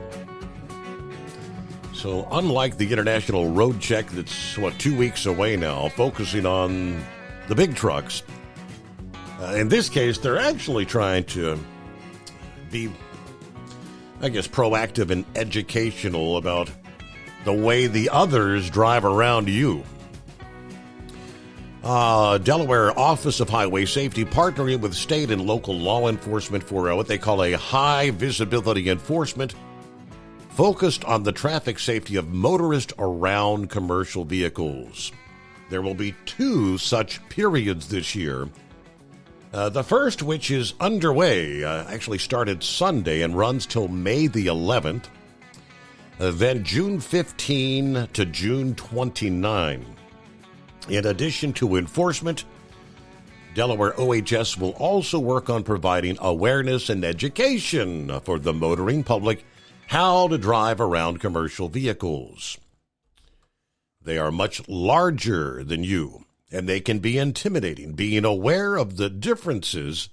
So unlike the International Road Check that's, 2 weeks away now, focusing on the big trucks, in this case, they're actually trying to be, proactive and educational about the way the others drive around you. Delaware Office of Highway Safety partnering with state and local law enforcement for what they call a high visibility enforcement focused on the traffic safety of motorists around commercial vehicles. There will be 2 such periods this year. The first, which is underway, actually started Sunday and runs till May the 11th. Then June 15 to June 29. In addition to enforcement, Delaware OHS will also work on providing awareness and education for the motoring public how to drive around commercial vehicles. They are much larger than you, and they can be intimidating. Being aware of the differences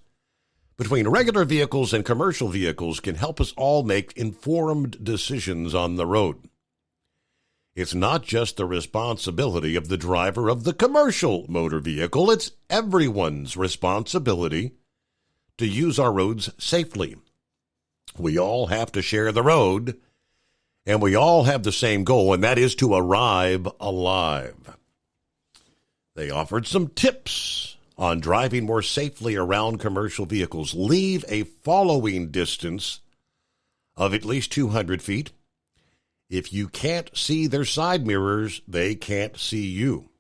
between regular vehicles and commercial vehicles can help us all make informed decisions on the road. It's not just the responsibility of the driver of the commercial motor vehicle, it's everyone's responsibility to use our roads safely. We all have to share the road, and we all have the same goal, and that is to arrive alive. They offered some tips on driving more safely around commercial vehicles. Leave a following distance of at least 200 feet. If you can't see their side mirrors, they can't see you.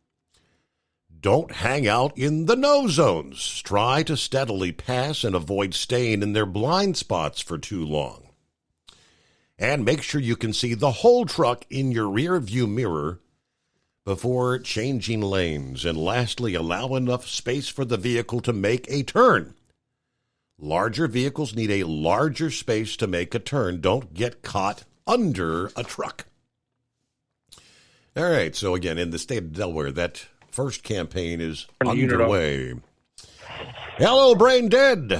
Don't hang out in the no zones. Try to steadily pass and avoid staying in their blind spots for too long. And make sure you can see the whole truck in your rear view mirror before changing lanes. And lastly, allow enough space for the vehicle to make a turn. Larger vehicles need a larger space to make a turn. Don't get caught under a truck. All right, so again, in the state of Delaware, that first campaign is underway. Hello, Brain Dead.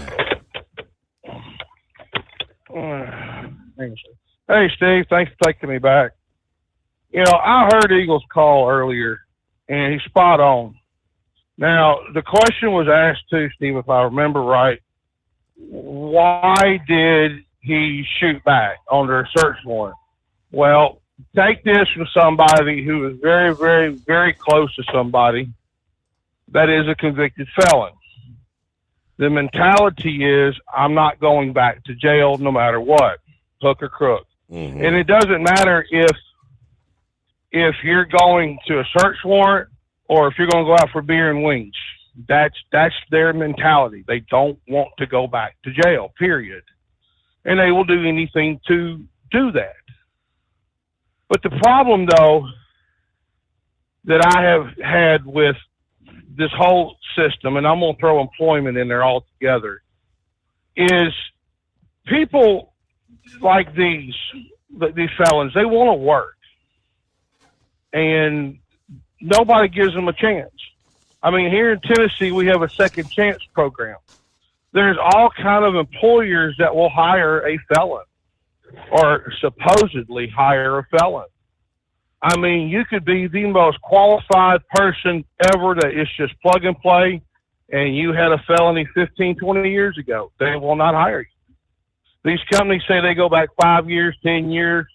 Hey, Steve, thanks for taking me back. I heard Eagle's call earlier, and he's spot on. Now, the question was asked too, Steve, if I remember right, why did he shoot back under a search warrant? Well, take this from somebody who is very, very, very close to somebody that is a convicted felon. The mentality is, I'm not going back to jail no matter what, hook or crook. Mm-hmm. And it doesn't matter if you're going to a search warrant or if you're going to go out for beer and wings. That's their mentality. They don't want to go back to jail, period. And they will do anything to do that. But the problem, though, that I have had with this whole system, and I'm going to throw employment in there altogether, is people like these felons, they want to work. And nobody gives them a chance. I mean, here in Tennessee, we have a second chance program. There's all kind of employers that will hire a felon or supposedly hire a felon. I mean, you could be the most qualified person ever that is just plug and play, and you had a felony 15, 20 years ago. They will not hire you. These companies say they go back 5 years, 10 years.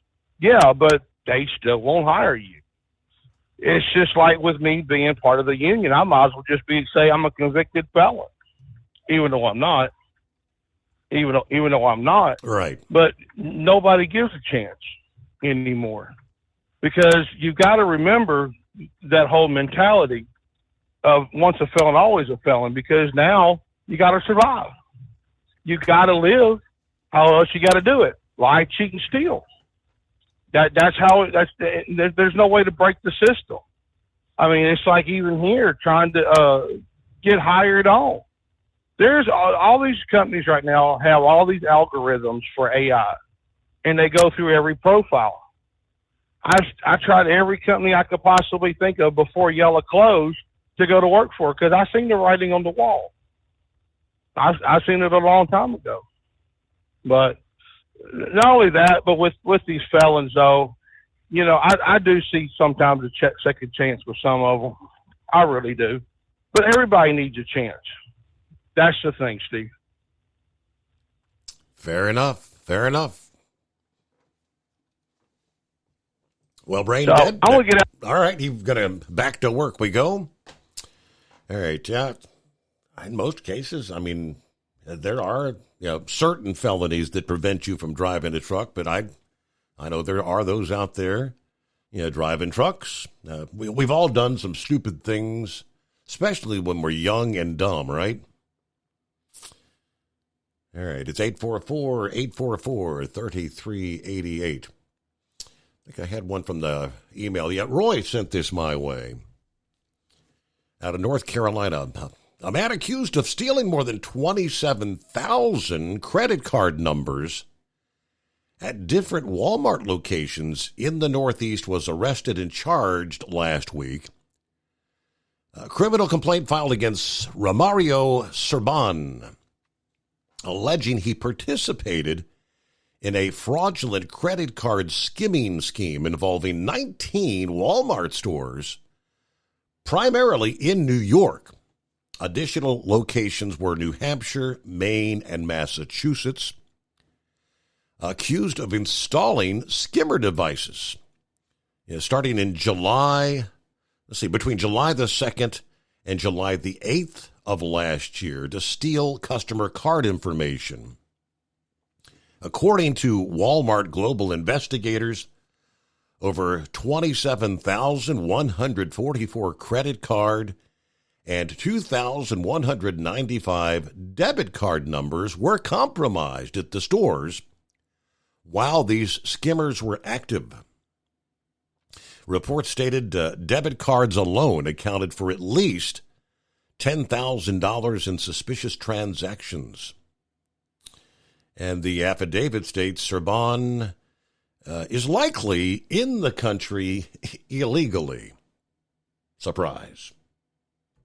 Yeah, but they still won't hire you. It's just like with me being part of the union. I might as well just say I'm a convicted felon, even though I'm not. Even though I'm not. Right. But nobody gives a chance anymore. Because you've got to remember that whole mentality of once a felon, always a felon. Because now You got to survive. You got to live. How else you got to do it? Lie, cheat, and steal. That's how. There's no way to break the system. I mean, it's like even here trying to get hired on. There's all these companies right now have all these algorithms for AI, and they go through every profile. I tried every company I could possibly think of before Yellow closed to go to work for because I seen the writing on the wall. I seen it a long time ago. But not only that, but with these felons, though, you know, I do see sometimes a second chance with some of them. I really do. But everybody needs a chance. That's the thing, Steve. Fair enough. Fair enough. Well, Brain So, dead. I want to get out. All right, you've got to back to work. We go. All right. Yeah. In most cases, I mean, there are certain felonies that prevent you from driving a truck, but I know there are those out there, driving trucks. We've all done some stupid things, especially when we're young and dumb, right? All right, it's 844-3388. I think I had one from the email. Yeah, Roy sent this my way. Out of North Carolina, a man accused of stealing more than 27,000 credit card numbers at different Walmart locations in the Northeast was arrested and charged last week. A criminal complaint filed against Romario Serban, alleging he participated in a fraudulent credit card skimming scheme involving 19 Walmart stores, primarily in New York. Additional locations were New Hampshire, Maine, and Massachusetts. Accused of installing skimmer devices, starting in between July the 2nd and July the 8th of last year to steal customer card information. According to Walmart Global investigators, over 27,144 credit card and 2,195 debit card numbers were compromised at the stores while these skimmers were active. Reports stated debit cards alone accounted for at least $10,000 in suspicious transactions. And the affidavit states Serban is likely in the country illegally. Surprise.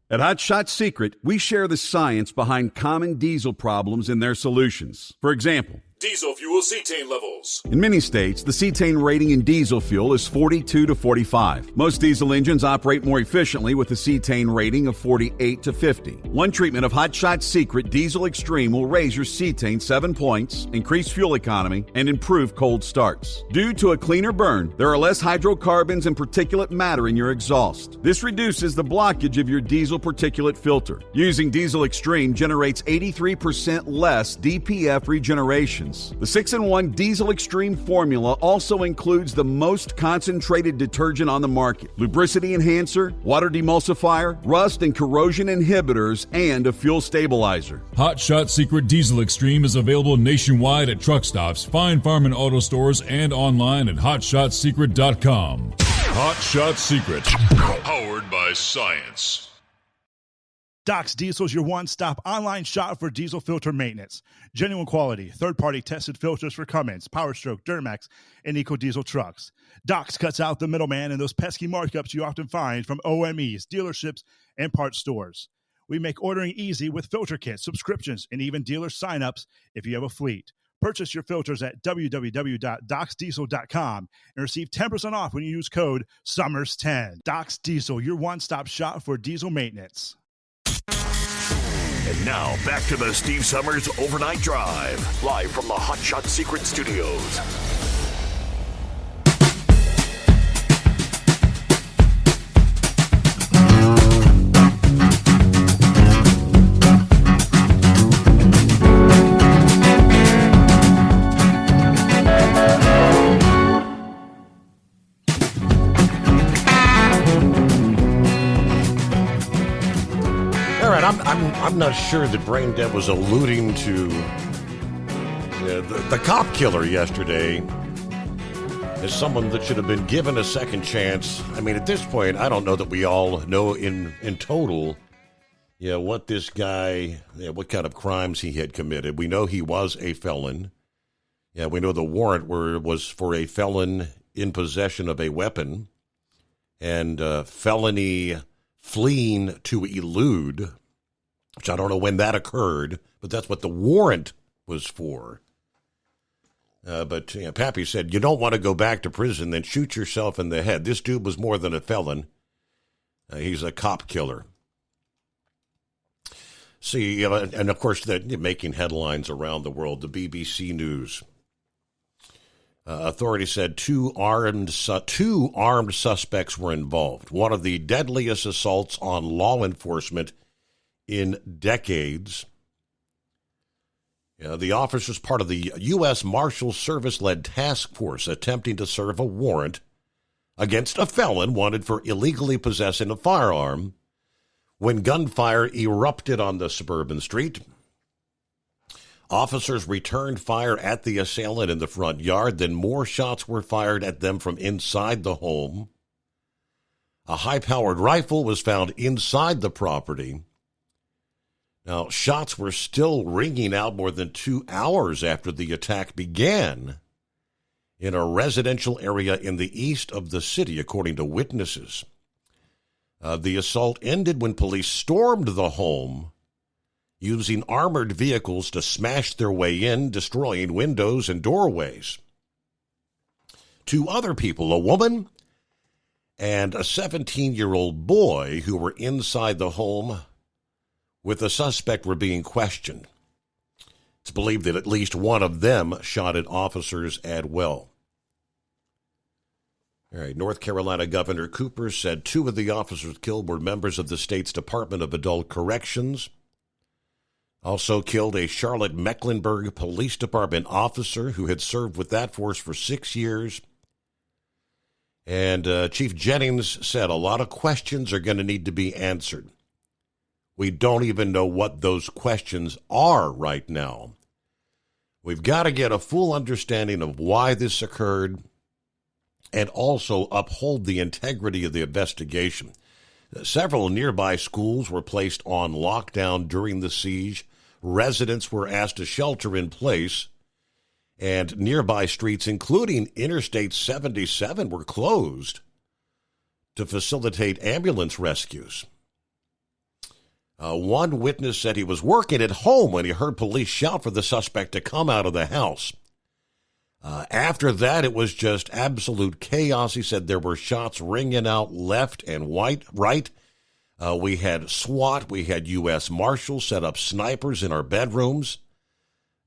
At Hot Shot Secret, we share the science behind common diesel problems and their solutions. For example, Diesel fuel cetane levels. in many states, the cetane rating in diesel fuel is 42 to 45. Most diesel engines operate more efficiently with a cetane rating of 48 to 50. One treatment of Hot Shot Secret Diesel Extreme will raise your cetane 7 points, increase fuel economy, and improve cold starts. Due to a cleaner burn, there are less hydrocarbons and particulate matter in your exhaust. This reduces the blockage of your diesel particulate filter. Using Diesel Extreme generates 83% less DPF regeneration. The 6-in-1 Diesel Extreme formula also includes the most concentrated detergent on the market, lubricity enhancer, water demulsifier, rust and corrosion inhibitors, and a fuel stabilizer. Hot Shot Secret Diesel Extreme is available nationwide at truck stops, fine farm and auto stores, and online at hotshotsecret.com. Hot Shot Secret, powered by science. Doc's Diesel is your one-stop online shop for diesel filter maintenance. Genuine quality, third-party tested filters for Cummins, PowerStroke, Duramax, and EcoDiesel trucks. Doc's cuts out the middleman and those pesky markups you often find from OMEs, dealerships, and parts stores. We make ordering easy with filter kits, subscriptions, and even dealer sign-ups if you have a fleet. Purchase your filters at www.docsdiesel.com and receive 10% off when you use code SUMMERS10. Doc's Diesel, your one-stop shop for diesel maintenance. And now, back to the Steve Summers Overnight Drive, live from the Hot Shot Secret Studios. I'm not sure that Brain Dead was alluding to the cop killer yesterday as someone that should have been given a second chance. I mean, at this point, I don't know that we all know in total, what this guy, what kind of crimes he had committed. We know he was a felon. Yeah, we know the warrant was for a felon in possession of a weapon and felony fleeing to elude, which I don't know when that occurred, but that's what the warrant was for. But Pappy said, you don't want to go back to prison, then shoot yourself in the head. This dude was more than a felon. He's a cop killer. See, and of course, they're making headlines around the world. The BBC News. Authorities said two armed suspects were involved. One of the deadliest assaults on law enforcement in decades. The officers, part of the U.S. Marshal Service-led task force attempting to serve a warrant against a felon wanted for illegally possessing a firearm when gunfire erupted on the suburban street. Officers returned fire at the assailant in the front yard, then more shots were fired at them from inside the home. A high-powered rifle was found inside the property. Now, shots were still ringing out more than 2 hours after the attack began in a residential area in the east of the city, according to witnesses. The assault ended when police stormed the home, using armored vehicles to smash their way in, destroying windows and doorways. 2 other people, a woman and a 17-year-old boy who were inside the home with the suspect, were being questioned. It's believed that at least one of them shot at officers as well. All right, North Carolina Governor Cooper said 2 of the officers killed were members of the state's Department of Adult Corrections. Also killed a Charlotte Mecklenburg Police Department officer who had served with that force for 6 years. And Chief Jennings said a lot of questions are going to need to be answered. We don't even know what those questions are right now. We've got to get a full understanding of why this occurred and also uphold the integrity of the investigation. Several nearby schools were placed on lockdown during the siege. Residents were asked to shelter in place, and nearby streets, including Interstate 77, were closed to facilitate ambulance rescues. One witness said he was working at home when he heard police shout for the suspect to come out of the house. After that, it was just absolute chaos. He said there were shots ringing out left and right. We had SWAT. We had U.S. Marshals set up snipers in our bedrooms.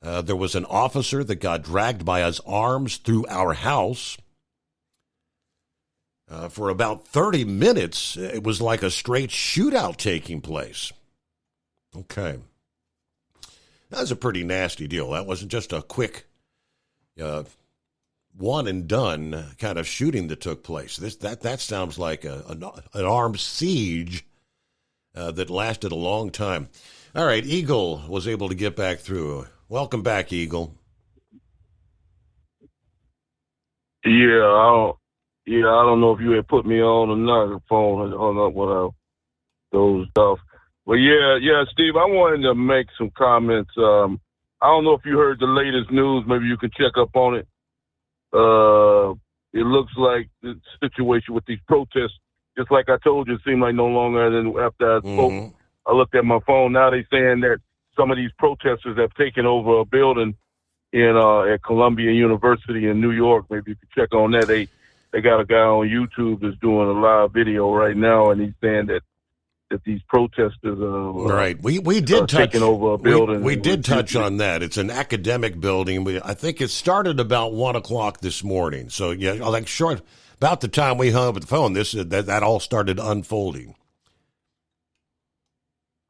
There was an officer that got dragged by his arms through our house. For about 30 minutes, it was like a straight shootout taking place. Okay. That was a pretty nasty deal. That wasn't just a quick one and done kind of shooting that took place. That sounds like an armed siege that lasted a long time. All right, Eagle was able to get back through. Welcome back, Eagle. Yeah, I don't know if you had put me on or not. The phone hung up when I dozed off. But yeah, Steve, I wanted to make some comments. I don't know if you heard the latest news. Maybe you can check up on it. It looks like the situation with these protests, just like I told you, it seemed like no longer than after I spoke. I looked at my phone. Now they're saying that some of these protesters have taken over a building in at Columbia University in New York. Maybe you can check on that. They got a guy on YouTube that's doing a live video right now, and he's saying that these protesters are right. We did touch taking over a building. We did touch on that. It's an academic building. I think it started about 1:00 this morning. So yeah, like short about the time we hung up the phone, that all started unfolding.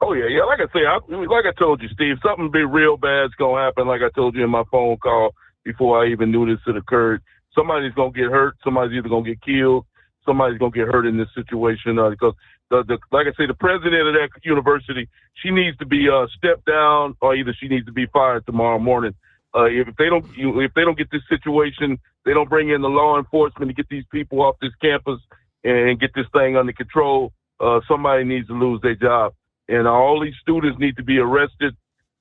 Oh yeah. Like I say, like I told you, Steve, something big real bad's gonna happen. Like I told you in my phone call before I even knew this had occurred. Somebody's gonna get hurt. Somebody's either gonna get killed. Somebody's gonna get hurt in this situation because like I say, the president of that university, she needs to be stepped down, or either she needs to be fired tomorrow morning. If they don't get this situation, they don't bring in the law enforcement to get these people off this campus and get this thing under control, somebody needs to lose their job. And all these students need to be arrested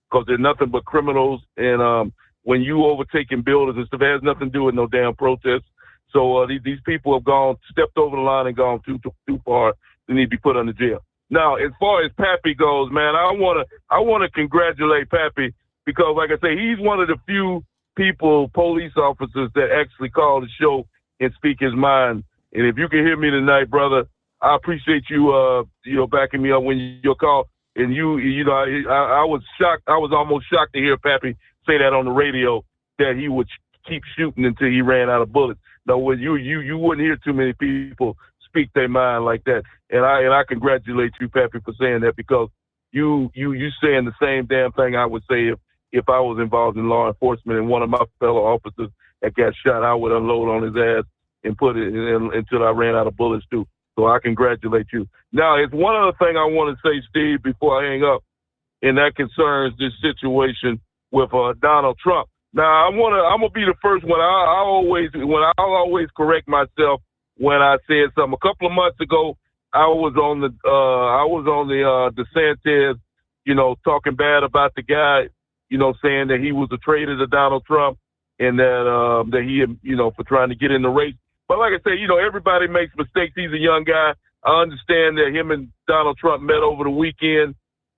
because they're nothing but criminals. And when you overtaking buildings and stuff, it has nothing to do with no damn protests. So these people have stepped over the line and gone too far. They need to be put under jail. Now, as far as Pappy goes, man, I wanna congratulate Pappy because, like I say, he's one of the few police officers that actually call the show and speak his mind. And if you can hear me tonight, brother, I appreciate you, backing me up when you call. And I was shocked. I was almost shocked to hear Pappy say that on the radio, that he would keep shooting until he ran out of bullets. No, when you wouldn't hear too many people speak their mind like that. And I congratulate you, Pappy, for saying that, because you saying the same damn thing I would say if I was involved in law enforcement and one of my fellow officers that got shot, I would unload on his ass and put it in until I ran out of bullets too. So I congratulate you. Now, it's one other thing I want to say, Steve, before I hang up, and that concerns this situation with Donald Trump. Now, I'm gonna be the first one. I'll always correct myself when I said something. A couple of months ago, I was on the DeSantis, talking bad about the guy, saying that he was a traitor to Donald Trump and that he, for trying to get in the race. But like I say, everybody makes mistakes. He's a young guy. I understand that him and Donald Trump met over the weekend.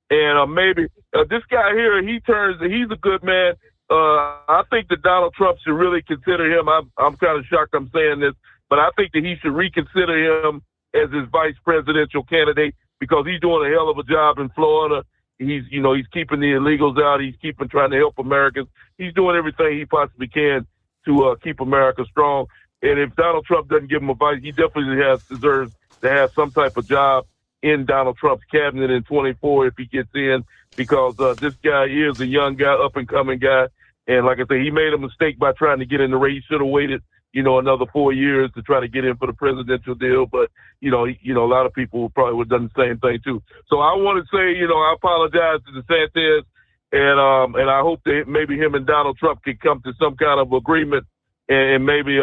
And maybe this guy here, he's a good man. I think that Donald Trump should really consider him. I'm kind of shocked I'm saying this, but I think that he should reconsider him as his vice presidential candidate because he's doing a hell of a job in Florida. He's keeping the illegals out. He's trying to help Americans. He's doing everything he possibly can to keep America strong. And if Donald Trump doesn't give him advice, he definitely deserves to have some type of job in Donald Trump's cabinet in 24 if he gets in, because this guy is a young guy, up-and-coming guy. And like I say, he made a mistake by trying to get in the race. He should have waited, another 4 years to try to get in for the presidential deal. But, a lot of people probably would have done the same thing, too. So I want to say, I apologize to DeSantis, and I hope that maybe him and Donald Trump can come to some kind of agreement, and maybe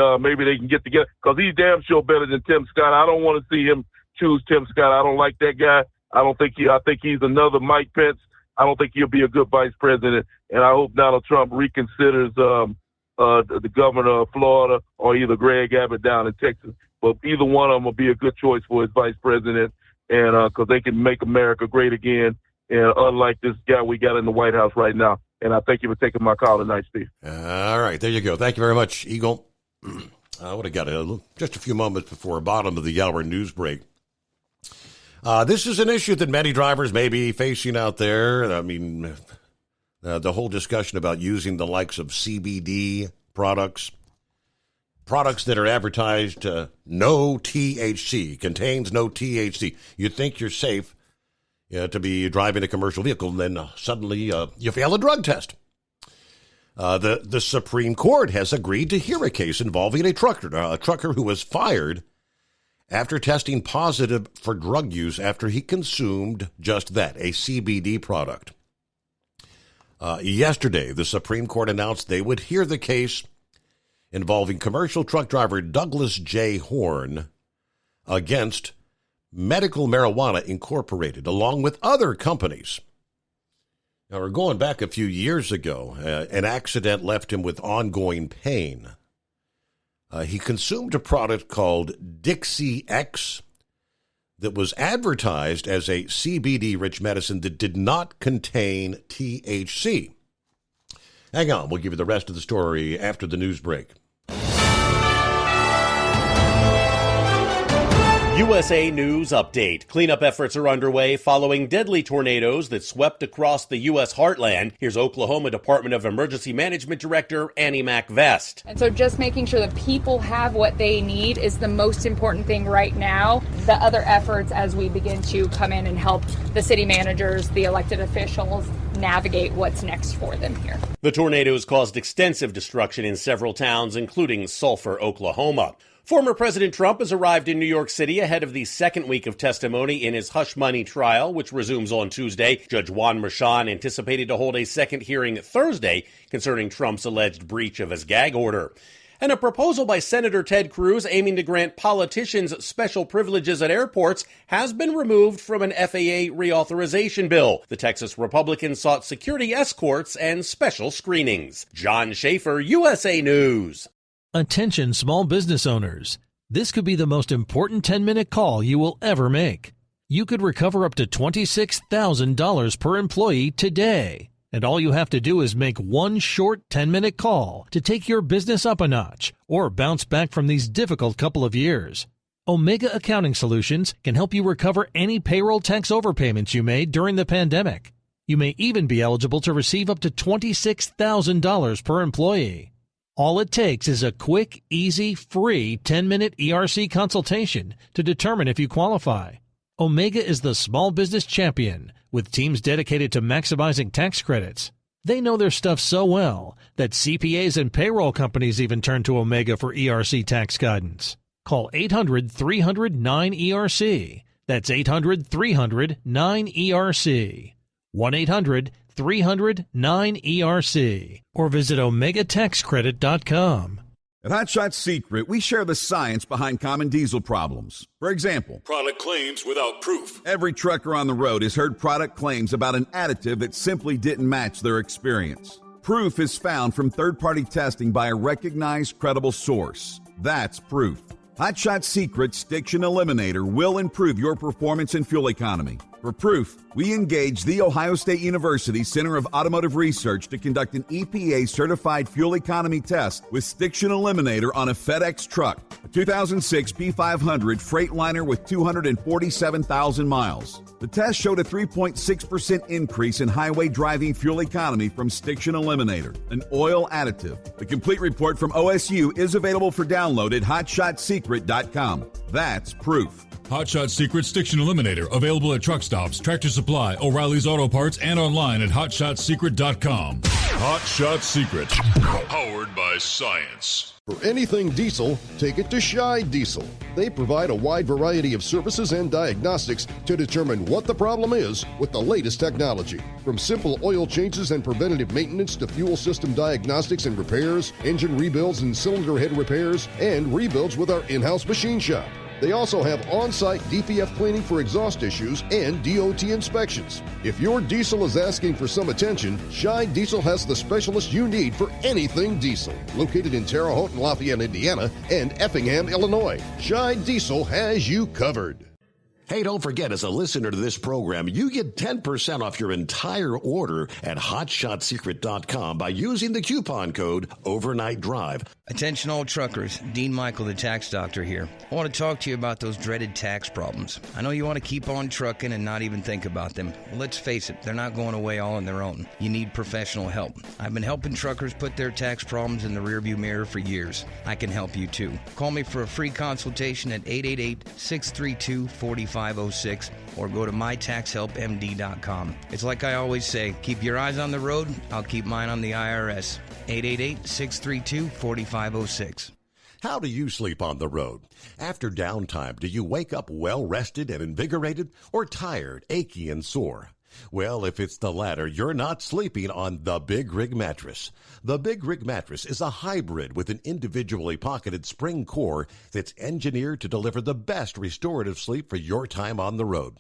they can get together, because he's damn sure better than Tim Scott. I don't want to see him choose Tim Scott. I don't like that guy. I think he's another Mike Pence. I don't think he'll be a good vice president. And I hope Donald Trump reconsiders the governor of Florida or either Greg Abbott down in Texas. But either one of them will be a good choice for his vice president, and because they can make America great again, and unlike this guy we got in the White House right now. And I thank you for taking my call tonight, Steve. All right, there you go. Thank you very much, Eagle. I would have got just a few moments before bottom of the hour news break. This is an issue that many drivers may be facing out there. I mean, the whole discussion about using the likes of CBD products that are advertised no THC, contains no THC. You think you're safe to be driving a commercial vehicle, and then suddenly you fail a drug test. The Supreme Court has agreed to hear a case involving a trucker who was fired after testing positive for drug use after he consumed just that, a CBD product. Yesterday, the Supreme Court announced they would hear the case involving commercial truck driver Douglas J. Horn against Medical Marijuana Incorporated, along with other companies. Now, we're going back a few years ago. An accident left him with ongoing pain. He consumed a product called Dixie X that was advertised as a CBD-rich medicine that did not contain THC. Hang on, we'll give you the rest of the story after the news break. USA News Update. Cleanup efforts are underway following deadly tornadoes that swept across the U.S. heartland. Here's Oklahoma Department of Emergency Management Director Annie MacVest. And so just making sure that people have what they need is the most important thing right now. The other efforts as we begin to come in and help the city managers, the elected officials, navigate what's next for them here. The tornadoes caused extensive destruction in several towns, including Sulphur, Oklahoma. Former President Trump has arrived in New York City ahead of the second week of testimony in his hush money trial, which resumes on Tuesday. Judge Juan Merchan anticipated to hold a second hearing Thursday concerning Trump's alleged breach of his gag order. And a proposal by Senator Ted Cruz aiming to grant politicians special privileges at airports has been removed from an FAA reauthorization bill. The Texas Republican sought security escorts and special screenings. John Schaefer, USA News. Attention small business owners. This could be the most important 10-minute call you will ever make. You could recover up to $26,000 per employee today. And all you have to do is make one short 10-minute call to take your business up a notch or bounce back from these difficult couple of years. Omega Accounting Solutions can help you recover any payroll tax overpayments you made during the pandemic. You may even be eligible to receive up to $26,000 per employee. All it takes is a quick, easy, free 10-minute ERC consultation to determine if you qualify. Omega is the small business champion with teams dedicated to maximizing tax credits. They know their stuff so well that CPAs and payroll companies even turn to Omega for ERC tax guidance. Call 800-300-9ERC. That's 800-300-9ERC. 1-800-300-9ERC. Or visit OmegaTaxCredit.com. At Hot Shot Secret, we share the science behind common diesel problems. For example, product claims without proof. Every trucker on the road has heard product claims about an additive that simply didn't match their experience. Proof is found from third-party testing by a recognized, credible source. That's proof. Hot Shot Secret's Stiction Eliminator will improve your performance and fuel economy. For proof, we engaged the Ohio State University Center of Automotive Research to conduct an EPA-certified fuel economy test with Stiction Eliminator on a FedEx truck, a 2006 B500 Freightliner with 247,000 miles. The test showed a 3.6% increase in highway driving fuel economy from Stiction Eliminator, an oil additive. The complete report from OSU is available for download at HotShotSecret.com. That's proof. Hot Shot Secret Stiction Eliminator, available at truck stops, Tractor Supply, O'Reilly's Auto Parts, and online at HotShotSecret.com. Hot Shot Secret, powered by science. For anything diesel, take it to Scheid Diesel. They provide a wide variety of services and diagnostics to determine what the problem is with the latest technology. From simple oil changes and preventative maintenance to fuel system diagnostics and repairs, engine rebuilds and cylinder head repairs, and rebuilds with our in-house machine shop. They also have on-site DPF cleaning for exhaust issues and DOT inspections. If your diesel is asking for some attention, Scheid Diesel has the specialist you need for anything diesel. Located in Terre Haute and Lafayette, Indiana, and Effingham, Illinois, Scheid Diesel has you covered. Hey, don't forget, as a listener to this program, you get 10% off your entire order at HotShotSecret.com by using the coupon code Overnight Drive. Attention all truckers, Dean Michael, the tax doctor here. I want to talk to you about those dreaded tax problems. I know you want to keep on trucking and not even think about them. Well, let's face it, they're not going away all on their own. You need professional help. I've been helping truckers put their tax problems in the rearview mirror for years. I can help you too. Call me for a free consultation at 888-632-4506 or go to mytaxhelpmd.com. It's like I always say, keep your eyes on the road, I'll keep mine on the IRS. 888-632-4506. How do you sleep on the road? After downtime, do you wake up well-rested and invigorated or tired, achy, and sore? Well, if it's the latter, you're not sleeping on the Big Rig Mattress. The Big Rig Mattress is a hybrid with an individually pocketed spring core that's engineered to deliver the best restorative sleep for your time on the road.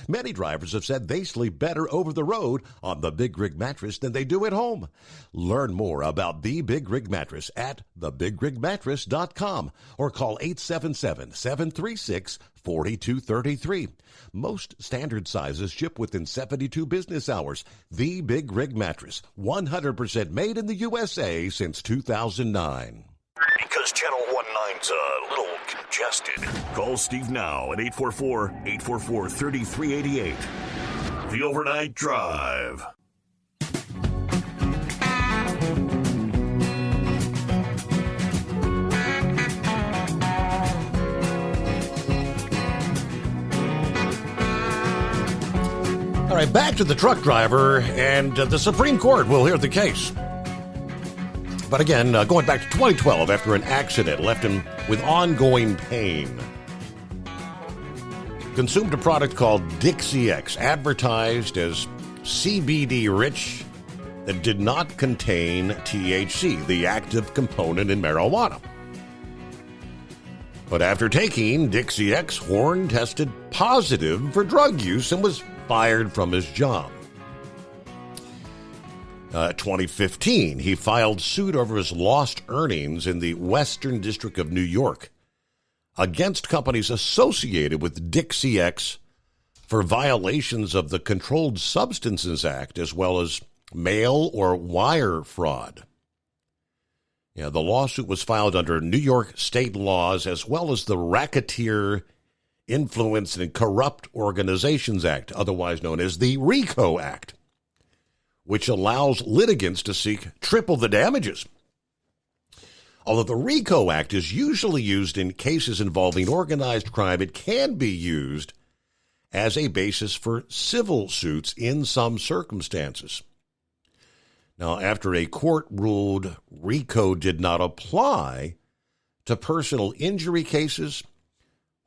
Many drivers have said they sleep better over the road on the Big Rig Mattress than they do at home. Learn more about the Big Rig Mattress at thebigrigmattress.com or call 877-736-4233. Most standard sizes ship within 72 business hours. The Big Rig Mattress, 100% made in the USA since 2009. Because Channel 19's a little congested. Call Steve now at 844-844-3388. The Overnight Drive. All right, back to the truck driver, and the Supreme Court will hear the case. But again, going back to 2012, after an accident left him with ongoing pain. Consumed a product called Dixie X, advertised as CBD rich, that did not contain THC, the active component in marijuana. But after taking Dixie X, Horn tested positive for drug use and was fired from his job. 2015, he filed suit over his lost earnings in the Western District of New York against companies associated with Dixie X for violations of the Controlled Substances Act, as well as mail or wire fraud. The lawsuit was filed under New York state laws, as well as the Racketeer Influence and Corrupt Organizations Act, otherwise known as the RICO Act, which allows litigants to seek triple the damages. Although the RICO Act is usually used in cases involving organized crime, it can be used as a basis for civil suits in some circumstances. Now, after a court ruled RICO did not apply to personal injury cases,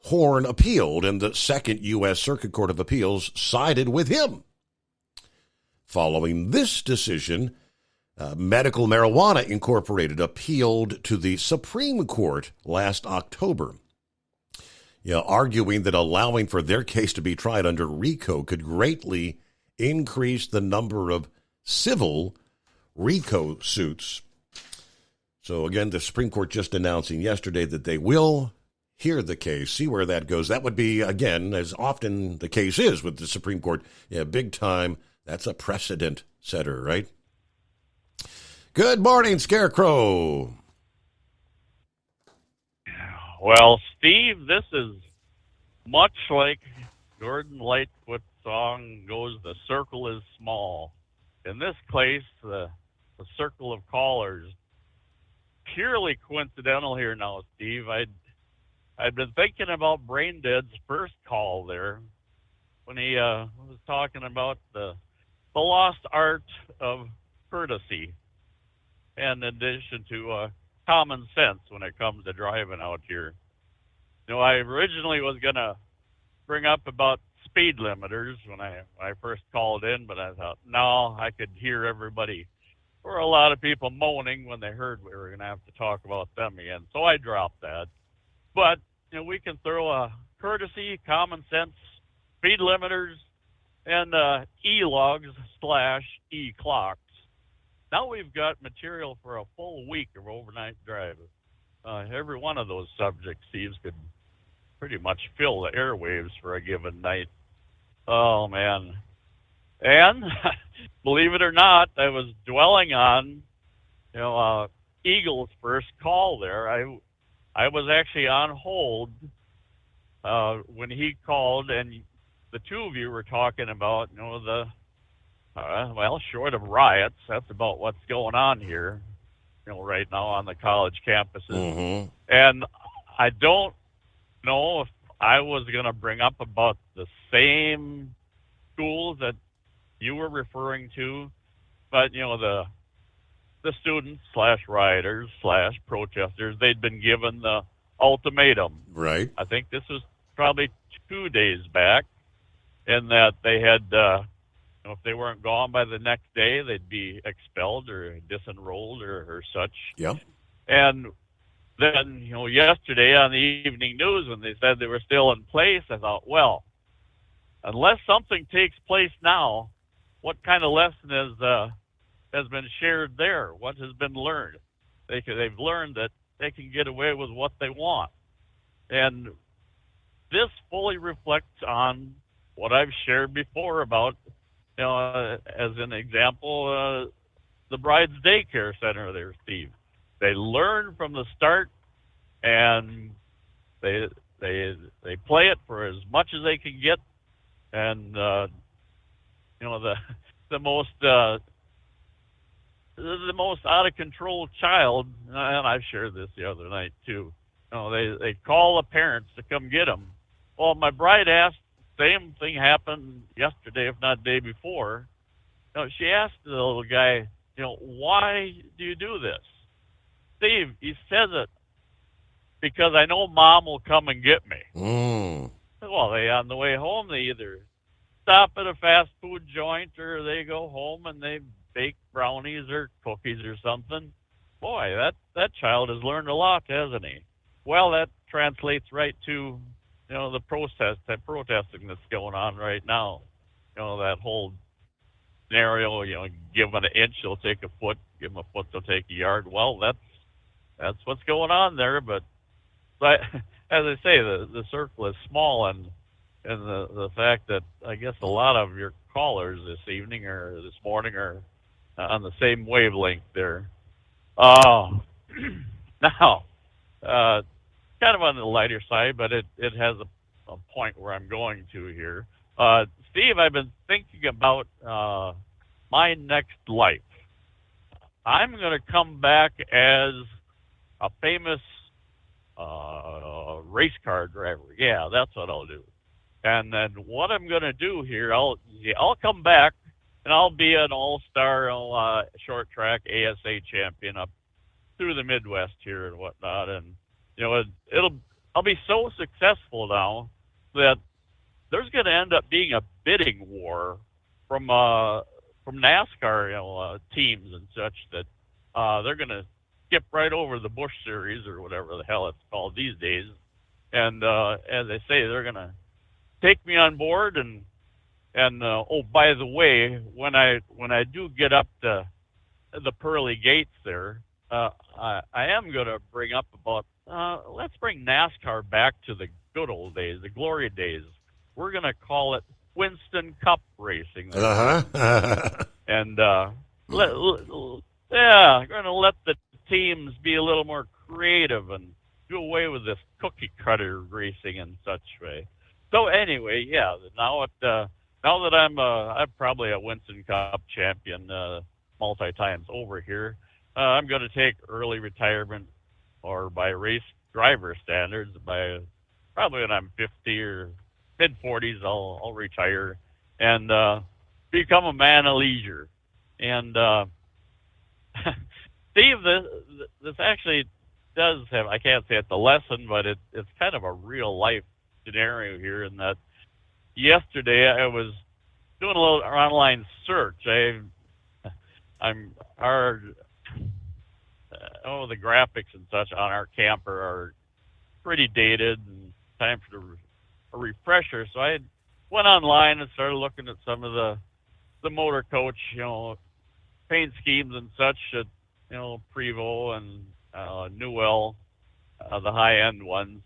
Horn appealed, and the Second U.S. Circuit Court of Appeals sided with him. Following this decision, Medical Marijuana Incorporated appealed to the Supreme Court last October, arguing that allowing for their case to be tried under RICO could greatly increase the number of civil RICO suits. So again, the Supreme Court just announcing yesterday that they will hear the case, see where that goes. That would be, again, as often the case is with the Supreme Court, big time. That's a precedent setter, right? Good morning, Scarecrow. Well, Steve, this is much like Gordon Lightfoot's song goes, "The circle is small." In this case, the circle of callers, purely coincidental here now, Steve. I'd been thinking about Braindead's first call there when he was talking about the lost art of courtesy, and in addition to common sense when it comes to driving out here. I originally was going to bring up about speed limiters when I first called in, but I thought, no, I could hear everybody, or a lot of people moaning when they heard we were going to have to talk about them again. So I dropped that. But, we can throw a courtesy, common sense, speed limiters, and e-logs / e-clocks. Now we've got material for a full week of overnight driving. Every one of those subjects, Steve, could pretty much fill the airwaves for a given night. Oh, man. And believe it or not, I was dwelling on, Eagle's first call there. I was actually on hold when he called, and the two of you were talking about, short of riots, that's about what's going on here, right now on the college campuses. Mm-hmm. And I don't know if I was going to bring up about the same schools that you were referring to, but, the students / rioters / protesters, they'd been given the ultimatum. Right. I think this was probably 2 days back, in that they had, if they weren't gone by the next day, they'd be expelled or disenrolled or such. Yep. And then, yesterday on the evening news, when they said they were still in place, I thought, well, unless something takes place now, what kind of lesson has been shared there? What has been learned? They've learned that they can get away with what they want. And this fully reflects on what I've shared before about, as an example, the Bride's Daycare Center there, Steve. They learn from the start, and they play it for as much as they can get. And the most out of control child, and I've shared this the other night too. They call the parents to come get them. Well, my bride asked. Same thing happened yesterday, if not day before. She asked the little guy, why do you do this? Steve, he says it because I know Mom will come and get me. Well, they on the way home, they either stop at a fast food joint or they go home and they bake brownies or cookies or something. Boy, that child has learned a lot, hasn't he? Well, that translates right to, the protesting that's going on right now. That whole scenario, give them an inch, they'll take a foot. Give them a foot, they'll take a yard. Well, that's what's going on there. But as I say, the circle is small, and the fact that I guess a lot of your callers this evening or this morning are on the same wavelength there. Now, kind of on the lighter side, but it has a point where I'm going to here. Steve, I've been thinking about my next life. I'm going to come back as a famous race car driver. Yeah, that's what I'll do. And then what I'm going to do here, I'll come back and I'll be an all-star short track ASA champion up through the Midwest here and whatnot. And I'll be so successful now that there's going to end up being a bidding war from NASCAR teams and such that they're going to skip right over the Busch Series or whatever the hell it's called these days. And as I say, they're going to take me on board. And oh, by the way, when I do get up to the pearly gates there, I am going to bring up about let's bring NASCAR back to the good old days, the glory days. We're going to call it Winston Cup racing. And we're going to let the teams be a little more creative and do away with this cookie cutter racing and such way. So anyway, yeah. Now that I'm probably a Winston Cup champion multi times over here, I'm going to take early retirement, or by race driver standards, by probably when I'm 50 or mid-40s, I'll retire and become a man of leisure. And Steve, this actually does have, I can't say it's a lesson, but it's kind of a real life scenario here, in that yesterday I was doing a little online search. The graphics and such on our camper are pretty dated and time for a refresher. So I went online and started looking at some of the motor coach, paint schemes and such at, Prevost and Newell, the high-end ones.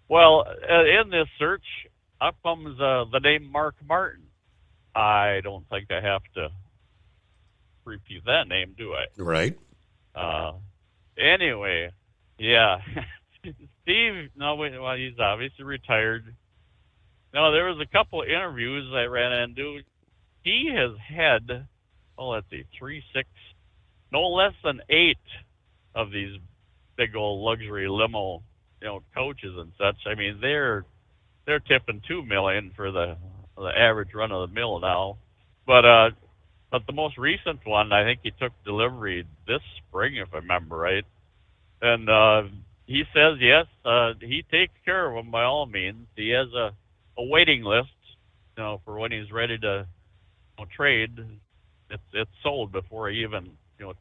Well, in this search, up comes the name Mark Martin. I don't think I have to repeat that name, do I? Right. Anyway, yeah. Steve, he's obviously retired. No, there was a couple of interviews I ran into. He has had, no less than 8 of these big old luxury limo, coaches and such. I mean, they're tipping $2 million for the average run of the mill now. But the most recent one, I think he took delivery this spring, if I remember right. And he says, yes, he takes care of them by all means. He has a waiting list, for when he's ready to trade. It's sold before he even,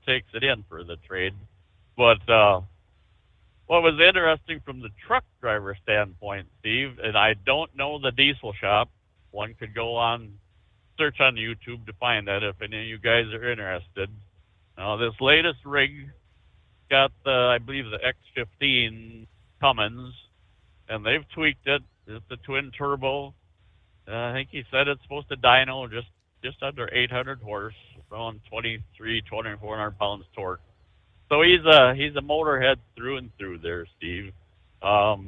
takes it in for the trade. But what was interesting from the truck driver standpoint, Steve, and I don't know the diesel shop. One could go on, search on YouTube to find that if any of you guys are interested. Now, this latest rig got I believe the X15 Cummins, and they've tweaked it. It's a twin turbo. I think he said it's supposed to dyno just under 800 horse, around 2,400 pounds torque. So he's a motorhead through and through there, Steve. So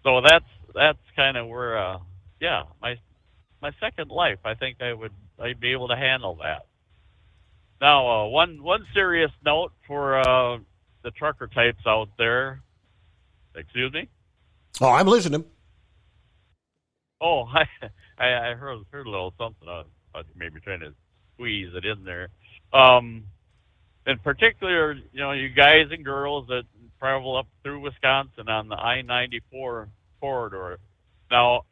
that's kind of where my second life. I think I'd be able to handle that. Now, one serious note for the trucker types out there. Excuse me? Oh, I'm listening. Oh, I heard a little something. I was maybe trying to squeeze it in there. in particular, you guys and girls that travel up through Wisconsin on the I-94 corridor. Now,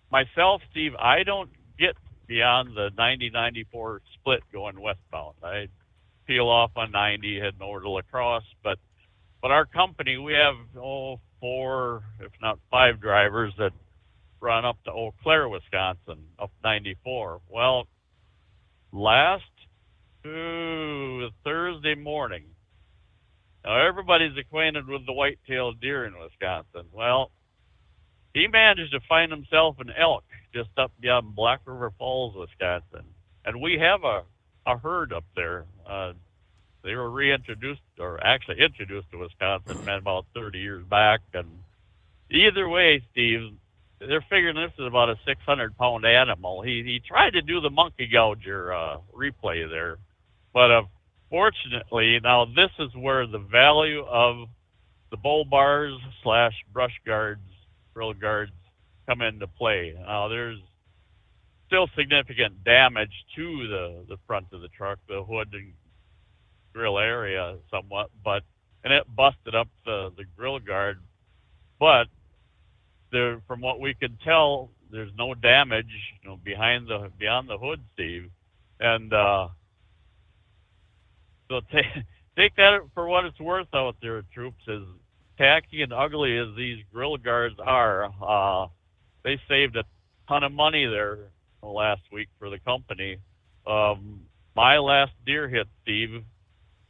myself, Steve, I don't get beyond the 90-94 split going westbound. I peel off on 90, heading over to La Crosse, but our company, we have 4, if not 5 drivers that run up to Eau Claire, Wisconsin, up 94. Well, last Thursday morning, now everybody's acquainted with the white-tailed deer in Wisconsin. Well, he managed to find himself an elk just up beyond Black River Falls, Wisconsin. And we have a herd up there. They were reintroduced, or actually introduced to Wisconsin about 30 years back. And either way, Steve, they're figuring this is about a 600-pound animal. He tried to do the monkey gouger replay there. But fortunately, now this is where the value of the bull bars / brush guards, grill guards come into play. Now there's still significant damage to the front of the truck, the hood and grill area somewhat, and it busted up the grill guard. But there, from what we can tell, there's no damage, beyond the hood, Steve. And so take that for what it's worth out there, troops. As tacky and ugly as these grill guards are, they saved a ton of money there last week for the company. My last deer hit, Steve,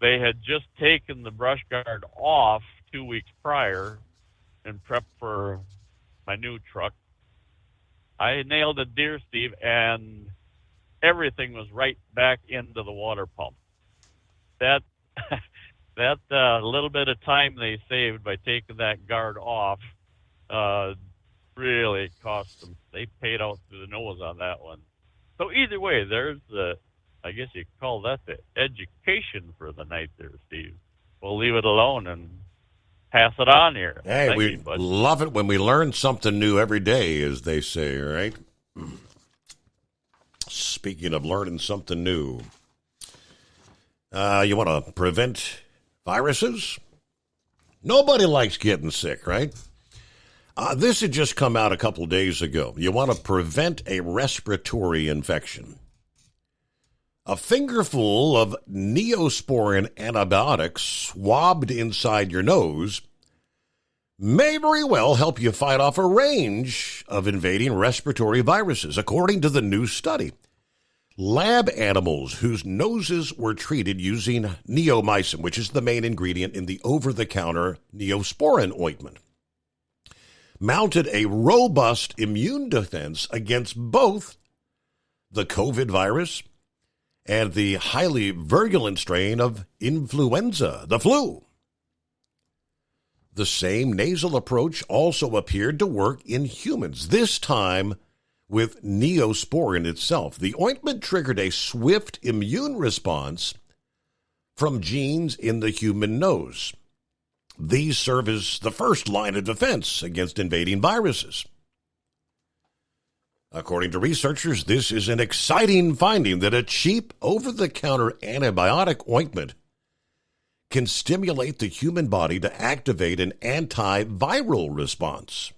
they had just taken the brush guard off 2 weeks prior and prepped for my new truck. I nailed a deer, Steve, and everything was right back into the water pump. That little bit of time they saved by taking that guard off really cost them. They paid out through the nose on that one. So either way, there's I guess you could call that the education for the night there, Steve. We'll leave it alone and pass it on here. Hey, we love it when we learn something new every day, as they say, right? Speaking of learning something new, you want to prevent viruses? Nobody likes getting sick, right? This had just come out a couple days ago. You want to prevent a respiratory infection. A fingerful of Neosporin antibiotics swabbed inside your nose may very well help you fight off a range of invading respiratory viruses, according to the new study. Lab animals whose noses were treated using neomycin, which is the main ingredient in the over-the-counter Neosporin ointment, mounted a robust immune defense against both the COVID virus and the highly virulent strain of influenza, the flu. The same nasal approach also appeared to work in humans, this time with Neosporin itself. The ointment triggered a swift immune response from genes in the human nose. These serve as the first line of defense against invading viruses. According to researchers, this is an exciting finding that a cheap, over-the-counter antibiotic ointment can stimulate the human body to activate an antiviral response.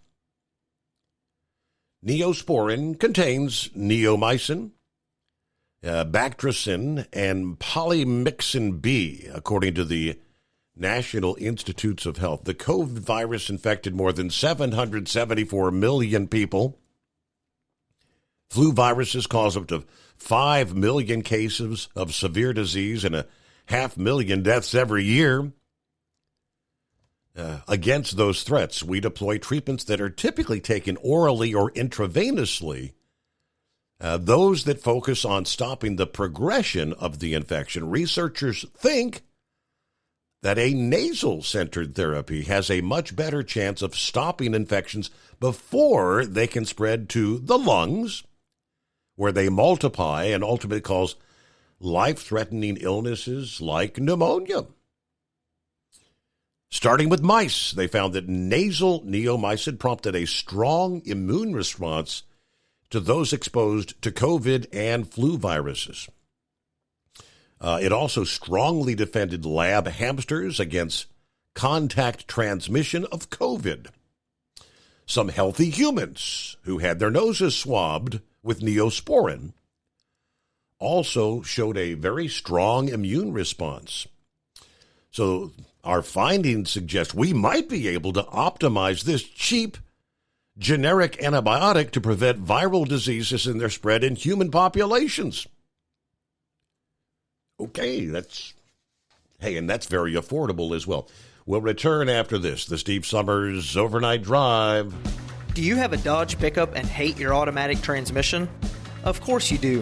Neosporin contains neomycin, bactricin, and polymyxin B, according to the National Institutes of Health. The COVID virus infected more than 774 million people. Flu viruses cause up to 5 million cases of severe disease and 500,000 deaths every year. Against those threats, we deploy treatments that are typically taken orally or intravenously, those that focus on stopping the progression of the infection. Researchers think that a nasal-centered therapy has a much better chance of stopping infections before they can spread to the lungs, where they multiply and ultimately cause life-threatening illnesses like pneumonia. Starting with mice, they found that nasal neomycin prompted a strong immune response to those exposed to COVID and flu viruses. It also strongly defended lab hamsters against contact transmission of COVID. Some healthy humans who had their noses swabbed with Neosporin also showed a very strong immune response. So our findings suggest we might be able to optimize this cheap generic antibiotic to prevent viral diseases and their spread in human populations. Okay, and that's very affordable as well. We'll return after this, the Steve Summers Overnight Drive. Do you have a Dodge pickup and hate your automatic transmission? Of course you do.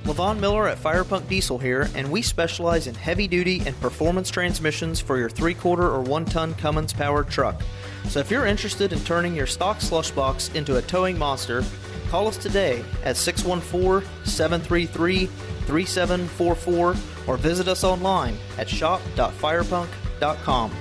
LaVon Miller at Firepunk Diesel here, and we specialize in heavy-duty and performance transmissions for your 3-quarter or 1-ton Cummins-powered truck. So if you're interested in turning your stock slush box into a towing monster, call us today at 614-733-3744 or visit us online at shop.firepunk.com.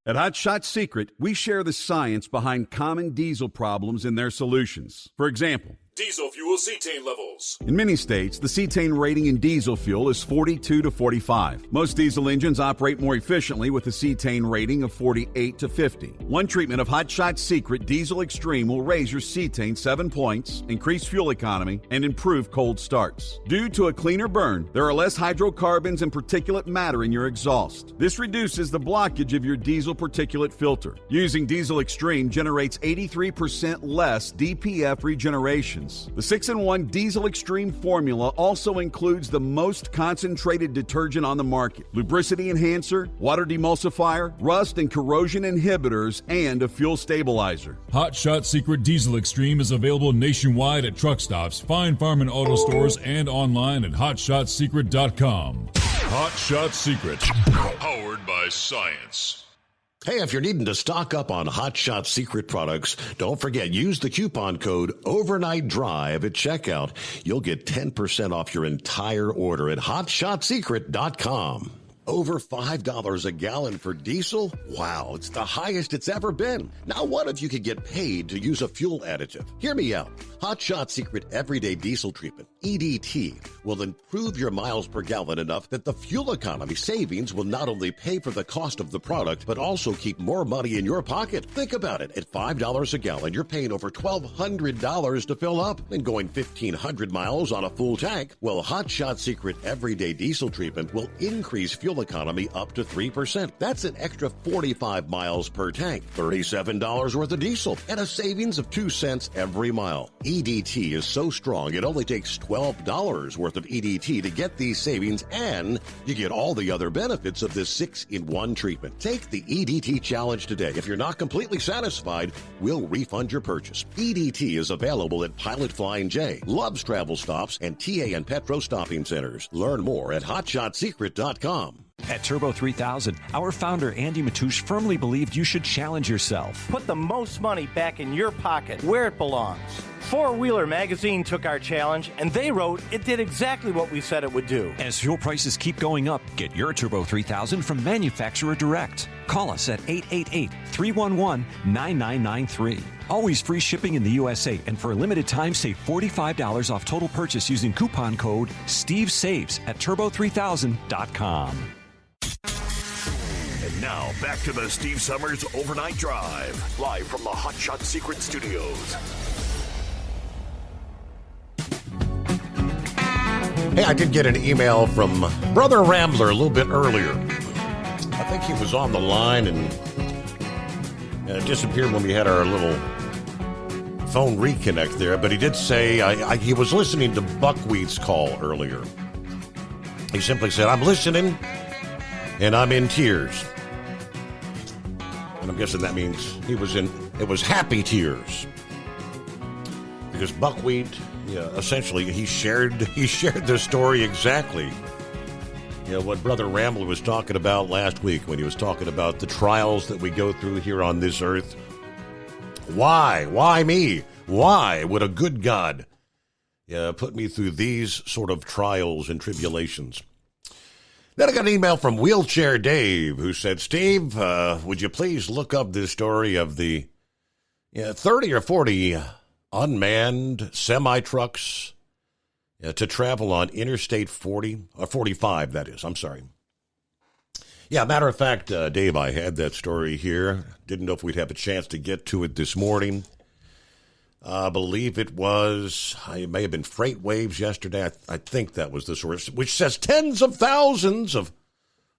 At Hot Shot Secret, we share the science behind common diesel problems and their solutions. For example, Diesel fuel cetane levels. in many states, the cetane rating in diesel fuel is 42 to 45. Most diesel engines operate more efficiently with a cetane rating of 48 to 50. One treatment of Hot Shot Secret Diesel Extreme will raise your cetane 7 points, increase fuel economy, and improve cold starts. Due to a cleaner burn, there are less hydrocarbons and particulate matter in your exhaust. This reduces the blockage of your diesel particulate filter. Using Diesel Extreme generates 83% less DPF regeneration. The 6-in-1 Diesel Extreme formula also includes the most concentrated detergent on the market, lubricity enhancer, water demulsifier, rust and corrosion inhibitors, and a fuel stabilizer. Hot Shot Secret Diesel Extreme is available nationwide at truck stops, Fine Farm and auto stores, and online at hotshotsecret.com. Hot Shot Secret, powered by science. Hey, if you're needing to stock up on Hot Shot Secret products, don't forget, use the coupon code Overnight Drive at checkout. You'll get 10% off your entire order at hotshotsecret.com. Over $5 a gallon for diesel? Wow, it's the highest it's ever been. Now what if you could get paid to use a fuel additive? Hear me out. Hot Shot Secret Everyday Diesel Treatment, EDT, will improve your miles per gallon enough that the fuel economy savings will not only pay for the cost of the product, but also keep more money in your pocket. Think about it. At $5 a gallon, you're paying over $1,200 to fill up and going 1,500 miles on a full tank. Well, Hot Shot Secret Everyday Diesel Treatment will increase fuel economy up to 3%. That's an extra 45 miles per tank, $37 worth of diesel, and a savings of 2 cents every mile. EDT is so strong, it only takes $12 worth of EDT to get these savings, and you get all the other benefits of this 6-in-1 treatment. Take the EDT challenge today. If you're not completely satisfied, we'll refund your purchase. EDT is available at Pilot Flying J, Love's Travel Stops, and TA and Petro Stopping Centers. Learn more at hotshotsecret.com. At Turbo 3000, our founder Andy Matouche firmly believed you should challenge yourself. Put the most money back in your pocket, where it belongs. Four Wheeler Magazine took our challenge, and they wrote it did exactly what we said it would do. As fuel prices keep going up, get your Turbo 3000 from manufacturer direct. Call us at 888-311-9993. Always free shipping in the USA, and for a limited time, save $45 off total purchase using coupon code STEVESAVES at turbo3000.com. And now, back to the Steve Summers Overnight Drive, live from the Hot Shot Secret Studios. Hey, I did get an email from Brother Rambler a little bit earlier. I think he was on the line and disappeared when we had our little phone reconnect there, but he did say he was listening to Buckwheat's call earlier. He simply said, I'm listening and I'm in tears. And I'm guessing that means it was happy tears. Because Buckwheat, essentially, he shared the story exactly. What Brother Rambler was talking about last week when he was talking about the trials that we go through here on this earth. Why? Why me? Why would a good God put me through these sort of trials and tribulations? Then I got an email from Wheelchair Dave who said, Steve, would you please look up this story of the 30 or 40 unmanned semi-trucks to travel on Interstate 45, that is. I'm sorry. Yeah, matter of fact, Dave, I had that story here. Didn't know if we'd have a chance to get to it this morning. I believe it may have been Freight Waves yesterday. I think that was the source, which says tens of thousands of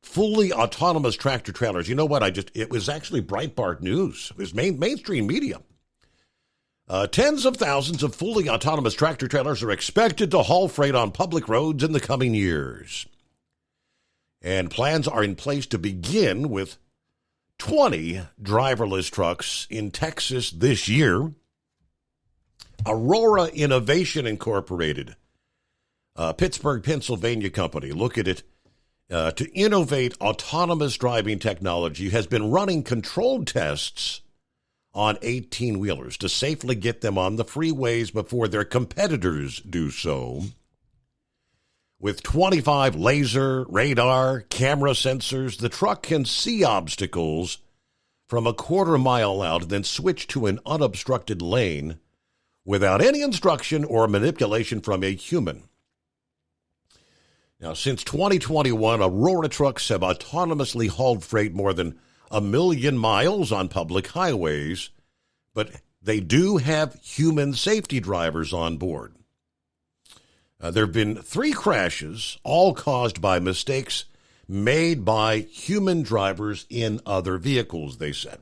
fully autonomous tractor trailers. You know what? It was actually Breitbart News. It was mainstream media. Tens of thousands of fully autonomous tractor trailers are expected to haul freight on public roads in the coming years. And plans are in place to begin with 20 driverless trucks in Texas this year. Aurora Innovation Incorporated, Pittsburgh, Pennsylvania company, look at it, to innovate autonomous driving technology, has been running controlled tests on 18-wheelers to safely get them on the freeways before their competitors do so. With 25 laser, radar, camera sensors, the truck can see obstacles from a quarter mile out and then switch to an unobstructed lane without any instruction or manipulation from a human. Now, since 2021, Aurora trucks have autonomously hauled freight more than 1 million miles on public highways, but they do have human safety drivers on board. There have been 3 crashes, all caused by mistakes made by human drivers in other vehicles, they said.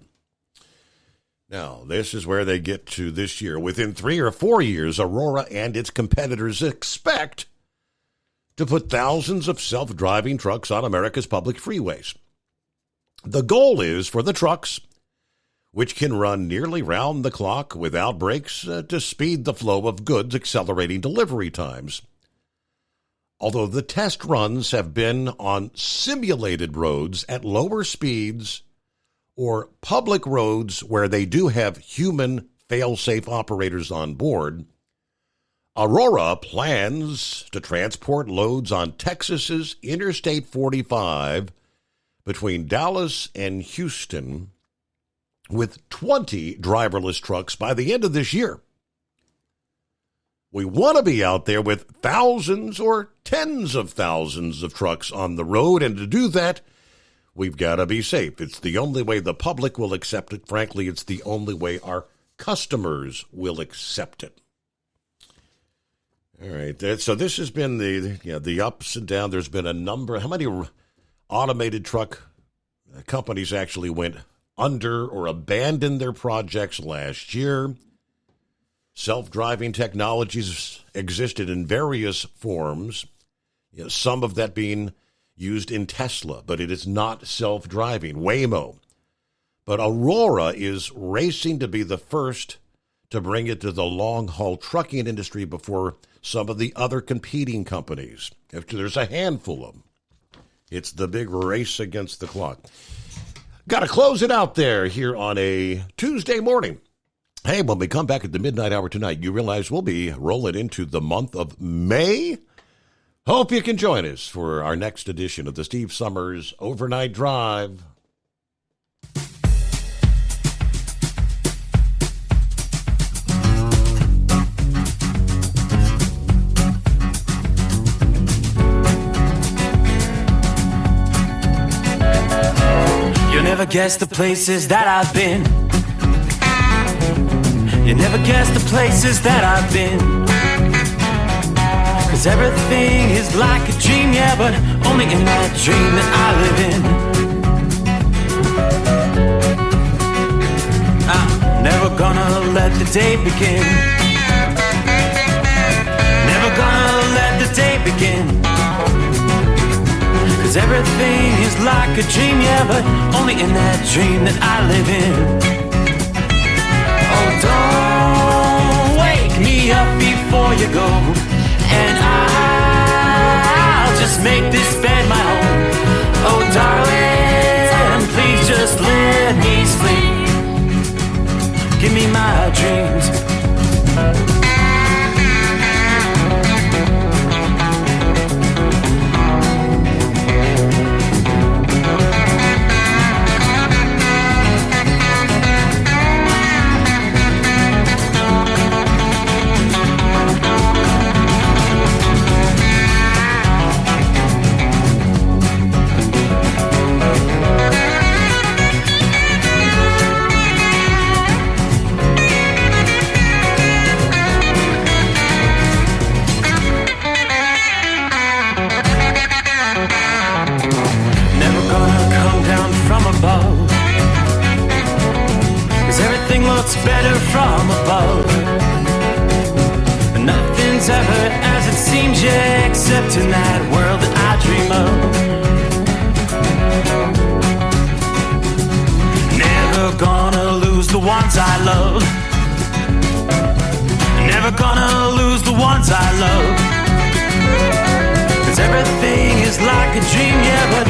Now, this is where they get to this year. Within 3 or 4 years, Aurora and its competitors expect to put thousands of self-driving trucks on America's public freeways. The goal is for the trucks, which can run nearly round the clock without brakes, to speed the flow of goods, accelerating delivery times. Although the test runs have been on simulated roads at lower speeds or public roads where they do have human fail-safe operators on board, Aurora plans to transport loads on Texas's Interstate 45 between Dallas and Houston with 20 driverless trucks by the end of this year. We want to be out there with thousands or tens of thousands of trucks on the road, and to do that, we've got to be safe. It's the only way the public will accept it. Frankly, it's the only way our customers will accept it. All right, so this has been the ups and downs. There's been a number. How many automated truck companies actually went under or abandoned their projects last year? Self-driving technologies existed in various forms, some of that being used in Tesla, but it is not self-driving. Waymo. But Aurora is racing to be the first to bring it to the long-haul trucking industry before some of the other competing companies. There's a handful of them. It's the big race against the clock. Got to close it out there here on a Tuesday morning. Hey, when we come back at the midnight hour tonight, you realize we'll be rolling into the month of May. Hope you can join us for our next edition of the Steve Summers Overnight Drive. You'll never guess the places that I've been. You never guess the places that I've been. 'Cause everything is like a dream, yeah, but only in that dream that I live in. I'm never gonna let the day begin. Never gonna let the day begin. 'Cause everything is like a dream, yeah, but only in that dream that I live in. Oh, don't wake me up before you go, and I'll just make this bed my home. Oh, darling, please just let me sleep. Give me my dreams. ones I love. 'Cause everything is like a dream, yeah, but